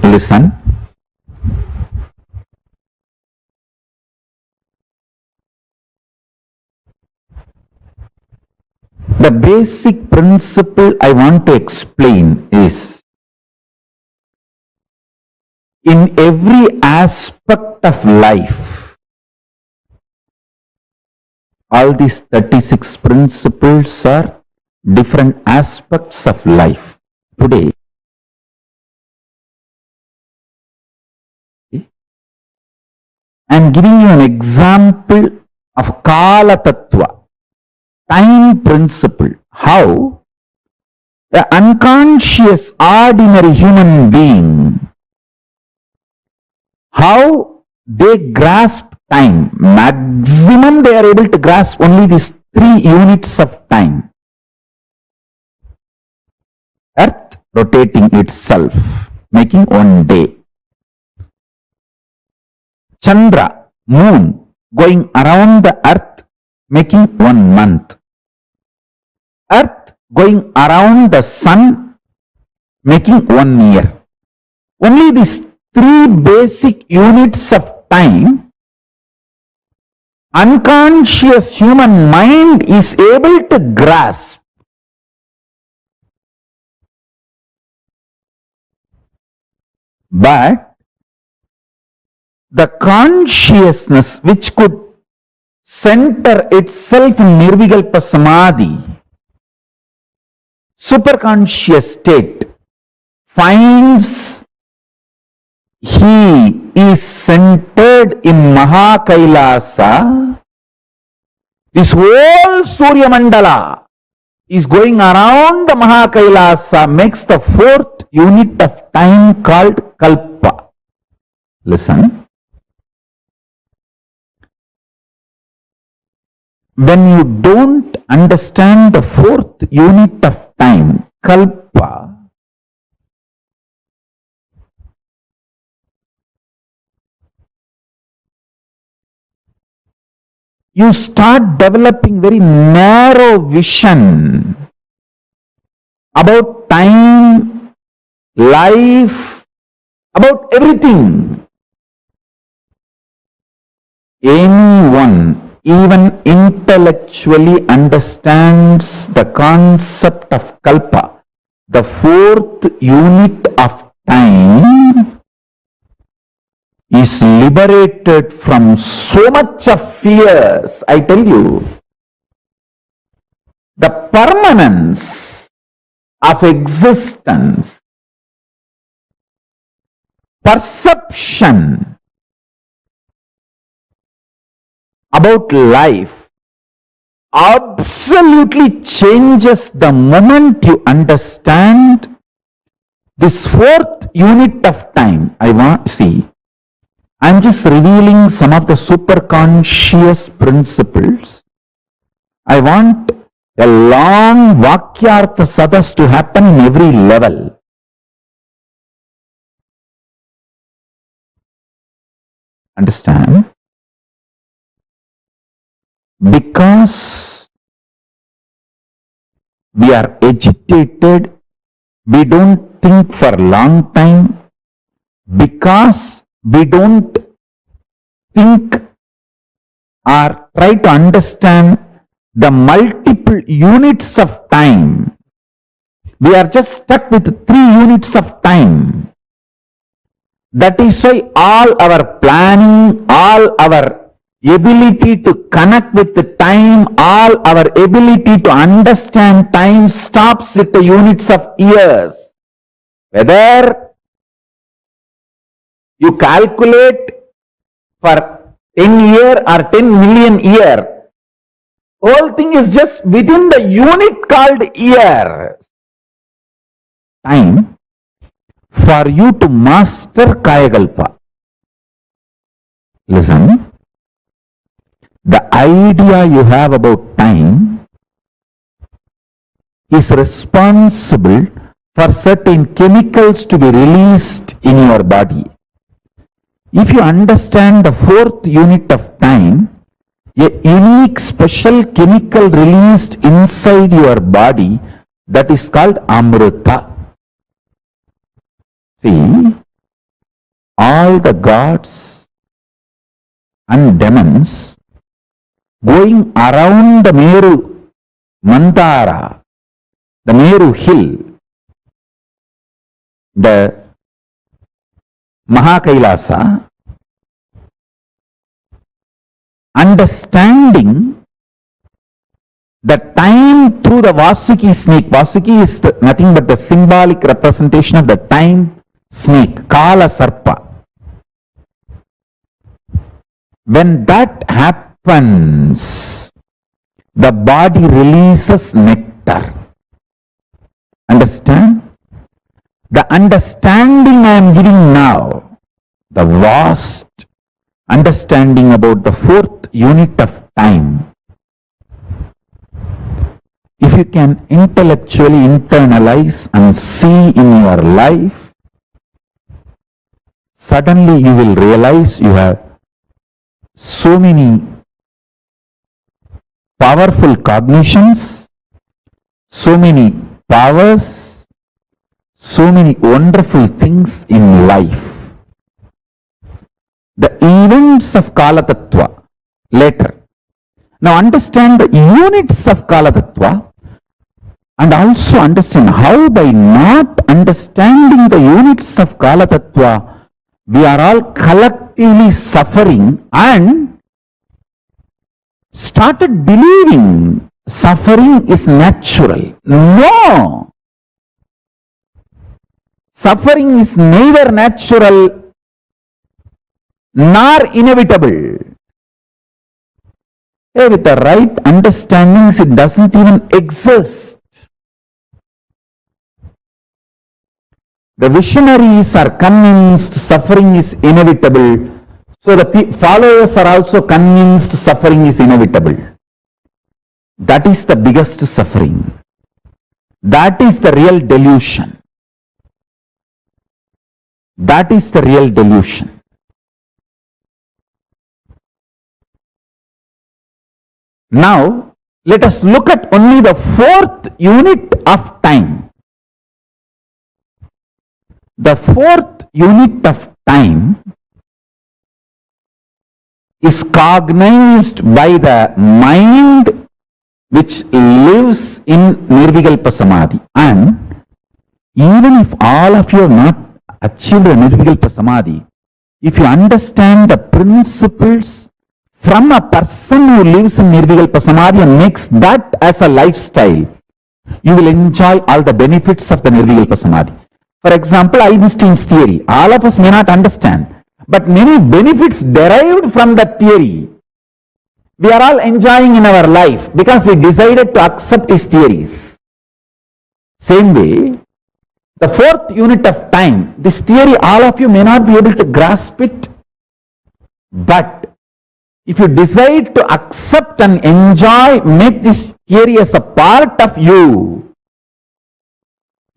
Listen. The basic principle I want to explain is, in every aspect of life, all these 36 principles are different aspects of life. Today, I am giving you an example of Kala Tattva, time principle. How the unconscious ordinary human being, how they grasp time. Maximum they are able to grasp only these 3 units of time. Earth, rotating itself, making one day. Chandra, moon, going around the earth, making 1 month. Earth going around the sun, making 1 year. Only these 3 basic units of time, unconscious human mind is able to grasp. But the consciousness which could center itself in Nirvikalpa Samadhi, superconscious state, finds he is centered in Mahakailasa. This whole Surya Mandala is going around the Mahakailasa, makes the 4th unit of time called Kalpa. Listen. When you don't understand the 4th unit of time, Kalpa, you start developing very narrow vision about time, life, about everything. Anyone even intellectually understands the concept of Kalpa, the 4th unit of time, is liberated from so much of fears. I tell you, the permanence of existence, perception about life absolutely changes the moment you understand this 4th unit of time. I'm just revealing some of the superconscious principles. I want a long Vakyartha Sadas to happen in every level. Understand? Because we are agitated, we don't think for a long time, because we don't think or try to understand the multiple units of time. We are just stuck with 3 units of time. That is why all our planning, all our ability to connect with the time, all our ability to understand time stops with the units of years. Whether you calculate for 10 year or 10 million year, whole thing is just within the unit called year. Time for you to master Kayakalpa. Listen, the idea you have about time is responsible for certain chemicals to be released in your body. If you understand the 4th unit of time, a unique special chemical released inside your body, that is called Amrita. See, all the gods and demons going around the Meru Mandara, the Meru hill, the Mahakailasa, understanding the time through the Vasuki snake. Vasuki is nothing but the symbolic representation of the time snake, Kala Sarpa. When that happens, the body releases nectar. Understand? The understanding I am giving now, the vast understanding about the 4th unit of time. If you can intellectually internalize and see in your life, suddenly you will realize you have so many powerful cognitions, so many powers, so many wonderful things in life. The events of Kala Tattva later. Now understand the units of Kala Tattva and also understand how by not understanding the units of Kala Tattva, we are all collectively suffering and started believing suffering is natural. No! Suffering is neither natural nor inevitable. With the right understandings, it doesn't even exist. The visionaries are convinced suffering is inevitable. So the followers are also convinced suffering is inevitable. That is the biggest suffering. That is the real delusion. That is the real delusion. Now, let us look at only the fourth unit of time. The fourth unit of time is cognized by the mind which lives in Nirvikalpa Samadhi. And even if all of you have not achieved a Nirvikalpa Samadhi, if you understand the principles from a person who lives in Nirvikalpa Samadhi and makes that as a lifestyle, you will enjoy all the benefits of the Nirvikalpa Samadhi. For example, Einstein's theory, all of us may not understand, but many benefits derived from that theory, we are all enjoying in our life because we decided to accept his theories. Same way, the fourth unit of time, this theory, all of you may not be able to grasp it, but if you decide to accept and enjoy, make this theory as a part of you,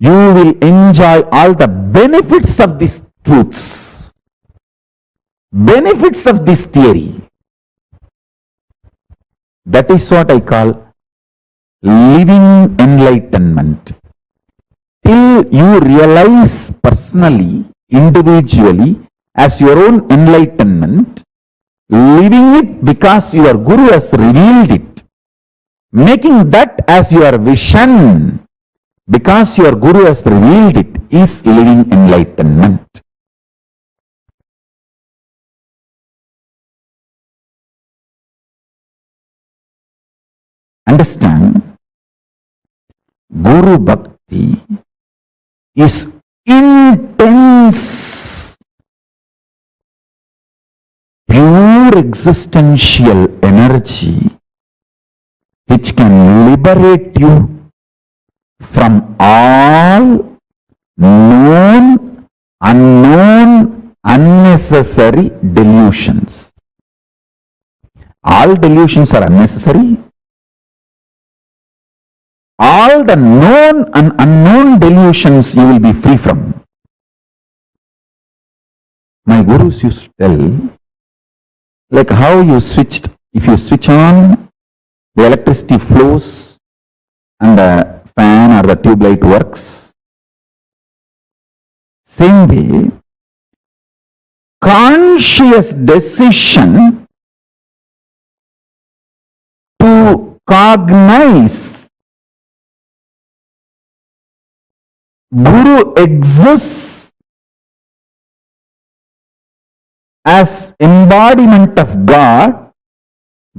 you will enjoy all the benefits of these truths, benefits of this theory. That is what I call living enlightenment. Till you realize personally, individually, as your own enlightenment, living it because your Guru has revealed it, making that as your vision because your Guru has revealed it, is living enlightenment. Understand, Guru Bhakti is intense, pure existential energy which can liberate you from all known, unknown, unnecessary delusions. All delusions are unnecessary. All the known and unknown delusions you will be free from. My gurus used to tell, like how you switched, if you switch on, the electricity flows and the fan or the tube light works. Same way, conscious decision to cognize Guru exists as embodiment of God.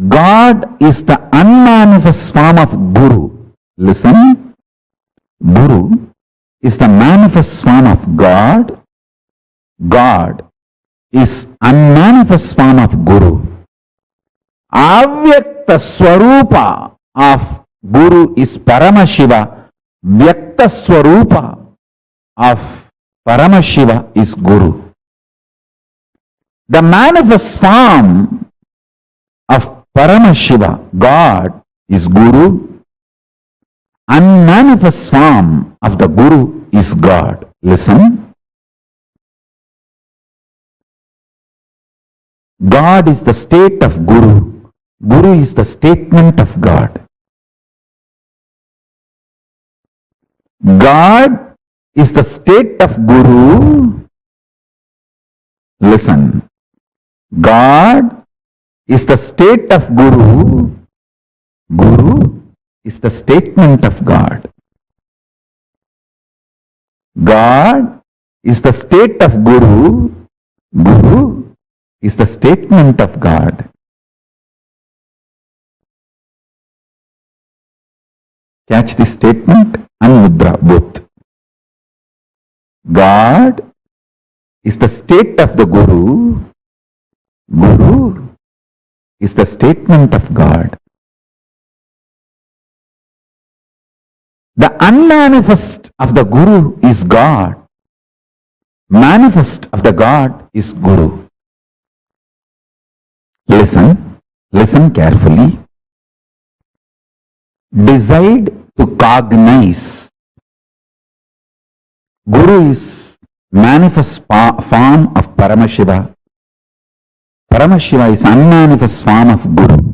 God is the unmanifest form of Guru. Listen, Guru is the manifest form of God. God is unmanifest form of Guru. Avyakta Swarupa of Guru is Paramashiva. Vyakta Swarupa of Paramashiva is Guru. The manifest form of Paramashiva, God, is Guru, unmanifest form of the Guru is God. Listen. God is the state of Guru. Guru is the statement of God. God is the state of Guru. Listen. God is the state of Guru. Guru is the statement of God. God is the state of Guru. Guru is the statement of God. Catch this statement and mudra both. God is the state of the Guru. Guru is the statement of God. The unmanifest of the Guru is God. Manifest of the God is Guru. Listen carefully. Decide to cognize. Guru is manifest form of Paramashiva. Paramashiva is unmanifest form of Guru.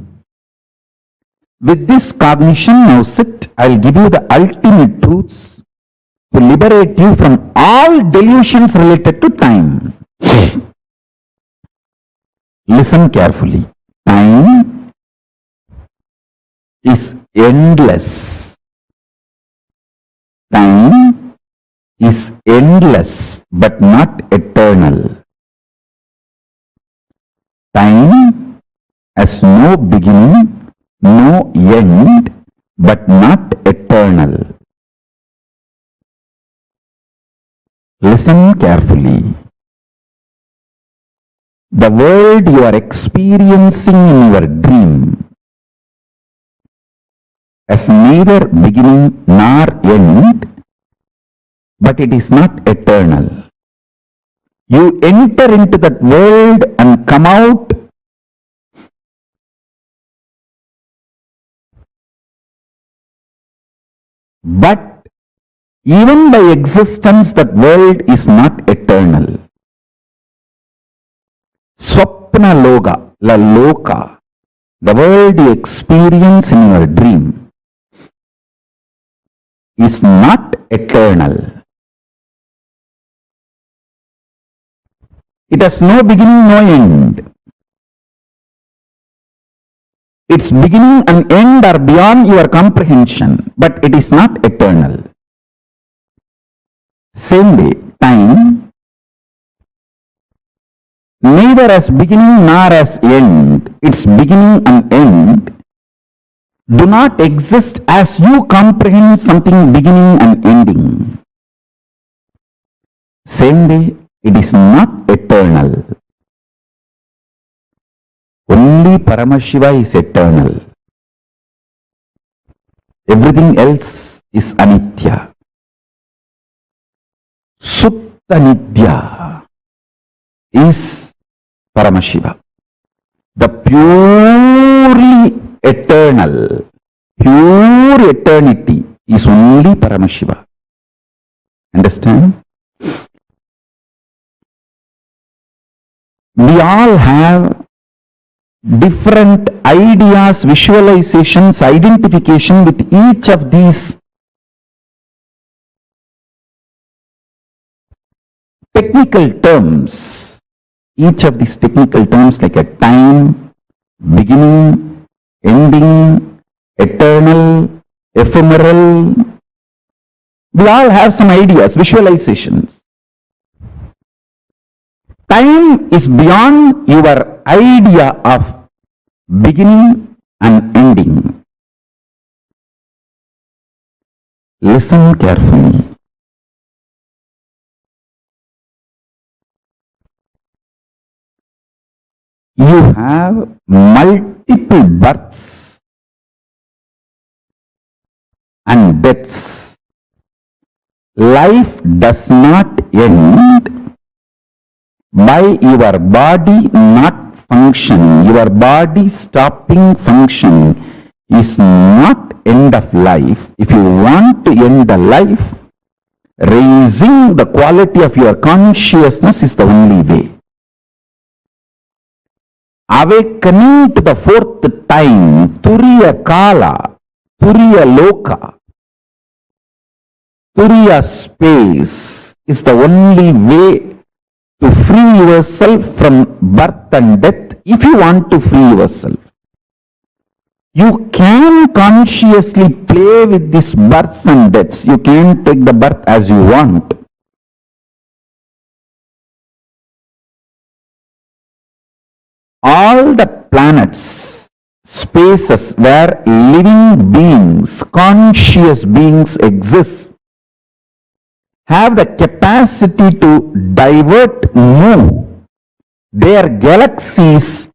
With this cognition, now sit, I'll give you the ultimate truths to liberate you from all delusions related to time. Listen carefully. Time is endless. Time is endless but not eternal. Time has no beginning, no end, but not eternal. Listen carefully. The world you are experiencing in your dream has neither beginning nor end, but it is not eternal. You enter into that world and come out but even by existence that world is not eternal. Swapna loga, la loka, the world you experience in your dream is not eternal. It has no beginning, no end. Its beginning and end are beyond your comprehension, but it is not eternal. Same way, time neither has beginning nor has end. Its beginning and end do not exist as you comprehend something beginning and ending. Same way, it is not eternal. Only Paramashiva is eternal. Everything else is anitya. Sutta Nidya is Paramashiva. The purely eternal, pure eternity is only Paramashiva. Understand? We all have different ideas, visualizations, identification with each of these technical terms. Each of these technical terms like a time, beginning, ending, eternal, ephemeral. We all have some ideas, visualizations. Time is beyond your idea of beginning and ending. Listen carefully. You have multiple births and deaths. Life does not end by your body not functioning. Your body stopping functioning is not end of life. If you want to end the life, raising the quality of your consciousness is the only way. Awakening to the fourth time, Turiya Kala, Turiya Loka, Turiya space is the only way to free yourself from birth and death. If you want to free yourself, you can consciously play with these births and deaths. You can take the birth as you want. All the planets, spaces where living beings, conscious beings exist, have the capacity to divert, move their galaxies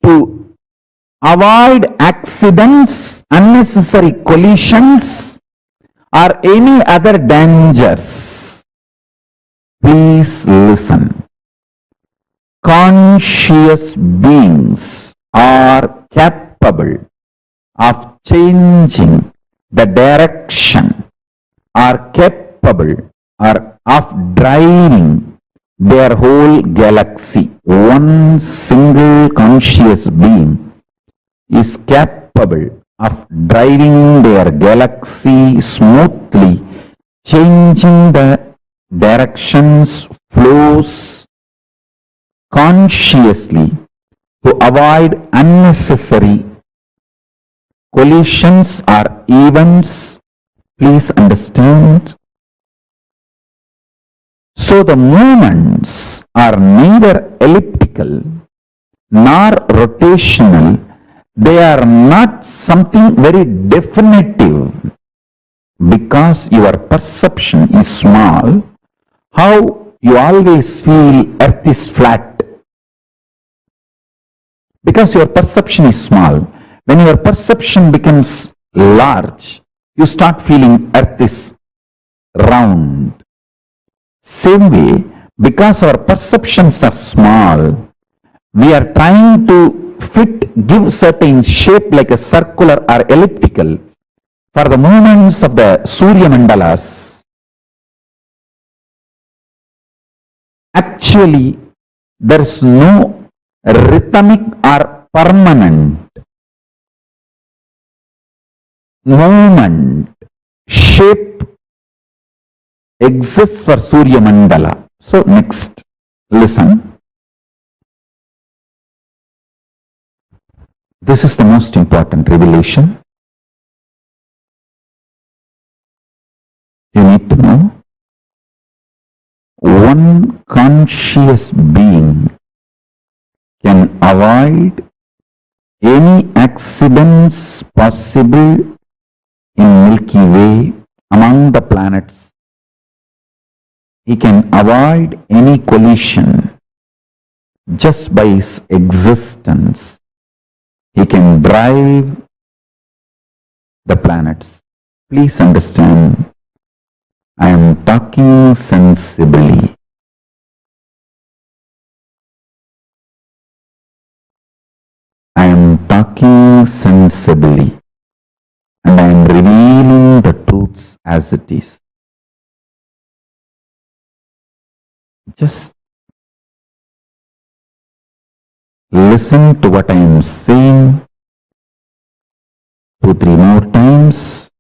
to avoid accidents, unnecessary collisions, or any other dangers. Please listen. Conscious beings are capable of changing the direction, are capable of driving their whole galaxy. One single conscious being is capable of driving their galaxy smoothly, changing the directions, flows consciously to avoid unnecessary collisions or events. Please understand. So the movements are neither elliptical nor rotational. They are not something very definitive. Because your perception is small, how you always feel earth is flat? Because your perception is small. When your perception becomes large, you start feeling earth is round. Same way, because our perceptions are small, we are trying to give certain shape like a circular or elliptical for the movements of the Surya Mandalas. Actually, there is no rhythmic or permanent movement, shape exists for Surya Mandala. So next, listen. This is the most important revelation. You need to know. One conscious being can avoid any accidents possible in Milky Way among the planets. He can avoid any collision just by his existence. He can drive the planets. Please understand, I am talking sensibly. I am talking sensibly, and I am revealing the truths as it is. Just listen to what I am saying 2-3 more times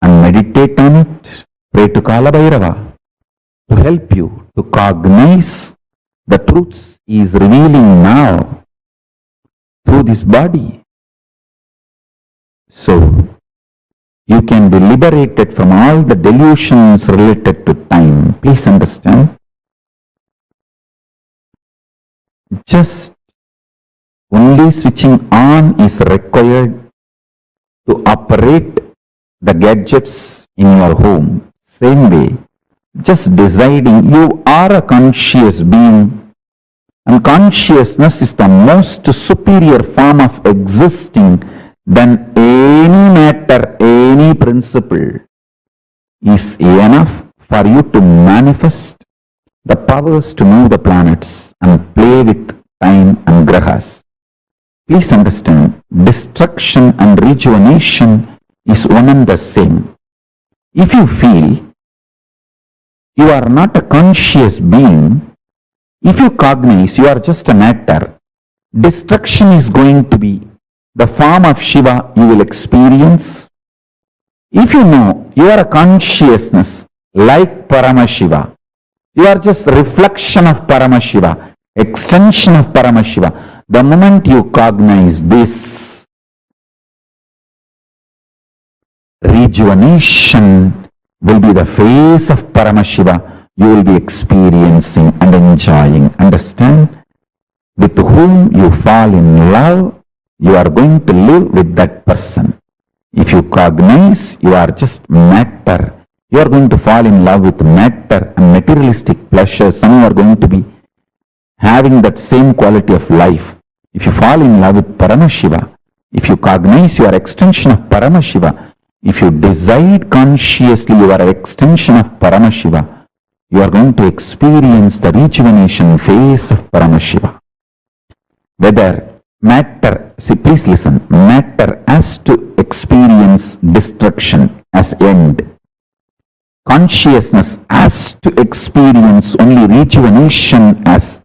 and meditate on it. Pray to Kala Bhairava to help you to cognize the truths he is revealing now through this body. So, you can be liberated from all the delusions related to time. Please understand. Just only switching on is required to operate the gadgets in your home. Same way, just deciding you are a conscious being, and consciousness is the most superior form of existing than any matter, any principle is enough for you to manifest the powers to move the planets and play with time and grahas. Please understand, destruction and rejuvenation is one and the same. If you feel you are not a conscious being, if you cognize you are just a matter, destruction is going to be the form of Shiva you will experience. If you know you are a consciousness like Paramashiva, you are just a reflection of Paramashiva, extension of Paramashiva. The moment you cognize this, rejuvenation will be the face of Paramashiva you will be experiencing and enjoying. Understand? With whom you fall in love, you are going to live with that person. If you cognize you are just matter, you are going to fall in love with matter and materialistic pleasures. Some are going to be having that same quality of life. If you fall in love with Paramashiva, if you cognize you are extension of Paramashiva, if you decide consciously you are an extension of Paramashiva, you are going to experience the rejuvenation phase of Paramashiva. Whether matter, see, please listen, matter has to experience destruction as end. Consciousness has to experience only rejuvenation as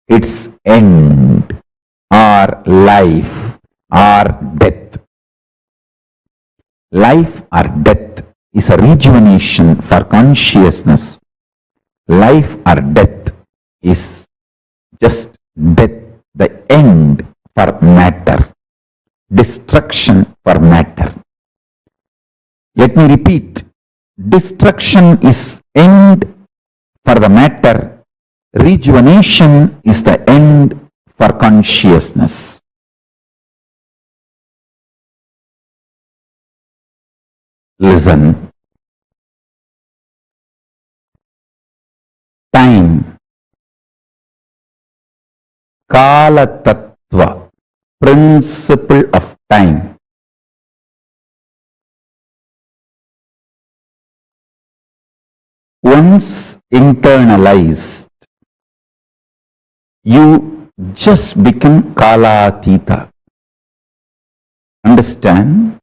its end, or life, or death. Life or death is a rejuvenation for consciousness. Life or death is just death, the end for matter, destruction for matter. Let me repeat, destruction is end for the matter, rejuvenation is the end for consciousness. Listen. Time, Kala Tattva, principle of time. Once internalized, you just become Kalatita. Understand?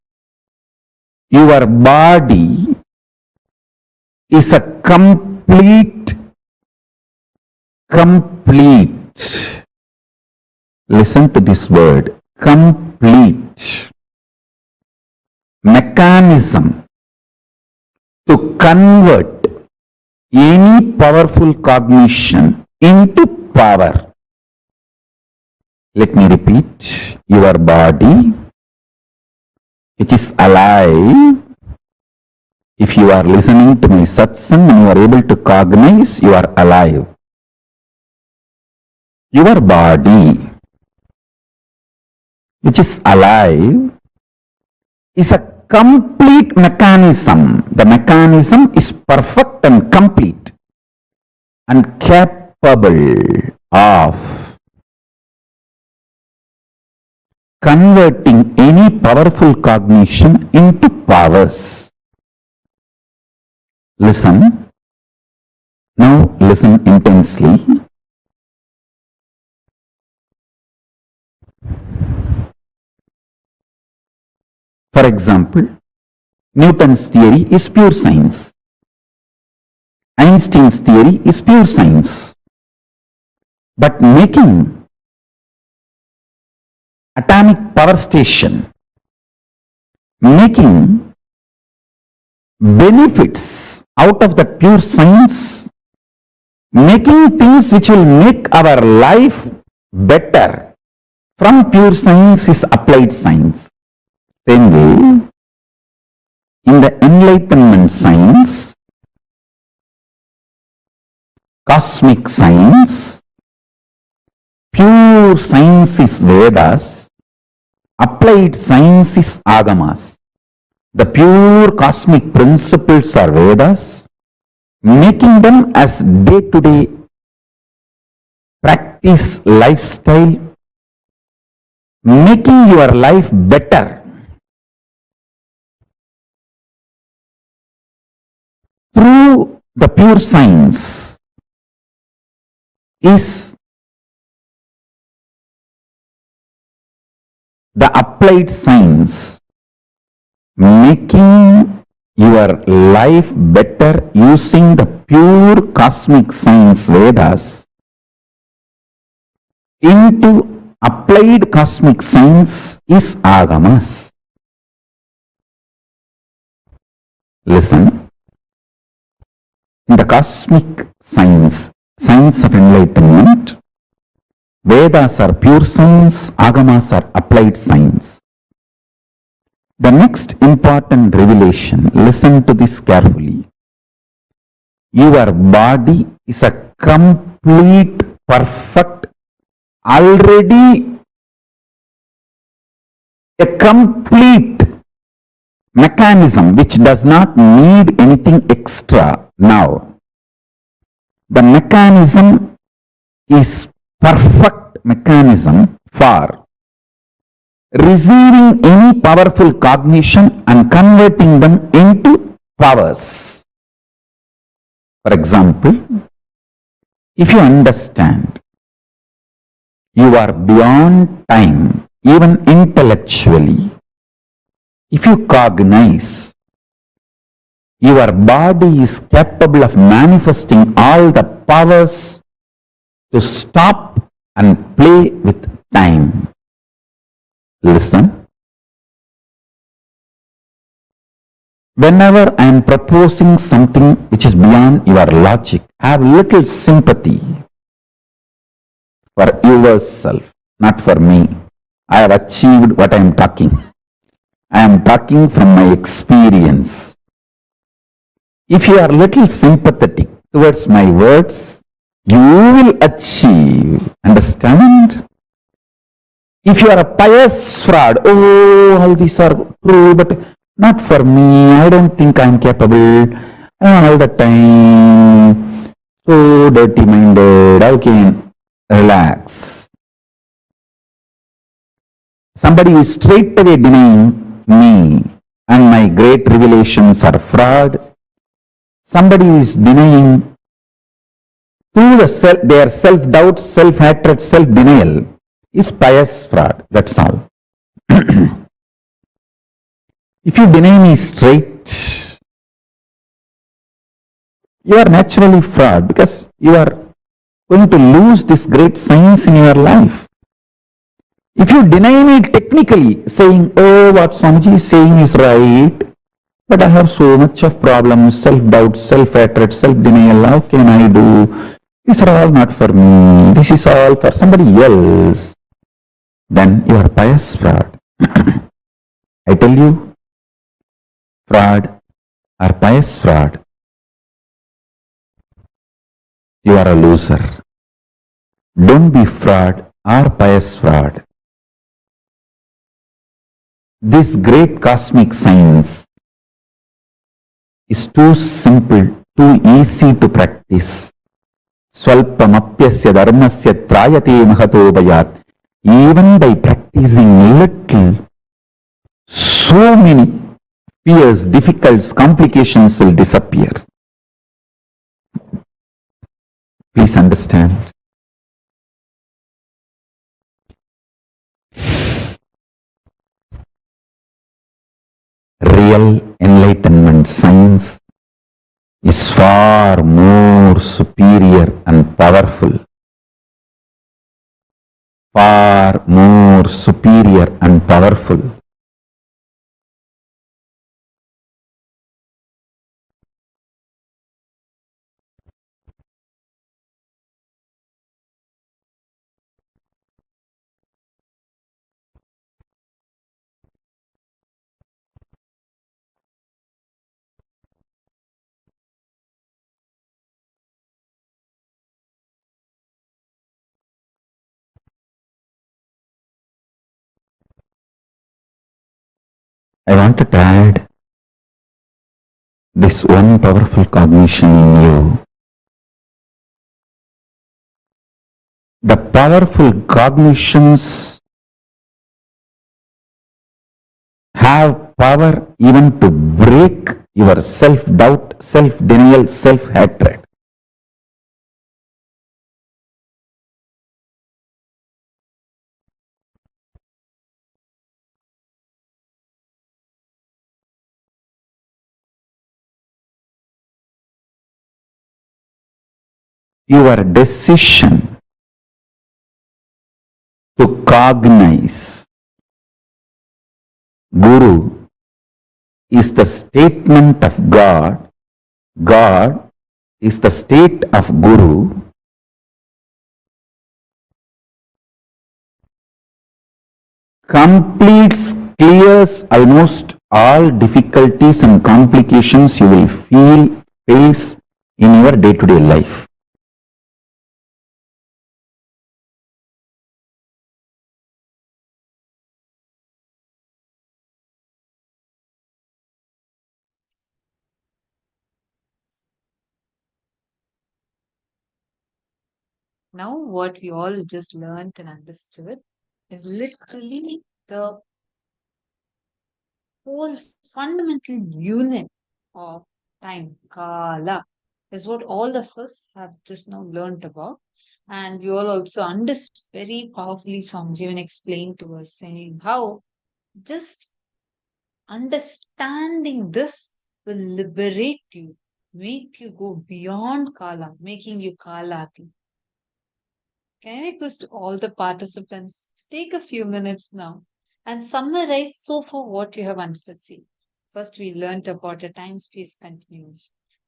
Your body is a complete, listen to this word, complete mechanism to convert any powerful cognition into power. Let me repeat, your body, which is alive, if you are listening to my satsang and you are able to cognize, you are alive. Your body, which is alive, is a complete mechanism. The mechanism is perfect and complete and capable of converting any powerful cognition into powers. Listen. Now listen intensely. For example, Newton's theory is pure science. Einstein's theory is pure science. But making atomic power station, making benefits out of that pure science, making things which will make our life better from pure science is applied science. Same way, in the enlightenment science, cosmic science, pure science is Vedas, applied science is Agamas. The pure cosmic principles are Vedas, making them as day-to-day practice lifestyle, making your life better through the pure science is the applied science, making your life better using the pure cosmic science Vedas into applied cosmic science is agamas. Listen, in the cosmic science, science of enlightenment, Vedas are pure science, agamas are applied science. The next important revelation, listen to this carefully. Your body is a complete, perfect, already a complete mechanism which does not need anything extra now. The mechanism is perfect mechanism for receiving any powerful cognition and converting them into powers. For example, if you understand you are beyond time, even intellectually, if you cognize your body is capable of manifesting all the powers to stop and play with time. Listen. Whenever I am proposing something which is beyond your logic, have little sympathy for yourself, not for me. I have achieved what I am talking. I am talking from my experience. If you are little sympathetic towards my words, you will achieve. Understand? If you are a pious fraud, oh, all these are true, but not for me. I don't think I am capable. All the time, so dirty-minded. How can relax? Somebody is straight away denying me and my great revelations are fraud. Somebody is denying through their self-doubt, self-hatred, self-denial is pious fraud. That's all. If you deny me straight, you are naturally fraud because you are going to lose this great science in your life. If you deny me technically, saying, oh, what Swamiji is saying is right, but I have so much of problems, self-doubt, self-hatred, self-denial, how can I do? These are all not for me. This is all for somebody else. Then you are pious fraud. I tell you, fraud or pious fraud, you are a loser. Don't be fraud or pious fraud. This great cosmic science is too simple, too easy to practice. Swalpamapyasya dharmasya trayate mahato bhayat. Even by practicing little, so many fears, difficulties, complications will disappear. Please understand. Real enlightenment science is far more superior and powerful. Far more superior and powerful. I wanted to add this one powerful cognition in you. The powerful cognitions have power even to break your self-doubt, self-denial, self-hatred. your decision to cognize Guru is the statement of God. God is the state of Guru. Completes, clears almost all difficulties and complications you will face in your day-to-day life. Now, what we all just learned and understood is literally the whole fundamental unit of time, Kala, is what all of us have just now learned about. And we all also understood very powerfully Swamiji when explained to us, saying how just understanding this will liberate you, make you go beyond Kala, making you Kalati. Can I request all the participants to take a few minutes now and summarize so far what you have understood? See, first we learned about a time-space continuum.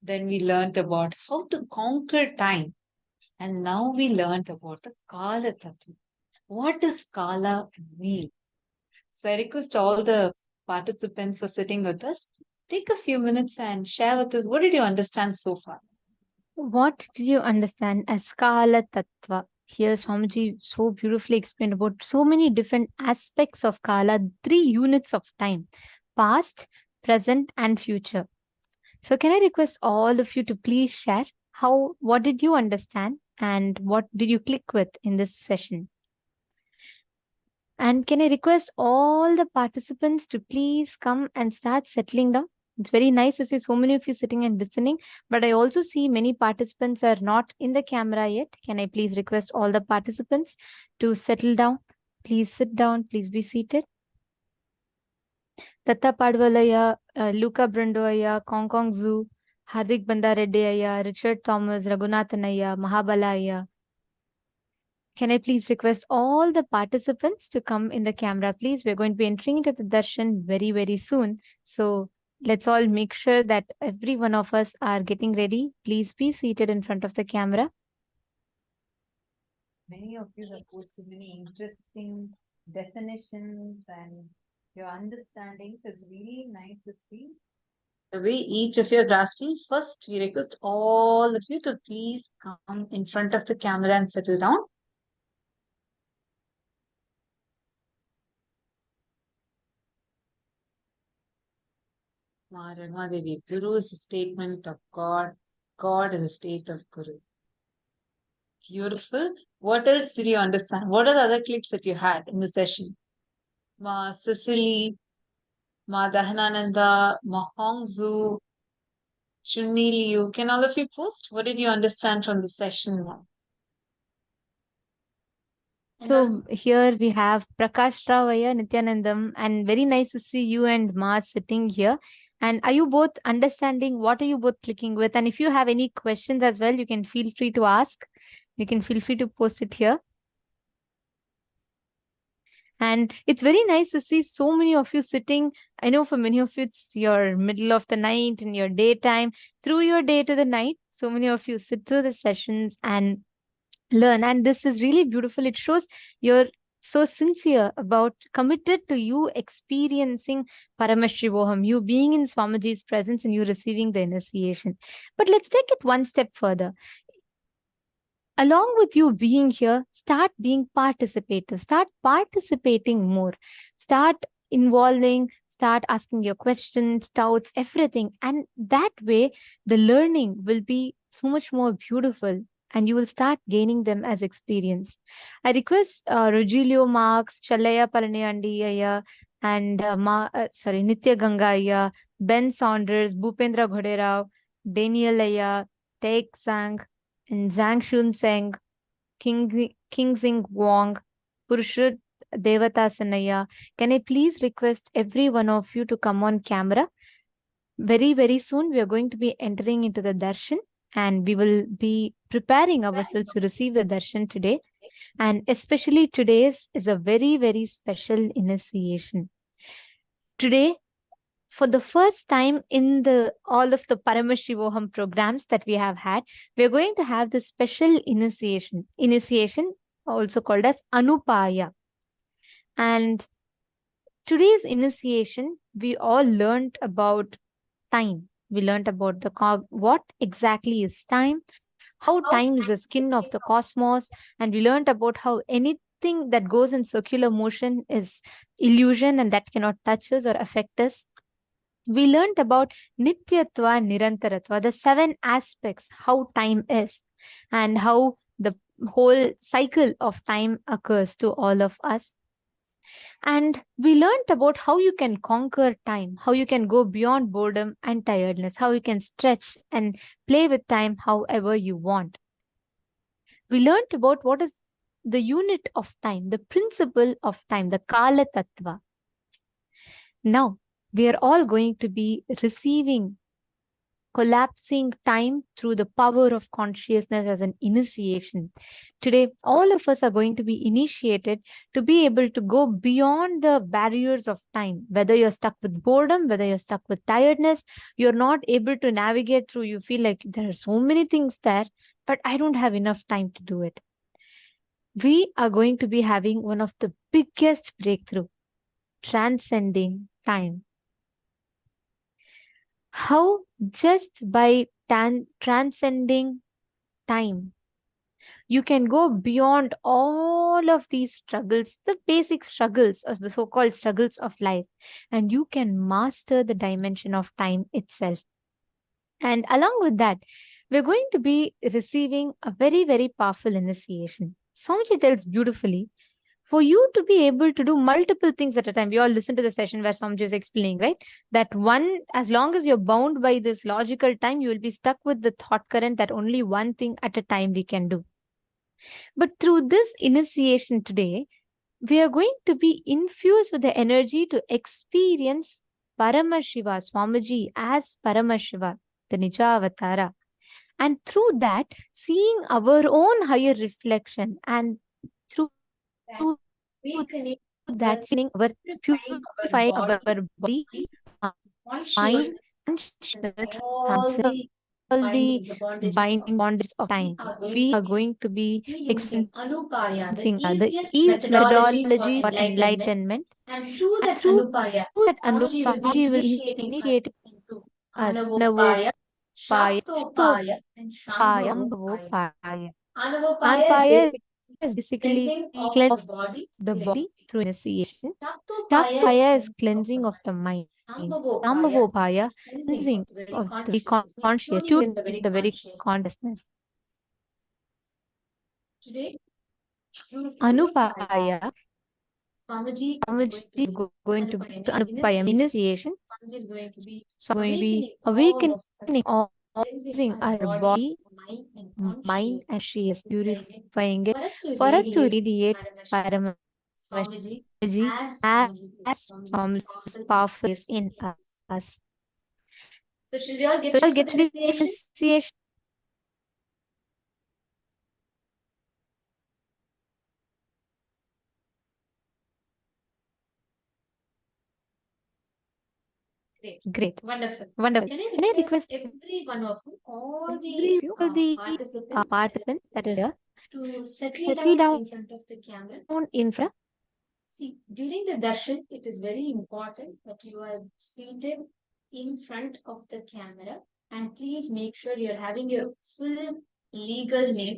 Then we learned about how to conquer time. And now we learned about the Kala Tattva. What does Kala mean? So I request all the participants who are sitting with us, take a few minutes and share with us what did you understand so far? What did you understand as Kala Tattva? Here, Swamiji so beautifully explained about so many different aspects of Kala, 3 units of time: past, present, and future. So, can I request all of you to please share what did you understand and what did you click with in this session? And can I request all the participants to please come and start settling down? It's very nice to see so many of you sitting and listening, but I also see many participants are not in the camera yet. Can I please request all the participants to settle down? Please sit down. Please be seated. Datta Padvalaya, Luca Brandoaya, Kong Kong Zoo, Hardik Bandareddyaya, Richard Thomas, Raghunathanaya, Mahabalaya. Can I please request all the participants to come in the camera, please? We're going to be entering into the darshan very, very soon. So let's all make sure that every one of us are getting ready. Please be seated in front of the camera. Many of you have posted many interesting definitions and your understanding is really nice to see. The way each of you are grasping, first we request all of you to please come in front of the camera and settle down. Devi, Guru is a statement of God. God is a state of Guru. Beautiful. What else did you understand? What are the other clips that you had in the session? Ma Cecily, Ma Dahanananda, Ma Hongzu, Shunmi Liu. Can all of you post? What did you understand from the session now? So here we have Prakash Ravaya, Nithyanandam, and very nice to see you and Ma sitting here. And are you both understanding? What are you both clicking with? And if you have any questions as well, you can feel free to ask. You can feel free to post it here. And it's very nice to see so many of you sitting. I know for many of you, it's your middle of the night and your daytime, through your day to the night. So many of you sit through the sessions and learn. And this is really beautiful. It shows you're so sincere about, committed to you experiencing Paramashivoham, you being in Swamiji's presence and you receiving the initiation. But let's take it one step further. Along with you being here, start being participative, start participating more, start involving, start asking your questions, doubts, everything. And that way, the learning will be so much more beautiful and you will start gaining them as experience. I request Rogelio Marx, Chalaya Palaniyandiyaya, and Nitya Gangaya, Ben Saunders, Bhupendra Ghoderao, Daniel Aya, Taek Sang, and Zhang Shun Seng, King Sing Wong, Purushot Devatasanaya. Can I please request every one of you to come on camera? Very, very soon we are going to be entering into the darshan. and we will be preparing ourselves to receive the darshan today. And especially today's is a very, very special initiation. Today, for the first time in the all of the Paramashivoham programs that we have had, we are going to have this special initiation. Initiation, also called as Anupaya. And today's initiation, we all learned about time. We learned about what exactly is time, how time is the skin of the cosmos, and we learned about how anything that goes in circular motion is illusion and that cannot touch us or affect us. We learned about Nityatva, Nirantaratva, the seven aspects, how time is, and how the whole cycle of time occurs to all of us. And we learned about how you can conquer time, how you can go beyond boredom and tiredness, how you can stretch and play with time however you want. We learned about what is the unit of time, the principle of time, the Kala Tattva. Now, we are all going to be receiving collapsing time through the power of consciousness as an initiation. Today, all of us are going to be initiated to be able to go beyond the barriers of time. Whether you're stuck with boredom, whether you're stuck with tiredness, you're not able to navigate through, you feel like there are so many things there, but I don't have enough time to do it. We are going to be having one of the biggest breakthrough, transcending time. How just by transcending time, you can go beyond all of these struggles, the basic struggles or the so-called struggles of life, and you can master the dimension of time itself. And along with that, we're going to be receiving a very, very powerful initiation. Swamiji tells beautifully, for you to be able to do multiple things at a time. We all listen to the session where Swamiji is explaining, right? That one, as long as you're bound by this logical time, you will be stuck with the thought current that only one thing at a time we can do. But through this initiation today, we are going to be infused with the energy to experience Paramashiva, Swamiji as Paramashiva, the Nija Avatara. And through that, seeing our own higher reflection, and through that feeling our purifying our body, mind, consciousness, transcend all the binding bondages of time. We are going to be experiencing the East methodology for enlightenment. And through that, Swamiji will initiate us Navopaya, Shtopaya, Ambavopaya. Anupaya is basically cleansing of the body through initiation. Shtopaya is cleansing of the mind. Ambavopaya, cleansing of the very conscious, tuning with the very consciousness. Anupaya, Swamiji is going to Anupaya initiation. So going to be awakening all cleansing our body, mind, and conscious, purifying it for us to radiate Paramashiva energy as Swami's powerful is in us. So shall we all get ready for the initiation? Great. Wonderful. Can I request every one of you, all the participants that are here, to settle down in front of the camera? See, during the darshan, it is very important that you are seated in front of the camera, and please make sure you're having your full legal name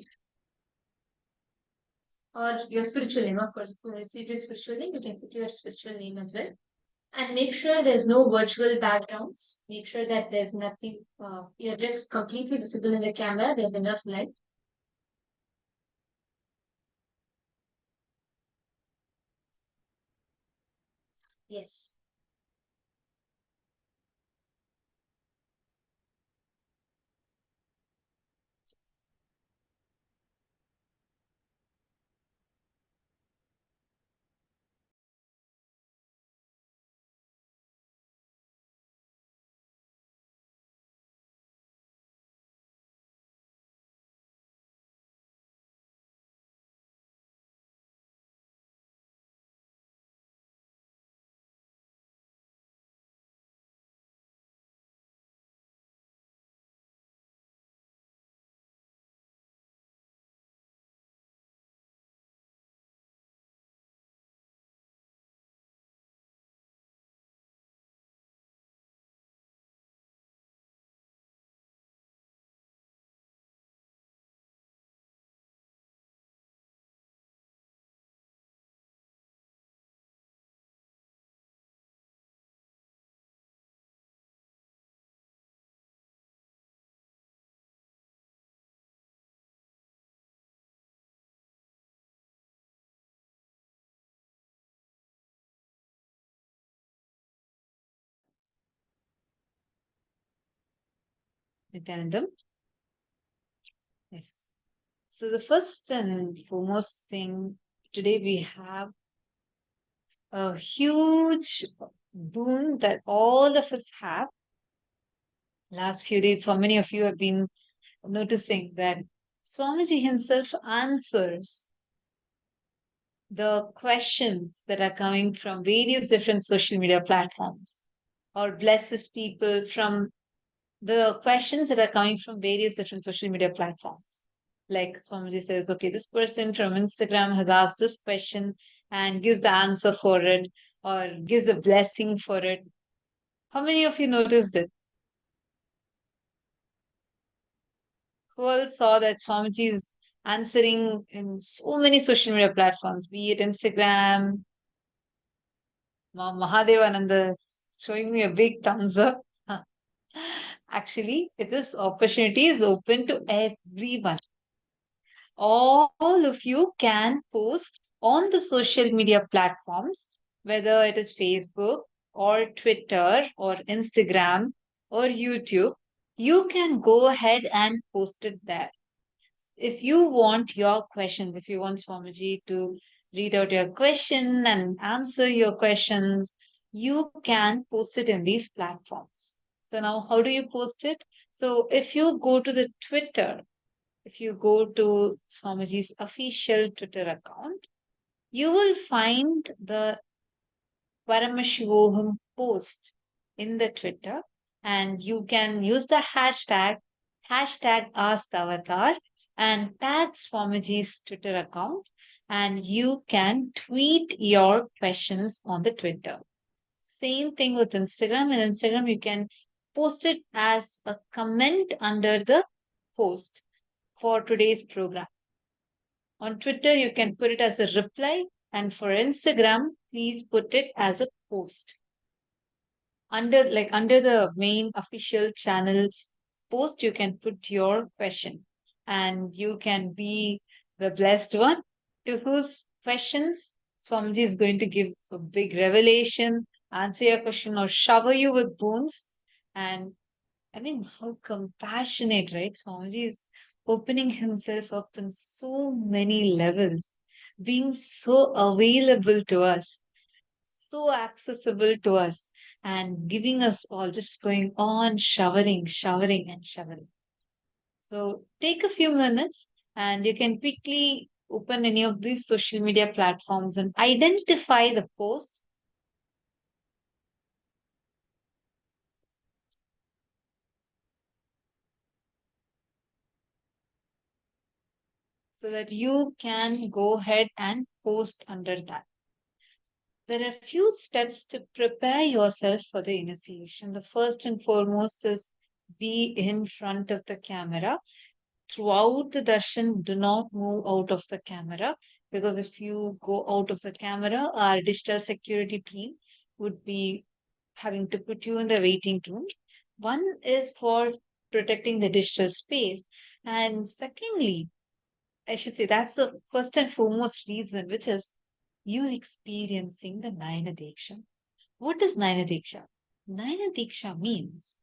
or your spiritual name. Of course, if you receive your spiritual name, you can put your spiritual name as well. And make sure there's no virtual backgrounds. Make sure that there's nothing, you're just completely visible in the camera. There's enough light. Yes. Nithyanandam? Yes. So the first and foremost thing, today we have a huge boon that all of us have. Last few days, how many of you have been noticing that Swamiji himself answers the questions that are coming from various different social media platforms, or blesses people from the questions that are coming from various different social media platforms. Like Swamiji says, okay, this person from Instagram has asked this question and gives the answer for it, or gives a blessing for it. How many of you noticed it? Who all saw that Swamiji is answering in so many social media platforms, be it Instagram? Mahadevananda is showing me a big thumbs up. Actually, this opportunity is open to everyone. All of you can post on the social media platforms, whether it is Facebook or Twitter or Instagram or YouTube. You can go ahead and post it there. If you want your questions, if you want Swamiji to read out your question and answer your questions, you can post it in these platforms. So now how do you post it? So if you go to the Twitter, if you go to Swamiji's official Twitter account, you will find the Paramashivoham post in the Twitter, and you can use the hashtag AskAvatar, and tag Swamiji's Twitter account, and you can tweet your questions on the Twitter. Same thing with Instagram. In Instagram, you can post it as a comment under the post for today's program. On Twitter, you can put it as a reply, and for Instagram, please put it as a post. Under the main official channels post, you can put your question, and you can be the blessed one to whose questions Swamiji is going to give a big revelation, answer your question, or shower you with boons. And I mean, how compassionate, right? Swamiji is opening himself up in so many levels, being so available to us, so accessible to us, and giving us all, just going on showering, showering, and showering. So take a few minutes and you can quickly open any of these social media platforms and identify the posts so that you can go ahead and post under that. There are a few steps to prepare yourself for the initiation. The first and foremost is be in front of the camera. Throughout the darshan, do not move out of the camera, because if you go out of the camera, our digital security team would be having to put you in the waiting room. One is for protecting the digital space, and secondly, I should say that's the first and foremost reason, which is you experiencing the Nayana Diksha. What is Nayana Diksha? Nayana Diksha means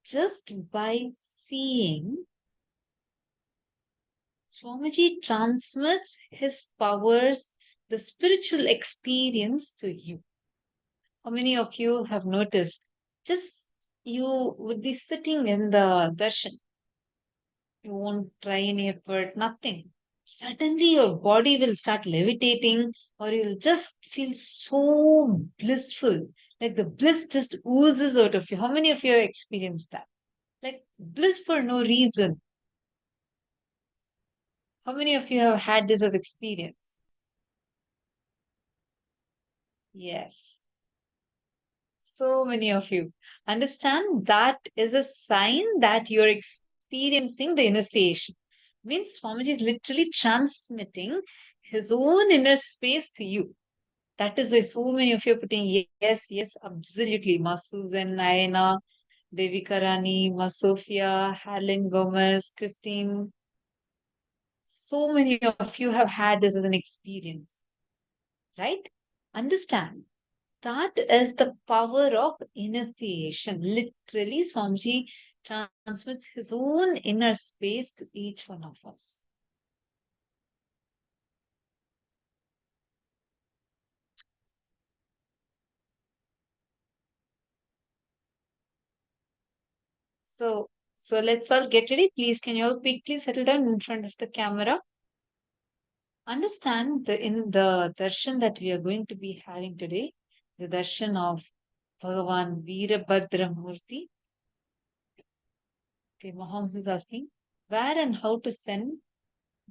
just by seeing, Swamiji transmits his powers, the spiritual experience to you. How many of you have noticed? Just you would be sitting in the darshan. You won't try any effort, nothing. Suddenly your body will start levitating, or you'll just feel so blissful. Like the bliss just oozes out of you. How many of you have experienced that? Like bliss for no reason. How many of you have had this as experience? Yes. So many of you. Understand that is a sign that you're experiencing the initiation. Means Swamiji is literally transmitting his own inner space to you. That is why so many of you are putting yes, yes, absolutely. Ma Susan, Naina, Devika Rani, Ma Sophia, Harlan Gomez, Christine. So many of you have had this as an experience, right? Understand. That is the power of initiation. Literally, Swamiji transmits his own inner space to each one of us. So let's all get ready. Please, can you all quickly settle down in front of the camera? Understand in the darshan that we are going to be having today, the darshan of Bhagavan Veerabhadra Murti. Okay, Mahansa is asking, where and how to send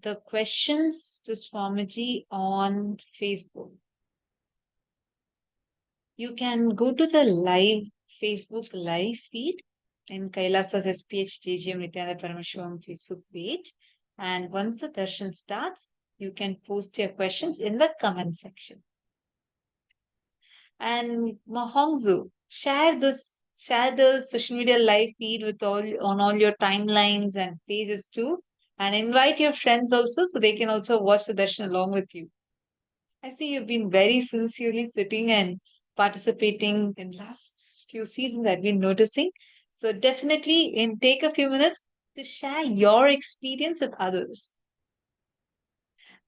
the questions to Swamiji on Facebook? You can go to the live Facebook live feed in Kailasa's SPH Nithyananda Paramashivam Facebook page. And once the darshan starts, you can post your questions in the comment section. And Mahongzu, share the social media live feed with all your timelines and pages too. And invite your friends also so they can also watch the darshan along with you. I see you've been very sincerely sitting and participating in last few seasons I've been noticing. So definitely take a few minutes to share your experience with others.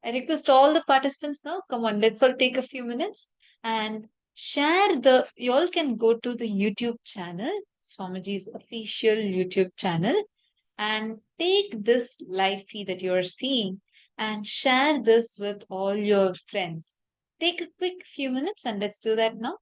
I request all the participants now, come on, let's all take a few minutes and share you all can go to the YouTube channel, Swamiji's official YouTube channel, and take this live feed that you're seeing and share this with all your friends. Take a quick few minutes and let's do that now.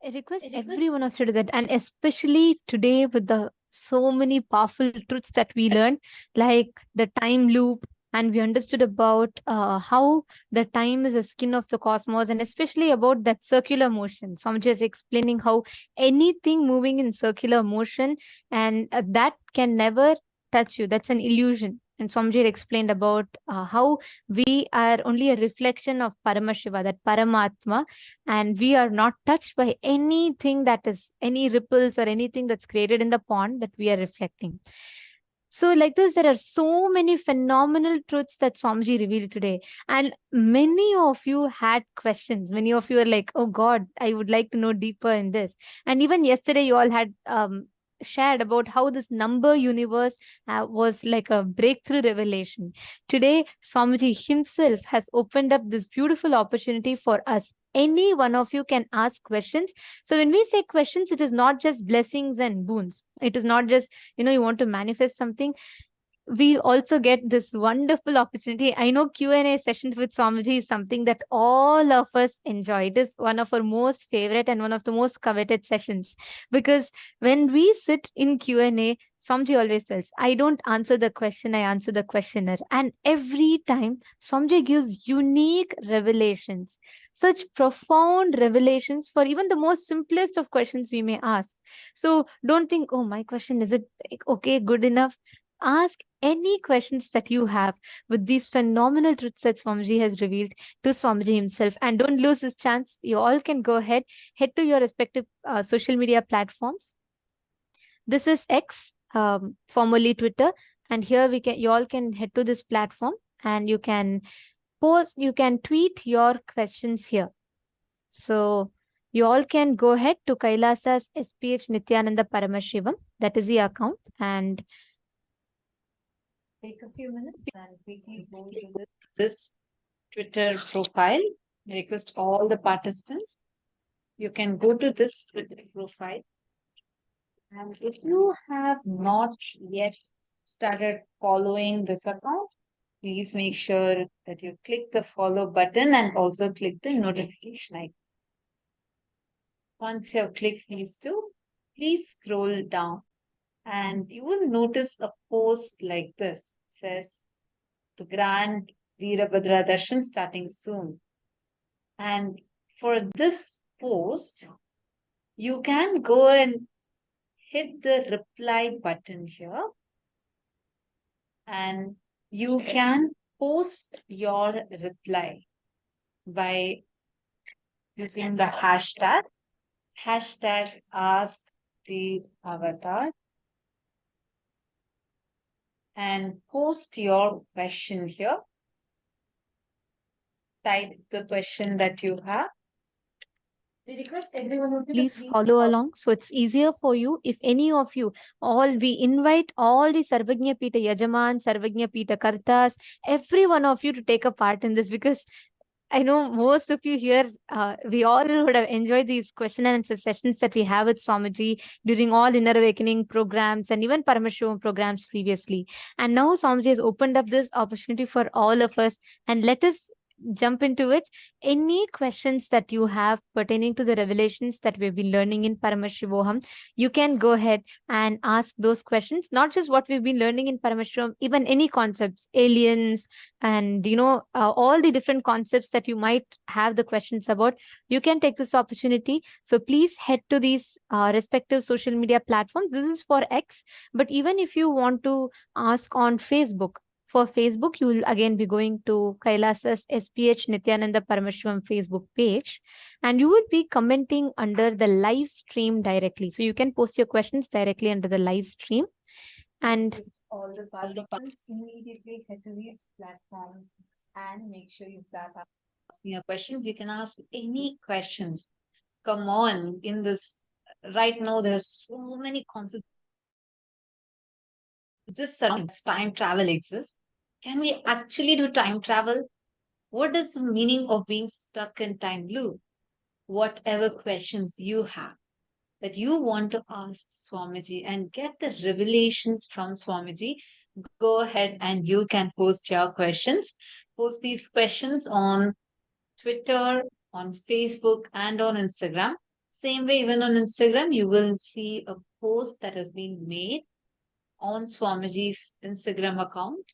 I request every one of you to that, and especially today with the so many powerful truths that we learned, like the time loop, and we understood about how the time is a skin of the cosmos, and especially about that circular motion. So I'm just explaining how anything moving in circular motion, and that can never touch you. That's an illusion. And Swamiji explained about how we are only a reflection of Paramashiva, that Paramatma, and we are not touched by anything that is any ripples or anything that's created in the pond that we are reflecting. So, like this, there are so many phenomenal truths that Swamiji revealed today. And many of you had questions. Many of you are like, oh God, I would like to know deeper in this. And even yesterday, you all had shared about how this number universe was like a breakthrough revelation. Today, Swamiji himself has opened up this beautiful opportunity for us. Any one of you can ask questions. So when we say questions, it is not just blessings and boons. It is not just, you want to manifest something. We also get this wonderful opportunity. I know Q&A sessions with Swamiji is something that all of us enjoy. It is one of our most favorite and one of the most coveted sessions, because when we sit in Q&A, Swamiji always says, I don't answer the question, I answer the questioner. And every time Swamiji gives unique revelations, such profound revelations for even the most simplest of questions we may ask. So don't think, oh, my question, is it okay, good enough? Ask any questions that you have with these phenomenal truths that Swamiji has revealed to Swamiji himself. And don't lose this chance. You all can go ahead, head to your respective social media platforms. This is X, formerly Twitter. And here you all can head to this platform and you can tweet your questions here. So you all can go ahead to Kailasa's SPH Nithyananda Paramashivam. That is the account. And Take a few minutes and quickly go to this Twitter profile. I request all the participants. You can go to this Twitter profile. And if you have not yet started following this account, please make sure that you click the follow button and also click the notification icon. Once you have clicked these two, please scroll down and you will notice a post like this. It says, the Grand Veerabhadra Darshan starting soon. And for this post, you can go and hit the reply button here and you can post your reply by using the hashtag ask the avatar, and post your question here. Type the question that you have We request everyone of you to Please please follow along so it's easier for you. If any of you, we invite all the Sarvagnya Pita Yajaman, Sarvagnya Pita Kartas, every one of you to take a part in this, because I know most of you here, we all would have enjoyed these question and answer sessions that we have with Swamiji during all Inner Awakening programs and even Paramashivam programs previously. And now Swamiji has opened up this opportunity for all of us, and let us jump into it. Any questions that you have pertaining to the revelations that we've been learning in Paramashivoham, you can go ahead and ask those questions. Not just what we've been learning in Paramashivoham, even any concepts, aliens, and all the different concepts that you might have the questions about, you can take this opportunity. So please head to these respective social media platforms. This is for X, but even if you want to ask on Facebook, for Facebook, you will again be going to Kailasa's SPH Nithyananda Paramashivam Facebook page, and you will be commenting under the live stream directly. So you can post your questions directly under the live stream. And all the participants immediately head to these platforms and make sure you start asking your questions. You can ask any questions. Come on, in this right now, there's so many concepts just surrounds time travel exists. Can we actually do time travel? What is the meaning of being stuck in time loop? Whatever questions you have that you want to ask Swamiji and get the revelations from Swamiji, go ahead and you can post your questions. Post these questions on Twitter, on Facebook, and on Instagram. Same way, even on Instagram, you will see a post that has been made on Swamiji's Instagram account,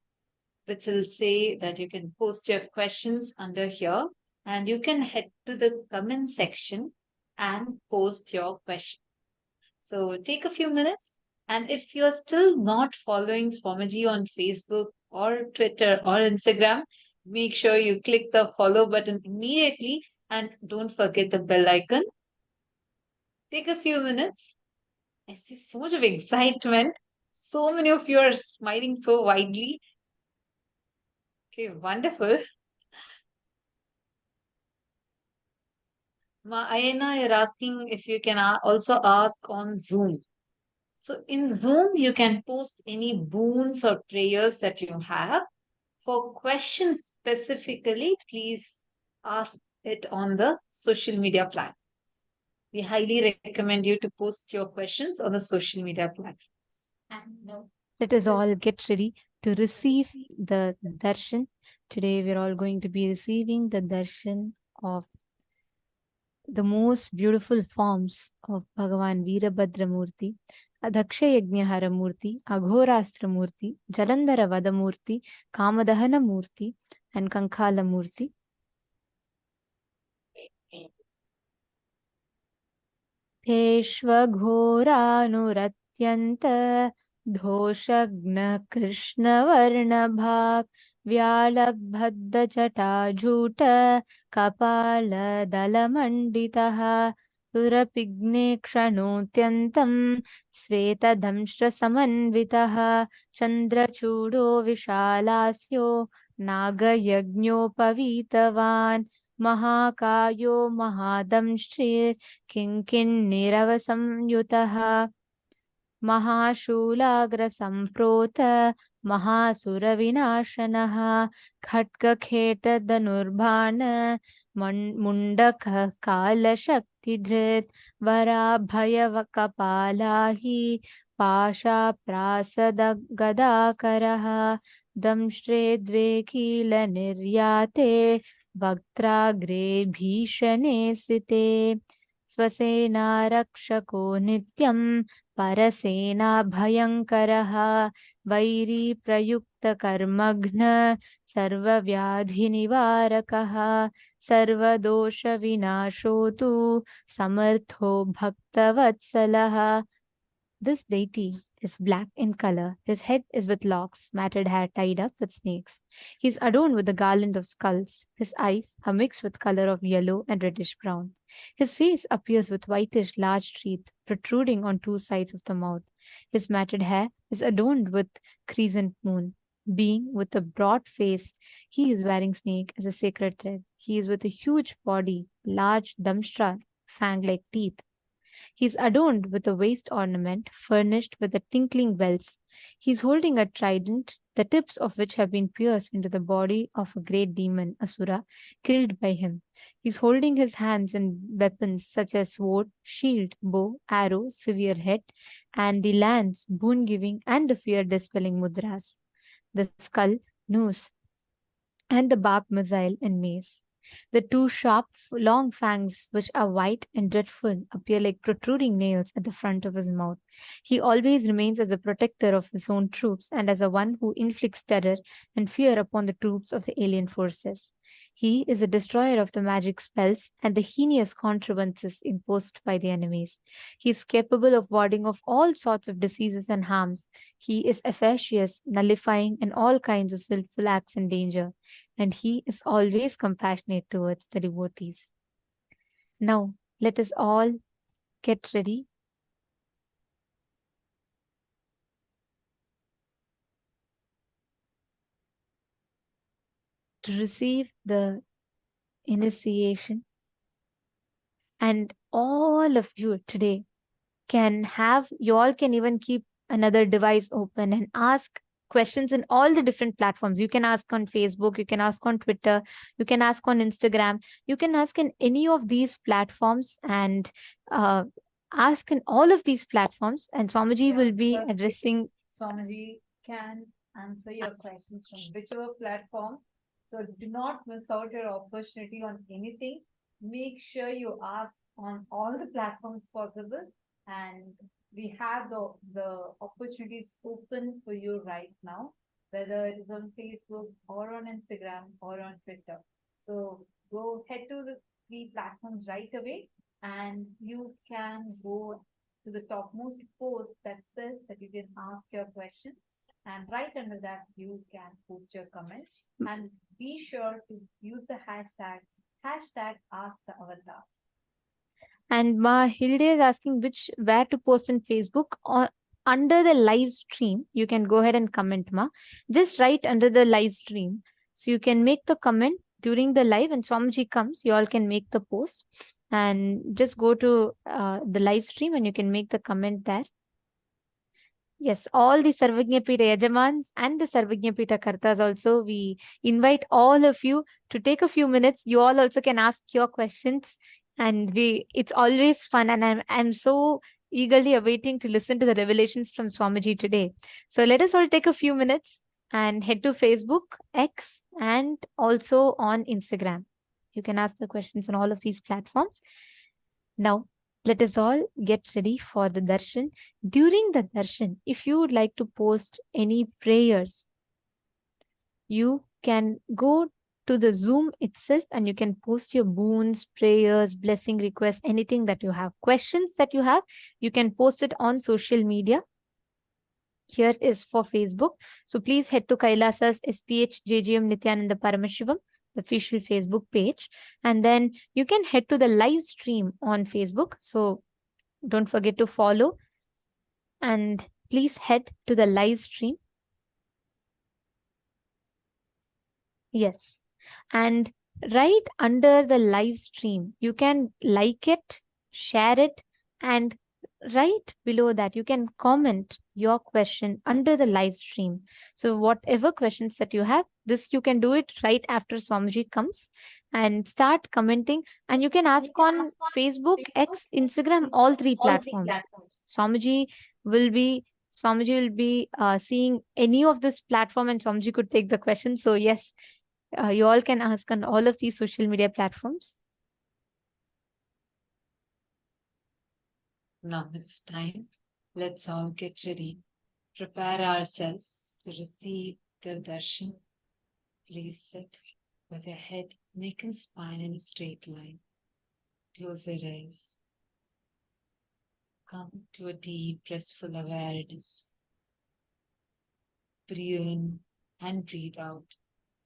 which will say that you can post your questions under here and you can head to the comment section and post your question. So take a few minutes. And if you're still not following Swamiji on Facebook or Twitter or Instagram, make sure you click the follow button immediately and don't forget the bell icon. Take a few minutes. I see so much of excitement. So many of you are smiling so widely. Okay, wonderful. Ma Ayana, you're asking if you can also ask on Zoom. So in Zoom, you can post any boons or prayers that you have. For questions specifically, please ask it on the social media platforms. We highly recommend you to post your questions on the social media platforms. And no, let us all get ready to receive the darshan. Today, we're all going to be receiving the darshan of the most beautiful forms of Bhagavan Veerabhadramurti, Daksha Yajnahara Murti, Aghorastra Murti, Jalandhara Vadamurti, Kamadahana Murti, and Kankala Murti. Teshvaghoranurathyanta Dhoshagna Krishna Varnabhak Vyalabhadda Jata Kapala Dalamanditaha Surapigne Kshanotyantam Svetadhamshra Samanvitaha Chandrachudo Vishalasyo Nagayajnopavitavan Mahakayo Mahadamshrir Kinkinniravasंयुतः महाशूलाग्रसम्प्रोत महासुरविनाशनः खड्गखेटधनुर्बाण मुण्डकः कालशक्तिधृत् वराभयकपाला हि पाशाप्रासदगदाकरः दंष्ट्रे द्वे कीलनिर्याते वक्त्राग्रे भीषणे सिते स्वसेनारक्षको नित्यं परसेना भयङ्करः vary प्रयुक्तकर्मघ्न सर्वव्याधिनिवारकः सर्वदोषविनाशो तु समर्थो भक्तवत्सलः. This deity is black in color. His head is with locks, matted hair tied up with snakes. He is adorned with a garland of skulls. His eyes are mixed with color of yellow and reddish brown. His face appears with whitish large teeth protruding on two sides of the mouth. His matted hair is adorned with crescent moon. Being with a broad face, he is wearing snake as a sacred thread. He is with a huge body, large damshtra fang-like teeth. He is adorned with a waist ornament furnished with the tinkling bells. He is holding a trident, the tips of which have been pierced into the body of a great demon, Asura, killed by him. He is holding his hands in weapons such as sword, shield, bow, arrow, severe head, and the lance, boon giving, and the fear dispelling mudras. The skull, noose, and the barbed missile and mace. The two sharp, long fangs, which are white and dreadful, appear like protruding nails at the front of his mouth. He always remains as a protector of his own troops and as a one who inflicts terror and fear upon the troops of the alien forces. He is a destroyer of the magic spells and the heinous contrivances imposed by the enemies. He is capable of warding off all sorts of diseases and harms. He is efficacious, nullifying and all kinds of sinful acts and danger, and he is always compassionate towards the devotees. Now, let us all get ready to receive the initiation. And all of you today you all can even keep another device open and ask questions in all the different platforms. You can ask on Facebook, you can ask on Twitter, you can ask on Instagram, you can ask in any of these platforms and ask in all of these platforms. And Swamiji will be addressing. Swamiji can answer your questions from whichever platform. So do not miss out your opportunity on anything. Make sure you ask on all the platforms possible, and we have the opportunities open for you right now, whether it is on Facebook or on Instagram or on Twitter. So go head to the three platforms right away, and you can go to the topmost post that says that you can ask your question. And right under that, you can post your comments. And be sure to use the hashtag Ask the Avatar. And Ma Hilde is asking where to post on Facebook or under the live stream. You can go ahead and comment, Ma. Just right under the live stream. So you can make the comment during the live, and Swamiji comes, you all can make the post. And just go to the live stream and you can make the comment there. Yes, all the Sarvajñapita Yajamans and the Sarvajñapita Kartas also, we invite all of you to take a few minutes. You all also can ask your questions, and it's always fun, and I'm so eagerly awaiting to listen to the revelations from Swamiji today. So let us all take a few minutes and head to Facebook, X, and also on Instagram. You can ask the questions on all of these platforms. Now, let us all get ready for the darshan. During the darshan, if you would like to post any prayers, you can go to the Zoom itself and you can post your boons, prayers, blessing requests, anything that you have, questions that you have, you can post it on social media. Here is for Facebook. So please head to Kailasa's SPH Nithyananda Paramashivam, the official Facebook page, and then you can head to the live stream on Facebook. So don't forget to follow and please head to the live stream. Yes. And right under the live stream, you can like it, share it, and right below that, you can comment your question under the live stream. So whatever questions that you have, this you can do it right after Swamiji comes, and start commenting. And you can ask on Facebook, X, Instagram, all three platforms. Swamiji will be seeing any of this platform, and Swamiji could take the question. So yes, you all can ask on all of these social media platforms. Now it's time. Let's all get ready. Prepare ourselves to receive the darshan. Please sit with your head, neck, and spine in a straight line. Close your eyes. Come to a deep, restful awareness. Breathe in and breathe out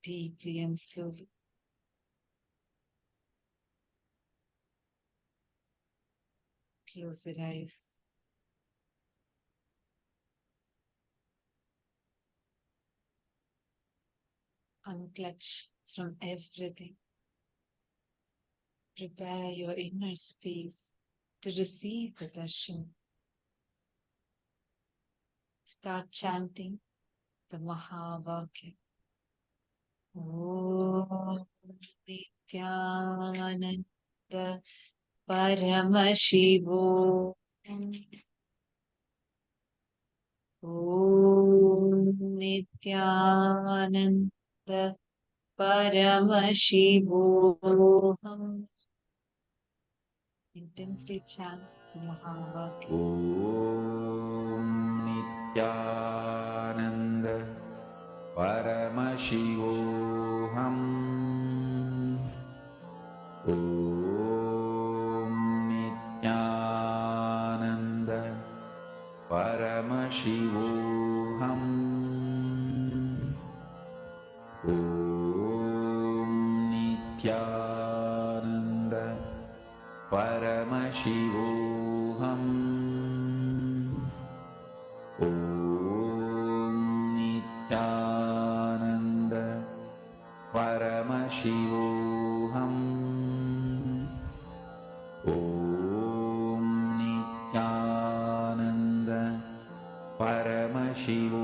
deeply and slowly. Close your eyes. Unclutch from everything. prepare your inner space to receive the darshan. Start chanting the Mahavakya. Om Nithyananda Paramashivam. Om Nithyananda Paramashivoham. Intensely chant the Mahavakya. Om Nithyananda Paramashivoham. Om Nithyananda Paramashivoham. Om Nithyananda Paramashivoham. Om Nithyananda Paramashivoham. Om Nithyananda Paramashivoham.